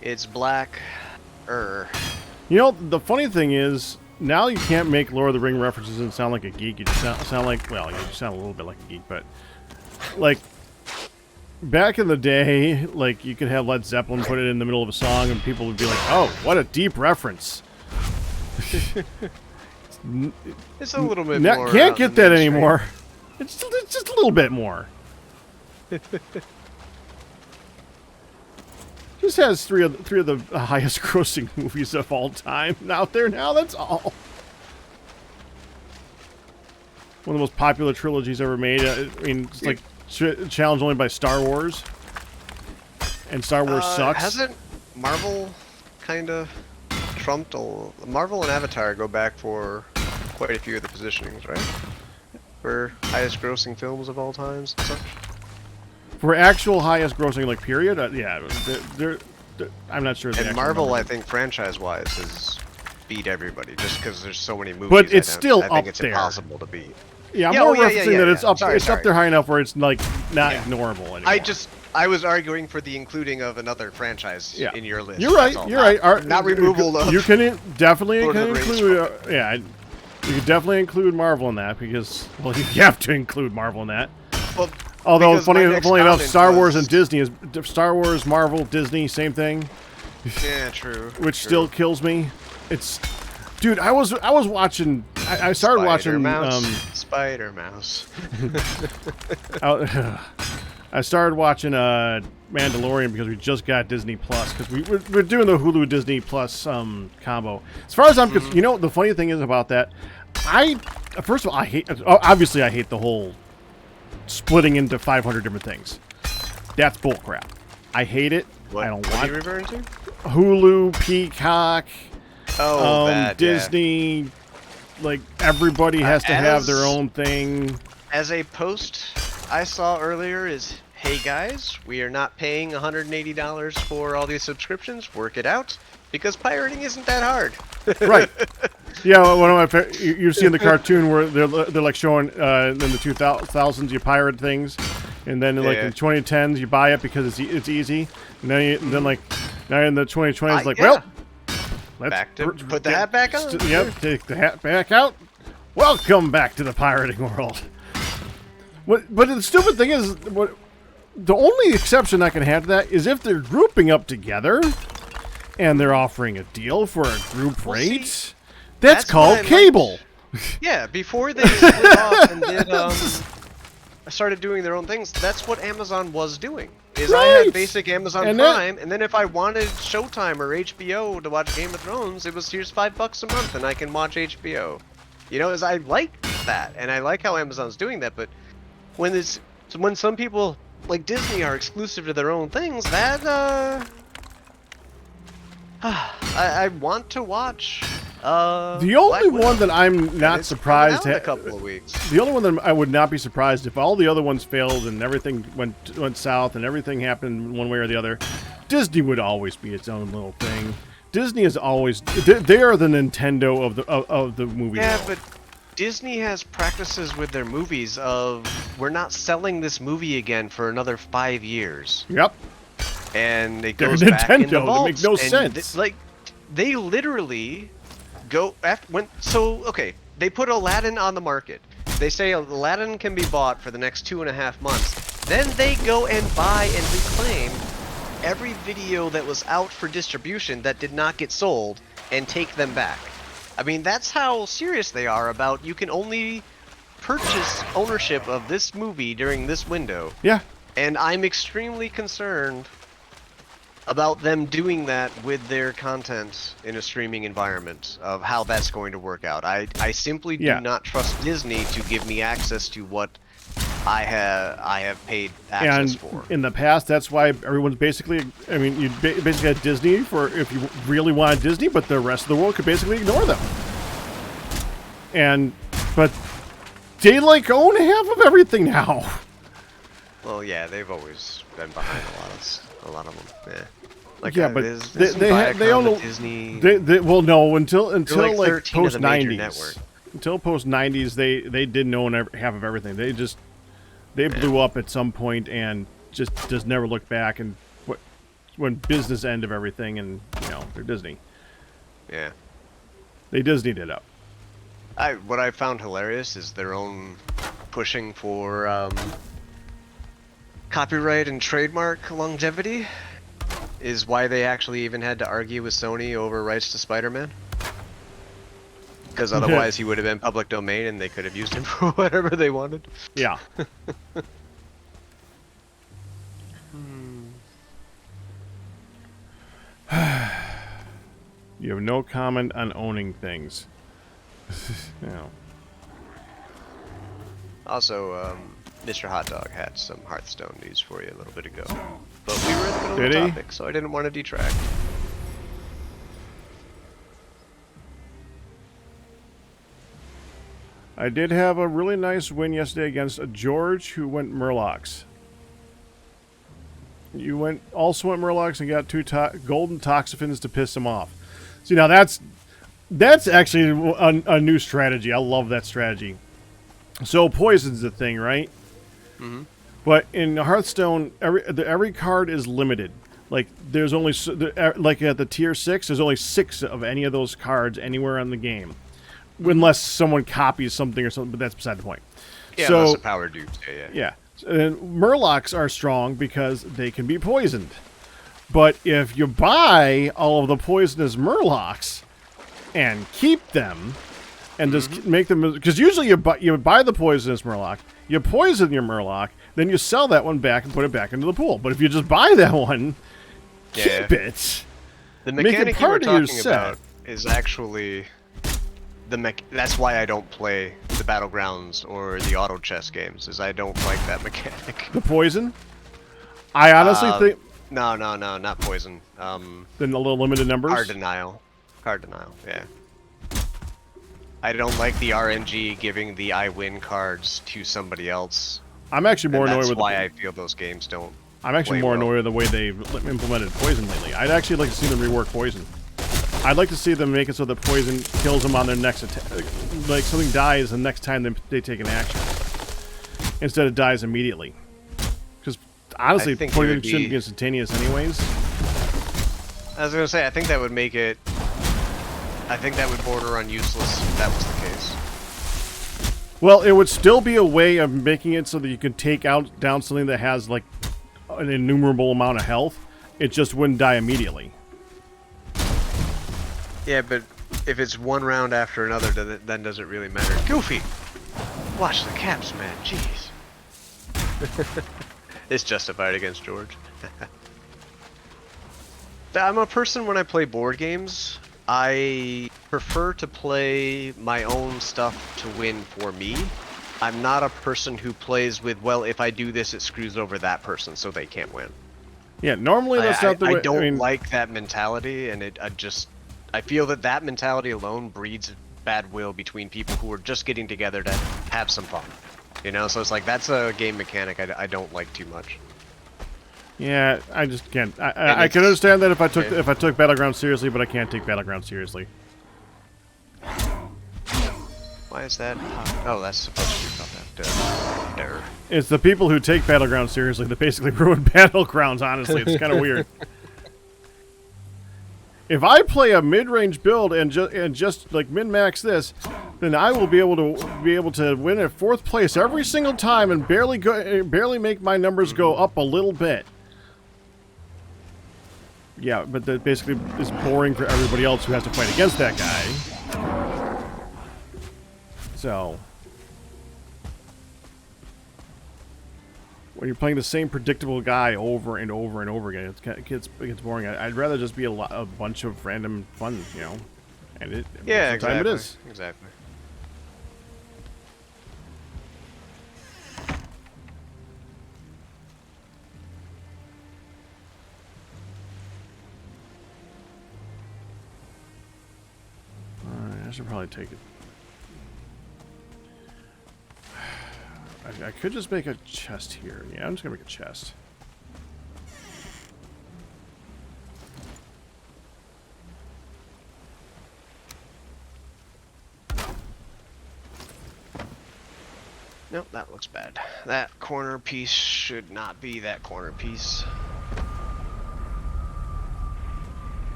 It's Black. You know, the funny thing is, now you can't make Lord of the Ring references and sound like a geek. You just sound like, well, you sound a little bit like a geek, but like back in the day, like you could have Led Zeppelin put it in the middle of a song and people would be like, "Oh, what a deep reference." It's a little bit more. Can't get that anymore. It's just a little bit more. Just has three of the highest grossing movies of all time out there now. That's all. One of the most popular trilogies ever made. I mean, it's like challenged only by Star Wars. And Star Wars sucks. Hasn't Marvel kind of trumped Marvel and Avatar go back for quite a few of the positionings, right? For highest grossing films of all times and such. For actual highest grossing, like, period? Yeah, they're, I'm not sure. And Marvel, I think, franchise-wise, has beat everybody just because there's so many movies. But it's still I up think it's there. Impossible to beat. Yeah, I'm more referencing that it's up. It's up there high enough where it's like not ignorable anymore. I was arguing for the including of another franchise in your list. You're right. You're right. Not removal of. You can definitely Lord of the include. Yeah, you can definitely include Marvel in that because you have to include Marvel in that. Well, although funny enough, Star Wars and Disney is Star Wars, Marvel, Disney, same thing. Yeah, true. Which still kills me. It's, dude. I was watching. I started watching. Spider Mouse. I started watching Mandalorian because we just got Disney Plus because we're doing the Hulu Disney Plus combo. As far as I'm concerned, you know the funny thing is about that. First of all, I hate the whole splitting into 500 different things. That's bullcrap. I hate it. What? I don't What want. are you referring to? Hulu, Peacock, that, Disney. Like everybody has to have their own thing. As a post I saw earlier is, hey guys, we are not paying $180 for all these subscriptions. Work it out because pirating isn't that hard. Right. Yeah, one of my you've seen the cartoon where they're like showing in the 2000s you pirate things, and then like in the 2010s you buy it because it's easy, and then like now in the 2020s it's like well, let's put the hat back on. Yep, take the hat back out. Welcome back to the pirating world. But the stupid thing is, the only exception I can have to that is if they're grouping up together, and they're offering a deal for a group rate. See, that's called cable. Yeah, before they split off and did started doing their own things, that's what Amazon was doing. I had basic Amazon Prime, and then if I wanted Showtime or HBO to watch Game of Thrones, it was here's $5 a month, and I can watch HBO. You know, I like that, and I like how Amazon's doing that. But when some people like Disney are exclusive to their own things, that I want to watch. The only one that I'm not surprised in a couple of weeks. The only one that I would not be surprised if all the other ones failed and everything went south and everything happened one way or the other, Disney would always be its own little thing. Disney is always they are the Nintendo of the movie world. But Disney has practices with their movies of we're not selling this movie again for another 5 years. Yep. And it They're goes Nintendo. back in the vaults, That makes no sense. They literally go after they put Aladdin on the market. They say Aladdin can be bought for the next 2.5 months. Then they go and buy and reclaim every video that was out for distribution that did not get sold and take them back. I mean, that's how serious they are about you can only purchase ownership of this movie during this window. Yeah. And I'm extremely concerned about them doing that with their content in a streaming environment of how that's going to work out. I simply do not trust Disney to give me access to what I have paid access for. In the past, that's why everyone's basically, I mean, you basically had Disney for if you really wanted Disney, but the rest of the world could basically ignore them. But they own half of everything now. Well, yeah, they've always been behind a lot of them. Yeah. But they own Disney. Well, no, until like post '90s. Until post '90s, they didn't own half of everything. They just They blew up at some point and just never looked back. And when business end of everything, and you know they're Disney. Yeah. They Disneyed it up. What I found hilarious is their own pushing for copyright and trademark longevity is why they actually even had to argue with Sony over rights to Spider-Man. Because otherwise he would have been public domain and they could have used him for whatever they wanted. Yeah. You have no comment on owning things. No. Also, Mr. Hot Dog had some Hearthstone news for you a little bit ago. But we were in the middle of Did the he? topic, so I didn't want to detract. I did have a really nice win yesterday against a George who went Murlocs. You also went Murlocs and got 2 golden toxifins to piss him off. See, now that's actually a new strategy. I love that strategy. So poison's the thing, right? Mm-hmm. But in Hearthstone, every card is limited. Like there's only like at the tier 6, there's only 6 of any of those cards anywhere on the game, unless someone copies something or something. But that's beside the point. Yeah, so, unless the power dupes. Yeah. And Murlocs are strong because they can be poisoned. But if you buy all of the poisonous Murlocs and keep them, and just make them, because usually you buy the poisonous Murloc, you poison your Murloc, then you sell that one back and put it back into the pool. But if you just buy that one, keep it. The make it mechanic you were part of your talking set. about is actually that's why I don't play the Battlegrounds or the auto chess games, is I don't like that mechanic. The poison? I honestly think... No, not poison. Then a little limited numbers? Card denial, yeah. I don't like the RNG giving the I win cards to somebody else. I'm actually more annoyed with that's why I feel those games don't I'm actually play more well. annoyed with the way they've implemented poison lately. I'd actually like to see them rework poison. I'd like to see them make it so that poison kills them on their next attack. Like something dies the next time they take an action, instead of dies immediately. Because honestly, poison shouldn't be instantaneous anyways. I was gonna say, I think that would make it. I think that would border on useless if that was the case. Well, it would still be a way of making it so that you can take down something that has like an innumerable amount of health. It just wouldn't die immediately. Yeah, but if it's one round after another, then does it really matter? Goofy! Watch the caps, man. Jeez. It's justified against George. I'm a person, when I play board games, I prefer to play my own stuff to win for me. I'm not a person who plays with, well, if I do this, it screws over that person, so they can't win. Yeah, normally that's not the way. I don't like that mentality, and I feel that mentality alone breeds bad will between people who are just getting together to have some fun. You know, so it's like, that's a game mechanic I don't like too much. Yeah, I just can't. I can understand that if I took Battleground seriously, but I can't take Battleground seriously. Why is that? Oh, that's supposed to be about that. It's the people who take Battleground seriously that basically ruin Battlegrounds, honestly. It's kind of weird. If I play a mid-range build and just like min-max this, then I will be able to win at 4th place every single time and barely make my numbers go up a little bit. Yeah, but that basically is boring for everybody else who has to fight against that guy. So, when you're playing the same predictable guy over and over and over again, it gets boring. I'd rather just be a bunch of random fun, you know. And most of the time it is. Exactly. Alright, I should probably take it. I could just make a chest here. Yeah, I'm just gonna make a chest. Nope, that looks bad. That corner piece should not be that corner piece.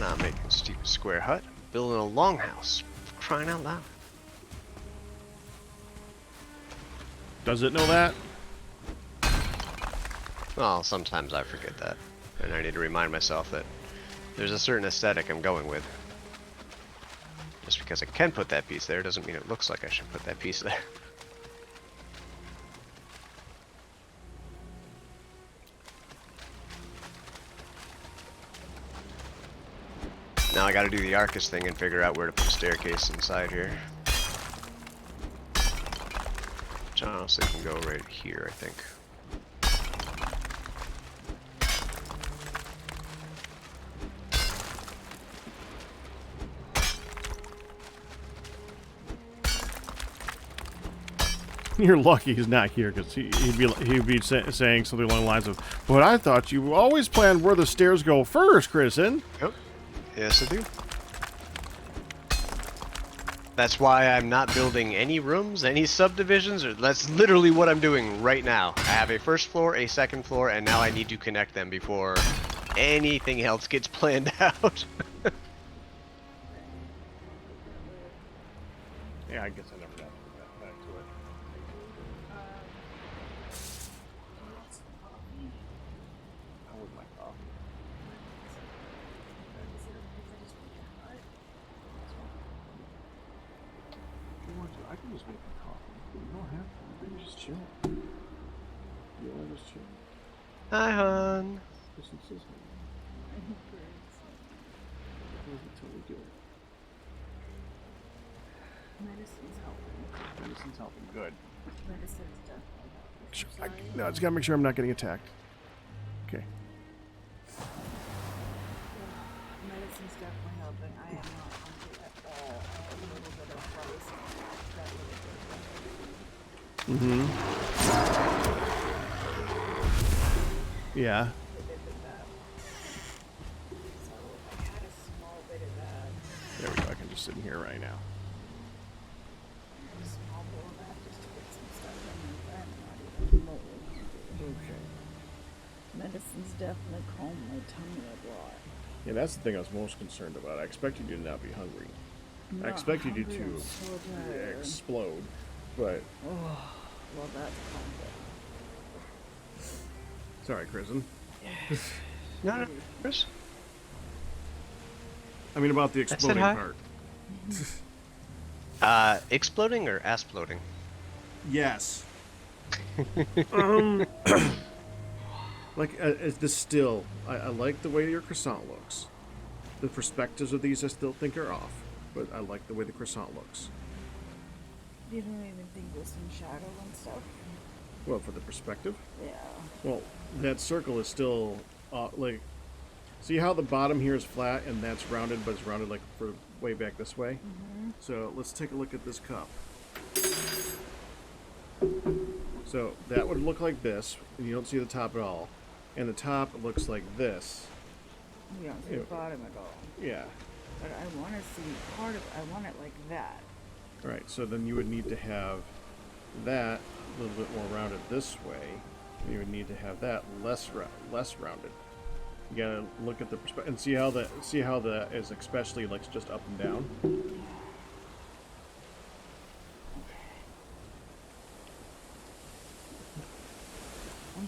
Not making a stupid square hut. Building a longhouse. Crying out loud. Does it know that? Well, sometimes I forget that. And I need to remind myself that there's a certain aesthetic I'm going with. Just because I can put that piece there doesn't mean it looks like I should put that piece there. Now I gotta do the Arcus thing and figure out where to put a staircase inside here. Which honestly can go right here, I think. You're lucky he's not here, because he'd be saying something along the lines of, "But I thought you always planned where the stairs go first, Kristen." Yep. Yes, I do. That's why I'm not building any rooms, any subdivisions, or that's literally what I'm doing right now. I have a first floor, a second floor, and now I need to connect them before anything else gets planned out. Yeah, I guess I never got back to it. How was my coffee? If you want to, I can just make a coffee. You don't have to. You can just chill. You want to just chill? Hi, hon. Kristen says hi. What does it totally do? Medicine's helping. Medicine's helping. Good. Medicine's definitely helping. No, I just gotta make sure I'm not getting attacked. Okay. Medicine's definitely helping. I am not hungry at all. I have a little bit of rice. That little bit. Yeah. So I had a small bit of that. There we go. I can just sit in here right now. A small bowl of that just to get some stuff in there. I'm not even remotely hungry. Okay. Medicine's definitely calmed my tummy a lot. Yeah, that's the thing I was most concerned about. I expected you to not be hungry. I'm I not expected you hungry, to I'm so tired. explode, but Oh, well, that's calmed down. sorry, Kristen. No, Chris. I mean about the said exploding hi. part. Exploding or ass-ploding? Yes. Like the still, I like the way your croissant looks. The perspectives of these I still think are off, but I like the way the croissant looks. You don't even think there's some shadow and stuff? Well, for the perspective. Yeah. Well, that circle is still like. See how the bottom here is flat and that's rounded, but it's rounded like for way back this way. Mm-hmm. So let's take a look at this cup. So that would look like this, and you don't see the top at all. And the top looks like this. You don't see Ew. the bottom at all. Yeah. But I want to see part of it. I want it like that. All right. So then you would need to have that a little bit more rounded this way. And you would need to have that less rounded. You gotta look at the perspective and see how the is especially like just up and down.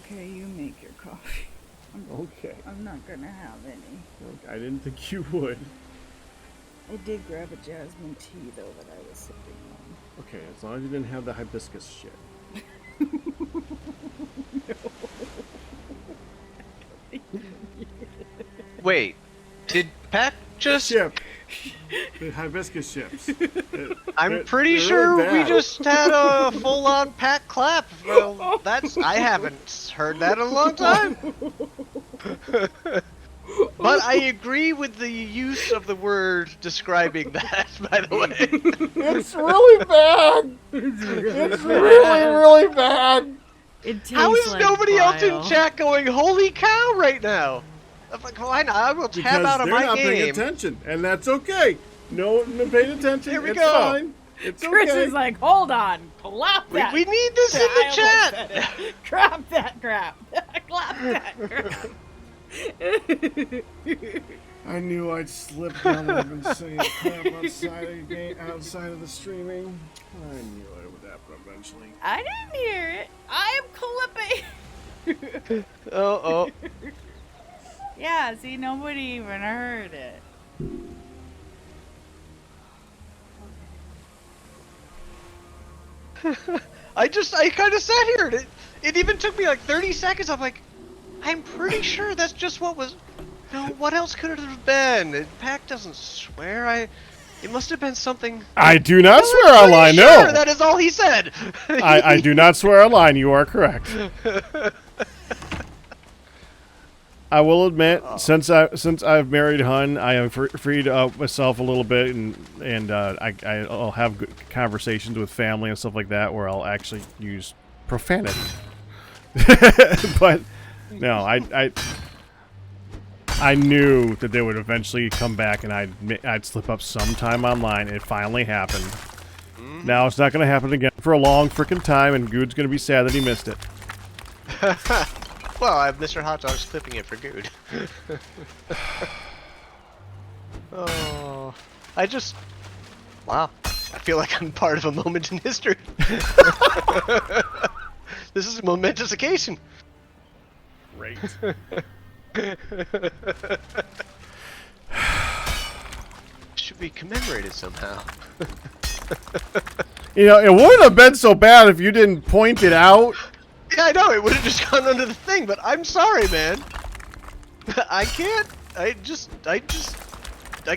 Okay, you make your coffee. Okay. I'm not gonna have any. I didn't think you would. I did grab a jasmine tea though that I was sipping on. Okay, as long as you didn't have the hibiscus shit. Wait, did Pac just? Ship. The hibiscus ships. I'm pretty sure we just had a full-on Pac clap. Well, I haven't heard that in a long time. But I agree with the use of the word describing that, by the way. It's really bad. It's really bad. It tastes How is like nobody else bile. in chat going, holy cow, right now? I'm like, why not? I will tab out of they're my not paying game. attention, and that's okay. No one paid attention. Here we it's go. fine. It's Chris okay. is like, hold on, clap that. We need this in the I almost chat. said it. Clap that crap. Clap that crap. I knew I'd slip down what I've been saying crap outside of the streaming. I knew it would happen eventually. I didn't hear it. I am clipping. Oh. Yeah, see, nobody even heard it. I kind of sat here and it even took me like 30 seconds. I'm like, I'm pretty sure that's just what was. No, what else could it have been? Pac doesn't swear. It must have been something. I do not I'm swear online, pretty no! sure that is all he said. I do not swear online, you are correct. I will admit, since I've married Hun, I have freed up myself a little bit, and I'll have good conversations with family and stuff like that where I'll actually use profanity. But no, I knew that they would eventually come back, and I'd slip up sometime online. It finally happened. Now it's not going to happen again for a long freaking time, and Good's going to be sad that he missed it. Well, I have Mr. Hot Dog's clipping it for good. Oh, wow. I feel like I'm part of a moment in history. This is a momentous occasion. Great. Should be commemorated somehow. You know, it wouldn't have been so bad if you didn't point it out. Yeah, I know, it would have just gone under the thing, but I'm sorry, man. I can't. I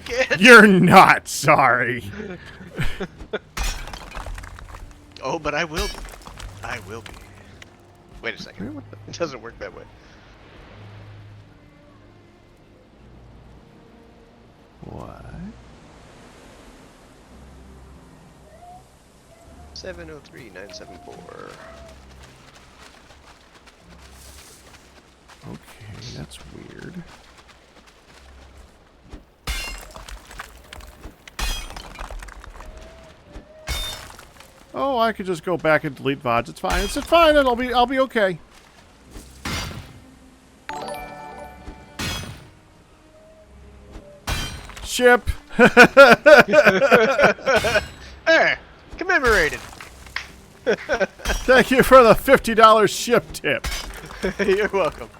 can't. You're not sorry. Oh, but I will be. I will be. Wait a second. It doesn't work that way. What? 703-974. Okay, that's weird. Oh, I could just go back and delete VODs. It's fine. It's fine. I'll be okay. Ship. Hey, commemorated. Thank you for the $50 ship tip. You're welcome.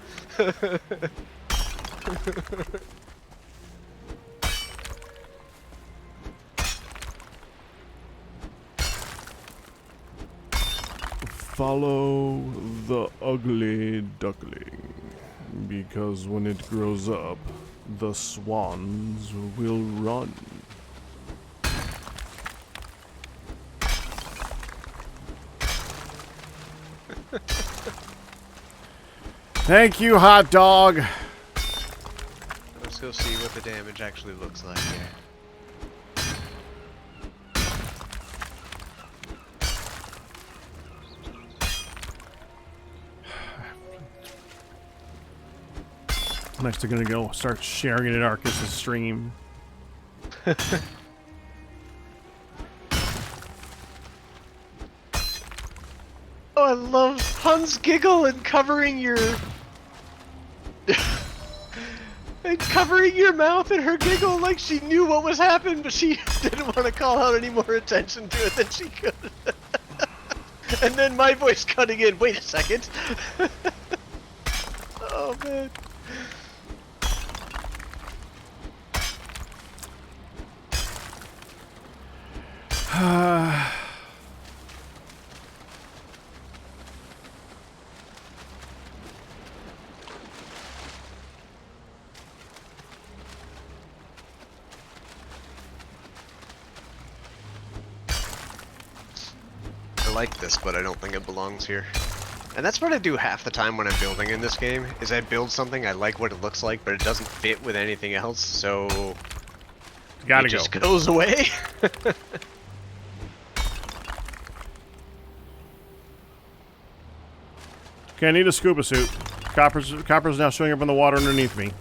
Follow the ugly duckling, because when it grows up, the swans will run. Thank you, hot dog. Let's go see what the damage actually looks like here. Next, they're gonna go start sharing it in Arcus' stream. Oh, I love Hun's giggle and covering your... and covering your mouth in her giggle like she knew what was happening, but she didn't want to call out any more attention to it than she could. And then my voice cutting in, wait a second. Oh, man. I like this, but I don't think it belongs here. And that's what I do half the time when I'm building in this game, is I build something, I like what it looks like, but it doesn't fit with anything else, so... Gotta it go. just goes away. Okay, I need a scuba suit. Copper's now showing up in the water underneath me.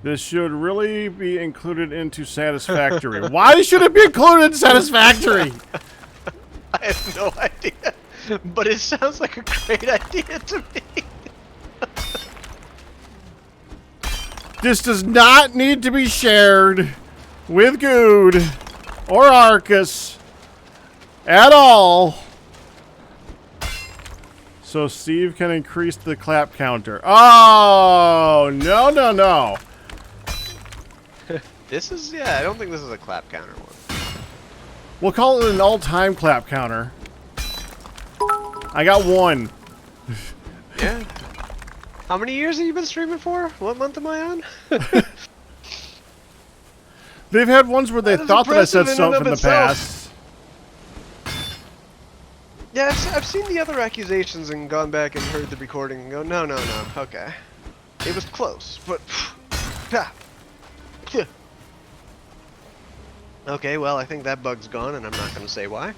This should really be included into Satisfactory. Why should it be included in Satisfactory? I have no idea, but it sounds like a great idea to me. This does not need to be shared with Good or Arcus at all. So Steve can increase the clap counter. Oh, no, no, no. This is, yeah, I don't think this is a clap counter one. We'll call it an all-time clap counter. I got one. Yeah. How many years have you been streaming for? What month am I on? They've had ones where they That is thought that I said impressive in and something in of the itself. past. Yeah, I've seen the other accusations and gone back and heard the recording and go, no, no, no, okay. It was close, but... Okay, well, I think that bug's gone, and I'm not going to say why.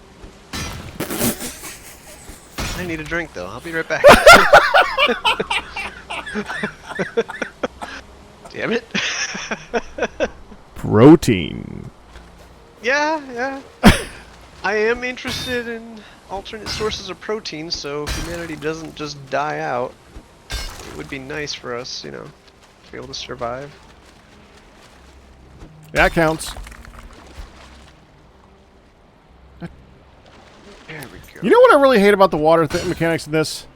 I need a drink, though. I'll be right back. Damn it. Protein. Yeah. I am interested in alternate sources of protein, so humanity doesn't just die out. It would be nice for us, you know, to be able to survive. That counts. There we go. You know what I really hate about the water mechanics in this?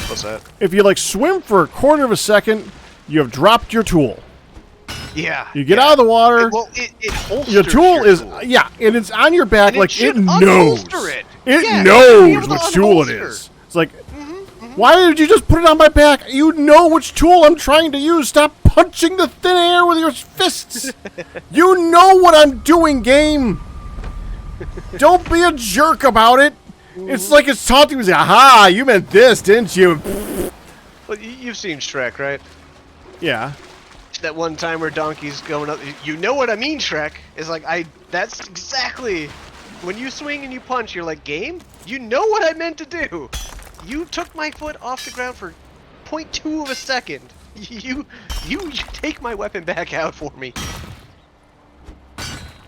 What's that? If you like swim for a quarter of a second, you have dropped your tool. Yeah. You get out of the water. It holsters Your tool is tool. yeah, and it's on your back And it like should it knows. unholster it. It Yeah, knows be able to which tool it unholster. is. It's like, why did you just put it on my back? You know which tool I'm trying to use. Stop punching the thin air with your fists. You know what I'm doing, game. Don't be a jerk about it. It's like it's taunting me. Aha, you meant this, didn't you? Well, you've seen Shrek, right? Yeah. That one time where Donkey's going up. You know what I mean, Shrek? It's like, that's exactly... When you swing and you punch, you're like, game? You know what I meant to do. You took my foot off the ground for 0.2 of a second. You take my weapon back out for me.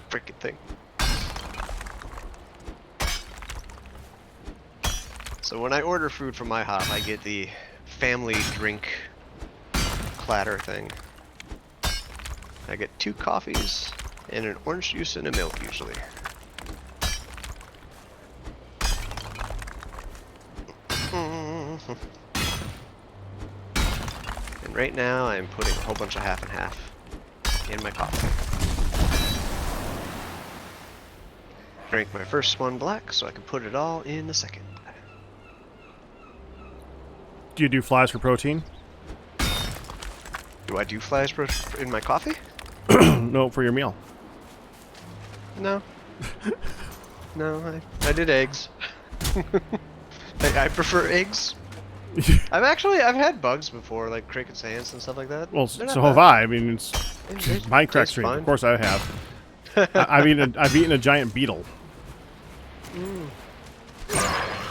Frickin' thing. So when I order food from IHOP, I get the family drink platter thing. I get 2 coffees and an orange juice and a milk usually. And right now I'm putting a whole bunch of half and half in my coffee. Drank my first one black so I can put it all in the second. Do you do flies for protein? Do I do flies in my coffee? No, for your meal. No. No, I did eggs. I prefer eggs. I've had bugs before, like cricket's ants and stuff like that. Well, They're not so bad. have I. I mean, it's It Minecraft tastes stream. fine. Of course I have. I've eaten a giant beetle.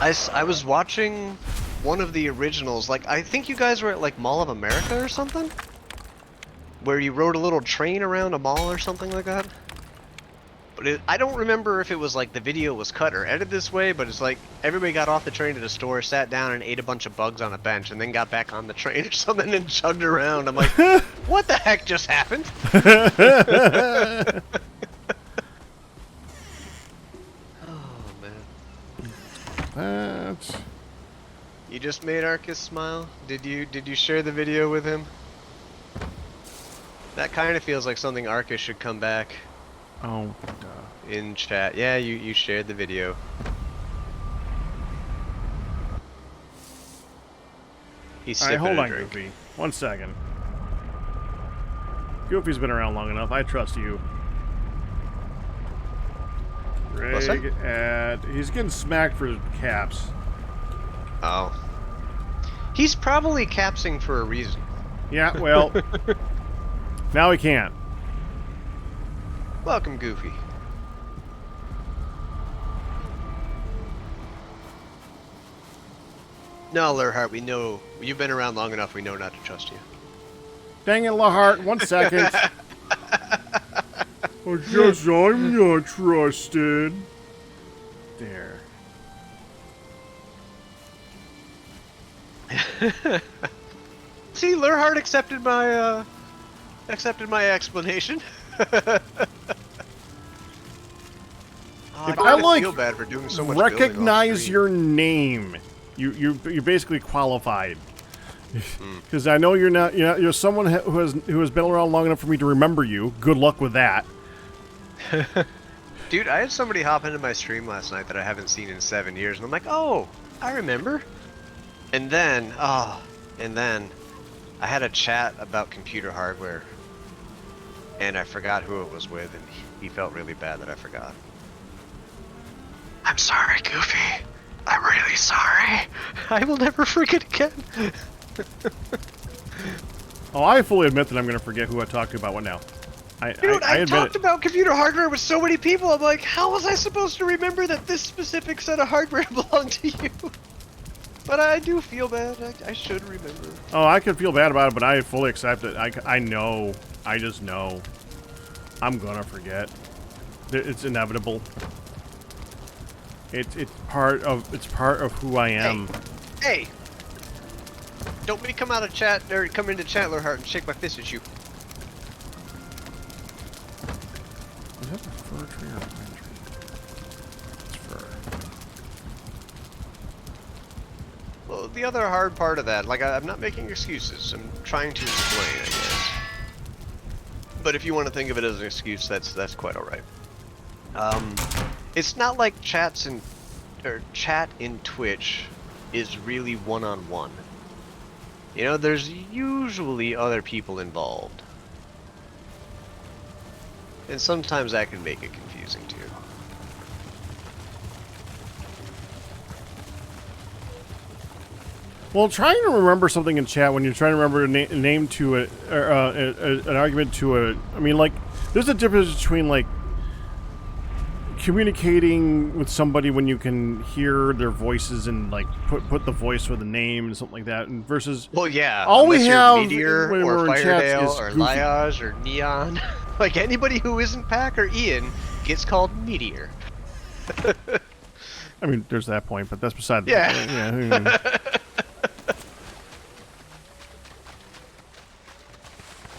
I was watching one of the originals, like I think you guys were at like Mall of America or something? Where you rode a little train around a mall or something like that? But I don't remember if it was like the video was cut or edited this way, but it's like everybody got off the train at a store, sat down and ate a bunch of bugs on a bench, and then got back on the train or something and chugged around. I'm like, what the heck just happened? Oh man. That's... You just made Arcus smile? Did you share the video with him? That kind of feels like something Arcus should come back Oh, in chat. Yeah, you shared the video. He's Alright, sipping hold a on, drink. Goofy. 1 second. Goofy's been around long enough. I trust you. What's that? He's getting smacked for his caps. Oh. He's probably capsing for a reason. Yeah, well, now he can't. Welcome, Goofy. No, Lurhart, we know you've been around long enough. We know not to trust you. Dang it, Lahart, 1 second. I guess I'm not trusted. There. See, Lurhart accepted my explanation. If I like feel bad for doing so much building recognize off-stream. your name, you're basically qualified. Because I know you're someone who has been around long enough for me to remember you. Good luck with that. Dude, I had somebody hop into my stream last night that I haven't seen in 7 years, and I'm like, oh, I remember. And then I had a chat about computer hardware, and I forgot who it was with, and he felt really bad that I forgot. I'm sorry, Goofy. I'm really sorry. I will never forget again. Oh, I fully admit that I'm going to forget who I talked to about what now. Dude, I I admit talked it. about computer hardware with so many people. I'm like, how was I supposed to remember that this specific set of hardware belonged to you? But I do feel bad. I should remember. Oh, I could feel bad about it, but I fully accept it. I know. I just know. I'm gonna forget. It's inevitable. It's part of who I am. Hey! Don't make me come out of chat or come into Chandler Heart and shake my fist at you. Is that a fir tree or a pine tree? It's fir. Well, the other hard part of that, like, I'm not making excuses. I'm trying to explain, I guess. But if you want to think of it as an excuse, that's quite alright. It's not like chat in Twitch is really one-on-one. You know, there's usually other people involved. And sometimes that can make it confusing too. Well, trying to remember something in chat when you're trying to remember a name to an argument to a... I mean, like, there's a difference between, like, communicating with somebody when you can hear their voices and, like, put the voice with a name and something like that, and versus... Well, yeah. All we unless you're have Meteor when or we're in chats Firedale is or Goofy. Liage or Neon. Like, anybody who isn't Pac or Ian gets called Meteor. I mean, there's that point, but that's beside the Yeah. point. Yeah.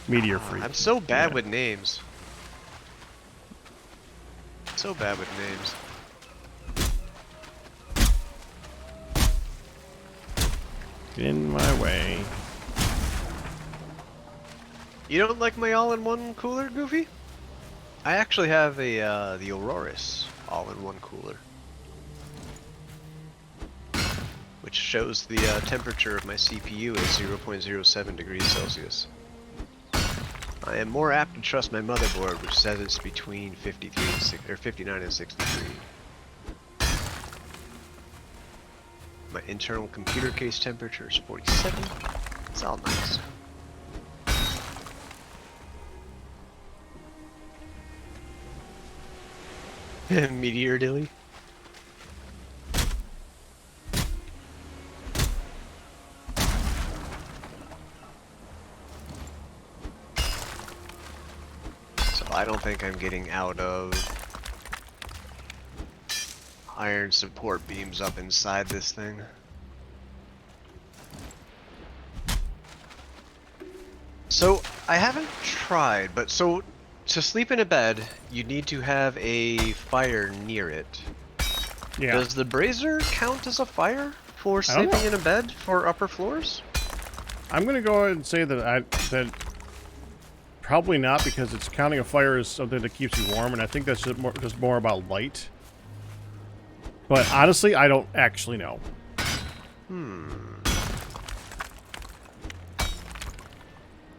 Meteor freak. I'm so bad Yeah. with names. So bad with names. Get in my way. You don't like my all-in-one cooler, Goofy? I actually have a the Aurorus all-in-one cooler, which shows the temperature of my CPU at 0.07 degrees Celsius. I am more apt to trust my motherboard, which says it's between 53 and 59 and 63. My internal computer case temperature is 47. It's all nice. Meteor Dilly. So I don't think I'm getting out of iron support beams up inside this thing. So I haven't tried, but so to sleep in a bed, you need to have a fire near it. Yeah. Does the brazier count as a fire for I don't sleeping know. in a bed for upper floors? I'm gonna go ahead and say that probably not, because it's counting a fire as something that keeps you warm, and I think that's just more about light. But honestly, I don't actually know. I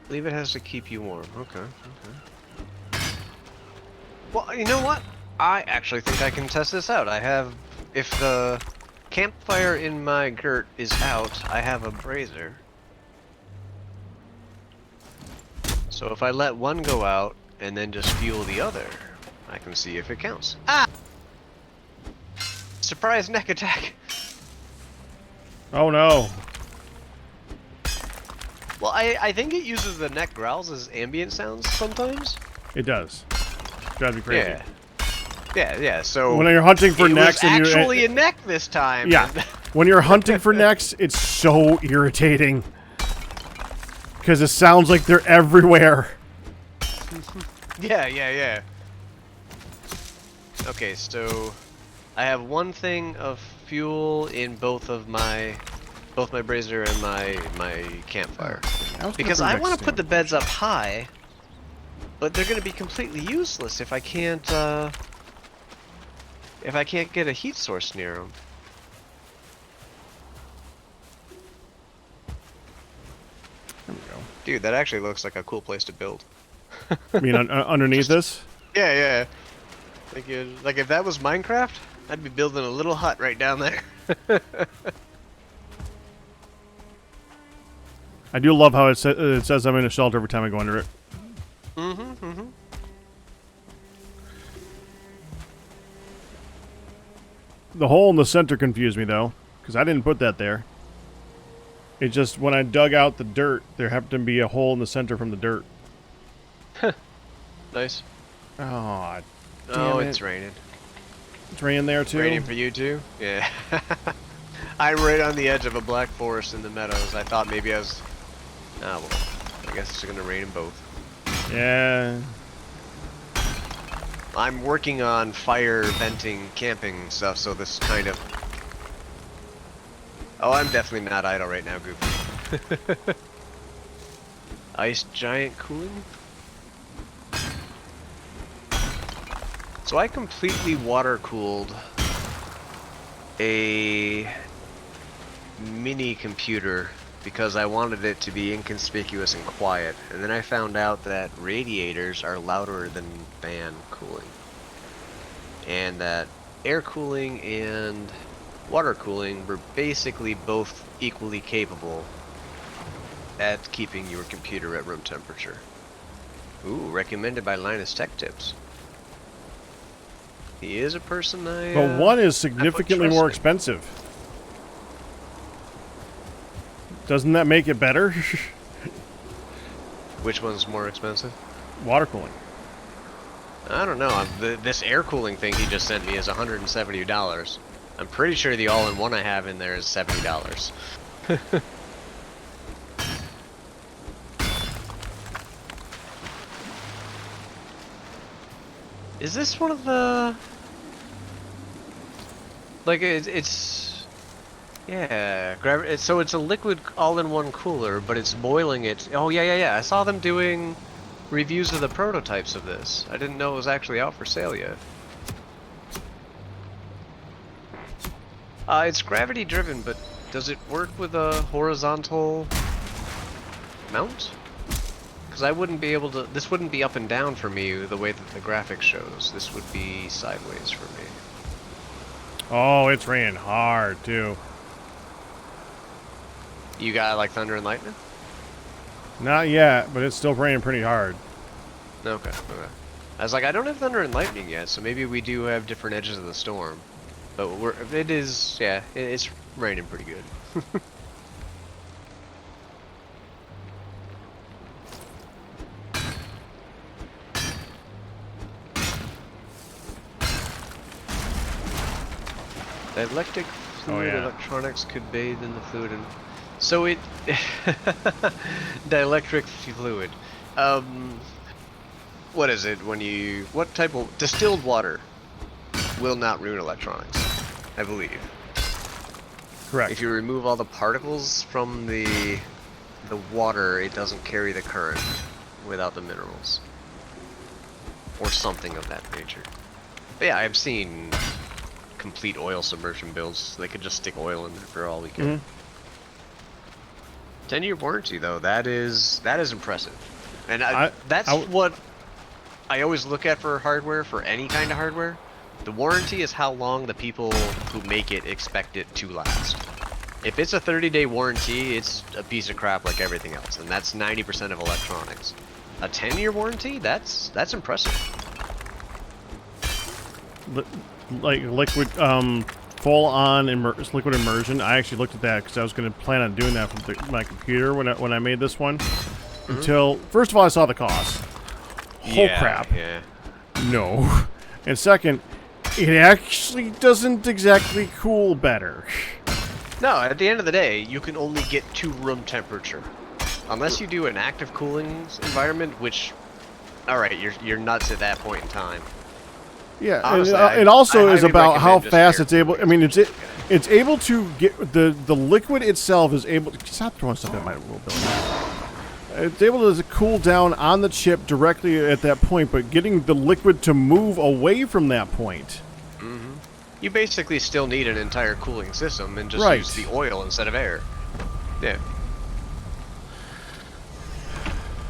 believe it has to keep you warm. Okay. Well, you know what? I actually think I can test this out. I have, if the campfire in my girt is out, I have a brazier. So if I let one go out and then just fuel the other, I can see if it counts. Ah! Surprise neck attack! Oh no. Well, I think it uses the neck growls as ambient sounds sometimes. It does. Drives me crazy. Yeah. So When you're hunting for it necks was and actually a neck this time. yeah, when you're hunting for necks, it's so irritating because it sounds like they're everywhere. Yeah. Okay, so I have one thing of fuel in both my brazier and my campfire. Because I want to put the beds up high, but they're going to be completely useless if I can't get a heat source near them. There we go. Dude, that actually looks like a cool place to build. I mean, underneath this? Yeah. Like if that was Minecraft, I'd be building a little hut right down there. I do love how it says I'm in a shelter every time I go under it. The hole in the center confused me, though, because I didn't put that there. It just, when I dug out the dirt, there happened to be a hole in the center from the dirt. Nice. Oh, Oh, damn it's it. raining. It's raining there, too? Raining for you too? Yeah. I'm right on the edge of a black forest in the meadows. I thought maybe I was... Ah, well. I guess it's gonna rain in both. Yeah. I'm working on fire venting camping stuff, so this kind of... Oh, I'm definitely not idle right now, Goofy. Ice giant cooling? So I completely water cooled a mini computer because I wanted it to be inconspicuous and quiet, and then I found out that radiators are louder than fan cooling, and that air cooling and water cooling were basically both equally capable at keeping your computer at room temperature. Ooh, recommended by Linus Tech Tips. He is a person But one is significantly more expensive. Doesn't that make it better? Which one's more expensive? Water cooling. I don't know. This air cooling thing he just sent me is $170. I'm pretty sure the all-in-one I have in there is $70. Is this one of the... Like, it's... Yeah, so it's a liquid all-in-one cooler, but it's boiling it. Oh, yeah. I saw them doing reviews of the prototypes of this. I didn't know it was actually out for sale yet. It's gravity-driven, but does it work with a horizontal mount? Because I wouldn't be able to... This wouldn't be up and down for me the way that the graphics shows. This would be sideways for me. Oh, it's raining hard, too. You got, like, thunder and lightning? Not yet, but it's still raining pretty hard. Okay. I was like, I don't have thunder and lightning yet, so maybe we do have different edges of the storm. But it is, yeah, it's raining pretty good. Dielectric fluid electronics could bathe in the fluid, and so it dielectric fluid. What is it when you... What type of... Distilled water will not ruin electronics, I believe. Correct. If you remove all the particles from the water, it doesn't carry the current without the minerals. Or something of that nature. But yeah, I've seen complete oil submersion builds. They could just stick oil in there for all we care. 10-year warranty, though, that is impressive. And that's what I always look at for hardware, for any kind of hardware. The warranty is how long the people who make it expect it to last. If it's a 30-day warranty, it's a piece of crap like everything else, and that's 90% of electronics. A 10-year warranty, that's impressive. Like liquid full-on liquid immersion. I actually looked at that because I was going to plan on doing that from my computer when I made this one. Until, first of all, I saw the cost. Whole crap. Yeah. No. And second, it actually doesn't exactly cool better. No, at the end of the day, you can only get to room temperature. Unless you do an active cooling environment, which, alright, you're nuts at that point in time. Yeah, Honestly, it also I is highly about how recommend just fast air it's able. I mean, it's able to get the liquid itself is able. Stop throwing stuff at my little building. It's able to cool down on the chip directly at that point, but getting the liquid to move away from that point. You basically still need an entire cooling system and just Right. use the oil instead of air. Yeah.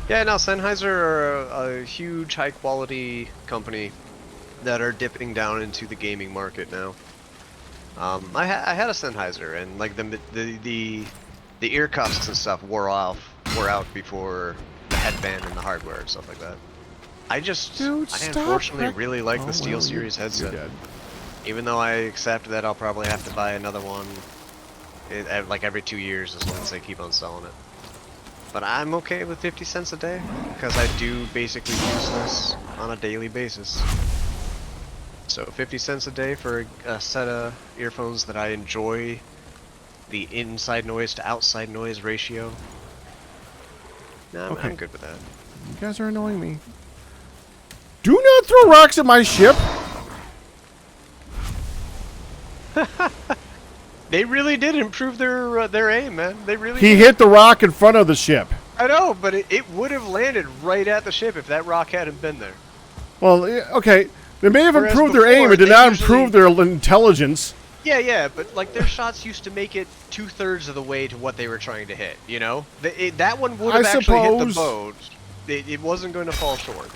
Yeah, no, Sennheiser are a huge, high-quality company that are dipping down into the gaming market now. I had a Sennheiser, and like the ear cuffs and stuff wore out before the headband and the hardware and stuff like that. I unfortunately really like the SteelSeries headset. Even though I accept that I'll probably have to buy another one, like every 2 years as long as they keep on selling it. But I'm okay with 50 cents a day because I do basically use this on a daily basis. So 50 cents a day for a set of earphones that I enjoy the inside noise to outside noise ratio. No, I'm good with that. You guys are annoying me. Do not throw rocks at my ship. They really did improve their aim, man. They really He did. hit the rock in front of the ship. I know, but it would have landed right at the ship if that rock hadn't been there. Well, okay. They may have Whereas improved their aim. before, It did they not usually- improve their intelligence. Yeah, but like their shots used to make it 2/3 of the way to what they were trying to hit. You know, that one would have I actually hit the suppose. boat. It wasn't going to fall short.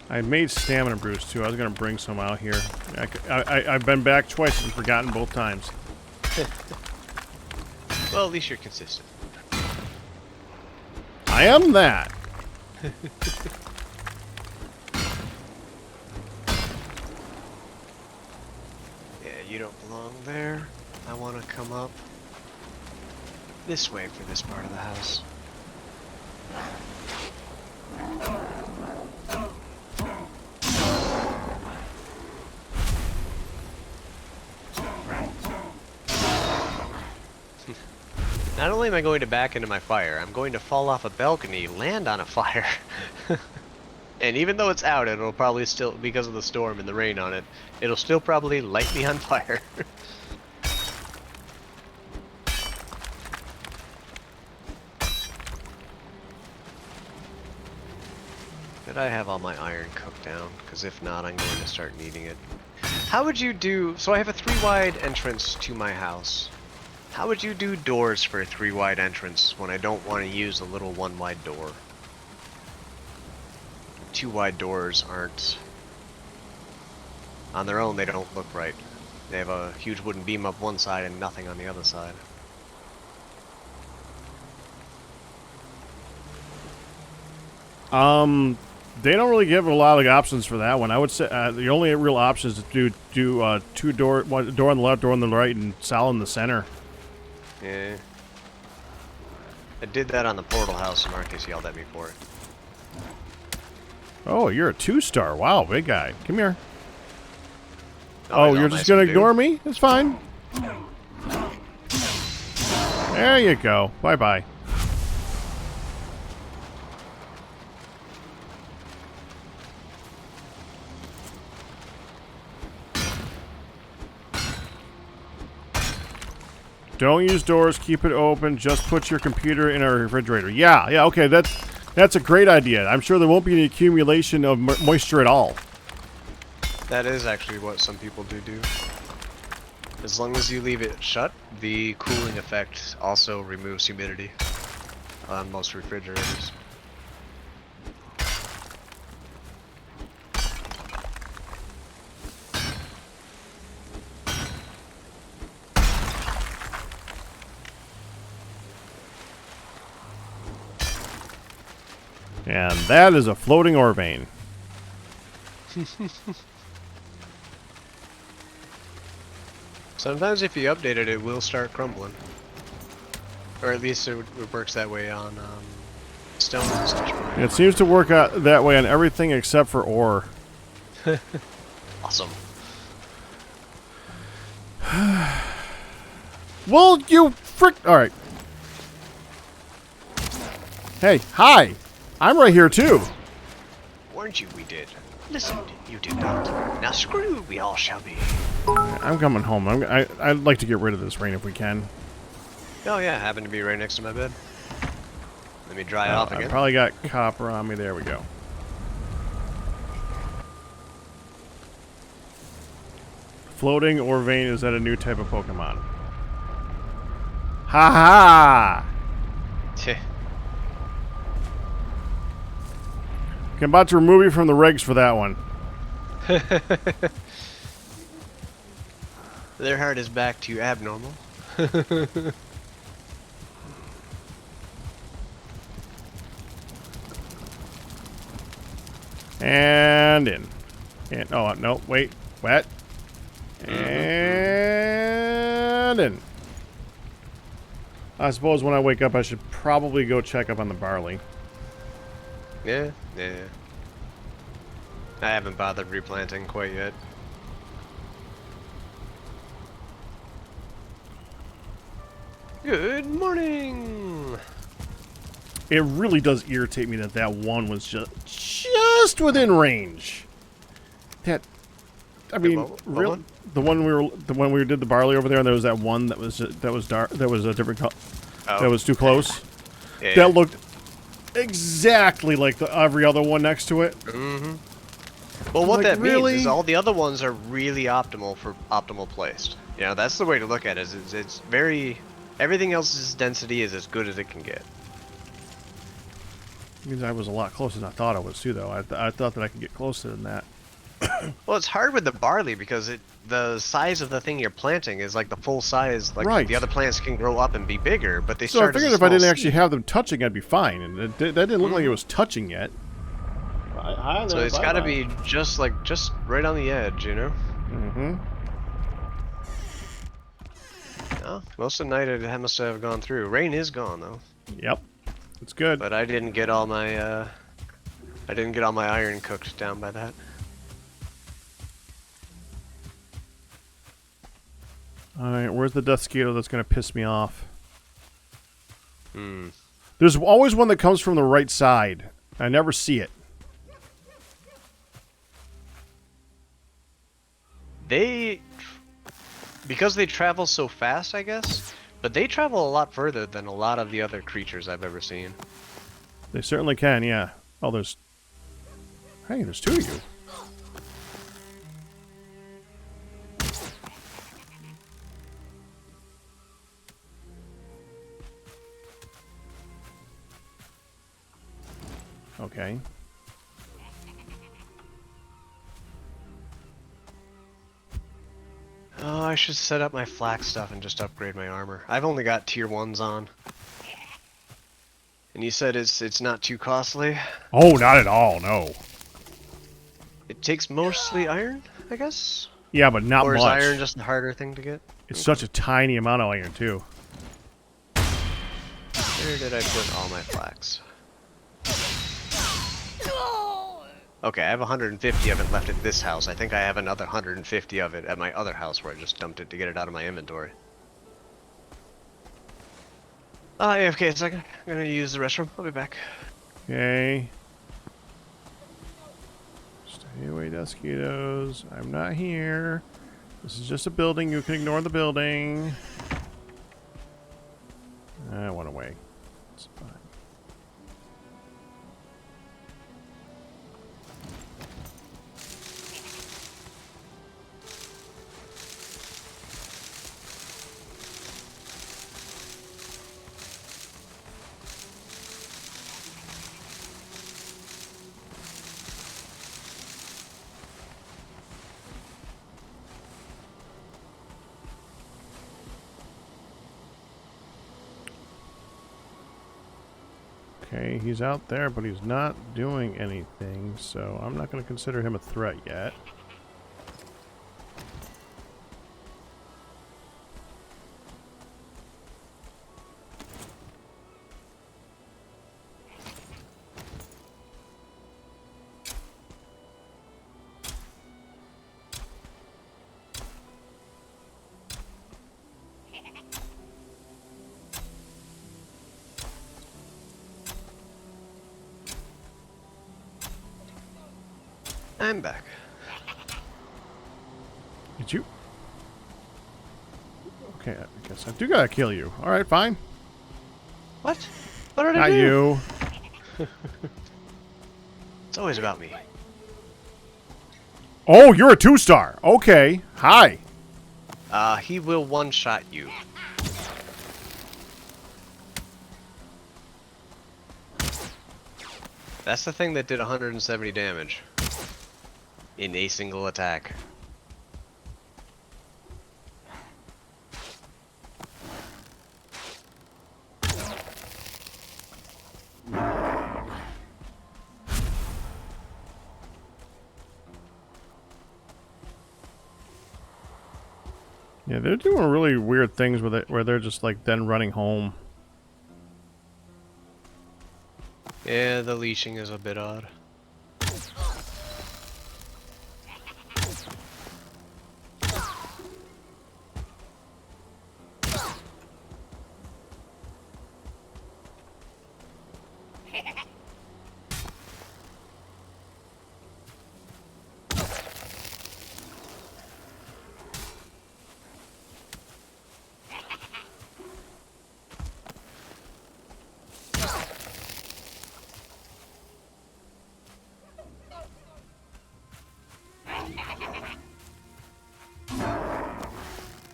I made stamina brews too. I was gonna bring some out here. I've been back twice and forgotten both times. Well, at least you're consistent. I am that. Yeah, you don't belong there. I want to come up this way for this part of the house. Not only am I going to back into my fire, I'm going to fall off a balcony, land on a fire. And even though it's out, it'll probably still, because of the storm and the rain on it, it'll still probably light me on fire. Did I have all my iron cooked down? Because if not, I'm going to start needing it. How would you do... So I have a 3-wide entrance to my house. How would you do doors for a 3-wide entrance when I don't want to use a little 1-wide door? 2-wide doors aren't... On their own, they don't look right. They have a huge wooden beam up one side and nothing on the other side. They don't really give a lot of options for that one. I would say the only real option is to do one door on the left, door on the right, and solid in the center. Yeah. I did that on the portal house and Marcus yelled at me for it. Oh, you're a 2-star. Wow, big guy. Come here. Oh, Oh, you're just gonna ignore me? It's fine. There you go. Bye-bye. Don't use doors. Keep it open. Just put your computer in a refrigerator. Yeah, yeah, okay. That's a great idea. I'm sure there won't be any accumulation of moisture at all. That is actually what some people do. As long as you leave it shut, the cooling effect also removes humidity on most refrigerators. And that is a floating ore vein. Sometimes if you update it, it will start crumbling. Or at least it works that way on stone and such. It seems to work out that way on everything except for ore. Awesome. Well, you frick... Alright. Hey, hi! I'm right here, too. Weren't you we did? Listen, you did not. Now screwed we all shall be. I'm coming home. I'd like to get rid of this rain if we can. Oh yeah, happened to be right next to my bed. Let me dry off I again. probably got copper on me. There we go. Floating ore vein, is that a new type of Pokemon? Ha ha! Tch. I'm about to remove you from the regs for that one. Their heart is back to abnormal. And in. And, oh, no, wait. Wet. And in. I suppose when I wake up, I should probably go check up on the barley. Yeah. I haven't bothered replanting quite yet. Good morning! It really does irritate me that that one was just within range. That, I mean, real, the one we did the barley over there, and there was that one that was dark, that was a different color, that was too close. Yeah. That looked exactly like every other one next to it. Mm-hmm. Well, what Like, that really? means is all the other ones are really optimal for optimal placed. You know, that's the way to look at it. It's very... Everything else's density is as good as it can get. Means I was a lot closer than I thought I was too, though. I thought that I could get closer than that. Well, it's hard with the barley because the size of the thing you're planting is like the full size. Like Right. the other plants can grow up and be bigger, but they So I start as figured a if I didn't small actually seed. have them touching, I'd be fine. And that didn't look like it was touching yet. So it's got to be just right on the edge, you know? Mm-hmm. Oh, most of the night it must have gone through. Rain is gone though, Yep. It's good. but I didn't get all my iron cooked down by that. Alright, where's the Dusketo that's going to piss me off? Hmm. There's always one that comes from the right side. I never see it. Because they travel so fast, I guess, but they travel a lot further than a lot of the other creatures I've ever seen. They certainly can, yeah. Oh, there's... Hey, there's two of you. Okay. Oh, I should set up my flak stuff and just upgrade my armor. I've only got tier 1s on. And you said it's not too costly? Oh, not at all, no. It takes mostly iron, I guess? Yeah, but not Or much. is iron just a harder thing to get? It's such a tiny amount of iron, too. Where did I put all my flax? Okay, I have 150 of it left at this house. I think I have another 150 of it at my other house where I just dumped it to get it out of my inventory. Yeah, okay, a second. I'm gonna use the restroom. I'll be back. Okay. Stay away, Dusketos. I'm not here. This is just a building. You can ignore the building. I went away. It's fine. Okay, he's out there, but he's not doing anything, so I'm not going to consider him a threat yet. I'm back. Did you? Okay, I guess I do gotta kill you. Alright, fine. What? What did I Not do? you. It's always about me. Oh, you're a 2-star. Okay. Hi. He will one-shot you. That's the thing that did 170 damage. In a single attack. Yeah, they're doing really weird things with it, where they're just like then running home. Yeah, the leashing is a bit odd.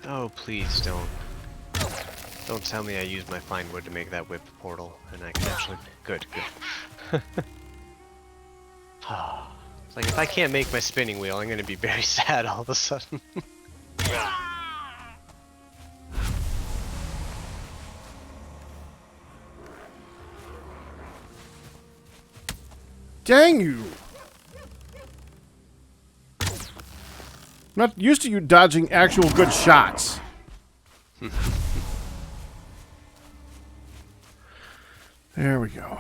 Oh, please don't tell me I used my fine wood to make that whip portal, and I can actually... Good. It's like, if I can't make my spinning wheel, I'm gonna be very sad all of a sudden. Dang you! I'm not used to you dodging actual good shots. There we go.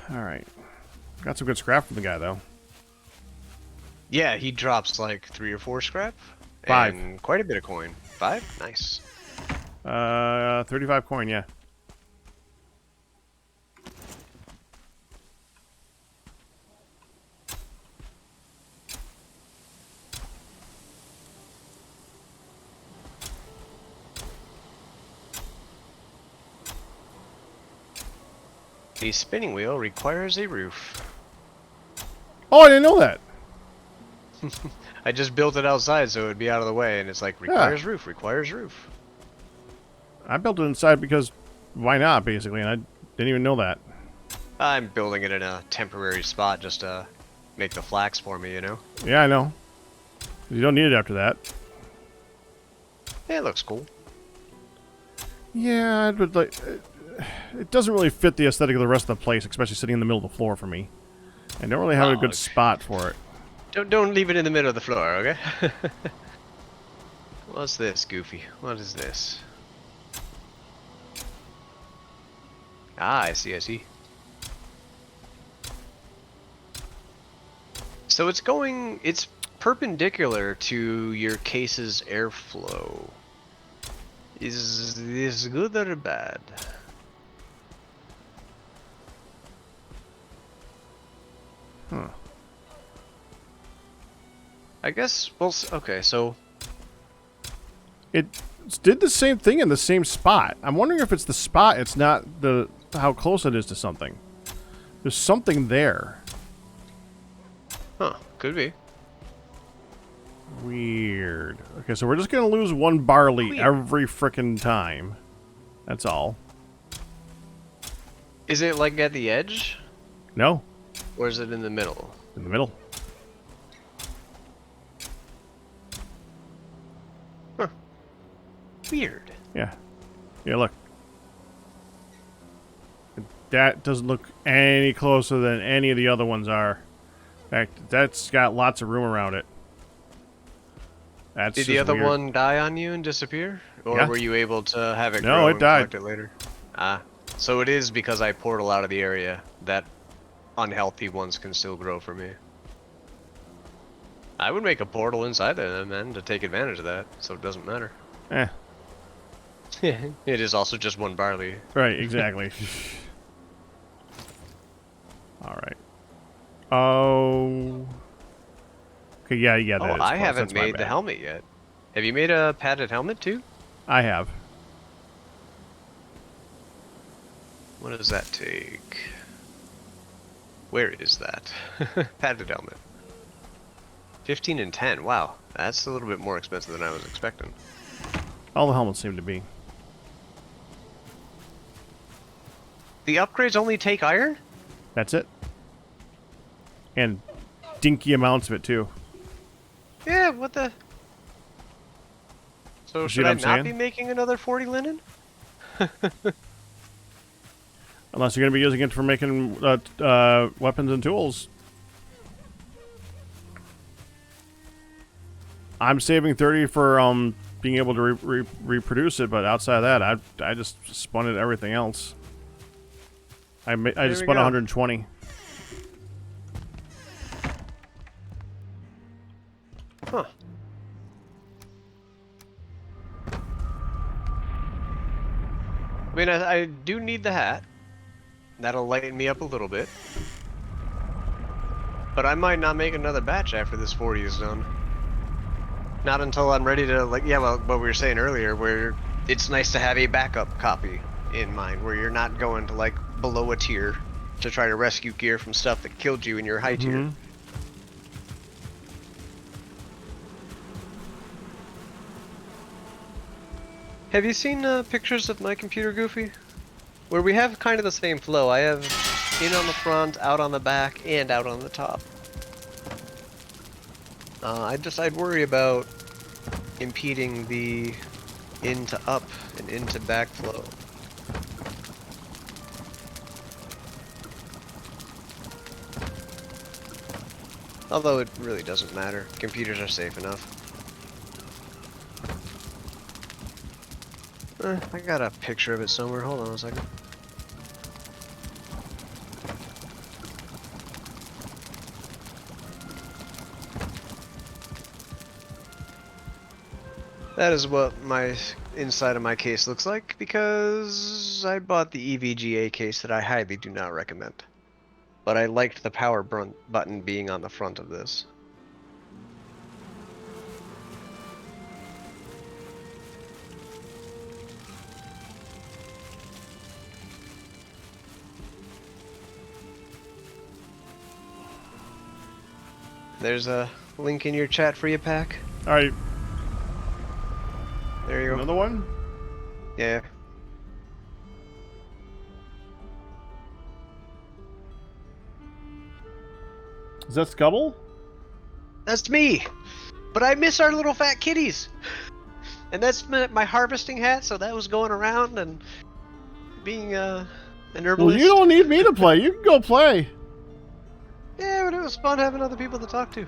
Alright. Got some good scrap from the guy, though. Yeah, he drops like 3 or 4 scrap. 5. And quite a bit of coin. 5? Nice. 35 coin, yeah. The spinning wheel requires a roof. Oh, I didn't know that. I just built it outside so it would be out of the way, and it's like, requires roof, requires roof. I built it inside because why not, basically, and I didn't even know that. I'm building it in a temporary spot just to make the flax for me, you know? Yeah, I know. You don't need it after that. Yeah, it looks cool. Yeah, but like, it doesn't really fit the aesthetic of the rest of the place, especially sitting in the middle of the floor for me. I don't really have a good spot for it. Don't leave it in the middle of the floor, okay? What's this, Goofy? What is this? Ah, I see. So it's perpendicular to your case's airflow. Is this good or bad? Huh. I guess, well, okay, so... did the same thing in the same spot. I'm wondering if it's the spot. It's not the how close it is to something. There's something there. Huh? Could be. Weird. Okay, so we're just gonna lose one barley Weird. every frickin' time. That's all. Is it like at the edge, No, or is it in the middle? in the middle. Weird. Yeah. Yeah, look. That doesn't look any closer than any of the other ones are. In fact, that's got lots of room around it. That's Did the just other weird. one die on you and disappear, or Yeah. were you able to have it No, grow it and died. collect it later? Ah, so it is because I portal out of the area that unhealthy ones can still grow for me. I would make a portal inside them then to take advantage of that, so it doesn't matter. Eh, It is also just one barley. right, exactly. Alright. Oh. Okay, yeah, that Oh, is I close. haven't That's my made the bad. helmet yet. Have you made a padded helmet too? I have. What does that take? Where is that? Padded helmet. 15 and 10. Wow, that's a little bit more expensive than I was expecting. All the helmets seem to be. The upgrades only take iron? That's it. And dinky amounts of it, too. Yeah, what the? So You see should what I I'm not saying? be making another 40 linen? Unless you're going to be using it for making weapons and tools. I'm saving 30 for being able to reproduce it, but outside of that, I just spun it everything else. I just we spun go. 120. Huh. I mean, I do need the hat. That'll lighten me up a little bit. But I might not make another batch after this 40 is done. Not until I'm ready to, like, yeah, well, what we were saying earlier, where it's nice to have a backup copy in mind, where you're not going to, like, below a tier to try to rescue gear from stuff that killed you in your high tier. Have you seen pictures of my computer, Goofy? Where we have kind of the same flow. I have in on the front, out on the back, and out on the top. I'd worry about impeding the into up and into back flow. Although it really doesn't matter. Computers are safe enough. I got a picture of it somewhere. Hold on a second. That is what my inside of my case looks like, because I bought the EVGA case that I highly do not recommend. But I liked the power button being on the front of this. There's a link in your chat for you, Pack. All right, There you go. another one. Yeah. Is that Scubble? That's me! But I miss our little fat kitties! And that's my harvesting hat, so that was going around and being an herbalist. Well, you don't need me to play. You can go play. Yeah, but it was fun having other people to talk to.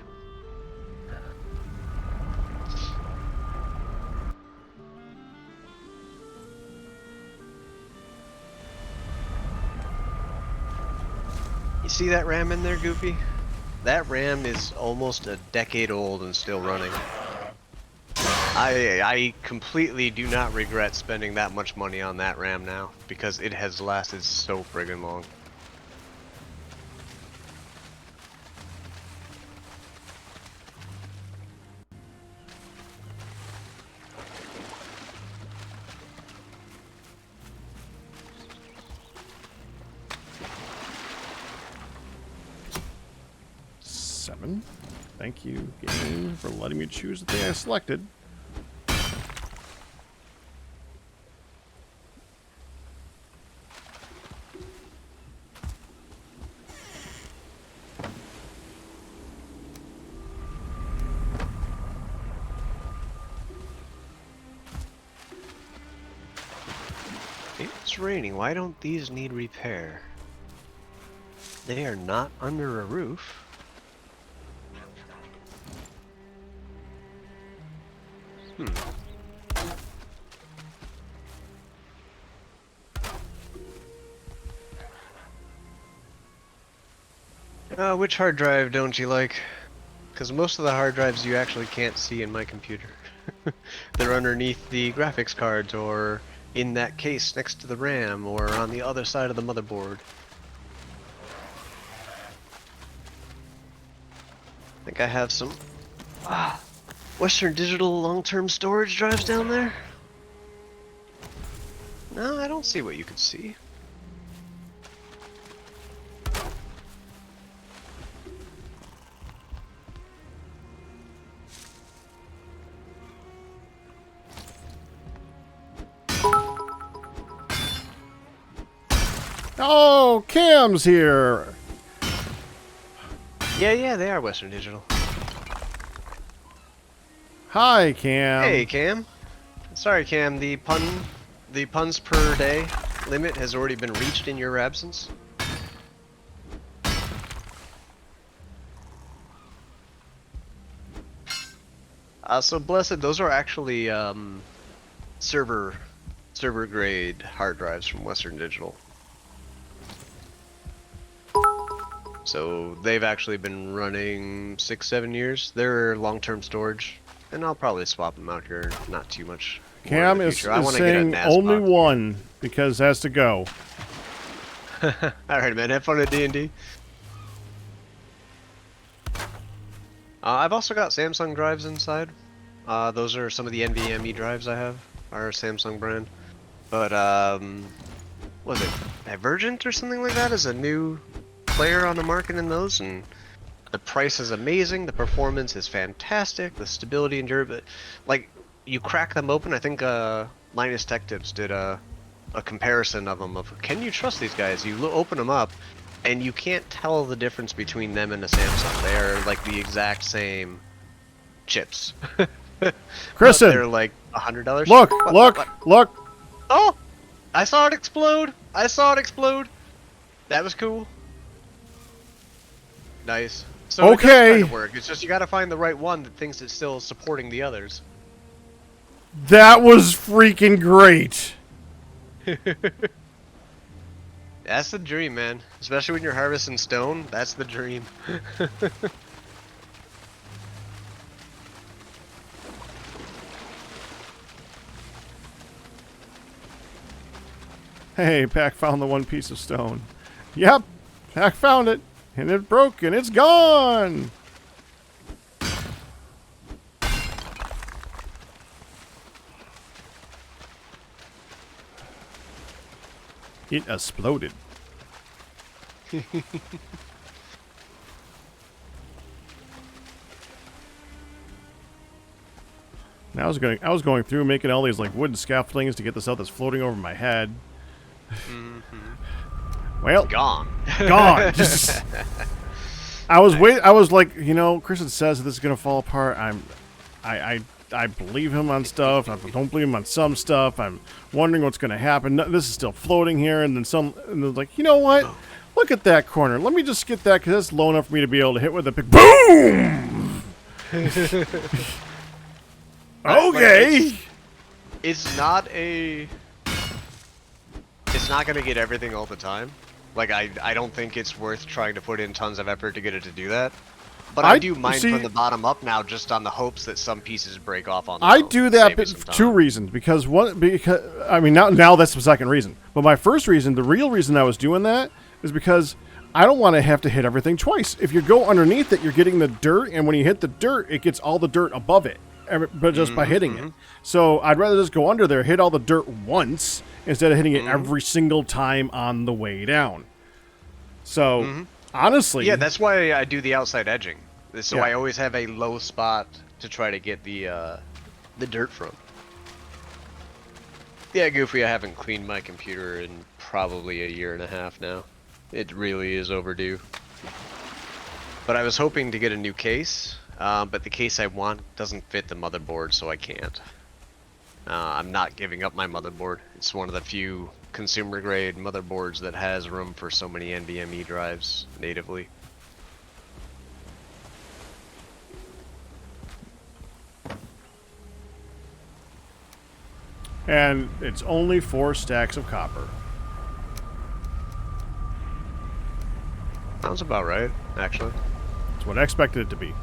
You see that ram in there, Goofy? That ram is almost a decade old and still running. I completely do not regret spending that much money on that ram now, because it has lasted so friggin' long. 7. Thank you, game, for letting me choose the thing I selected. It's raining. Why don't these need repair? They are not under a roof. Which hard drive don't you like? Because most of the hard drives you actually can't see in my computer. They're underneath the graphics cards, or in that case next to the RAM, or on the other side of the motherboard. I think I have some Western Digital long-term storage drives down there. No, I don't see what you could see. Oh, Cam's here. Yeah, they are Western Digital. Hi, Cam. Hey, Cam. Sorry, Cam. The puns per day limit has already been reached in your absence. So Blessed, those are actually server grade hard drives from Western Digital. So they've actually been running 6-7 years. They're long-term storage, and I'll probably swap them out here. Not too much. Cam is saying only one because it has to go. All right, man. Have fun at D&D. I've also got Samsung drives inside. Those are some of the NVMe drives I have. Our Samsung brand. But what was it Divergent or something like that? Is a new player on the market in those, and the price is amazing. The performance is fantastic. The stability and durability, like you crack them open. I think Linus Tech Tips did a comparison of them. Of can you trust these guys? You open them up, and you can't tell the difference between them and the Samsung. They are like the exact same chips. Kristen, they're like $100. Look! Oh, I saw it explode. That was cool. Nice. So it does kind of work. It's just you gotta find the right one that thinks it's still supporting the others. That was freaking great. That's the dream, man. Especially when you're harvesting stone. That's the dream. Hey, Pack found the one piece of stone. Yep, Pack found it. And it broke, and it's gone! It exploded. Now I was going through making all these like wooden scaffoldings to get this out that's floating over my head. Well, gone. Just, I was like, you know, Kristen says this is gonna fall apart. I believe him on stuff. I don't believe him on some stuff. I'm wondering what's gonna happen. No, this is still floating here, and then they're like, you know what? Look at that corner. Let me just get that because that's low enough for me to be able to hit with a big boom. Okay. It's not gonna get everything all the time. Like, I don't think it's worth trying to put in tons of effort to get it to do that. But I do mine from the bottom up now, just on the hopes that some pieces break off on the I do that for two reasons. Because I mean, now that's the second reason. But my first reason, the real reason I was doing that, is because I don't want to have to hit everything twice. If you go underneath it, you're getting the dirt, and when you hit the dirt, it gets all the dirt above it, but just by hitting it. So I'd rather just go under there, hit all the dirt once, instead of hitting it every single time on the way down. So, honestly... Yeah, that's why I do the outside edging. So Yeah. I always have a low spot to try to get the dirt from. Yeah, Goofy, I haven't cleaned my computer in probably a year and a half now. It really is overdue. But I was hoping to get a new case, but the case I want doesn't fit the motherboard, so I can't. I'm not giving up my motherboard. It's one of the few consumer-grade motherboards that has room for so many NVMe drives natively. And it's only 4 stacks of copper. Sounds about right, actually. That's what I expected it to be.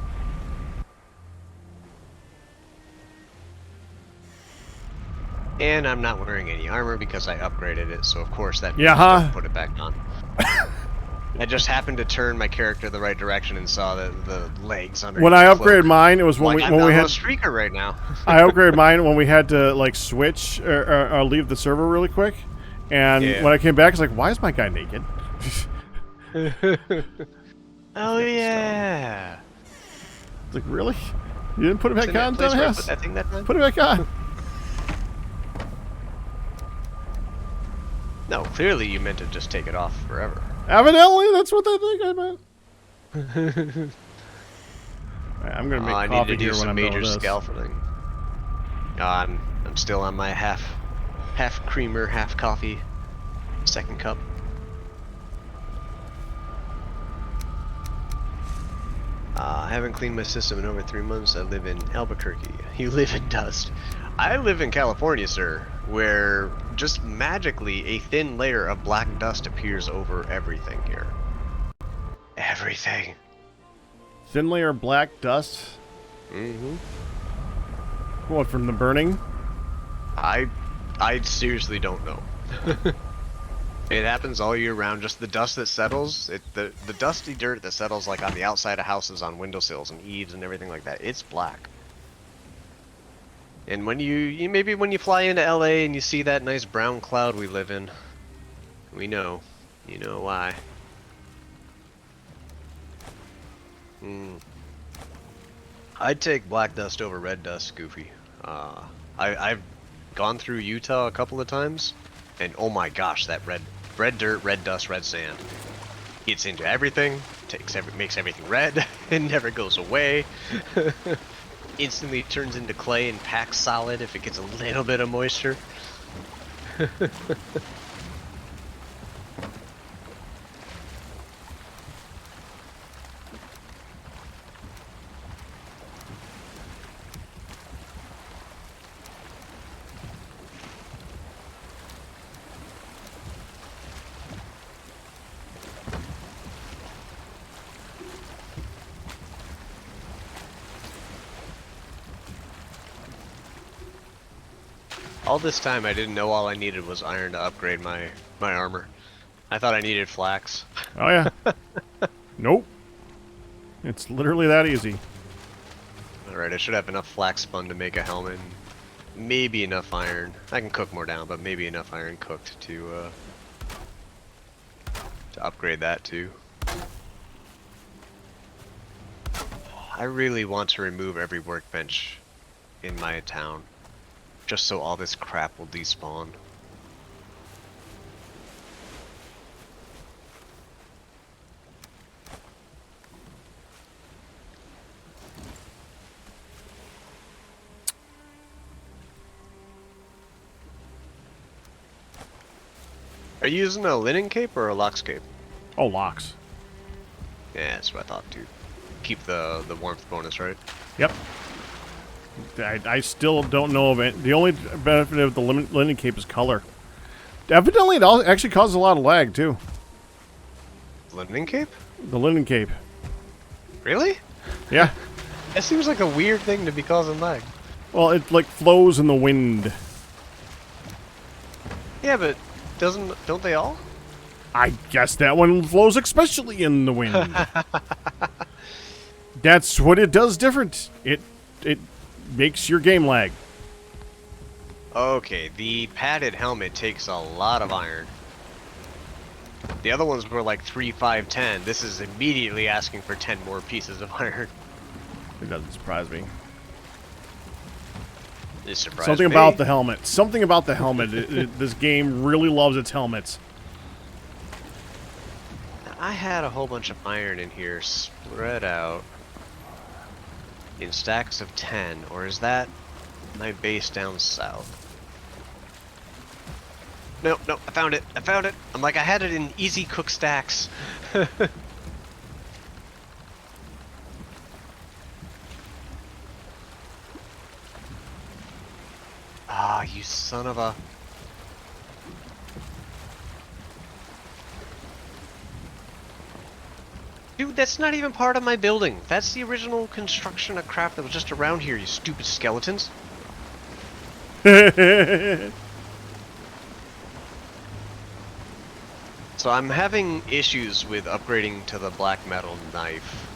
And I'm not wearing any armor because I upgraded it, so of course that means Yeah, I huh? don't put it back on. I just happened to turn my character the right direction and saw the legs under. When I upgraded mine, it was when I'm we not had on a streaker right now. I upgraded mine when we had to like switch or leave the server really quick. And Yeah. when I came back, it's like, why is my guy naked? Oh yeah. It's like, really? You didn't put it back Isn't that on, place where I dumbass? put that thing that time? Put it back on. No, clearly you meant to just take it off forever. Evidently, that's what I think I meant. Alright, I'm gonna make I need coffee to do here when some I'm done major with this. scaffolding. I'm still on my half creamer, half coffee, second cup. I haven't cleaned my system in over 3 months. I live in Albuquerque. You live in dust. I live in California, sir, where just magically a thin layer of black dust appears over everything here. Everything. Thin layer of black dust. Mm-hmm. What, from the burning? I seriously don't know. It happens all year round. Just the dust that settles, the dusty dirt that settles like on the outside of houses, on windowsills and eaves and everything like that. It's black. And when you maybe when you fly into LA and you see that nice brown cloud we live in, we know, you know why. I'd take black dust over red dust, Goofy. I've gone through Utah a couple of times, and oh my gosh, that red dirt, red dust, red sand. Gets into everything, makes everything red, it never goes away. Instantly turns into clay and packs solid if it gets a little bit of moisture. All this time I didn't know all I needed was iron to upgrade my armor. I thought I needed flax. Oh, yeah. Nope. It's literally that easy. Alright, I should have enough flax spun to make a helmet. And maybe enough iron. I can cook more down, but maybe enough iron cooked to upgrade that too. I really want to remove every workbench in my town, just so all this crap will despawn. Are you using a linen cape or a lox cape? Oh, locks. Yeah, that's what I thought too. Keep the warmth bonus, right? Yep. I still don't know of it. The only benefit of the linen cape is color. Evidently, it actually causes a lot of lag, too. Linen cape? The linen cape. Really? Yeah. That seems like a weird thing to be causing lag. Well, it, like, flows in the wind. Yeah, but don't they all? I guess that one flows especially in the wind. That's what it does different. It makes your game lag. Okay, the padded helmet takes a lot of iron. The other ones were like 3, 5, 10. This is immediately asking for 10 more pieces of iron. It doesn't surprise me. It surprised Something me. about the helmet. Something about the helmet. This game really loves its helmets. I had a whole bunch of iron in here spread out in stacks of 10, or is that my base down south? No, no, I found it. I found it. I'm like, I had it in easy cook stacks. Ah, you son of a... Dude, that's not even part of my building. That's the original construction of crap that was just around here, you stupid skeletons. So I'm having issues with upgrading to the black metal knife.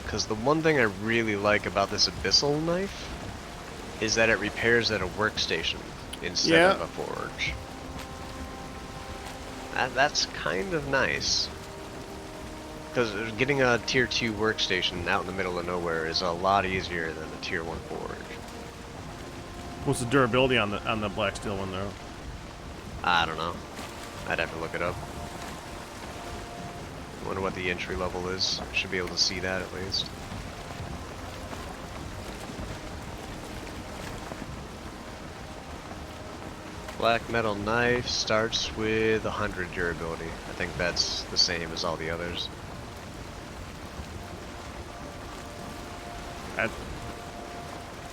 Because the one thing I really like about this abyssal knife is that it repairs at a workstation instead of a forge. That's kind of nice. Because getting a tier 2 workstation out in the middle of nowhere is a lot easier than a tier 1 forge. What's the durability on the black steel one though? I don't know. I'd have to look it up. Wonder what the entry level is. Should be able to see that at least. Black metal knife starts with 100 durability. I think that's the same as all the others.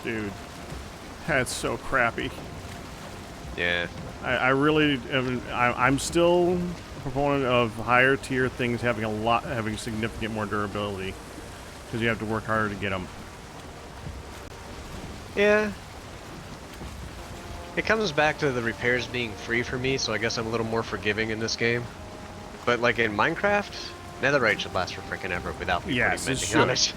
Dude, that's so crappy. Yeah. I really am. I'm still a proponent of higher tier things having significant more durability, because you have to work harder to get them. Yeah. It comes back to the repairs being free for me, so I guess I'm a little more forgiving in this game. But like in Minecraft, netherite should last for frickin' ever without me Yes, putting it mending on it.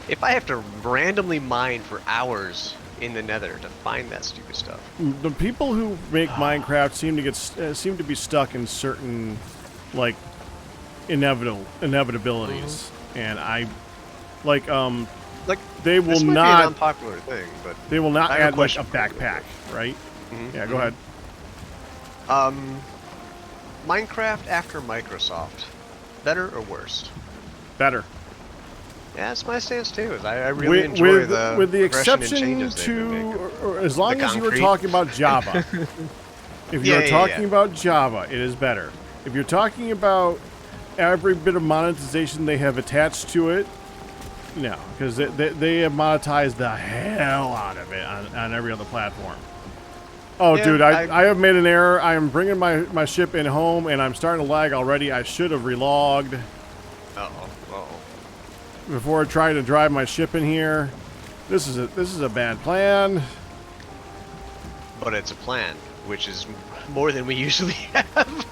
If I have to randomly mine for hours in the nether to find that stupid stuff. The people who make Minecraft seem to be stuck in certain like inevitabilities, and I like they will this might not be an unpopular thing, but they will not I have a add like a question for you. backpack, right? Mhm, Yeah, go ahead. Minecraft after Microsoft, better or worse? Better. Yeah, that's my stance too. Is I really enjoy the with the progression and exception changes they've been making. or as long The as you were concrete. talking about Java. If Yeah, you're yeah, talking yeah. about Java, it is better. If you're talking about every bit of monetization they have attached to it, no, because they have monetized the hell out of it on every other platform. Oh, Yeah, dude, I have made an error. I am bringing my ship in home, and I'm starting to lag already. I should have relogged before I tried to drive my ship in here. This is a bad plan. But it's a plan, which is more than we usually have.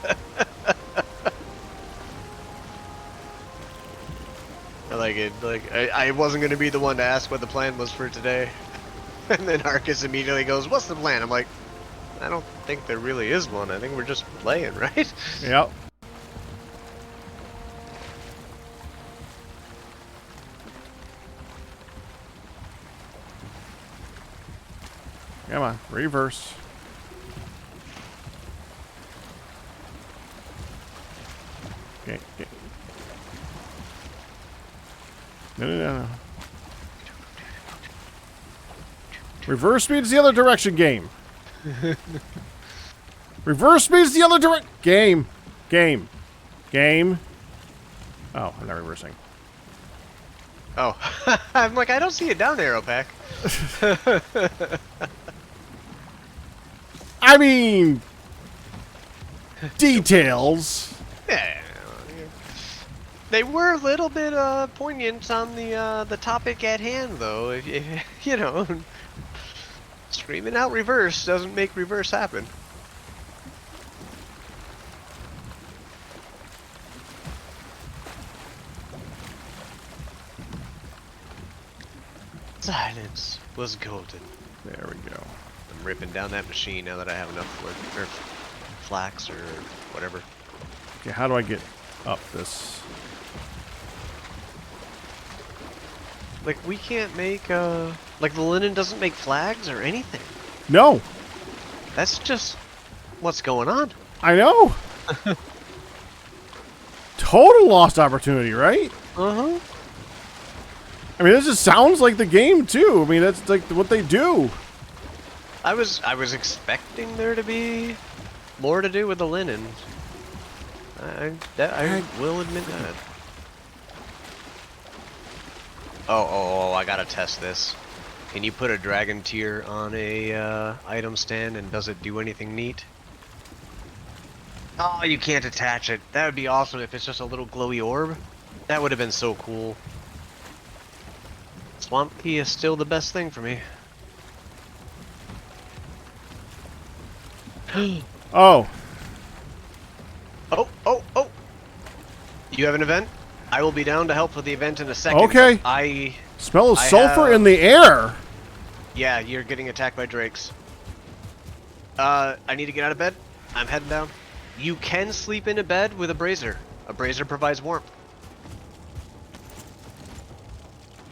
I like it. Like I wasn't gonna be the one to ask what the plan was for today, and then Arcus immediately goes, "What's the plan?" I'm like, I don't think there really is one. I think we're just playing, right? Yep. Come on, reverse. Okay. No. Reverse speed's the other direction, game. Reverse speed's the other game. Oh, I'm not reversing. Oh, I'm like, I don't see a down arrow pack. I mean, details. Yeah, they were a little bit poignant on the topic at hand, though. If you know, screaming out reverse doesn't make reverse happen. Silence was golden. There we go. I'm ripping down that machine now that I have enough wood, or flax or whatever. Okay, how do I get up this? Like, we can't make, like, the linen doesn't make flags or anything. No! That's just what's going on. I know! Total lost opportunity, right? Uh-huh. I mean, this just sounds like the game, too. I mean, that's like what they do. I was expecting there to be more to do with the linen. I will admit that. Oh, I gotta test this. Can you put a dragon tier on a item stand and does it do anything neat? Oh, you can't attach it. That would be awesome if it's just a little glowy orb. That would have been so cool. Swamp key is still the best thing for me. Oh. Oh! You have an event? I will be down to help with the event in a second. Okay. I Smell of I sulfur have- in the air. Yeah, you're getting attacked by drakes. I need to get out of bed. I'm heading down. You can sleep in a bed with a brazier. A brazier provides warmth.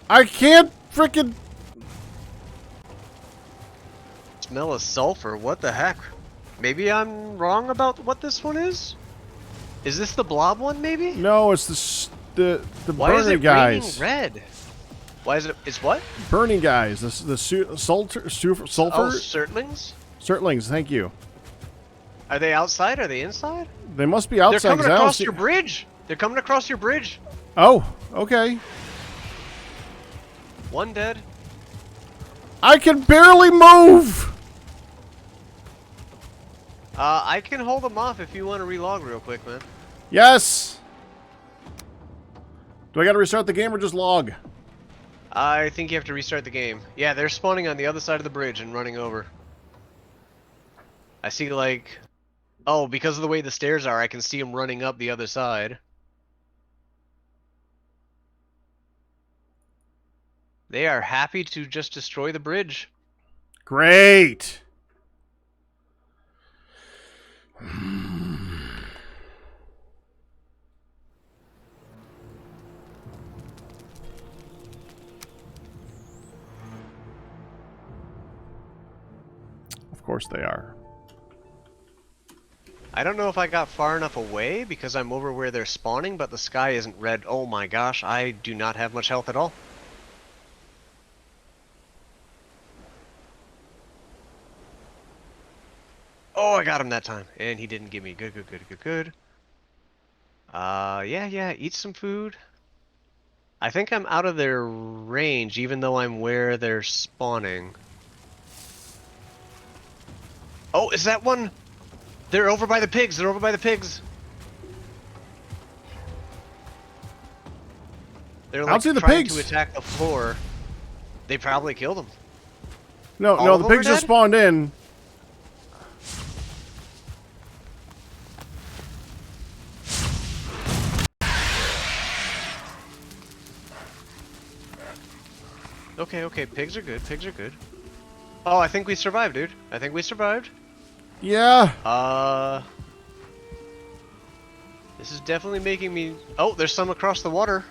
I can't frickin'... Smell of sulfur. What the heck? Maybe I'm wrong about what this one is? Is this the blob one, maybe? No, it's the Why is burning it guys. raining red? Why is it? It's what? Burning guys. The sulfur. Oh, Surtlings? Surtlings. Thank you. Are they outside? Are they inside? They must be They're outside. coming 'cause I don't across see- your bridge. They're coming across your bridge. Oh, okay. One dead. I can barely move. I can hold them off if you want to relog real quick, man. Yes. Do I got to restart the game or just log? I think you have to restart the game. Yeah, they're spawning on the other side of the bridge and running over. I see, like... Oh, because of the way the stairs are, I can see them running up the other side. They are happy to just destroy the bridge. Great. Of course they are. I don't know if I got far enough away because I'm over where they're spawning, but the sky isn't red. Oh my gosh, I do not have much health at all. Oh, I got him that time. And he didn't give me. Good. Yeah, eat some food. I think I'm out of their range, even though I'm where they're spawning. Oh, is that one? They're over by the pigs. They're over by the pigs. They're like I don't see the trying pigs. to attack the floor. They probably killed them. No, All no, of the them are pigs just dead? spawned in. Okay, pigs are good. Pigs are good. Oh, I think we survived, dude. I think we survived. Yeah. This is definitely making me... Oh, there's some across the water.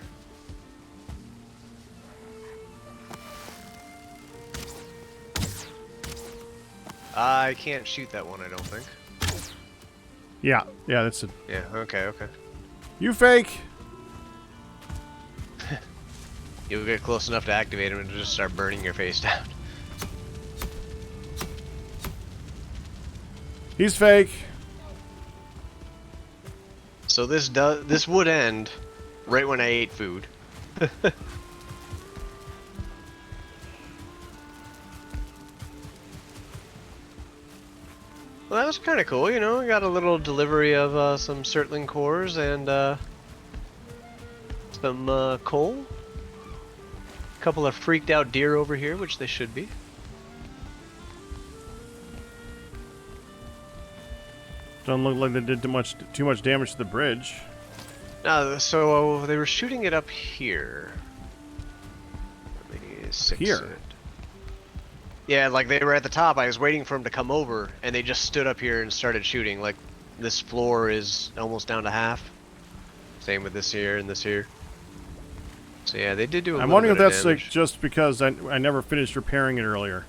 I can't shoot that one, I don't think. Yeah, that's it. Yeah, okay. You fake. You'll get close enough to activate him and just start burning your face down. He's fake. So this would end right when I ate food. Well, that was kind of cool, you know. We got a little delivery of some Surtling cores and some coal. A couple of freaked out deer over here, which they should be. Don't look like they did too much damage to the bridge. So they were shooting it up here. Let me fix Here? it. Yeah, like they were at the top. I was waiting for them to come over, and they just stood up here and started shooting. Like, this floor is almost down to half. Same with this here and this here. So yeah, they did do a I'm little wondering if bit of that's like damage. just because I never finished repairing it earlier.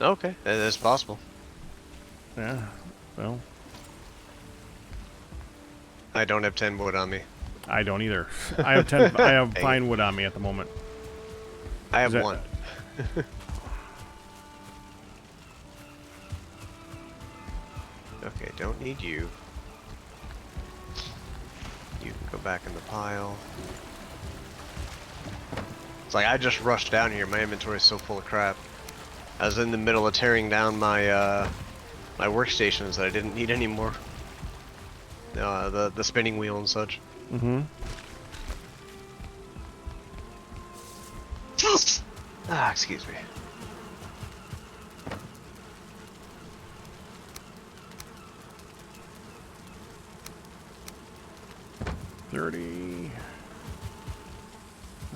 Okay, that's possible. Yeah, well, I don't have 10 wood on me. I don't either. I have 10. I have Dang pine wood on me at the moment. I have Is that- one. Okay, don't need you. You can go back in the pile. It's like I just rushed down here. My inventory is so full of crap. I was in the middle of tearing down my my workstations that I didn't need anymore. The spinning wheel and such. Mm-hmm. Ah, excuse me. $30.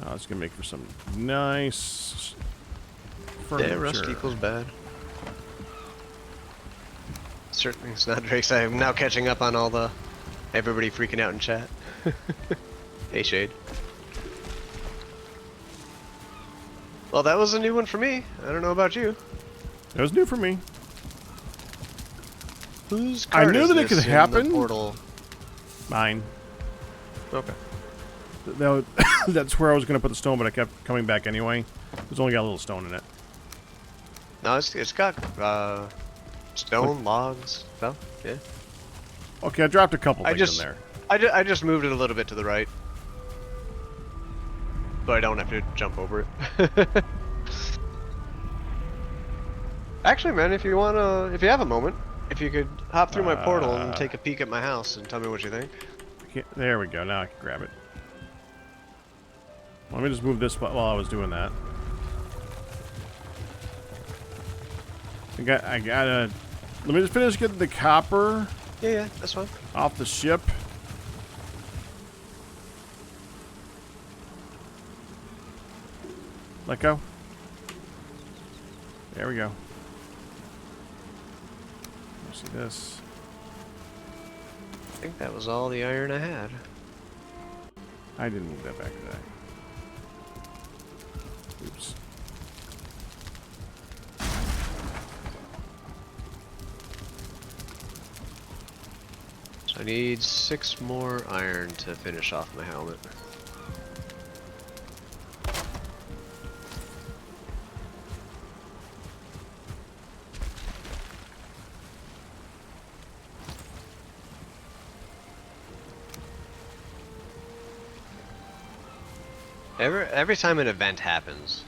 Oh, it's gonna make for some nice furniture. Yeah, rust equals bad. Certainly, it's not Drake's. I am now catching up on all the everybody freaking out in chat. Hey, Shade. Well, that was a new one for me. I don't know about you. It was new for me. Whose I card knew is that it this could in the happen. portal? Mine. Okay. That's where I was gonna put the stone, but I kept coming back anyway. It's only got a little stone in it. No, it's got stone, logs, stuff. Yeah. Okay, I dropped a couple things in there. I just moved it a little bit to the right, so I don't have to jump over it. Actually, man, if you have a moment, if you could hop through my portal and take a peek at my house and tell me what you think. There we go. Now I can grab it. Let me just move this while I was doing that. I gotta. Let me just finish getting the copper Yeah, that's fine. off the ship. Let go. There we go. See this. I think that was all the iron I had. I didn't move that back, did I? Oops. So I need 6 more iron to finish off my helmet. Every time an event happens,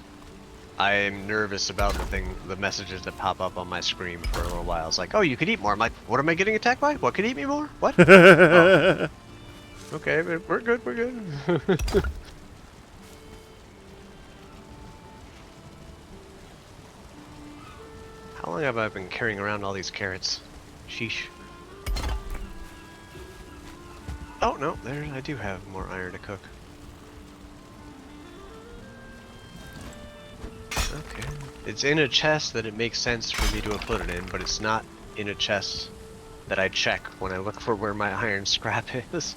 I'm nervous about the messages that pop up on my screen for a little while. It's like, oh, you could eat more. I'm like, what am I getting attacked by? What could eat me more? What? Oh. Okay, we're good, we're good. How long have I been carrying around all these carrots? Sheesh. Oh, no, there, I do have more iron to cook. Okay. It's in a chest that it makes sense for me to have put it in, but it's not in a chest that I check when I look for where my iron scrap is.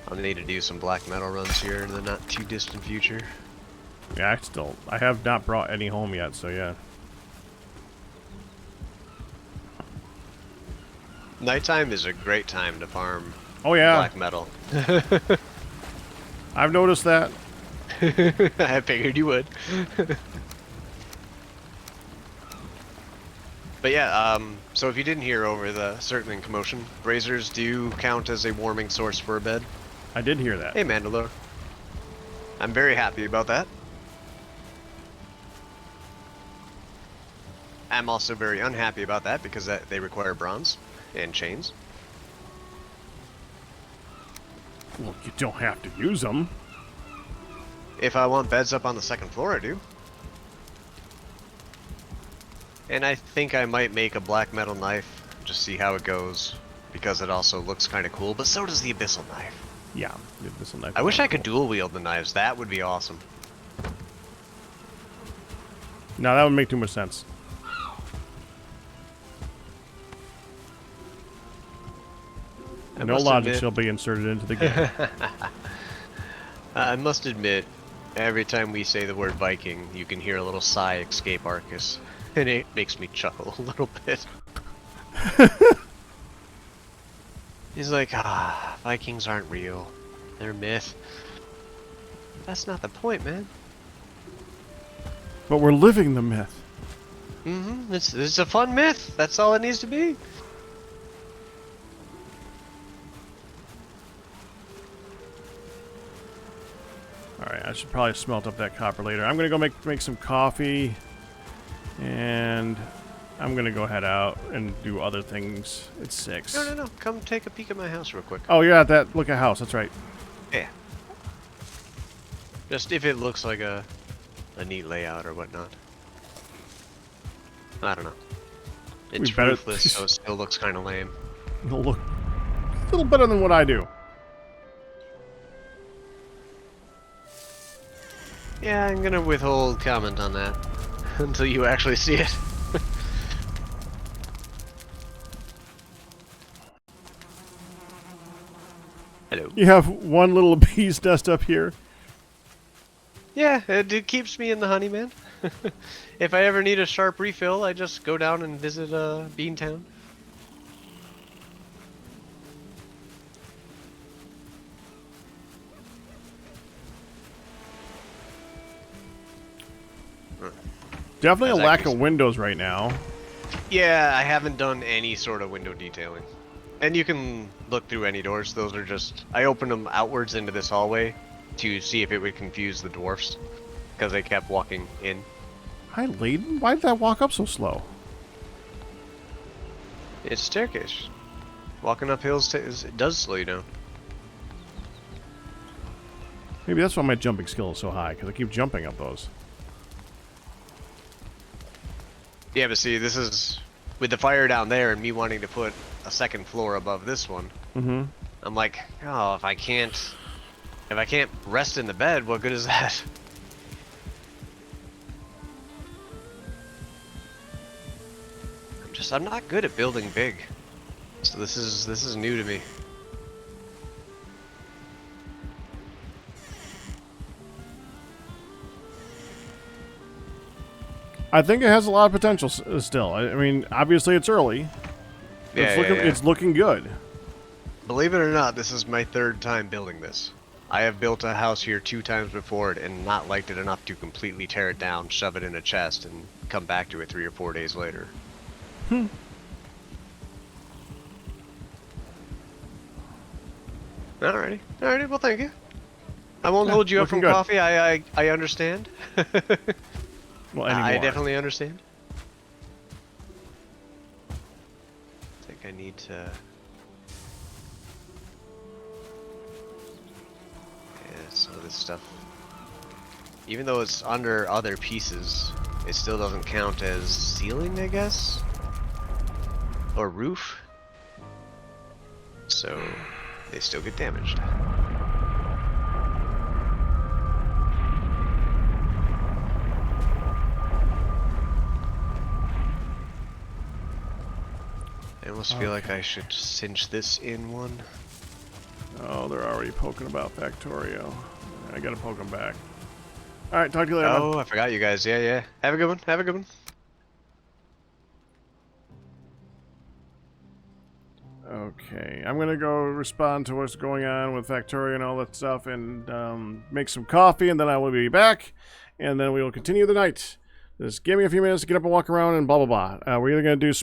I'll need to do some black metal runs here in the not too distant future. Yeah, I have not brought any home yet, so yeah. Nighttime is a great time to farm Oh yeah, black metal. I've noticed that. I figured you would. But yeah, so if you didn't hear over the circling commotion, braziers do count as a warming source for a bed. I did hear that. Hey Mandalore. I'm very happy about that. I'm also very unhappy about that because they require bronze and chains. Well, you don't have to use them. If I want beds up on the second floor, I do. And I think I might make a black metal knife, just see how it goes, because it also looks kind of cool, but so does the abyssal knife. Yeah, this will I wish I could dual wield the knives, that would be awesome. No, that would make too much sense. I No must logic admit- shall be inserted into the game. I must admit, every time we say the word Viking, you can hear a little sigh escape Arcus, and it makes me chuckle a little bit. He's like, Vikings aren't real. They're myth. That's not the point, man. But we're living the myth. Mm-hmm. It's a fun myth. That's all it needs to be. Alright, I should probably smelt up that copper later. I'm gonna go make some coffee. And I'm gonna go head out and do other things. It's 6. No. Come take a peek at my house real quick. Oh, you're at that look at house, that's right. Yeah. Just if it looks like a neat layout or whatnot. I don't know. It's better- roofless, so it still looks kind of lame. It'll look a little better than what I do. Yeah, I'm gonna withhold comment on that until you actually see it. Hello. You have one little bee's nest up here. Yeah, it keeps me in the honey, man. If I ever need a sharp refill, I just go down and visit Beantown. Definitely a That's lack actually- of windows right now. Yeah, I haven't done any sort of window detailing. And you can look through any doors. Those are just... I opened them outwards into this hallway to see if it would confuse the dwarfs. Because they kept walking in. Hi, Layden. Why did that walk up so slow? It's a staircase. Walking up hills it does slow you down. Maybe that's why my jumping skill is so high, because I keep jumping up those. Yeah, but see, this is... With the fire down there and me wanting to put a second floor above this one, Mm-hmm. I'm like, oh, if I can't rest in the bed, what good is that? I'm not good at building big. So this is new to me. I think it has a lot of potential still. I mean, obviously it's early. It's looking good. Believe it or not, this is my 3rd time building this. I have built a house here 2 times before and not liked it enough to completely tear it down, shove it in a chest, and come back to it 3 or 4 days later. Alrighty, well thank you. I won't hold you up from looking good. coffee, I understand. Well, anymore. I definitely understand. I think I need to... Yeah, some of this stuff... Even though it's under other pieces, it still doesn't count as ceiling, I guess? Or roof? So, they still get damaged. I almost feel like I should cinch this in one. Oh, they're already poking about Factorio. I gotta poke them back. Alright, talk to you later. Oh, I forgot you guys. Yeah. Have a good one. Have a good one. Okay, I'm gonna go respond to what's going on with Factorio and all that stuff and make some coffee, and then I will be back, and then we will continue the night. Just give me a few minutes to get up and walk around and blah blah blah. We're either gonna do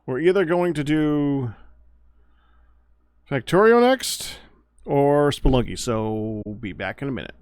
we're either going to do Factorio next or Spelunky, so we'll be back in a minute.